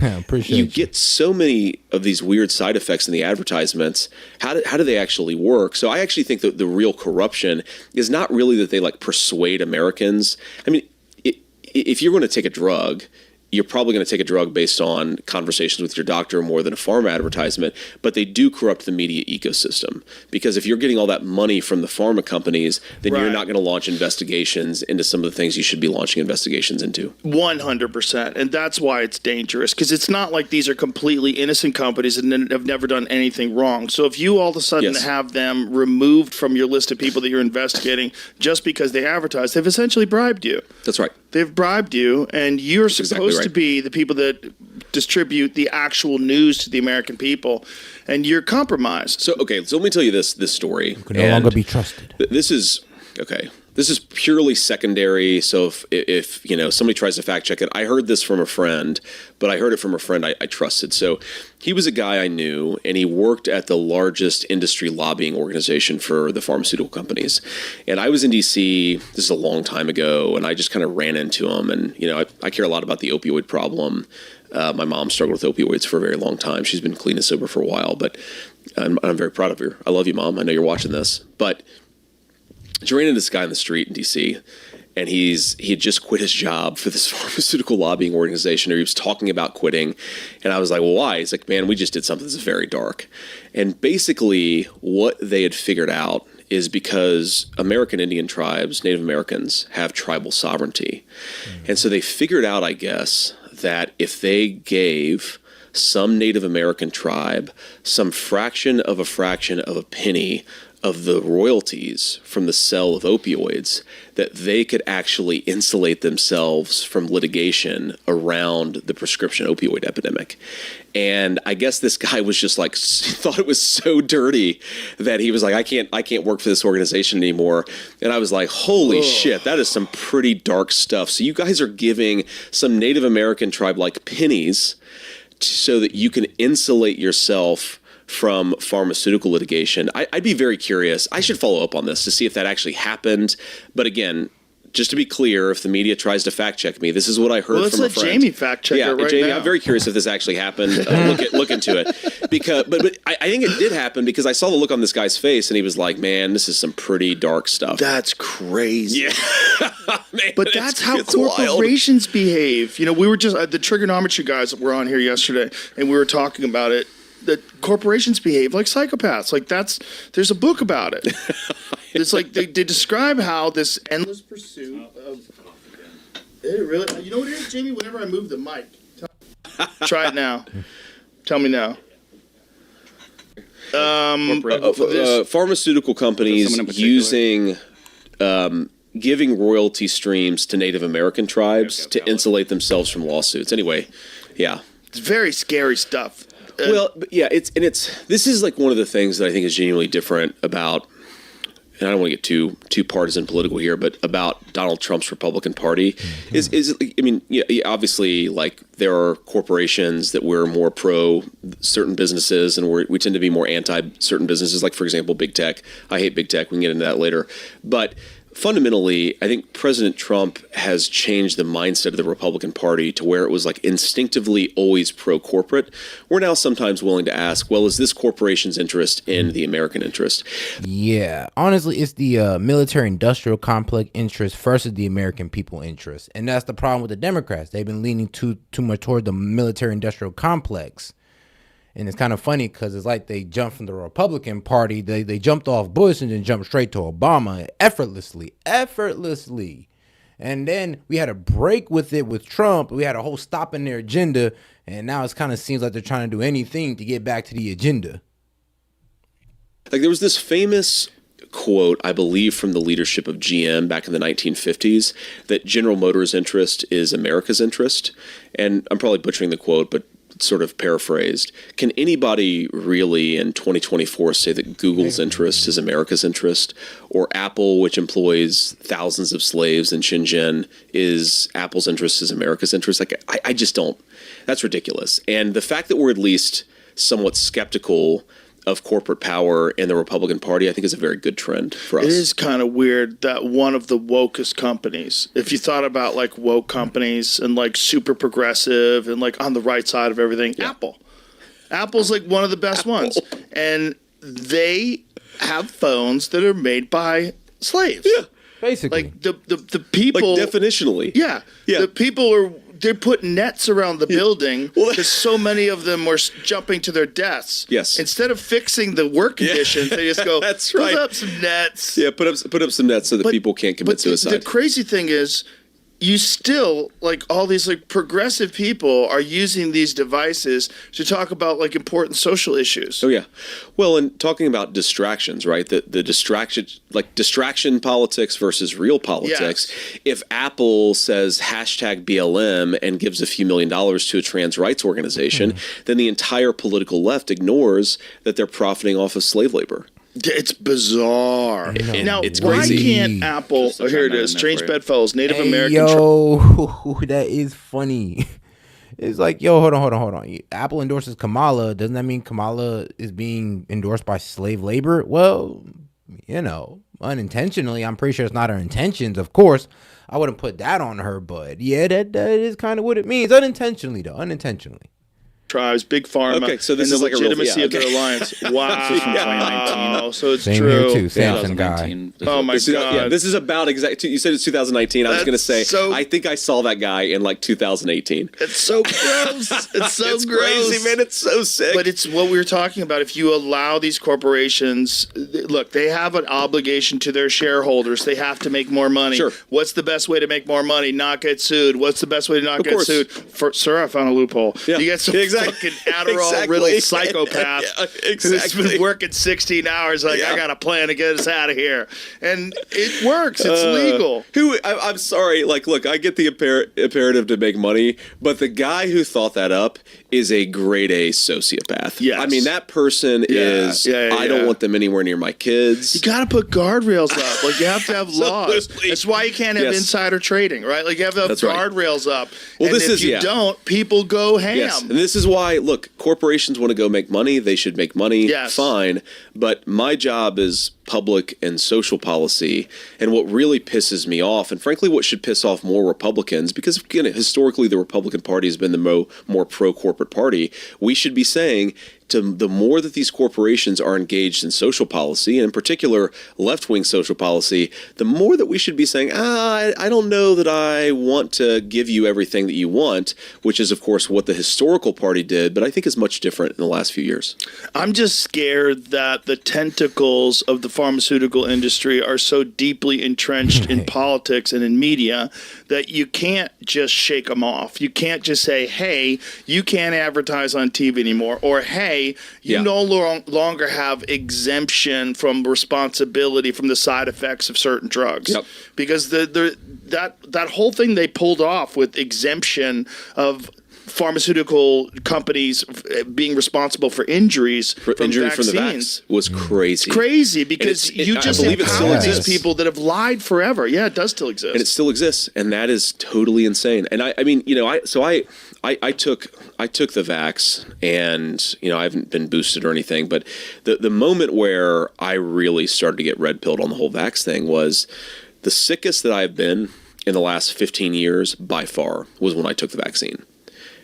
you get so many of these weird side effects in the advertisements. How do they actually work? So I actually think that the real corruption is not really that they like persuade Americans. I mean, if you're going to take a drug, you're probably going to take a drug based on conversations with your doctor more than a pharma advertisement, but they do corrupt the media ecosystem. Because if you're getting all that money from the pharma companies, then you're not going to launch investigations into some of the things you should be launching investigations into. 100%. And that's why it's dangerous, because it's not like these are completely innocent companies and have never done anything wrong. So if you all of a sudden have them removed from your list of people that you're investigating just because they advertise, they've essentially bribed you. That's right. They've bribed you, and you're supposed to be the people that distribute the actual news to the American people, and you're compromised. So let me tell you this story. You can no longer be trusted. This is purely secondary. So if somebody tries to fact check it, I heard this from a friend, but I heard it from a friend I trusted. So he was a guy I knew, and he worked at the largest industry lobbying organization for the pharmaceutical companies. And I was in D.C., this is a long time ago, and I just kind of ran into him. And, I care a lot about the opioid problem. My mom struggled with opioids for a very long time. She's been clean and sober for a while, but I'm very proud of her. I love you, Mom. I know you're watching this. But I ran into this guy in the street in D.C., and he had just quit his job for this pharmaceutical lobbying organization, or he was talking about quitting. And I was like, well, why? He's like, man, we just did something that's very dark. And basically what they had figured out is because American Indian tribes, Native Americans, have tribal sovereignty. And so they figured out, I guess, that if they gave some Native American tribe some fraction of a penny of the royalties from the sale of opioids, that they could actually insulate themselves from litigation around the prescription opioid epidemic. And I guess this guy was just like, thought it was so dirty that he was like, I can't work for this organization anymore. And I was like, holy shit, that is some pretty dark stuff. So you guys are giving some Native American tribe like pennies so that you can insulate yourself from pharmaceutical litigation. I'd be very curious. I should follow up on this to see if that actually happened. But again, just to be clear, if the media tries to fact check me, this is what I heard from a friend. Let's let Jamie fact check it right Jamie, now. I'm very curious if this actually happened. Look into it, because but I think it did happen, because I saw the look on this guy's face, and he was like, "Man, this is some pretty dark stuff." That's crazy. Yeah, man, but that's how corporations behave. We were just the trigonometry guys were on here yesterday, and we were talking about it. That corporations behave like psychopaths. Like there's a book about it. It's like they describe how this endless pursuit of. It really, you know what it is, Jamie? Whenever I move the mic, try it now. Tell me now. Pharmaceutical companies using. Giving royalty streams to Native American tribes to insulate themselves from lawsuits. Anyway, yeah, it's very scary stuff. This is like one of the things that I think is genuinely different about, and I don't want to get too partisan political here, but about Donald Trump's Republican Party obviously, like, there are corporations that we're more pro certain businesses, and we tend to be more anti certain businesses, like, for example, big tech. I hate big tech. We can get into that later. But fundamentally, I think President Trump has changed the mindset of the Republican Party to where it was like instinctively always pro-corporate. We're now sometimes willing to ask, well, is this corporation's interest in the American interest? Yeah, honestly, it's the military-industrial complex interest versus the American people interest. And that's the problem with the Democrats. They've been leaning too much toward the military-industrial complex. And it's kind of funny because it's like they jumped from the Republican Party. They jumped off Bush and then jumped straight to Obama effortlessly. And then we had a break with it with Trump. We had a whole stop in their agenda. And now it kind of seems like they're trying to do anything to get back to the agenda. Like, there was this famous quote, I believe, from the leadership of GM back in the 1950s, that General Motors' interest is America's interest. And I'm probably butchering the quote, but sort of paraphrased. Can anybody really in 2024 say that Google's interest is America's interest, or Apple, which employs thousands of slaves in Shenzhen, is Apple's interest is America's interest? Like, I just don't. That's ridiculous. And the fact that we're at least somewhat skeptical of corporate power in the Republican Party, I think is a very good trend for us. It is kind of weird that one of the wokest companies, if you thought about like woke companies and like super progressive and like on the right side of everything, Apple's like one of the best ones. And they have phones that are made by slaves. Yeah. Basically. Like the people. Like definitionally. Yeah. The people they put nets around the building because so many of them were jumping to their deaths. Yes. Instead of fixing the work conditions, they just go, That's right. put up some nets. Yeah, put up some nets so that people can't commit suicide. The crazy thing is, you still, like, all these like progressive people are using these devices to talk about like important social issues. Oh yeah, well, and talking about distractions, right? The distraction politics versus real politics. Yes. If Apple says #BLM and gives a few $1 million to a trans rights organization, then the entire political left ignores that they're profiting off of slave labor. It's bizarre. Now, it's why crazy. can't Apple? Oh, here it is. Strange Bedfellows, Native American. Yo, that is funny. It's like, yo, hold on. Apple endorses Kamala. Doesn't that mean Kamala is being endorsed by slave labor? Well, unintentionally. I'm pretty sure it's not her intentions. Of course, I wouldn't put that on her. But yeah, that is kind of what it means. Unintentionally, though. Unintentionally. Tribes, big pharma, okay, so this and is the like a real, legitimacy of their alliance. Wow. This is from 2019. So it's Same true. here too. Samson guy. Oh my God. Yeah, this is about you said it's 2019. I was going to say, I think I saw that guy in like 2018. It's so gross. It's so it's gross. crazy, man. It's so sick. But it's what we were talking about. If you allow these corporations, look, they have an obligation to their shareholders. They have to make more money. Sure. What's the best way to make more money? Not get sued. What's the best way to not get sued? Sir, I found a loophole. Yeah. You get some fucking Adderall-riddled psychopath who's been working 16 hours. Like, I got a plan to get us out of here. And it works. It's legal. I'm sorry. Like, look, I get the imperative to make money, but the guy who thought that up is a grade A sociopath. Yes. I mean, that person is, I don't want them anywhere near my kids. You got to put guardrails up. Like, you have to have laws. That's why you can't have insider trading, right? Like, you have to have guardrails up. Well, and if you don't, people go ham. Yes. And this is why, look, corporations want to go make money. They should make money. Yes. Fine. But my job is public and social policy. And what really pisses me off, and frankly, what should piss off more Republicans, because again, historically, the Republican Party has been the more pro-corporate party. We should be saying, the more that these corporations are engaged in social policy, and in particular left-wing social policy, the more that we should be saying, I don't know that I want to give you everything that you want, which is, of course, what the historical party did, but I think is much different in the last few years. I'm just scared that the tentacles of the pharmaceutical industry are so deeply entrenched in politics and in media that you can't just shake them off. You can't just say, hey, you can't advertise on TV anymore, or hey, you no longer have exemption from responsibility from the side effects of certain drugs. Yep. Because that whole thing they pulled off with exemption of pharmaceutical companies being responsible for injuries from the vaccines vax was crazy. It's crazy because you just empower these people that have lied forever. Yeah, it does still exist. And it still exists, and that is totally insane. And I mean, I took the vax, and I haven't been boosted or anything, but the moment where I really started to get red pilled on the whole vax thing was the sickest that I've been in the last 15 years by far was when I took the vaccine.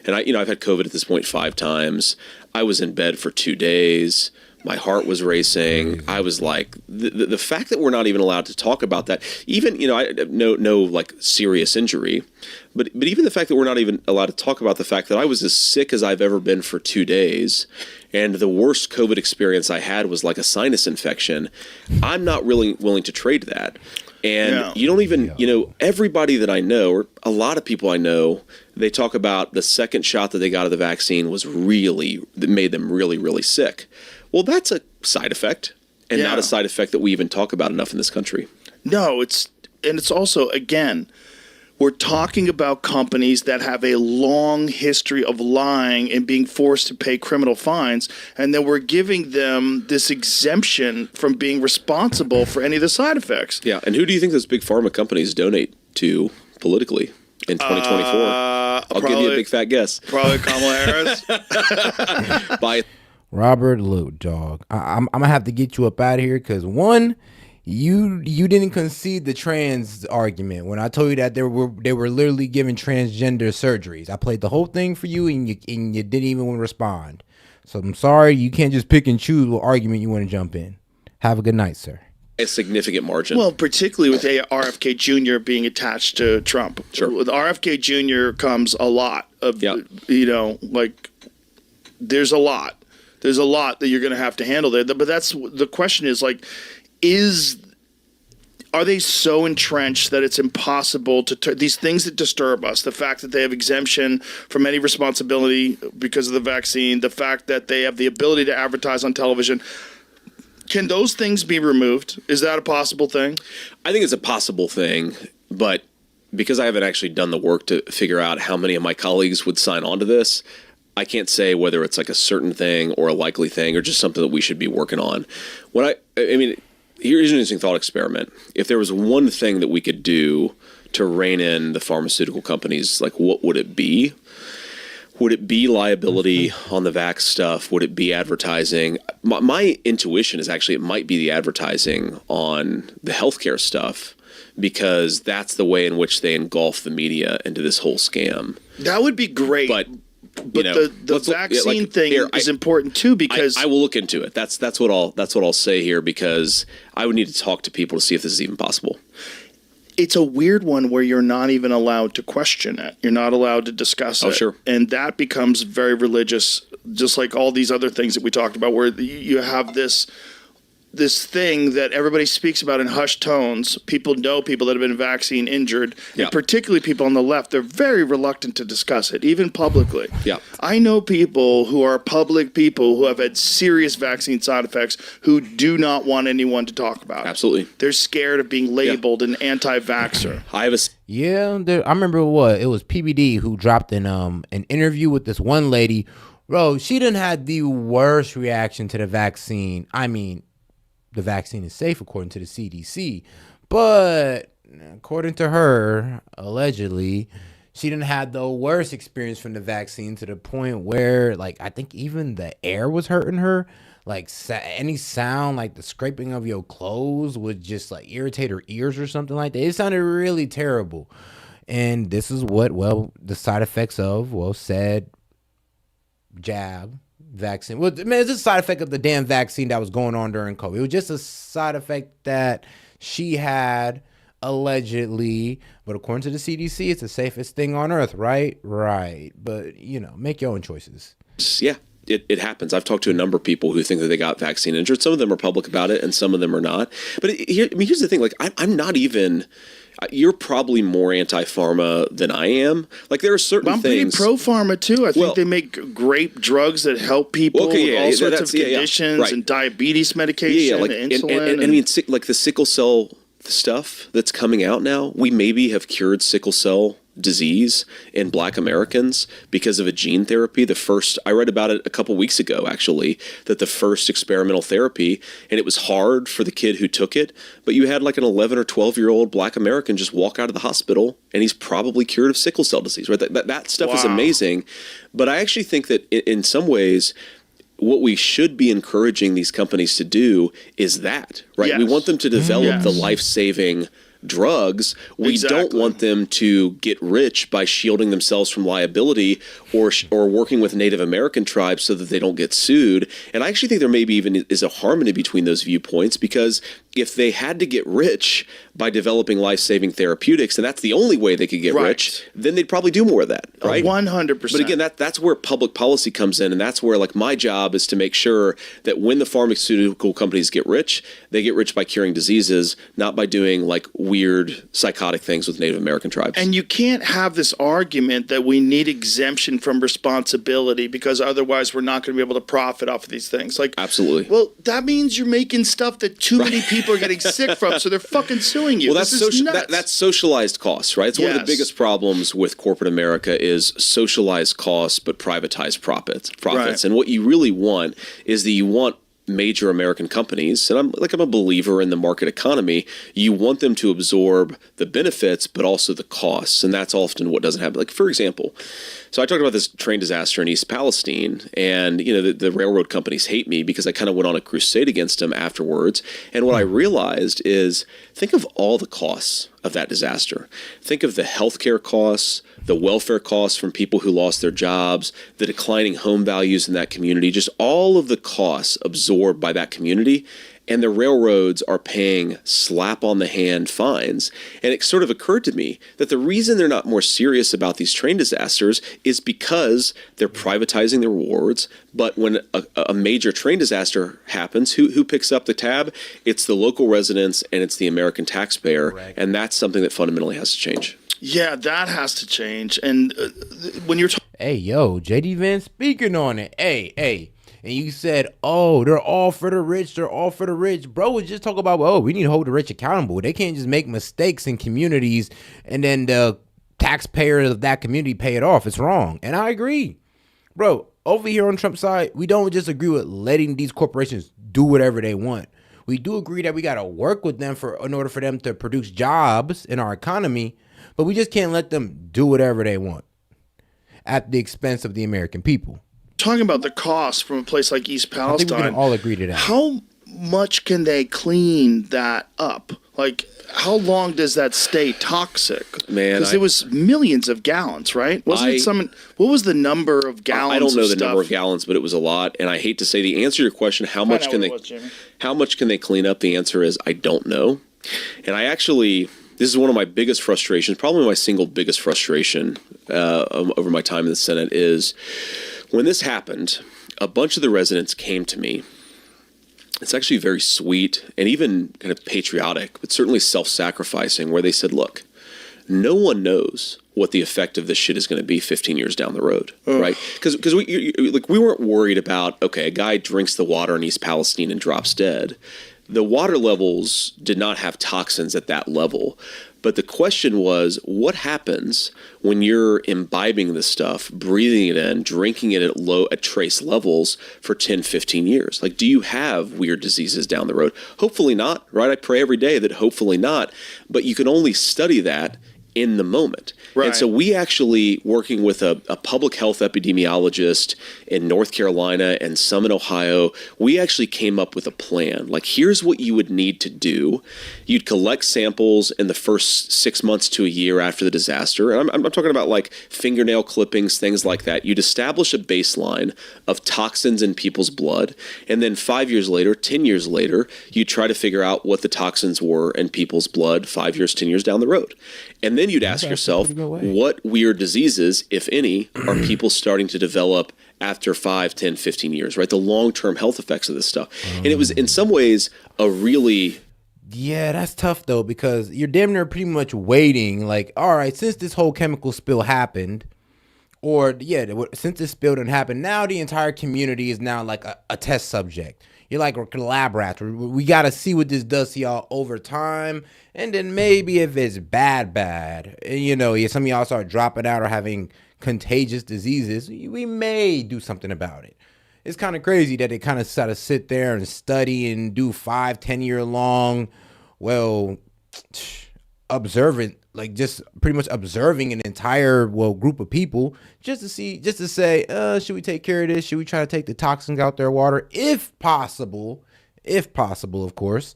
And I've had COVID at this point 5 times. I was in bed for 2 days. My heart was racing. I was like, the fact that we're not even allowed to talk about that, even, no like serious injury, but even the fact that we're not even allowed to talk about the fact that I was as sick as I've ever been for 2 days, and the worst COVID experience I had was like a sinus infection. I'm not really willing to trade that. And you don't even, everybody that I know, or a lot of people I know, they talk about the second shot that they got of the vaccine that made them really, really sick. Well, that's a side effect, and not a side effect that we even talk about enough in this country. No, it's also, again, we're talking about companies that have a long history of lying and being forced to pay criminal fines, and then we're giving them this exemption from being responsible for any of the side effects. Yeah, and who do you think those big pharma companies donate to politically in 2024? I'll give you a big fat guess. Probably Kamala Harris. Robert Luke, dog. I'm gonna have to get you up out of here because one, you didn't concede the trans argument when I told you that they were literally giving transgender surgeries. I played the whole thing for you and you didn't even respond. So I'm sorry, you can't just pick and choose what argument you want to jump in. Have a good night, sir. A significant margin. Well, particularly with RFK Jr. being attached to Trump. Sure. With RFK Jr. comes a lot of, there's a lot. There's a lot that you're going to have to handle there. But that's the question is are they so entrenched that it's impossible to these things that disturb us, the fact that they have exemption from any responsibility because of the vaccine, the fact that they have the ability to advertise on television, can those things be removed? Is that a possible thing? I think it's a possible thing, but because I haven't actually done the work to figure out how many of my colleagues would sign on to this, I can't say whether it's like a certain thing or a likely thing or just something that we should be working on. Here's an interesting thought experiment. If there was one thing that we could do to rein in the pharmaceutical companies, like what would it be? Would it be liability on the vax stuff? Would it be advertising? My intuition is actually it might be the advertising on the healthcare stuff because that's the way in which they engulf the media into this whole scam. That would be great. But the vaccine thing is important too because I will look into it. That's what I'll say here because I would need to talk to people to see if this is even possible. It's a weird one where you're not even allowed to question it. You're not allowed to discuss it. Oh, sure. And that becomes very religious, just like all these other things that we talked about, where you have this thing that everybody speaks about in hushed tones. People know people that have been vaccine injured, and particularly people on the left. They're very reluctant to discuss it, even publicly. Yeah. I know people who are public people who have had serious vaccine side effects who do not want anyone to talk about it. Absolutely. They're scared of being labeled an anti-vaxxer. I remember it was PBD who dropped an interview with this one lady. Bro, she done had the worst reaction to the vaccine. I mean, the vaccine is safe according to the CDC, but according to her, allegedly, she didn't have the worst experience from the vaccine to the point where, I think even the air was hurting her. Any sound, like the scraping of your clothes would just irritate her ears or something like that. It sounded really terrible. And this is what, the side effects of, said jab. Vaccine. Well, man, it's a side effect of the damn vaccine that was going on during COVID. It was just a side effect that she had allegedly, but according to the CDC, it's the safest thing on earth, right? Right. But, make your own choices. Yeah, it happens. I've talked to a number of people who think that they got vaccine injured. Some of them are public about it and some of them are not. But here's the thing. I'm not even... You're probably more anti-pharma than I am. There are certain I'm things. I'm pretty pro-pharma, too. I think they make great drugs that help people with all sorts of conditions right. and diabetes medication and insulin. And I mean, the sickle cell stuff that's coming out now, we maybe have cured sickle cell disease in Black Americans because of a gene therapy. I read about it a couple weeks ago, actually, that the first experimental therapy, and it was hard for the kid who took it, but you had an 11 or 12-year-old Black American just walk out of the hospital, and he's probably cured of sickle cell disease, right? That stuff is amazing. But I actually think that in some ways, what we should be encouraging these companies to do is that, right? Yes. We want them to develop the life-saving drugs. We don't want them to get rich by shielding themselves from liability or working with Native American tribes so that they don't get sued. And I actually think there maybe even is a harmony between those viewpoints, because if they had to get rich by developing life-saving therapeutics, and that's the only way they could get rich, then they'd probably do more of that, right? 100%. But again, that's where public policy comes in, and that's where my job is to make sure that when the pharmaceutical companies get rich, they get rich by curing diseases, not by doing weird psychotic things with Native American tribes. And you can't have this argument that we need exemption from responsibility because otherwise we're not going to be able to profit off of these things. Absolutely. Well, that means you're making stuff that too many people are getting sick from, so they're fucking suing you. Well, that's socialized costs, right? It's one of the biggest problems with corporate America is socialized costs but privatized profits. Right. And what you really want is that you want major American companies, and I'm a believer in the market economy, you want them to absorb the benefits, but also the costs. And that's often what doesn't happen. Like, for example, so I talked about this train disaster in East Palestine, and, the railroad companies hate me because I kind of went on a crusade against them afterwards. And what I realized is, think of all the costs of that disaster. Think of the healthcare costs, the welfare costs from people who lost their jobs, the declining home values in that community, just all of the costs absorbed by that community. And the railroads are paying slap-on-the-hand fines. And it sort of occurred to me that the reason they're not more serious about these train disasters is because they're privatizing the rewards. But when a major train disaster happens, who picks up the tab? It's the local residents and it's the American taxpayer. Right. And that's something that fundamentally has to change. Yeah, that has to change. And when you're talking... Hey, yo, JD Vance speaking on it. Hey. And you said, oh, they're all for the rich. They're all for the rich. Bro was just talking about, we need to hold the rich accountable. They can't just make mistakes in communities and then the taxpayers of that community pay it off. It's wrong. And I agree. Bro, over here on Trump's side, we don't just agree with letting these corporations do whatever they want. We do agree that we got to work with them in order for them to produce jobs in our economy, but we just can't let them do whatever they want at the expense of the American people. Talking about the cost from a place like East Palestine, I think we can all agree to that. How much can they clean that up? Like, how long does that stay toxic? Man, because it was millions of gallons, right? What was the number of gallons? I don't know the stuff? number of gallons, but it was a lot. And I hate to say the answer to your question, how much can they clean up? The answer is I don't know. And this is one of my biggest frustrations, probably my single biggest frustration over my time in the Senate is. When this happened, a bunch of the residents came to me. It's actually very sweet and even kind of patriotic, but certainly self-sacrificing, where they said, look, no one knows what the effect of this shit is going to be 15 years down the road, right? Because we weren't worried about, okay, a guy drinks the water in East Palestine and drops dead. The water levels did not have toxins at that level. But the question was, what happens when you're imbibing this stuff, breathing it in, drinking it at trace levels for 10, 15 years? Like, do you have weird diseases down the road? Hopefully not, right? I pray every day that hopefully not. But you can only study that in the moment. Right. And so we actually, working with a public health epidemiologist in North Carolina and some in Ohio, we actually came up with a plan. Like, here's what you would need to do. You'd collect samples in the first 6 months to a year after the disaster. And I'm talking about like fingernail clippings, things like that. You'd establish a baseline of toxins in people's blood. And then 5 years later, 10 years later, you try to figure out what the toxins were in people's blood 5 years, 10 years down the road. And then you'd ask yourself, what weird diseases, if any, are people starting to develop after 5, 10, 15 years, right? The long-term health effects of this stuff. And it was in some ways a really... Yeah, that's tough though, because you're damn near pretty much waiting like, all right, since this whole chemical spill happened, since this spill didn't happen, now the entire community is now like a test subject. You're like a lab rat. We got to see what this does to y'all over time. And then maybe if it's bad, and, some of y'all start dropping out or having contagious diseases, we may do something about it. It's kind of crazy that they kind of sort of sit there and study and do 5-10 year long, observant, like just pretty much observing an entire group of people just to say, should we take care of this? Should we try to take the toxins out their water if possible, of course,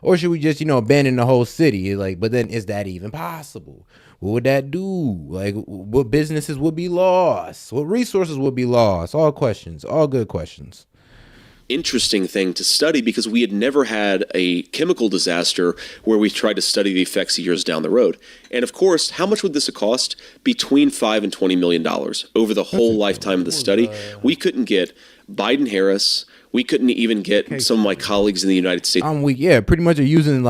or should we just abandon the whole city? Like, but then is that even possible? What would that do? Like, what businesses would be lost? What resources would be lost? All questions, all good questions. Interesting thing to study because we had never had a chemical disaster where we tried to study the effects years down the road. And of course, how much would this have cost? Between $5 and $20 million over the whole lifetime of the study. We couldn't get Biden-Harris. We couldn't even get some of my colleagues in the United States. Pretty much are using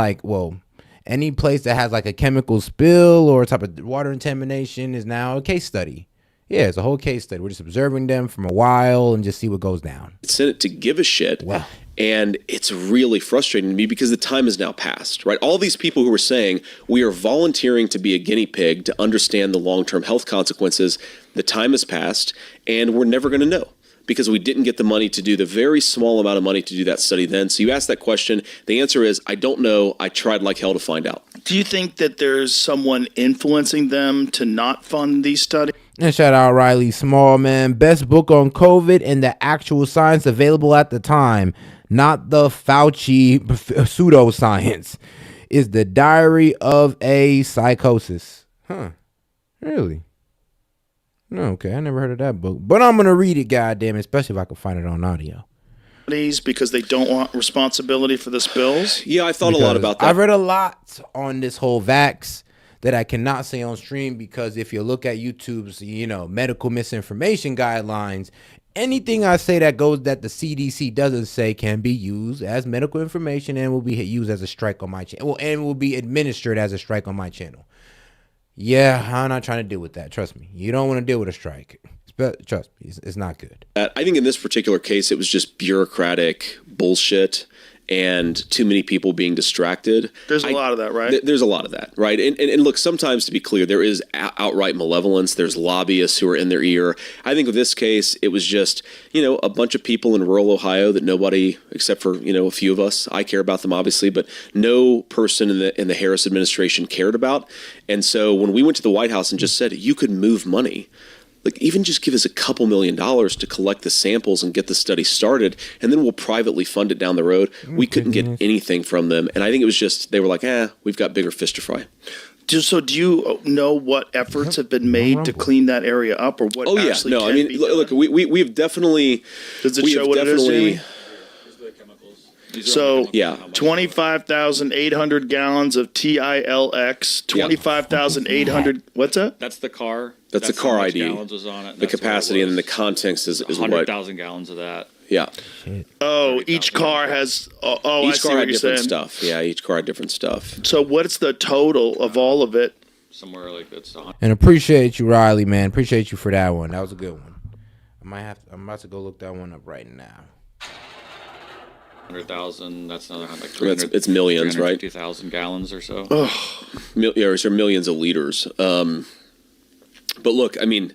any place that has like a chemical spill or a type of water contamination is now a case study. Yeah, it's a whole case study. We're just observing them from a while and just see what goes down. Senate to give a shit. Wow. And it's really frustrating to me because the time has now passed, right? All these people who are saying we are volunteering to be a guinea pig to understand the long-term health consequences, the time has passed and we're never going to know. because we didn't get the money to do the very small amount of money to do that study then. So you asked that question. The answer is, I don't know. I tried like hell to find out. Do you think that there's someone influencing them to not fund these studies? And shout out Riley Small, man. Best book on COVID and the actual science available at the time, not the Fauci pseudoscience, is The Diary of a Psychosis. Huh. Really? Okay, I never heard of that book. But I'm going to read it, goddamn, especially if I can find it on audio. Because they don't want responsibility for the spills? Yeah, I thought a lot about that. I've read a lot on this whole vax that I cannot say on stream, because if you look at YouTube's, medical misinformation guidelines, anything I say that the CDC doesn't say can be used as medical information and will be used as a strike on my channel. And will be administered as a strike on my channel. Yeah, I'm not trying to deal with that. Trust me. You don't want to deal with a strike. Trust me, it's not good. I think in this particular case, it was just bureaucratic bullshit and too many people being distracted. There's a lot of that, right? There's a lot of that, right? And look, sometimes, to be clear, there is outright malevolence. There's lobbyists who are in their ear. I think with this case, it was just, a bunch of people in rural Ohio that nobody, except for, a few of us, I care about them, obviously, but no person in the Harris administration cared about. And so when we went to the White House and just said, you could move money, like, even just give us a couple $1 million to collect the samples and get the study started, and then we'll privately fund it down the road. We couldn't get anything from them. And I think it was just, they were like, we've got bigger fish to fry. So do you know what efforts have been made to clean that area up, or what actually can be done? Look, we've definitely... Does it show what it is, Jamie? So, 25,800 gallons of TILX, 25,800. What's that? That's the car. That's the car ID. Gallons was on it. The capacity, and then the context is 100,000 gallons of that. Yeah. Oh, each car has. Each car had different stuff. Yeah, each car had different stuff. So, what's the total of all of it? Somewhere like that's. And appreciate you, Riley, man. Appreciate you for that one. That was a good one. I'm about to go look that one up right now. 100,000. That's another like 300. It's millions, right? 2,000 gallons or so. Or millions of liters. But look, I mean,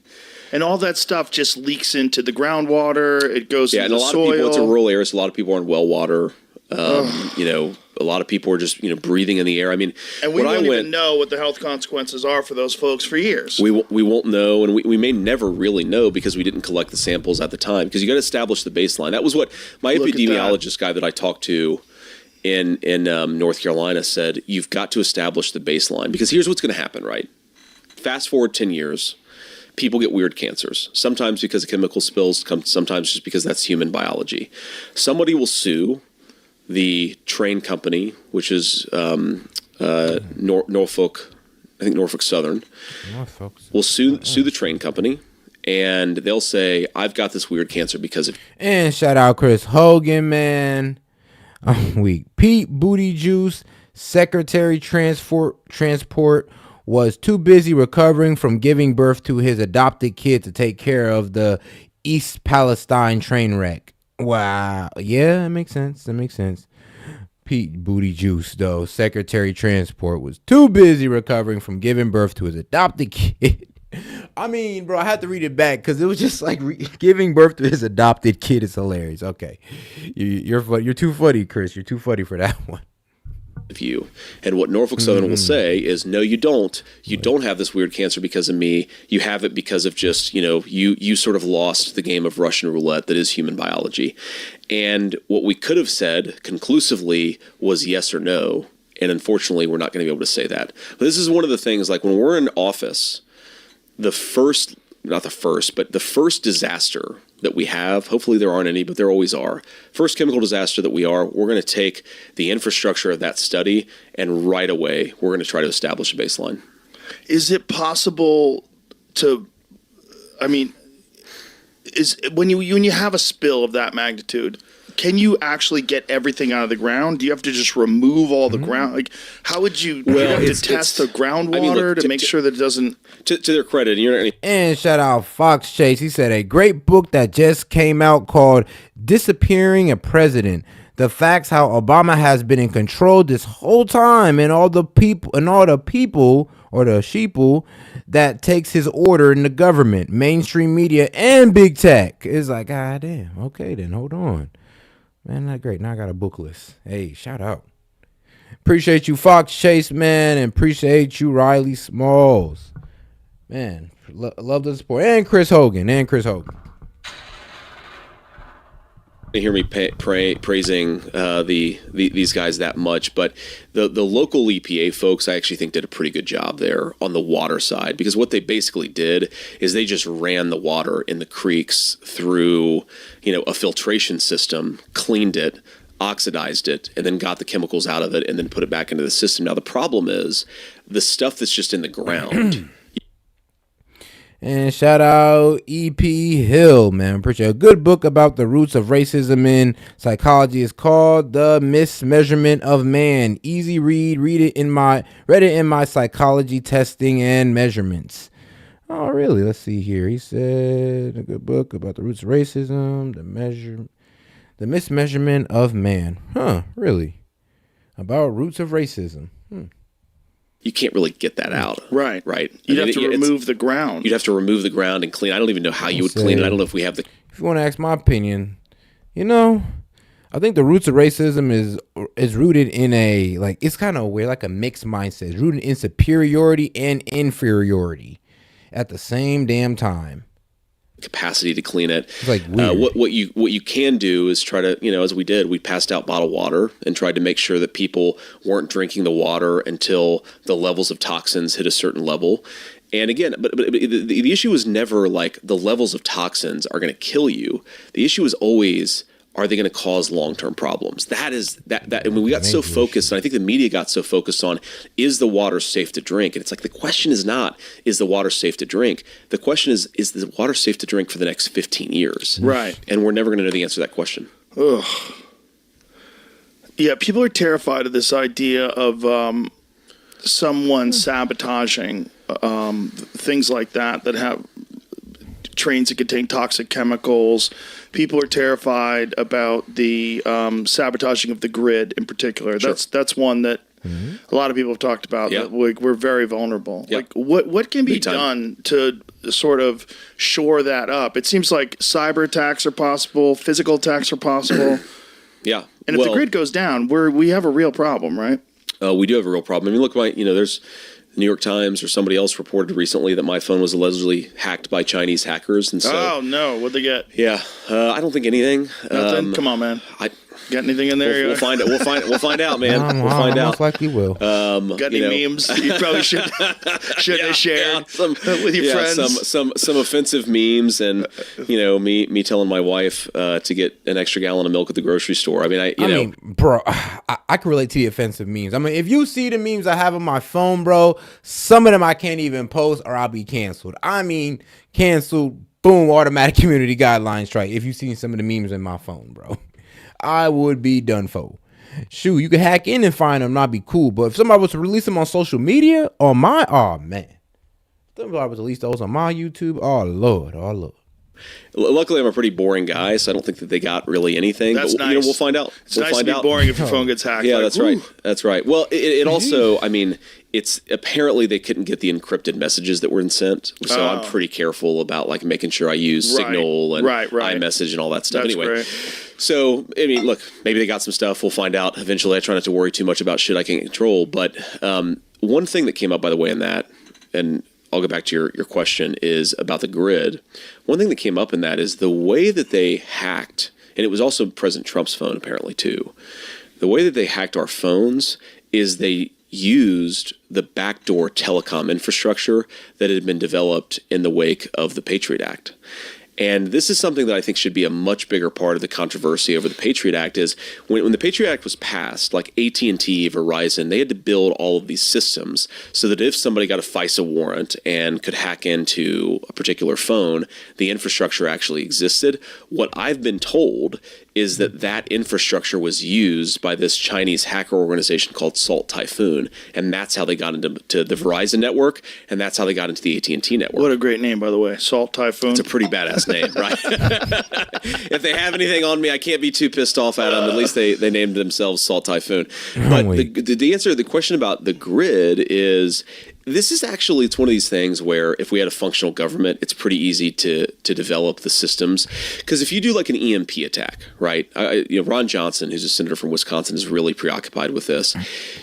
and all that stuff just leaks into the groundwater. It goes into the soil. Yeah, and a lot of people. It's a rural area, so a lot of people are in well water. A lot of people are just breathing in the air. I mean, and we won't even know what the health consequences are for those folks for years. We won't know, and we may never really know because we didn't collect the samples at the time. Because you got to establish the baseline. That was what my epidemiologist guy that I talked to in North Carolina said. You've got to establish the baseline, because here's what's going to happen, right? Fast forward 10 years. People get weird cancers, sometimes because of chemical spills, sometimes just because that's human biology. Somebody will sue the train company, which is Norfolk, I think Norfolk Southern, will sue the train company, and they'll say, I've got this weird cancer because of... And shout out Chris Hogan, man. I'm weak. Pete Booty Juice, Secretary Transport, was too busy recovering from giving birth to his adopted kid to take care of the East Palestine train wreck. Wow. Yeah, that makes sense. Pete Booty Juice, though, Secretary Transport, was too busy recovering from giving birth to his adopted kid. I mean, bro, I had to read it back because it was just like giving birth to his adopted kid is hilarious. Okay. You're too funny, Chris. You're too funny for that one. You. And what Norfolk Southern will say is, no, you don't. You don't have this weird cancer because of me. You have it because of just, you sort of lost the game of Russian roulette that is human biology. And what we could have said conclusively was yes or no. And unfortunately, we're not going to be able to say that. But this is one of the things, like when we're in office, the first disaster that we have, hopefully there aren't any, but there always are. First chemical disaster that we're going to take the infrastructure of that study, and right away we're going to try to establish a baseline. Is it possible to, when you have a spill of that magnitude, can you actually get everything out of the ground? Do you have to just remove all the ground? Like, how would you, have to test the groundwater to make sure that it doesn't... To their credit, and shout out Fox Chase. He said a great book that just came out called "Disappearing a President." the facts how Obama has been in control this whole time, and all the people or the sheeple that takes his order in the government, mainstream media, and big tech. It's like, God damn, okay then, hold on. Man, not great. Now I got a book list. Hey, shout out. Appreciate you, Fox Chase, man, and appreciate you, Riley Smalls. Man, love the support. And Chris Hogan. You hear me praising these guys that much, but the local EPA folks, I actually think, did a pretty good job there on the water side, because what they basically did is they just ran the water in the creeks through, a filtration system, cleaned it, oxidized it, and then got the chemicals out of it and then put it back into the system. Now the problem is the stuff that's just in the ground. And shout out E.P. Hill, man. Appreciate a good book about the roots of racism in psychology. It's called The Mismeasurement of Man. Easy read. Read it in my psychology testing and measurements. Oh, really? Let's see here. He said a good book about the roots of racism, the mismeasurement of man. Huh, really? About roots of racism. You can't really get that out. Right. You'd have to remove the ground. You'd have to remove the ground and clean. I don't even know how you would clean it. I don't know if we have the... If you want to ask my opinion, I think the roots of racism is rooted in it's kind of weird, like a mixed mindset. It's rooted in superiority and inferiority at the same damn time. Capacity to clean it. It's like weird. What you can do is try to, as we did, we passed out bottled water and tried to make sure that people weren't drinking the water until the levels of toxins hit a certain level. And again, but the issue is never like the levels of toxins are going to kill you. The issue is always, are they going to cause long-term problems? That is that. I mean, we got so focused, and I think the media got so focused on, is the water safe to drink? And it's like, the question is not, is the water safe to drink? The question is the water safe to drink for the next 15 years? Right. And we're never going to know the answer to that question. Ugh. Yeah, people are terrified of this idea of someone sabotaging things like that have trains that contain toxic chemicals. People are terrified about the sabotaging of the grid in particular. Sure. That's one that a lot of people have talked about. Yep. That we're very vulnerable. Yep. Like what can be done to sort of shore that up? It seems like cyber attacks are possible, physical attacks are possible. Yeah. And if the grid goes down, we have a real problem, right? We do have a real problem. I mean, look, there's the New York Times or somebody else reported recently that my phone was allegedly hacked by Chinese hackers. And so, oh no, what'd they get? Yeah, I don't think anything. Nothing. Come on, man. Got anything in there? We'll find out. We'll find out, man. We'll find out. Most likely will. Got any memes you probably should have shared with your friends? Some offensive memes, and me telling my wife to get an extra gallon of milk at the grocery store. I mean, bro, I can relate to the offensive memes. I mean, if you see the memes I have on my phone, bro, some of them I can't even post or I'll be canceled. I mean, canceled. Boom, automatic community guidelines strike. If you've seen some of the memes in my phone, bro, I would be done for. Shoot, you could hack in and find them, not be cool. But if somebody was to release them on social media, oh man. If somebody was to release those on my YouTube, oh Lord. Luckily, I'm a pretty boring guy, so I don't think that they got really anything. That's but, nice. We'll find out. It's nice to be boring if your phone gets hacked. Yeah, that's right. That's right. Well, it also, I mean, it's apparently they couldn't get the encrypted messages that were sent, so I'm pretty careful about like making sure I use Signal and iMessage and all that stuff. That's anyway, great. So I mean, look, maybe they got some stuff. We'll find out eventually. I try not to worry too much about shit I can't control. But one thing that came up, by the way, in that, and I'll go back to your question, is about the grid. One thing that came up in that is the way that they hacked, and it was also President Trump's phone apparently too. The way that they hacked our phones is they used the backdoor telecom infrastructure that had been developed in the wake of the Patriot Act. And this is something that I think should be a much bigger part of the controversy over the Patriot Act is when the Patriot Act was passed, like AT&T, Verizon, they had to build all of these systems so that if somebody got a FISA warrant and could hack into a particular phone, the infrastructure actually existed. What I've been told is that infrastructure was used by this Chinese hacker organization called S.E.T Typhoon, and that's how they got into the Verizon network, and that's how they got into the AT&T network. What a great name, by the way, S.E.T Typhoon. It's a pretty badass name, right? If they have anything on me, I can't be too pissed off at them. At least they named themselves S.E.T Typhoon. But the answer to the question about the grid is, this is actually, it's one of these things where if we had a functional government, it's pretty easy to develop the systems. Because if you do like an EMP attack, right? Ron Johnson, who's a senator from Wisconsin, is really preoccupied with this.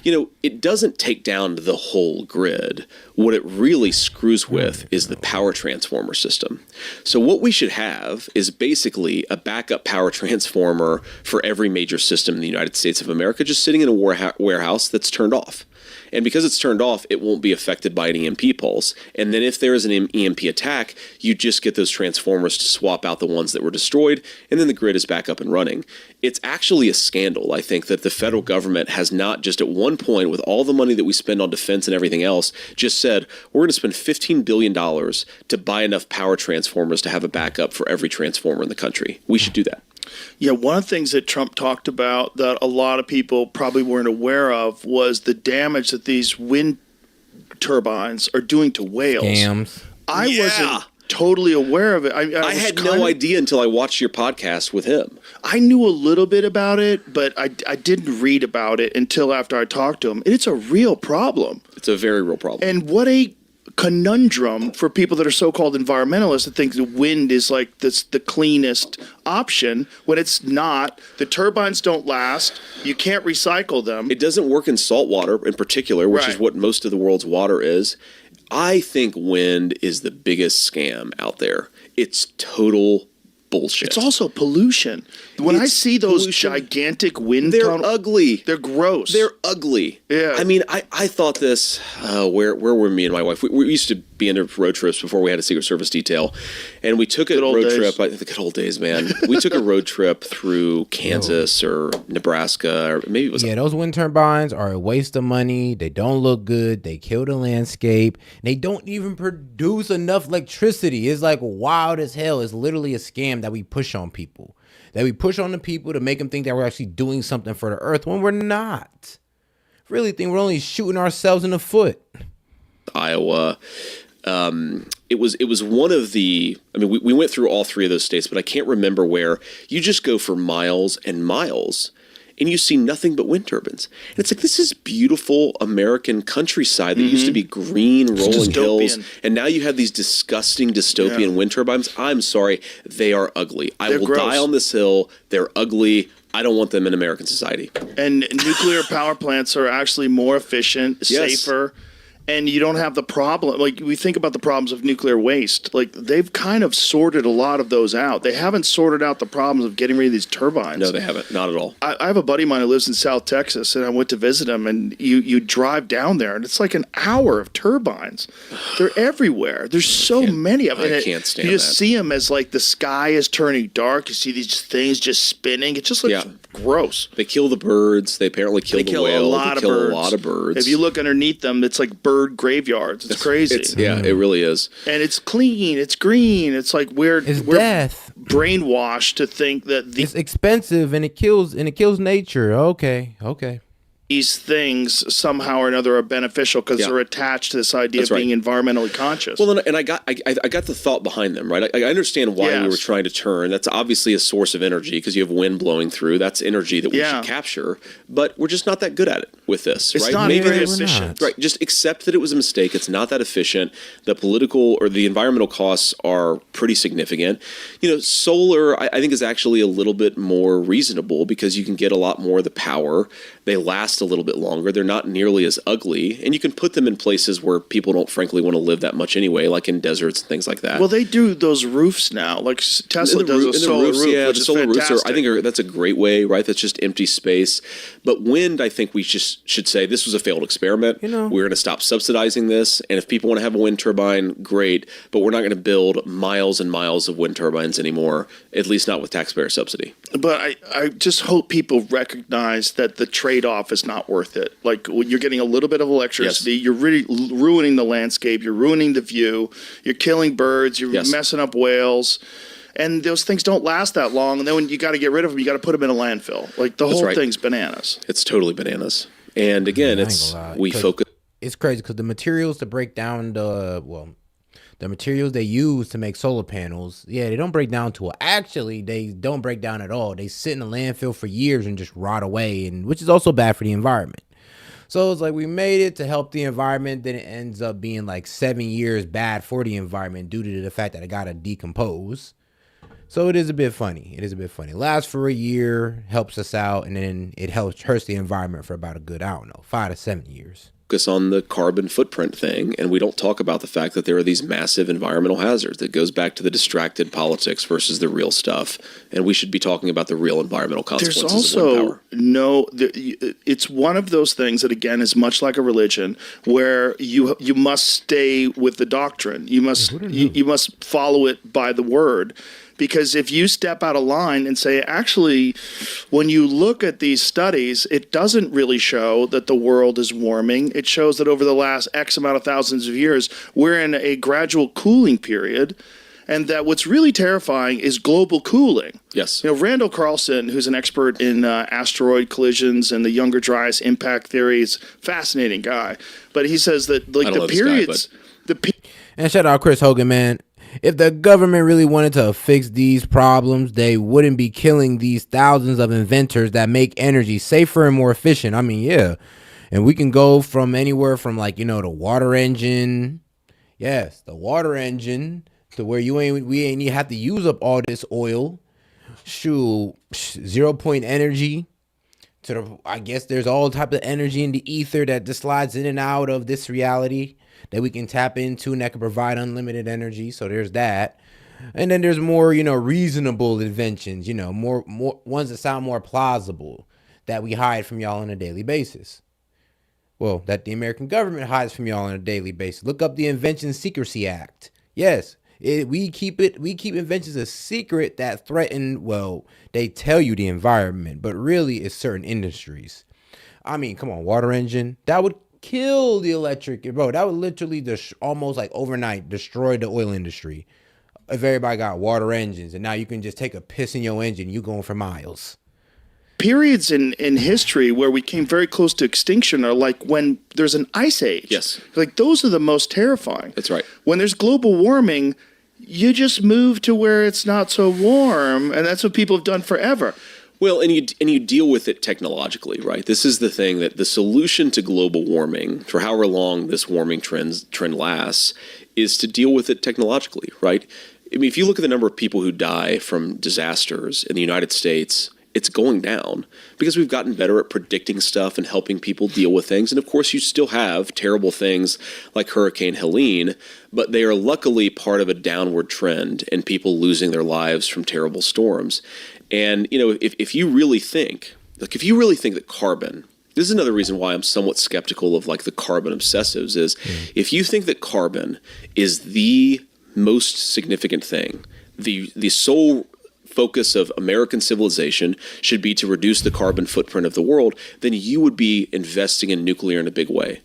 It doesn't take down the whole grid. What it really screws with is the power transformer system. So what we should have is basically a backup power transformer for every major system in the United States of America, just sitting in a warehouse that's turned off. And because it's turned off, it won't be affected by an EMP pulse. And then if there is an EMP attack, you just get those transformers to swap out the ones that were destroyed, and then the grid is back up and running. It's actually a scandal, I think, that the federal government has not just at one point, with all the money that we spend on defense and everything else, just said, we're going to spend $15 billion to buy enough power transformers to have a backup for every transformer in the country. We should do that. Yeah, one of the things that Trump talked about that a lot of people probably weren't aware of was the damage that these wind turbines are doing to whales. Scams. I wasn't totally aware of it. I had no idea until I watched your podcast with him. I knew a little bit about it, but I didn't read about it until after I talked to him. And it's a real problem. It's a very real problem. And what a conundrum for people that are so-called environmentalists to think the wind is like the cleanest option when it's not. The turbines don't last. You can't recycle them. It doesn't work in salt water in particular, which is what most of the world's water is. I think wind is the biggest scam out there. It's total bullshit. It's also pollution. When I see those gigantic wind tunnels, they're ugly. They're gross. They're ugly. Yeah. I mean, I thought this, where were me and my wife? We used to be into road trips before we had a Secret Service detail. And we took a road trip, the good old days, man. We took a road trip through Kansas or Nebraska, or maybe it was. Yeah, those wind turbines are a waste of money. They don't look good. They kill the landscape. They don't even produce enough electricity. It's like wild as hell. It's literally a scam that we push on people. That we push on the people to make them think that we're actually doing something for the earth when we're not. Really think we're only shooting ourselves in the foot. Iowa. It was one of the, I mean, we went through all three of those states, but I can't remember where you just go for miles and miles and you see nothing but wind turbines. And it's like, this is beautiful American countryside that used to be green, rolling hills. And now you have these disgusting dystopian wind turbines. I'm sorry, they are ugly. I will die on this hill. They're ugly. I don't want them in American society. And nuclear power plants are actually more efficient, safer. And you don't have the problem, like we think about the problems of nuclear waste, like they've kind of sorted a lot of those out. They haven't sorted out the problems of getting rid of these turbines. No, they haven't. Not at all. I have a buddy of mine who lives in South Texas, and I went to visit him, and you drive down there, and it's like an hour of turbines. They're everywhere. There's so many of them. I can't stand that. You just see them as like the sky is turning dark. You see these things just spinning. It just looks gross. They kill the birds. They apparently kill the whale. They kill a lot of birds. If you look underneath them, it's like bird graveyards. It's crazy. It really is. And it's clean. It's green. It's like we're death. Brainwashed to think that it's expensive and it kills nature. Okay. These things somehow or another are beneficial because they're attached to this idea of being environmentally conscious. Well, and I got the thought behind them, right? I understand why we were trying to turn. That's obviously a source of energy because you have wind blowing through. That's energy that we should capture, but we're just not that good at it with this, it's right? Not very efficient. Right, just accept that it was a mistake. It's not that efficient. The political or the environmental costs are pretty significant. Solar, I think, is actually a little bit more reasonable because you can get a lot more of the power. They last a little bit longer. They're not nearly as ugly, and you can put them in places where people don't frankly want to live that much anyway, like in deserts and things like that. Well, they do those roofs now, like Tesla does a solar roof, which is fantastic. I think that's a great way, right? That's just empty space. But wind, I think we just should say this was a failed experiment. We're going to stop subsidizing this, and if people want to have a wind turbine, great, but we're not going to build miles and miles of wind turbines anymore, at least not with taxpayer subsidy. But I just hope people recognize that the trade-off is not worth it. Like, when you're getting a little bit of electricity, you're really ruining the landscape, you're ruining the view, you're killing birds, you're messing up whales. and those things don't last that long. And then when you got to get rid of them, you got to put them in a landfill. Like the whole thing's bananas. It's totally bananas. And again, we focus. It's crazy because the materials to break down the materials they use to make solar panels, they don't break down actually, they don't break down at all. They sit in a landfill for years and just rot away, and which is also bad for the environment. So it's like we made it to help the environment, then it ends up being like 7 years bad for the environment due to the fact that it gotta decompose. So it is a bit funny. Lasts for a year, helps us out, and then it hurts the environment for about a good, 5 to 7 years. Focus on the carbon footprint thing, and we don't talk about the fact that there are these massive environmental hazards. That goes back to the distracted politics versus the real stuff, and we should be talking about the real environmental consequences. There's also it's one of those things that again is much like a religion, where you must stay with the doctrine. You must follow it by the word. Because if you step out of line and say, actually, when you look at these studies, it doesn't really show that the world is warming. It shows that over the last X amount of thousands of years, we're in a gradual cooling period. And that what's really terrifying is global cooling. Yes. Randall Carlson, who's an expert in asteroid collisions and the Younger Dryas impact theory, is a fascinating guy. But he says that the periods... And shout out Chris Hogan, man. If the government really wanted to fix these problems, they wouldn't be killing these thousands of inventors that make energy safer and more efficient. I mean, yeah. And we can go from anywhere from the water engine. Yes, the water engine to where we ain't have to use up all this oil. Shoot, 0 point energy. I guess there's all type of energy in the ether that just slides in and out of this reality that we can tap into and that can provide unlimited energy. So there's that. And then there's more, reasonable inventions, more ones that sound more plausible that we hide from y'all on a daily basis. Well, that the American government hides from y'all on a daily basis. Look up the Invention Secrecy Act. Yes, we keep inventions a secret that threaten, they tell you the environment, but really it's certain industries. I mean, come on, water engine, that would kill the electric, bro. That would literally almost overnight destroy the oil industry. If everybody got water engines and now you can just take a piss in your engine, you going for miles. Periods in history where we came very close to extinction are like when there's an ice age. Yes. Those are the most terrifying. That's right. When there's global warming, you just move to where it's not so warm, and that's what people have done forever. Well, and you deal with it technologically, right? This is the thing, that the solution to global warming, for however long this warming trend lasts, is to deal with it technologically, right? I mean, if you look at the number of people who die from disasters in the United States, it's going down because we've gotten better at predicting stuff and helping people deal with things. And of course, you still have terrible things like Hurricane Helene, but they are luckily part of a downward trend and people losing their lives from terrible storms. And, if you really think that carbon, this is another reason why I'm somewhat skeptical of the carbon obsessives is if you think that carbon is the most significant thing, the sole focus of American civilization should be to reduce the carbon footprint of the world, then you would be investing in nuclear in a big way.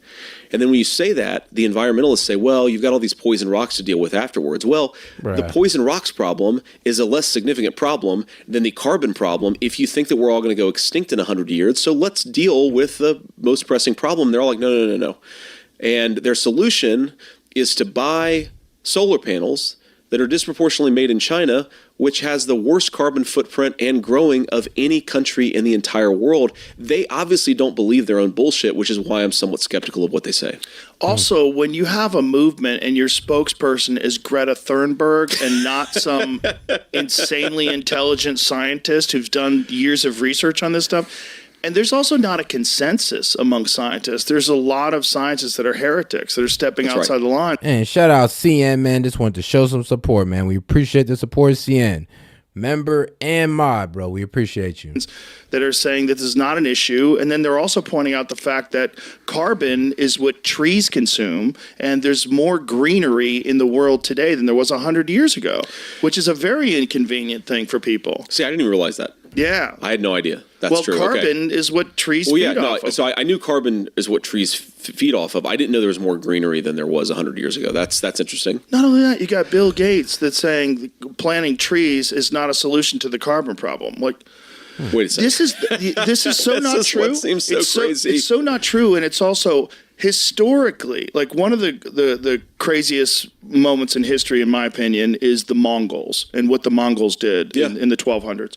And then when you say that, the environmentalists say, well, you've got all these poison rocks to deal with afterwards. Well, the poison rocks problem is a less significant problem than the carbon problem if you think that we're all going to go extinct in 100 years. So let's deal with the most pressing problem. They're all like, no. And their solution is to buy solar panels that are disproportionately made in China, which has the worst carbon footprint and growing of any country in the entire world. They obviously don't believe their own bullshit, which is why I'm somewhat skeptical of what they say. Also, when you have a movement and your spokesperson is Greta Thunberg and not some insanely intelligent scientist who's done years of research on this stuff, and there's also not a consensus among scientists. There's a lot of scientists that are heretics that are stepping outside the line. And shout out CN, man. Just wanted to show some support, man. We appreciate the support, CN. Member and mod, bro. We appreciate you. That are saying that this is not an issue. And then they're also pointing out the fact that carbon is what trees consume. And there's more greenery in the world today than there was 100 years ago, which is a very inconvenient thing for people. See, I didn't even realize that. Yeah. I had no idea. That's true. Carbon is what trees feed off of. So I knew carbon is what trees feed off of. I didn't know there was more greenery than there was 100 years ago. That's interesting. Not only that, you got Bill Gates that's saying planting trees is not a solution to the carbon problem. Like, wait a second. This is so not true. What seems so crazy. It's so not true, and it's also historically, like one of the craziest moments in history, in my opinion, is the Mongols and what the Mongols did in the 1200s.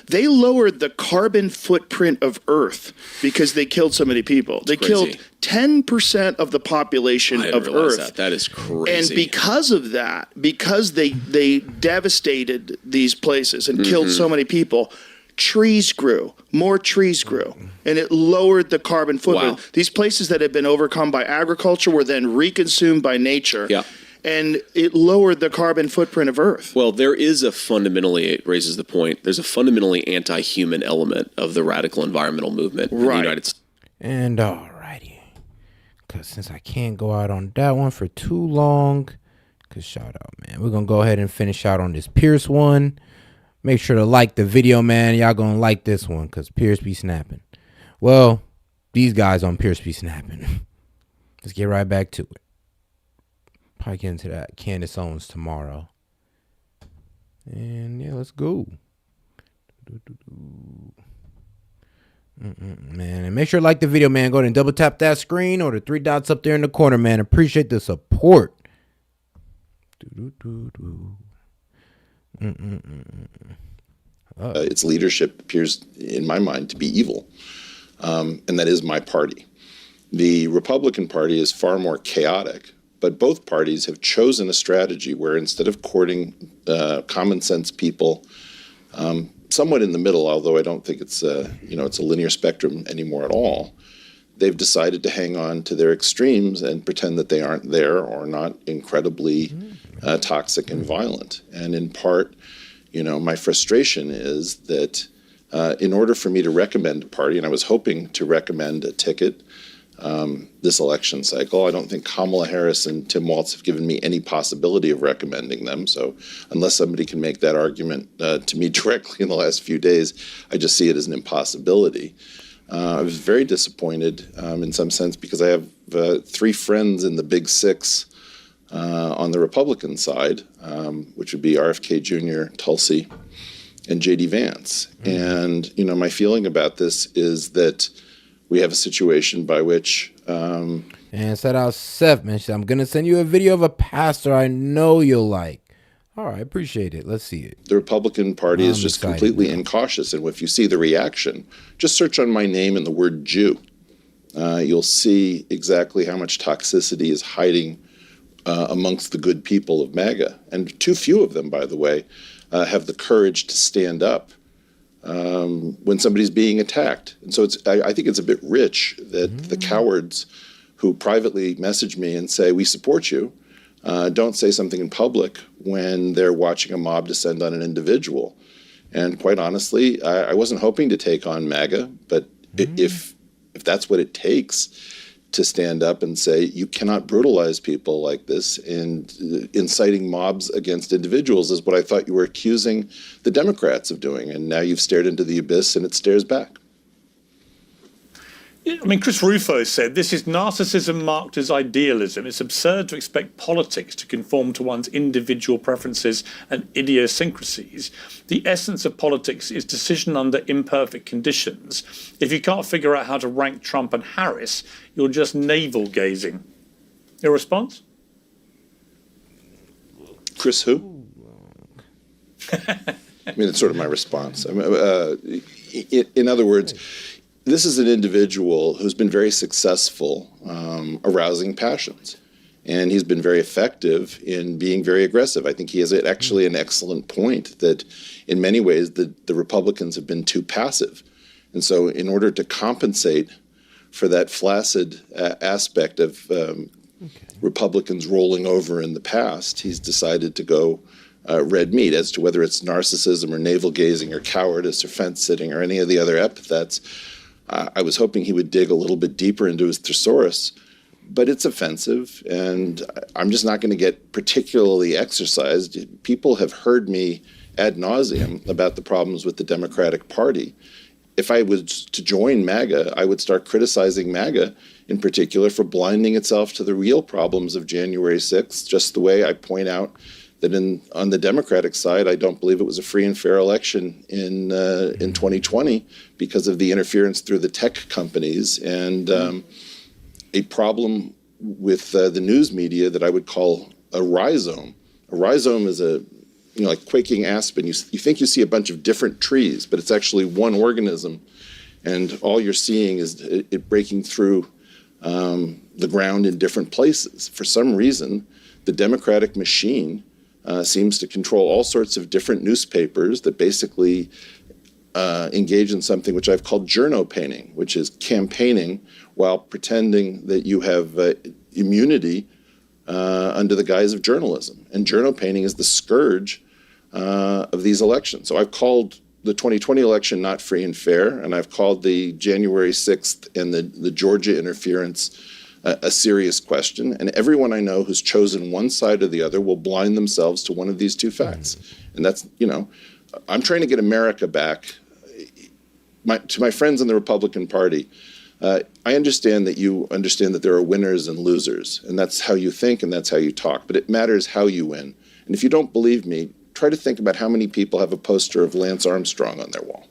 They lowered the carbon footprint of Earth because they killed so many people. They killed 10% of the population of Earth. That is crazy. And because of that, because they devastated these places and killed so many people, trees grew. More trees grew. And it lowered the carbon footprint. Wow. These places that had been overcome by agriculture were then reconsumed by nature. Yeah. And it lowered the carbon footprint of Earth. Well, there is it raises the point, there's a fundamentally anti-human element of the radical environmental movement in the United States. And alrighty. Because since I can't go out on that one for too long, because shout out, man. We're going to go ahead and finish out on this Pierce one. Make sure to like the video, man. Y'all going to like this one because Pierce be snapping. Well, these guys on Pierce be snapping. Let's get right back to it. Probably get into that Candace Owens tomorrow. And yeah, let's go. Man, and make sure to like the video, man. Go ahead and double tap that screen or the 3 dots up there in the corner, man. Appreciate the support. Its leadership appears, in my mind, to be evil. And that is my party. The Republican Party is far more chaotic. But both parties have chosen a strategy where instead of courting common sense people, somewhat in the middle, although I don't think it's it's a linear spectrum anymore at all, they've decided to hang on to their extremes and pretend that they aren't there or not incredibly toxic and violent. And in part, my frustration is that in order for me to recommend a party, and I was hoping to recommend a ticket this election cycle. I don't think Kamala Harris and Tim Walz have given me any possibility of recommending them. So unless somebody can make that argument to me directly in the last few days, I just see it as an impossibility. I was very disappointed in some sense because I have 3 friends in the Big Six on the Republican side, which would be RFK Jr., Tulsi, and J.D. Vance. And, my feeling about this is that we have a situation by which... and shout out Seth, man. I'm going to send you a video of a pastor I know you'll like. All right, appreciate it. Let's see it. The Republican Party is just completely incautious. And if you see the reaction, just search on my name and the word Jew. You'll see exactly how much toxicity is hiding amongst the good people of MAGA. And too few of them, by the way, have the courage to stand up when somebody's being attacked. And so I think it's a bit rich that the cowards who privately message me and say, we support you, don't say something in public when they're watching a mob descend on an individual. And quite honestly, I wasn't hoping to take on MAGA, but if that's what it takes to stand up and say, you cannot brutalize people like this, and inciting mobs against individuals is what I thought you were accusing the Democrats of doing. And now you've stared into the abyss and it stares back. I mean, Chris Rufo said, this is narcissism marked as idealism. It's absurd to expect politics to conform to one's individual preferences and idiosyncrasies. The essence of politics is decision under imperfect conditions. If you can't figure out how to rank Trump and Harris, you're just navel-gazing. Your response? Chris who? I mean, it's sort of my response. I mean, in other words, this is an individual who's been very successful arousing passions, and he's been very effective in being very aggressive. I think he has actually an excellent point that in many ways the Republicans have been too passive. And so in order to compensate for that flaccid aspect of Republicans rolling over in the past, he's decided to go red meat. As to whether it's narcissism or navel-gazing or cowardice or fence-sitting or any of the other epithets, I was hoping he would dig a little bit deeper into his thesaurus, but it's offensive, and I'm just not going to get particularly exercised. People have heard me ad nauseum about the problems with the Democratic Party. If I was to join MAGA, I would start criticizing MAGA in particular for blinding itself to the real problems of January 6th, just the way I point out that on the Democratic side, I don't believe it was a free and fair election in 2020 because of the interference through the tech companies and a problem with the news media that I would call a rhizome. A rhizome is like quaking aspen. You think you see a bunch of different trees, but it's actually one organism, and all you're seeing is it breaking through the ground in different places. For some reason, the Democratic machine seems to control all sorts of different newspapers that basically engage in something which I've called journo painting, which is campaigning while pretending that you have immunity under the guise of journalism. And journo painting is the scourge of these elections. So I've called the 2020 election not free and fair, and I've called the January 6th and the Georgia interference a serious question. And everyone I know who's chosen one side or the other will blind themselves to one of these two facts. And that's, I'm trying to get America back. To my friends in the Republican Party, I understand that you understand that there are winners and losers, and that's how you think and that's how you talk, but it matters how you win. And if you don't believe me, try to think about how many people have a poster of Lance Armstrong on their wall.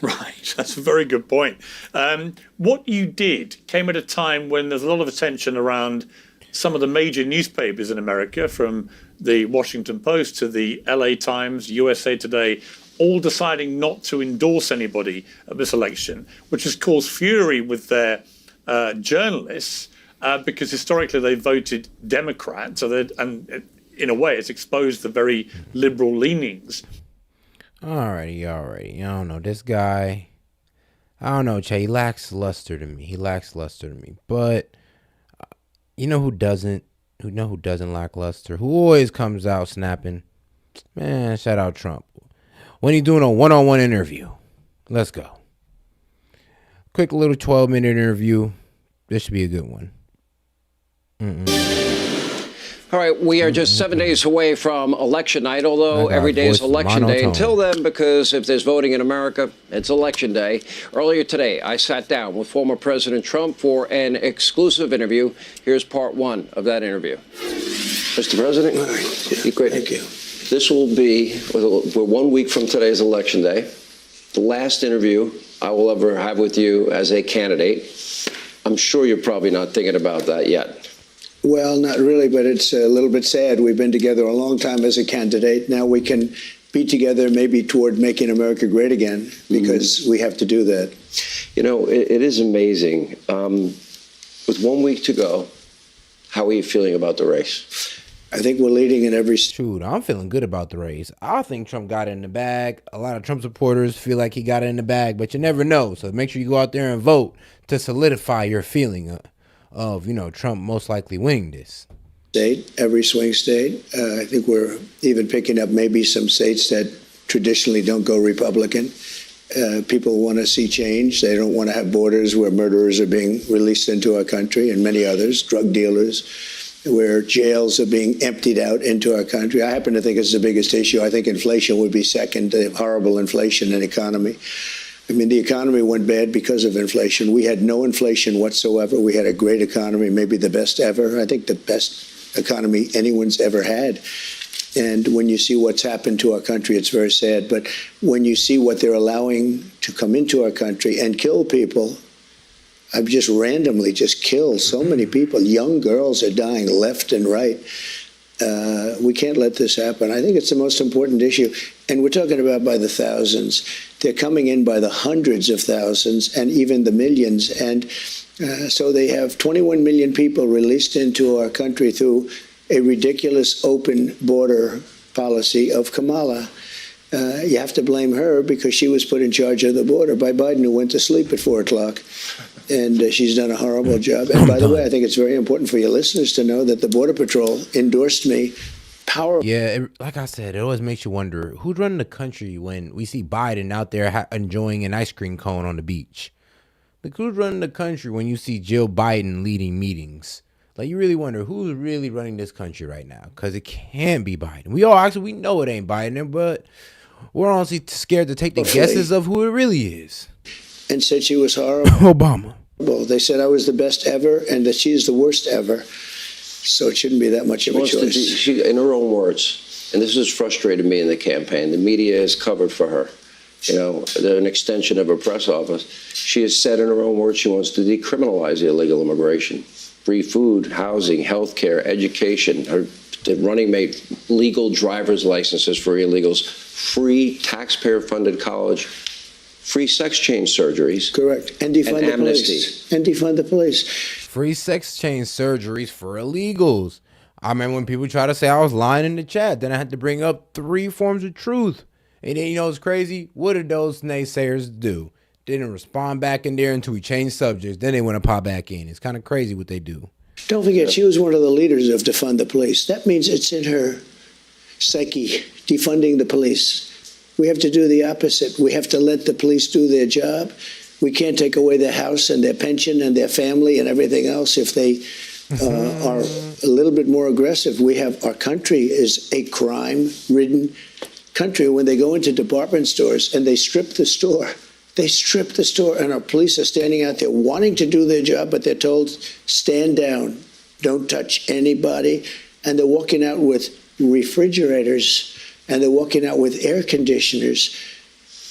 Right, that's a very good point. What you did came at a time when there's a lot of attention around some of the major newspapers in America, from the Washington Post to the LA Times, USA Today, all deciding not to endorse anybody at this election, which has caused fury with their journalists because historically they voted Democrat. And in a way, it's exposed the very liberal leanings. Alrighty. I don't know. This guy, I don't know, Che, he lacks luster to me. But you know who doesn't? Who doesn't lack luster? Who always comes out snapping? Man, shout out Trump. When he's doing a one-on-one interview. Let's go. Quick little 12-minute interview. This should be a good one. All right, we are just 7 days away from election night, although every day is election day until then, because if there's voting in America, it's election day. Earlier today, I sat down with former President Trump for an exclusive interview. Here's part one of that interview. Mr. President, great. Thank you. This will be, we're 1 week from today's election day, the last interview I will ever have with you as a candidate. I'm sure you're probably not thinking about that yet. Well, not really, but it's a little bit sad. We've been together a long time as a candidate. Now we can be together maybe toward making America great again, because we have to do that. You know, it is amazing. With 1 week to go, how are you feeling about the race? I think we're leading in every... Shoot, I'm feeling good about the race. I think Trump got it in the bag. A lot of Trump supporters feel like he got it in the bag, but you never know. So make sure you go out there and vote to solidify your feeling of, Trump most likely winning this. State, every swing state. I think we're even picking up maybe some states that traditionally don't go Republican. People want to see change. They don't want to have borders where murderers are being released into our country, and many others, drug dealers, where jails are being emptied out into our country. I happen to think it's the biggest issue. I think inflation would be second, the horrible inflation in economy. I mean, the economy went bad because of inflation. We had no inflation whatsoever. We had a great economy, maybe the best ever. I think the best economy anyone's ever had. And when you see what's happened to our country, it's very sad. But when you see what they're allowing to come into our country and kill people, I've just randomly killed so many people. Young girls are dying left and right. We can't let this happen. I think it's the most important issue. And we're talking about by the thousands. They're coming in by the hundreds of thousands and even the millions. And so they have 21 million people released into our country through a ridiculous open border policy of Kamala. You have to blame her because she was put in charge of the border by Biden, who went to sleep at 4 o'clock. And she's done a horrible job. And by the way, I think it's very important for your listeners to know that the Border Patrol endorsed me. Yeah, like I said, it always makes you wonder who's running the country when we see Biden out there enjoying an ice cream cone on the beach. Like, who's running the country when you see Jill Biden leading meetings? Like, you really wonder who's really running this country right now, because it can't be Biden. We know it ain't Biden, but we're honestly scared to take the guesses of who it really is. And said she was horrible. Obama. They said I was the best ever and that she's the worst ever. So it shouldn't be that much of a choice. In her own words, and this has frustrated me in the campaign, the media has covered for her. You know, they're an extension of her press office. She has said in her own words she wants to decriminalize illegal immigration. Free food, housing, health care, education, the running mate, legal driver's licenses for illegals, free taxpayer-funded college, free sex change surgeries. Correct. And defund the amnesty. police. And defund the police. Free sex change surgeries for illegals. I remember when people try to say I was lying in the chat, then I had to bring up 3 forms of truth. And then, you know, it's crazy. What did those naysayers do? Didn't respond back in there until we changed subjects. Then they want to pop back in. It's kind of crazy what they do. Don't forget, she was one of the leaders of defund the police. That means it's in her psyche, defunding the police. We have to do the opposite. We have to let the police do their job. We can't take away their house and their pension and their family and everything else if they are a little bit more aggressive. Our country is a crime-ridden country. When they go into department stores and they strip the store, and our police are standing out there wanting to do their job, but they're told, stand down, don't touch anybody. And they're walking out with refrigerators, and they're walking out with air conditioners.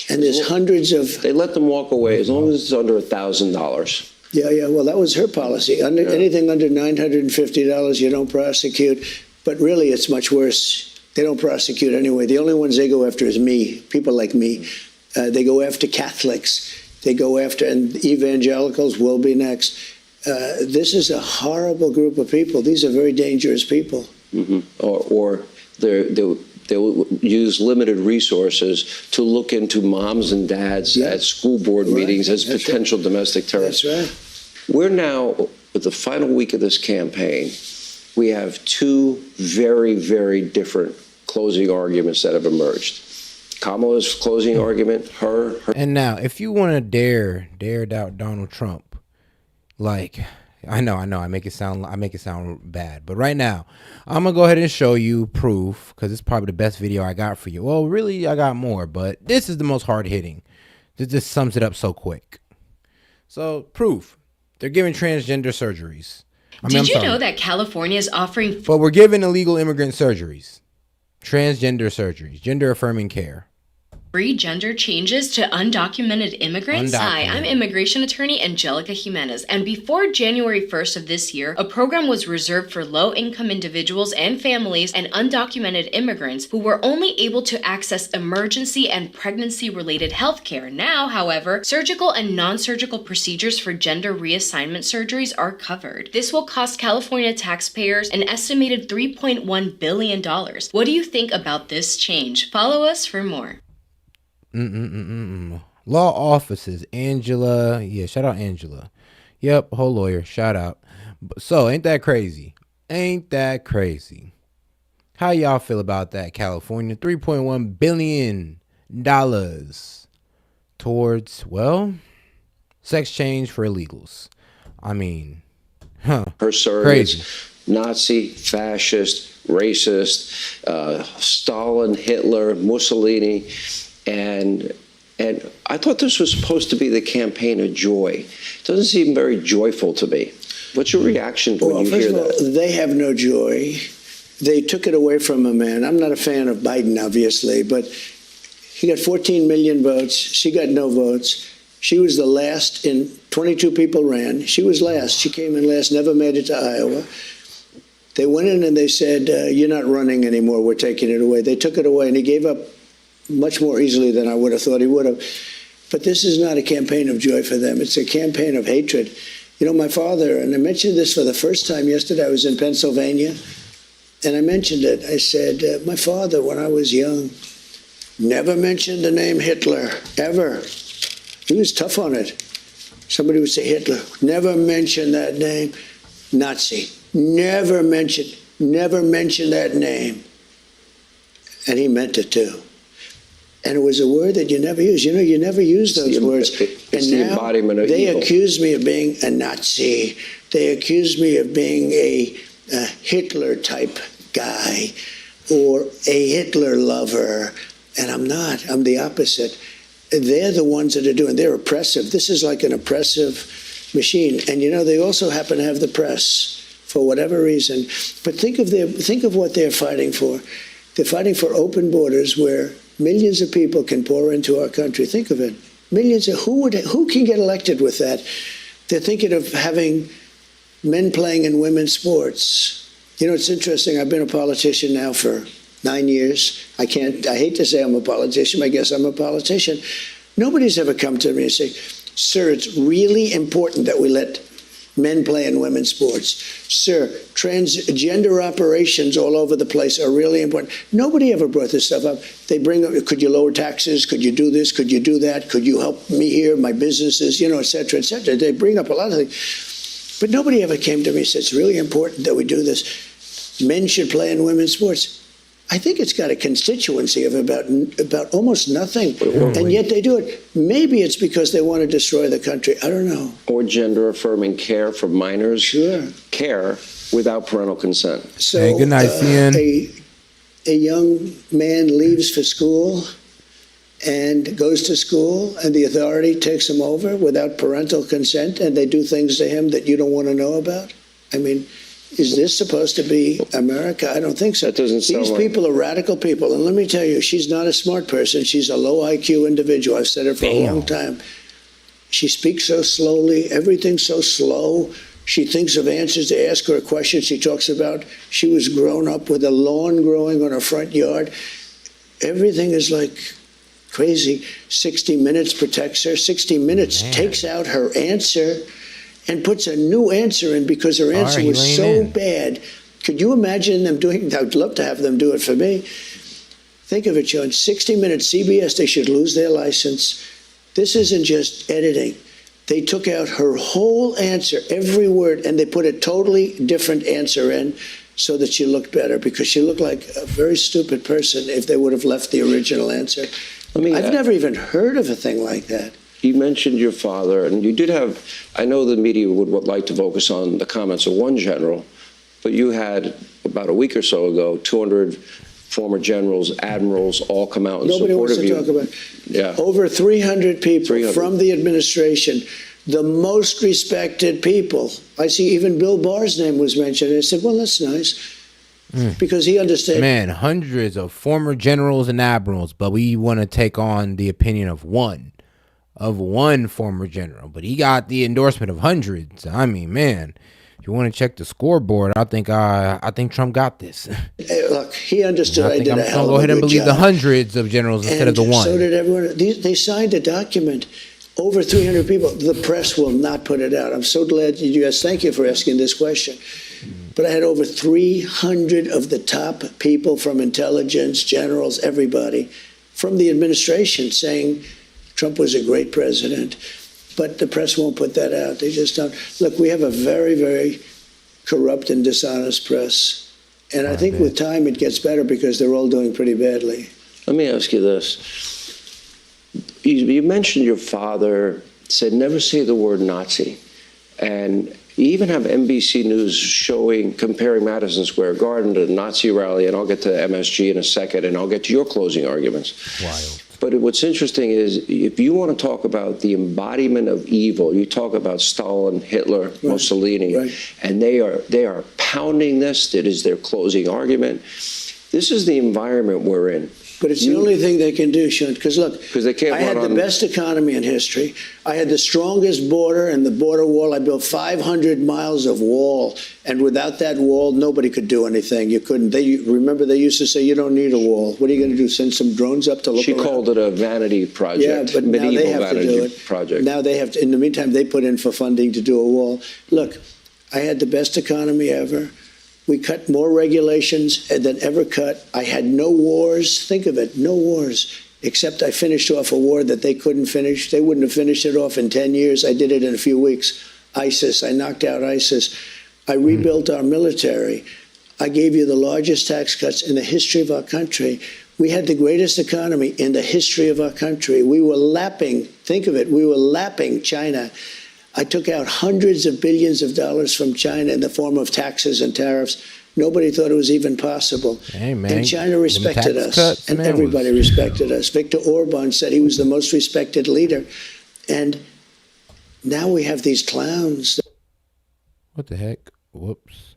And there's hundreds of... They let them walk away as long as it's under $1,000. Yeah. Well, that was her policy. Anything under $950, you don't prosecute. But really, it's much worse. They don't prosecute anyway. The only ones they go after is me, people like me. They go after Catholics. They go after, and evangelicals will be next. This is a horrible group of people. These are very dangerous people. Mm-hmm. Or they'll use limited resources to look into moms and dads at school board meetings as potential domestic terrorists. That's right. We're now, with the final week of this campaign, we have 2 very, very different closing arguments that have emerged. Kamala's closing argument, her. And now, if you want to dare doubt Donald Trump, like, I know, I make it sound bad, but right now, I'm gonna go ahead and show you proof, because it's probably the best video I got for you. Well, really, I got more, but this is the most hard hitting. This just sums it up so quick. So, proof. They're giving transgender surgeries. Did you know that California is offering... But we're giving illegal immigrant surgeries. Transgender surgeries. Gender affirming care. Free gender changes to undocumented immigrants? Hi, I'm immigration attorney Angelica Jimenez, and before January 1st of this year, a program was reserved for low-income individuals and families and undocumented immigrants who were only able to access emergency and pregnancy-related health care. Now, however, surgical and non-surgical procedures for gender reassignment surgeries are covered. This will cost California taxpayers an estimated $3.1 billion. What do you think about this change? Follow us for more. Law offices, Angela. Yeah, shout out Angela. Yep, whole lawyer. Shout out. So, ain't that crazy? Ain't that crazy? How y'all feel about that, California? $3.1 billion towards, well, sex change for illegals. I mean, Her surrogates, crazy. Nazi, fascist, racist, Stalin, Hitler, Mussolini. And I thought this was supposed to be the campaign of joy. It doesn't seem very joyful to me. What's your reaction when you hear that? They have no joy. They took it away from a man. I'm not a fan of Biden, obviously, but he got 14 million votes. She got no votes. She was the last in 22 people ran. She was last. She came in last, never made it to Iowa. They went in and they said, you're not running anymore. We're taking it away. They took it away, and he gave up much more easily than I would have thought he would have. But this is not a campaign of joy for them. It's a campaign of hatred. You know, my father, and I mentioned this for the first time yesterday, I was in Pennsylvania, and I mentioned it. I said, my father, when I was young, never mentioned the name Hitler, ever. He was tough on it. Somebody would say Hitler, never mention that name. Nazi, never mention that name. And he meant it too. And it was a word that you never use. You know, you never use those words. It's the embodiment of they evil. accuse me of being a Nazi they accuse me of being a Hitler type guy or a Hitler lover, and I'm not. I'm the opposite. They're the ones that are doing. They're oppressive. This is like an oppressive machine, and they also happen to have the press for whatever reason. But think of what they're fighting for. They're fighting for open borders where millions of people can pour into our country. Think of it. Millions of who can get elected with that? They're thinking of having men playing in women's sports. It's interesting. I've been a politician now for 9 years. I hate to say I'm a politician, but I guess I'm a politician. Nobody's ever come to me and say, sir, it's really important that we let men play in women's sports. Sir, transgender operations all over the place are really important. Nobody ever brought this stuff up. They bring up, could you lower taxes? Could you do this? Could you do that? Could you help me here, my businesses, et cetera, et cetera. They bring up a lot of things. But nobody ever came to me and said, it's really important that we do this. Men should play in women's sports. I think it's got a constituency of about almost nothing, and yet they do it. Maybe it's because they want to destroy the country. I don't know. Or gender-affirming care for minors. Sure. Care without parental consent. So, hey, good night, CN. A young man leaves for school and goes to school, and the authority takes him over without parental consent, and they do things to him that you don't want to know about. I mean, is this supposed to be America? I don't think so. That doesn't sound These people are radical people. And let me tell you, she's not a smart person. She's a low IQ individual. I've said it for a long time. She speaks so slowly. Everything's so slow. She thinks of answers to ask her a question. She talks about she was grown up with a lawn growing on her front yard. Everything is like crazy. 60 Minutes protects her. 60 Minutes takes out her answer and puts a new answer in because her answer was so bad. Could you imagine them doing? I'd love to have them do it for me. Think of it, John. 60 Minutes, CBS, they should lose their license. This isn't just editing. They took out her whole answer, every word, and they put a totally different answer in so that she looked better, because she looked like a very stupid person if they would have left the original answer. I've never even heard of a thing like that. You mentioned your father, and you did have, I know the media would like to focus on the comments of one general, but you had, about a week or so ago, 200 former generals, admirals, all come out in support of you. Nobody wants to talk about it. Over 300 people from the administration, the most respected people. I see even Bill Barr's name was mentioned. I said, well, that's nice. Because he understands. Man, hundreds of former generals and admirals, but we want to take on the opinion of one former general, but he got the endorsement of hundreds. I mean, man, if you want to check the scoreboard, I think Trump got this. Hey, look, he understood I did a hell of a good job. I'm going to go ahead and believe the hundreds of generals instead of the one. So did everyone. They signed a document. Over 300 people. The press will not put it out. I'm so glad you asked. Thank you for asking this question. But I had over 300 of the top people from intelligence, generals, everybody from the administration saying Trump was a great president, but the press won't put that out. They just don't. Look, we have a very, very corrupt and dishonest press. And I think with time it gets better because they're all doing pretty badly. Let me ask you this. You mentioned your father said never say the word Nazi. And you even have NBC News comparing Madison Square Garden to the Nazi rally, and I'll get to MSG in a second, and I'll get to your closing arguments. Wild. But what's interesting is if you want to talk about the embodiment of evil, you talk about Stalin, Hitler, Mussolini, and they are pounding this. It is their closing argument. This is the environment we're in. But it's the only thing they can do, Sean, because look, they can't I had the best economy in history. I had the strongest border and the border wall. I built 500 miles of wall, and without that wall, nobody could do anything. You couldn't. Remember, they used to say, you don't need a wall. What are you going to do, send some drones up to look around? She called it a vanity project, yeah, but now they have to do it. Project. Now they have to. In the meantime, they put in for funding to do a wall. Look, I had the best economy ever. We cut more regulations than ever cut. I had no wars. Think of it, no wars. Except I finished off a war that they couldn't finish. They wouldn't have finished it off in 10 years. I did it in a few weeks. ISIS, I knocked out ISIS. I rebuilt our military. I gave you the largest tax cuts in the history of our country. We had the greatest economy in the history of our country. We were lapping, think of it, we were lapping China. I took out hundreds of billions of dollars from China in the form of taxes and tariffs. Nobody thought it was even possible. Hey, man, and China respected us, cuts, and man, everybody respected us. Viktor Orban said he was the most respected leader. And now we have these clowns. What the heck? Whoops.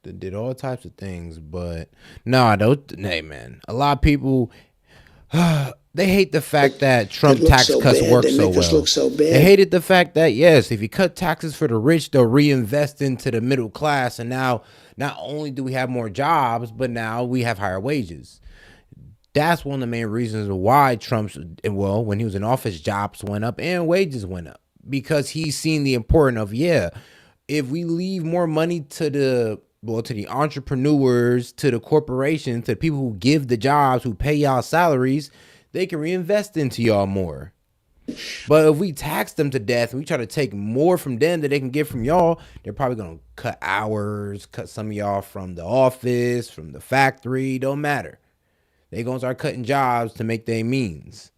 They did all types of things, but no, hey, man, a lot of people, they hate the fact that Trump tax cuts work so well. They hated the fact that, yes, if you cut taxes for the rich, they'll reinvest into the middle class. And now, not only do we have more jobs, but now we have higher wages. That's one of the main reasons why Trump's, well, when he was in office, jobs went up and wages went up. Because he's seen the importance of, if we leave more money to the entrepreneurs, to the corporations, to the people who give the jobs, who pay y'all salaries, they can reinvest into y'all more. But if we tax them to death and we try to take more from them that they can get from y'all, they're probably going to cut hours, cut some of y'all from the office, from the factory, don't matter. They're going to start cutting jobs to make their means.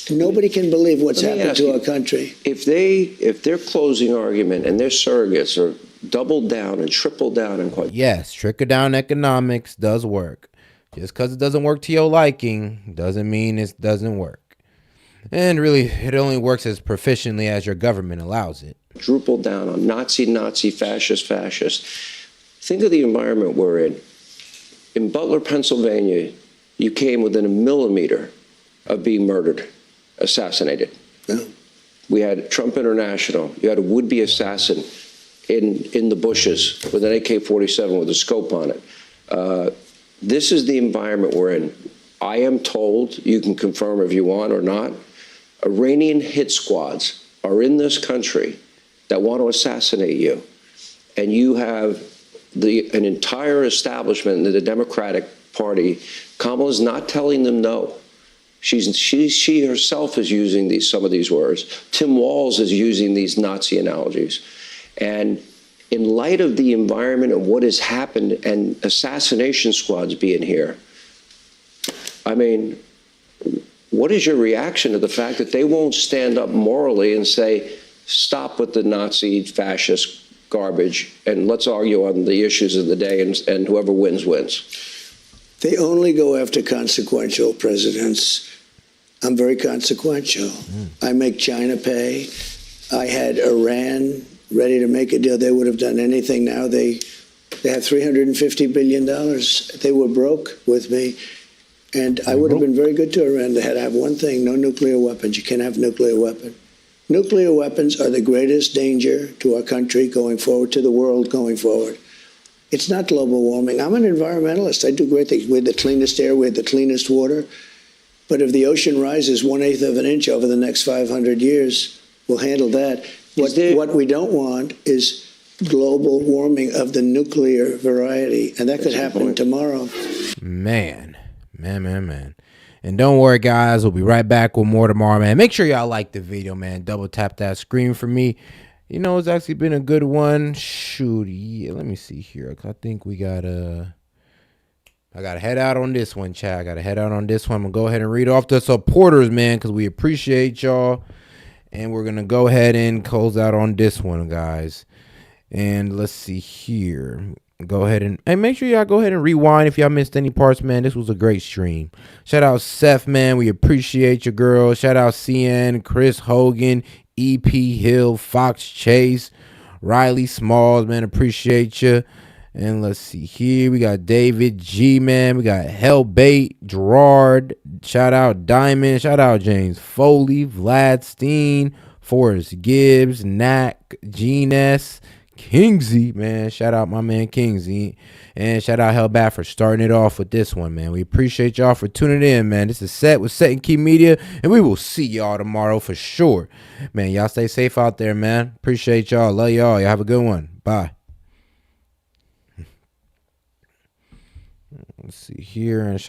Nobody can believe what's happened to our country. If their closing argument and their surrogates are doubled down and tripled down and yes, trickle down economics does work. Just because it doesn't work to your liking doesn't mean it doesn't work. And really, it only works as proficiently as your government allows it. Drupal down on Nazi, fascist. Think of the environment we're in. In Butler, Pennsylvania, you came within a millimeter of being murdered, assassinated. Yeah. We had Trump International. You had a would-be assassin in the bushes with an AK-47 with a scope on it. This is the environment we're in. I am told, you can confirm if you want or not, Iranian hit squads are in this country that want to assassinate you. And you have an entire establishment in the Democratic Party. Kamala's not telling them no. She herself is using some of these words. Tim Walz is using these Nazi analogies. And in light of the environment and what has happened and assassination squads being here, I mean, what is your reaction to the fact that they won't stand up morally and say, stop with the Nazi fascist garbage and let's argue on the issues of the day and whoever wins, wins? They only go after consequential presidents. I'm very consequential. I make China pay. I had Iran ready to make a deal. They would have done anything now. They have $350 billion. They were broke with me. And I would have been very good to Iran. They had to have one thing, no nuclear weapons. You can't have nuclear weapons. Nuclear weapons are the greatest danger to our country going forward, to the world going forward. It's not global warming. I'm an environmentalist. I do great things. We had the cleanest air. We had the cleanest water. But if the ocean rises 1/8 of an inch over the next 500 years, we'll handle that. What we don't want is global warming of the nuclear variety, and that could happen tomorrow. Man. And don't worry, guys. We'll be right back with more tomorrow, man. Make sure y'all like the video, man. Double tap that screen for me. You know, it's actually been a good one. Shoot, yeah. Let me see here. I think we got I got to head out on this one, chat. I got to head out on this one. I'm going to go ahead and read off the supporters, man, because we appreciate y'all. And we're going to go ahead and close out on this one, guys. And let's see here. Go ahead and make sure y'all go ahead and rewind if y'all missed any parts, man. This was a great stream. Shout out Seth, man. We appreciate you, girl. Shout out CN, Chris Hogan, EP Hill, Fox Chase, Riley Smalls, man. Appreciate you. And let's see here. We got David G, man. We got Hellbait, Gerard. Shout out Diamond. Shout out James Foley, Vlad Steen, Forrest Gibbs, Knack, Gene S, Kingsy, man. Shout out my man Kingsy. And shout out Hellbat for starting it off with this one, man. We appreciate y'all for tuning in, man. This is Set with Set and Key Media. And we will see y'all tomorrow for sure. Man, y'all stay safe out there, man. Appreciate y'all. Love y'all. Y'all have a good one. Bye. Let's see here. And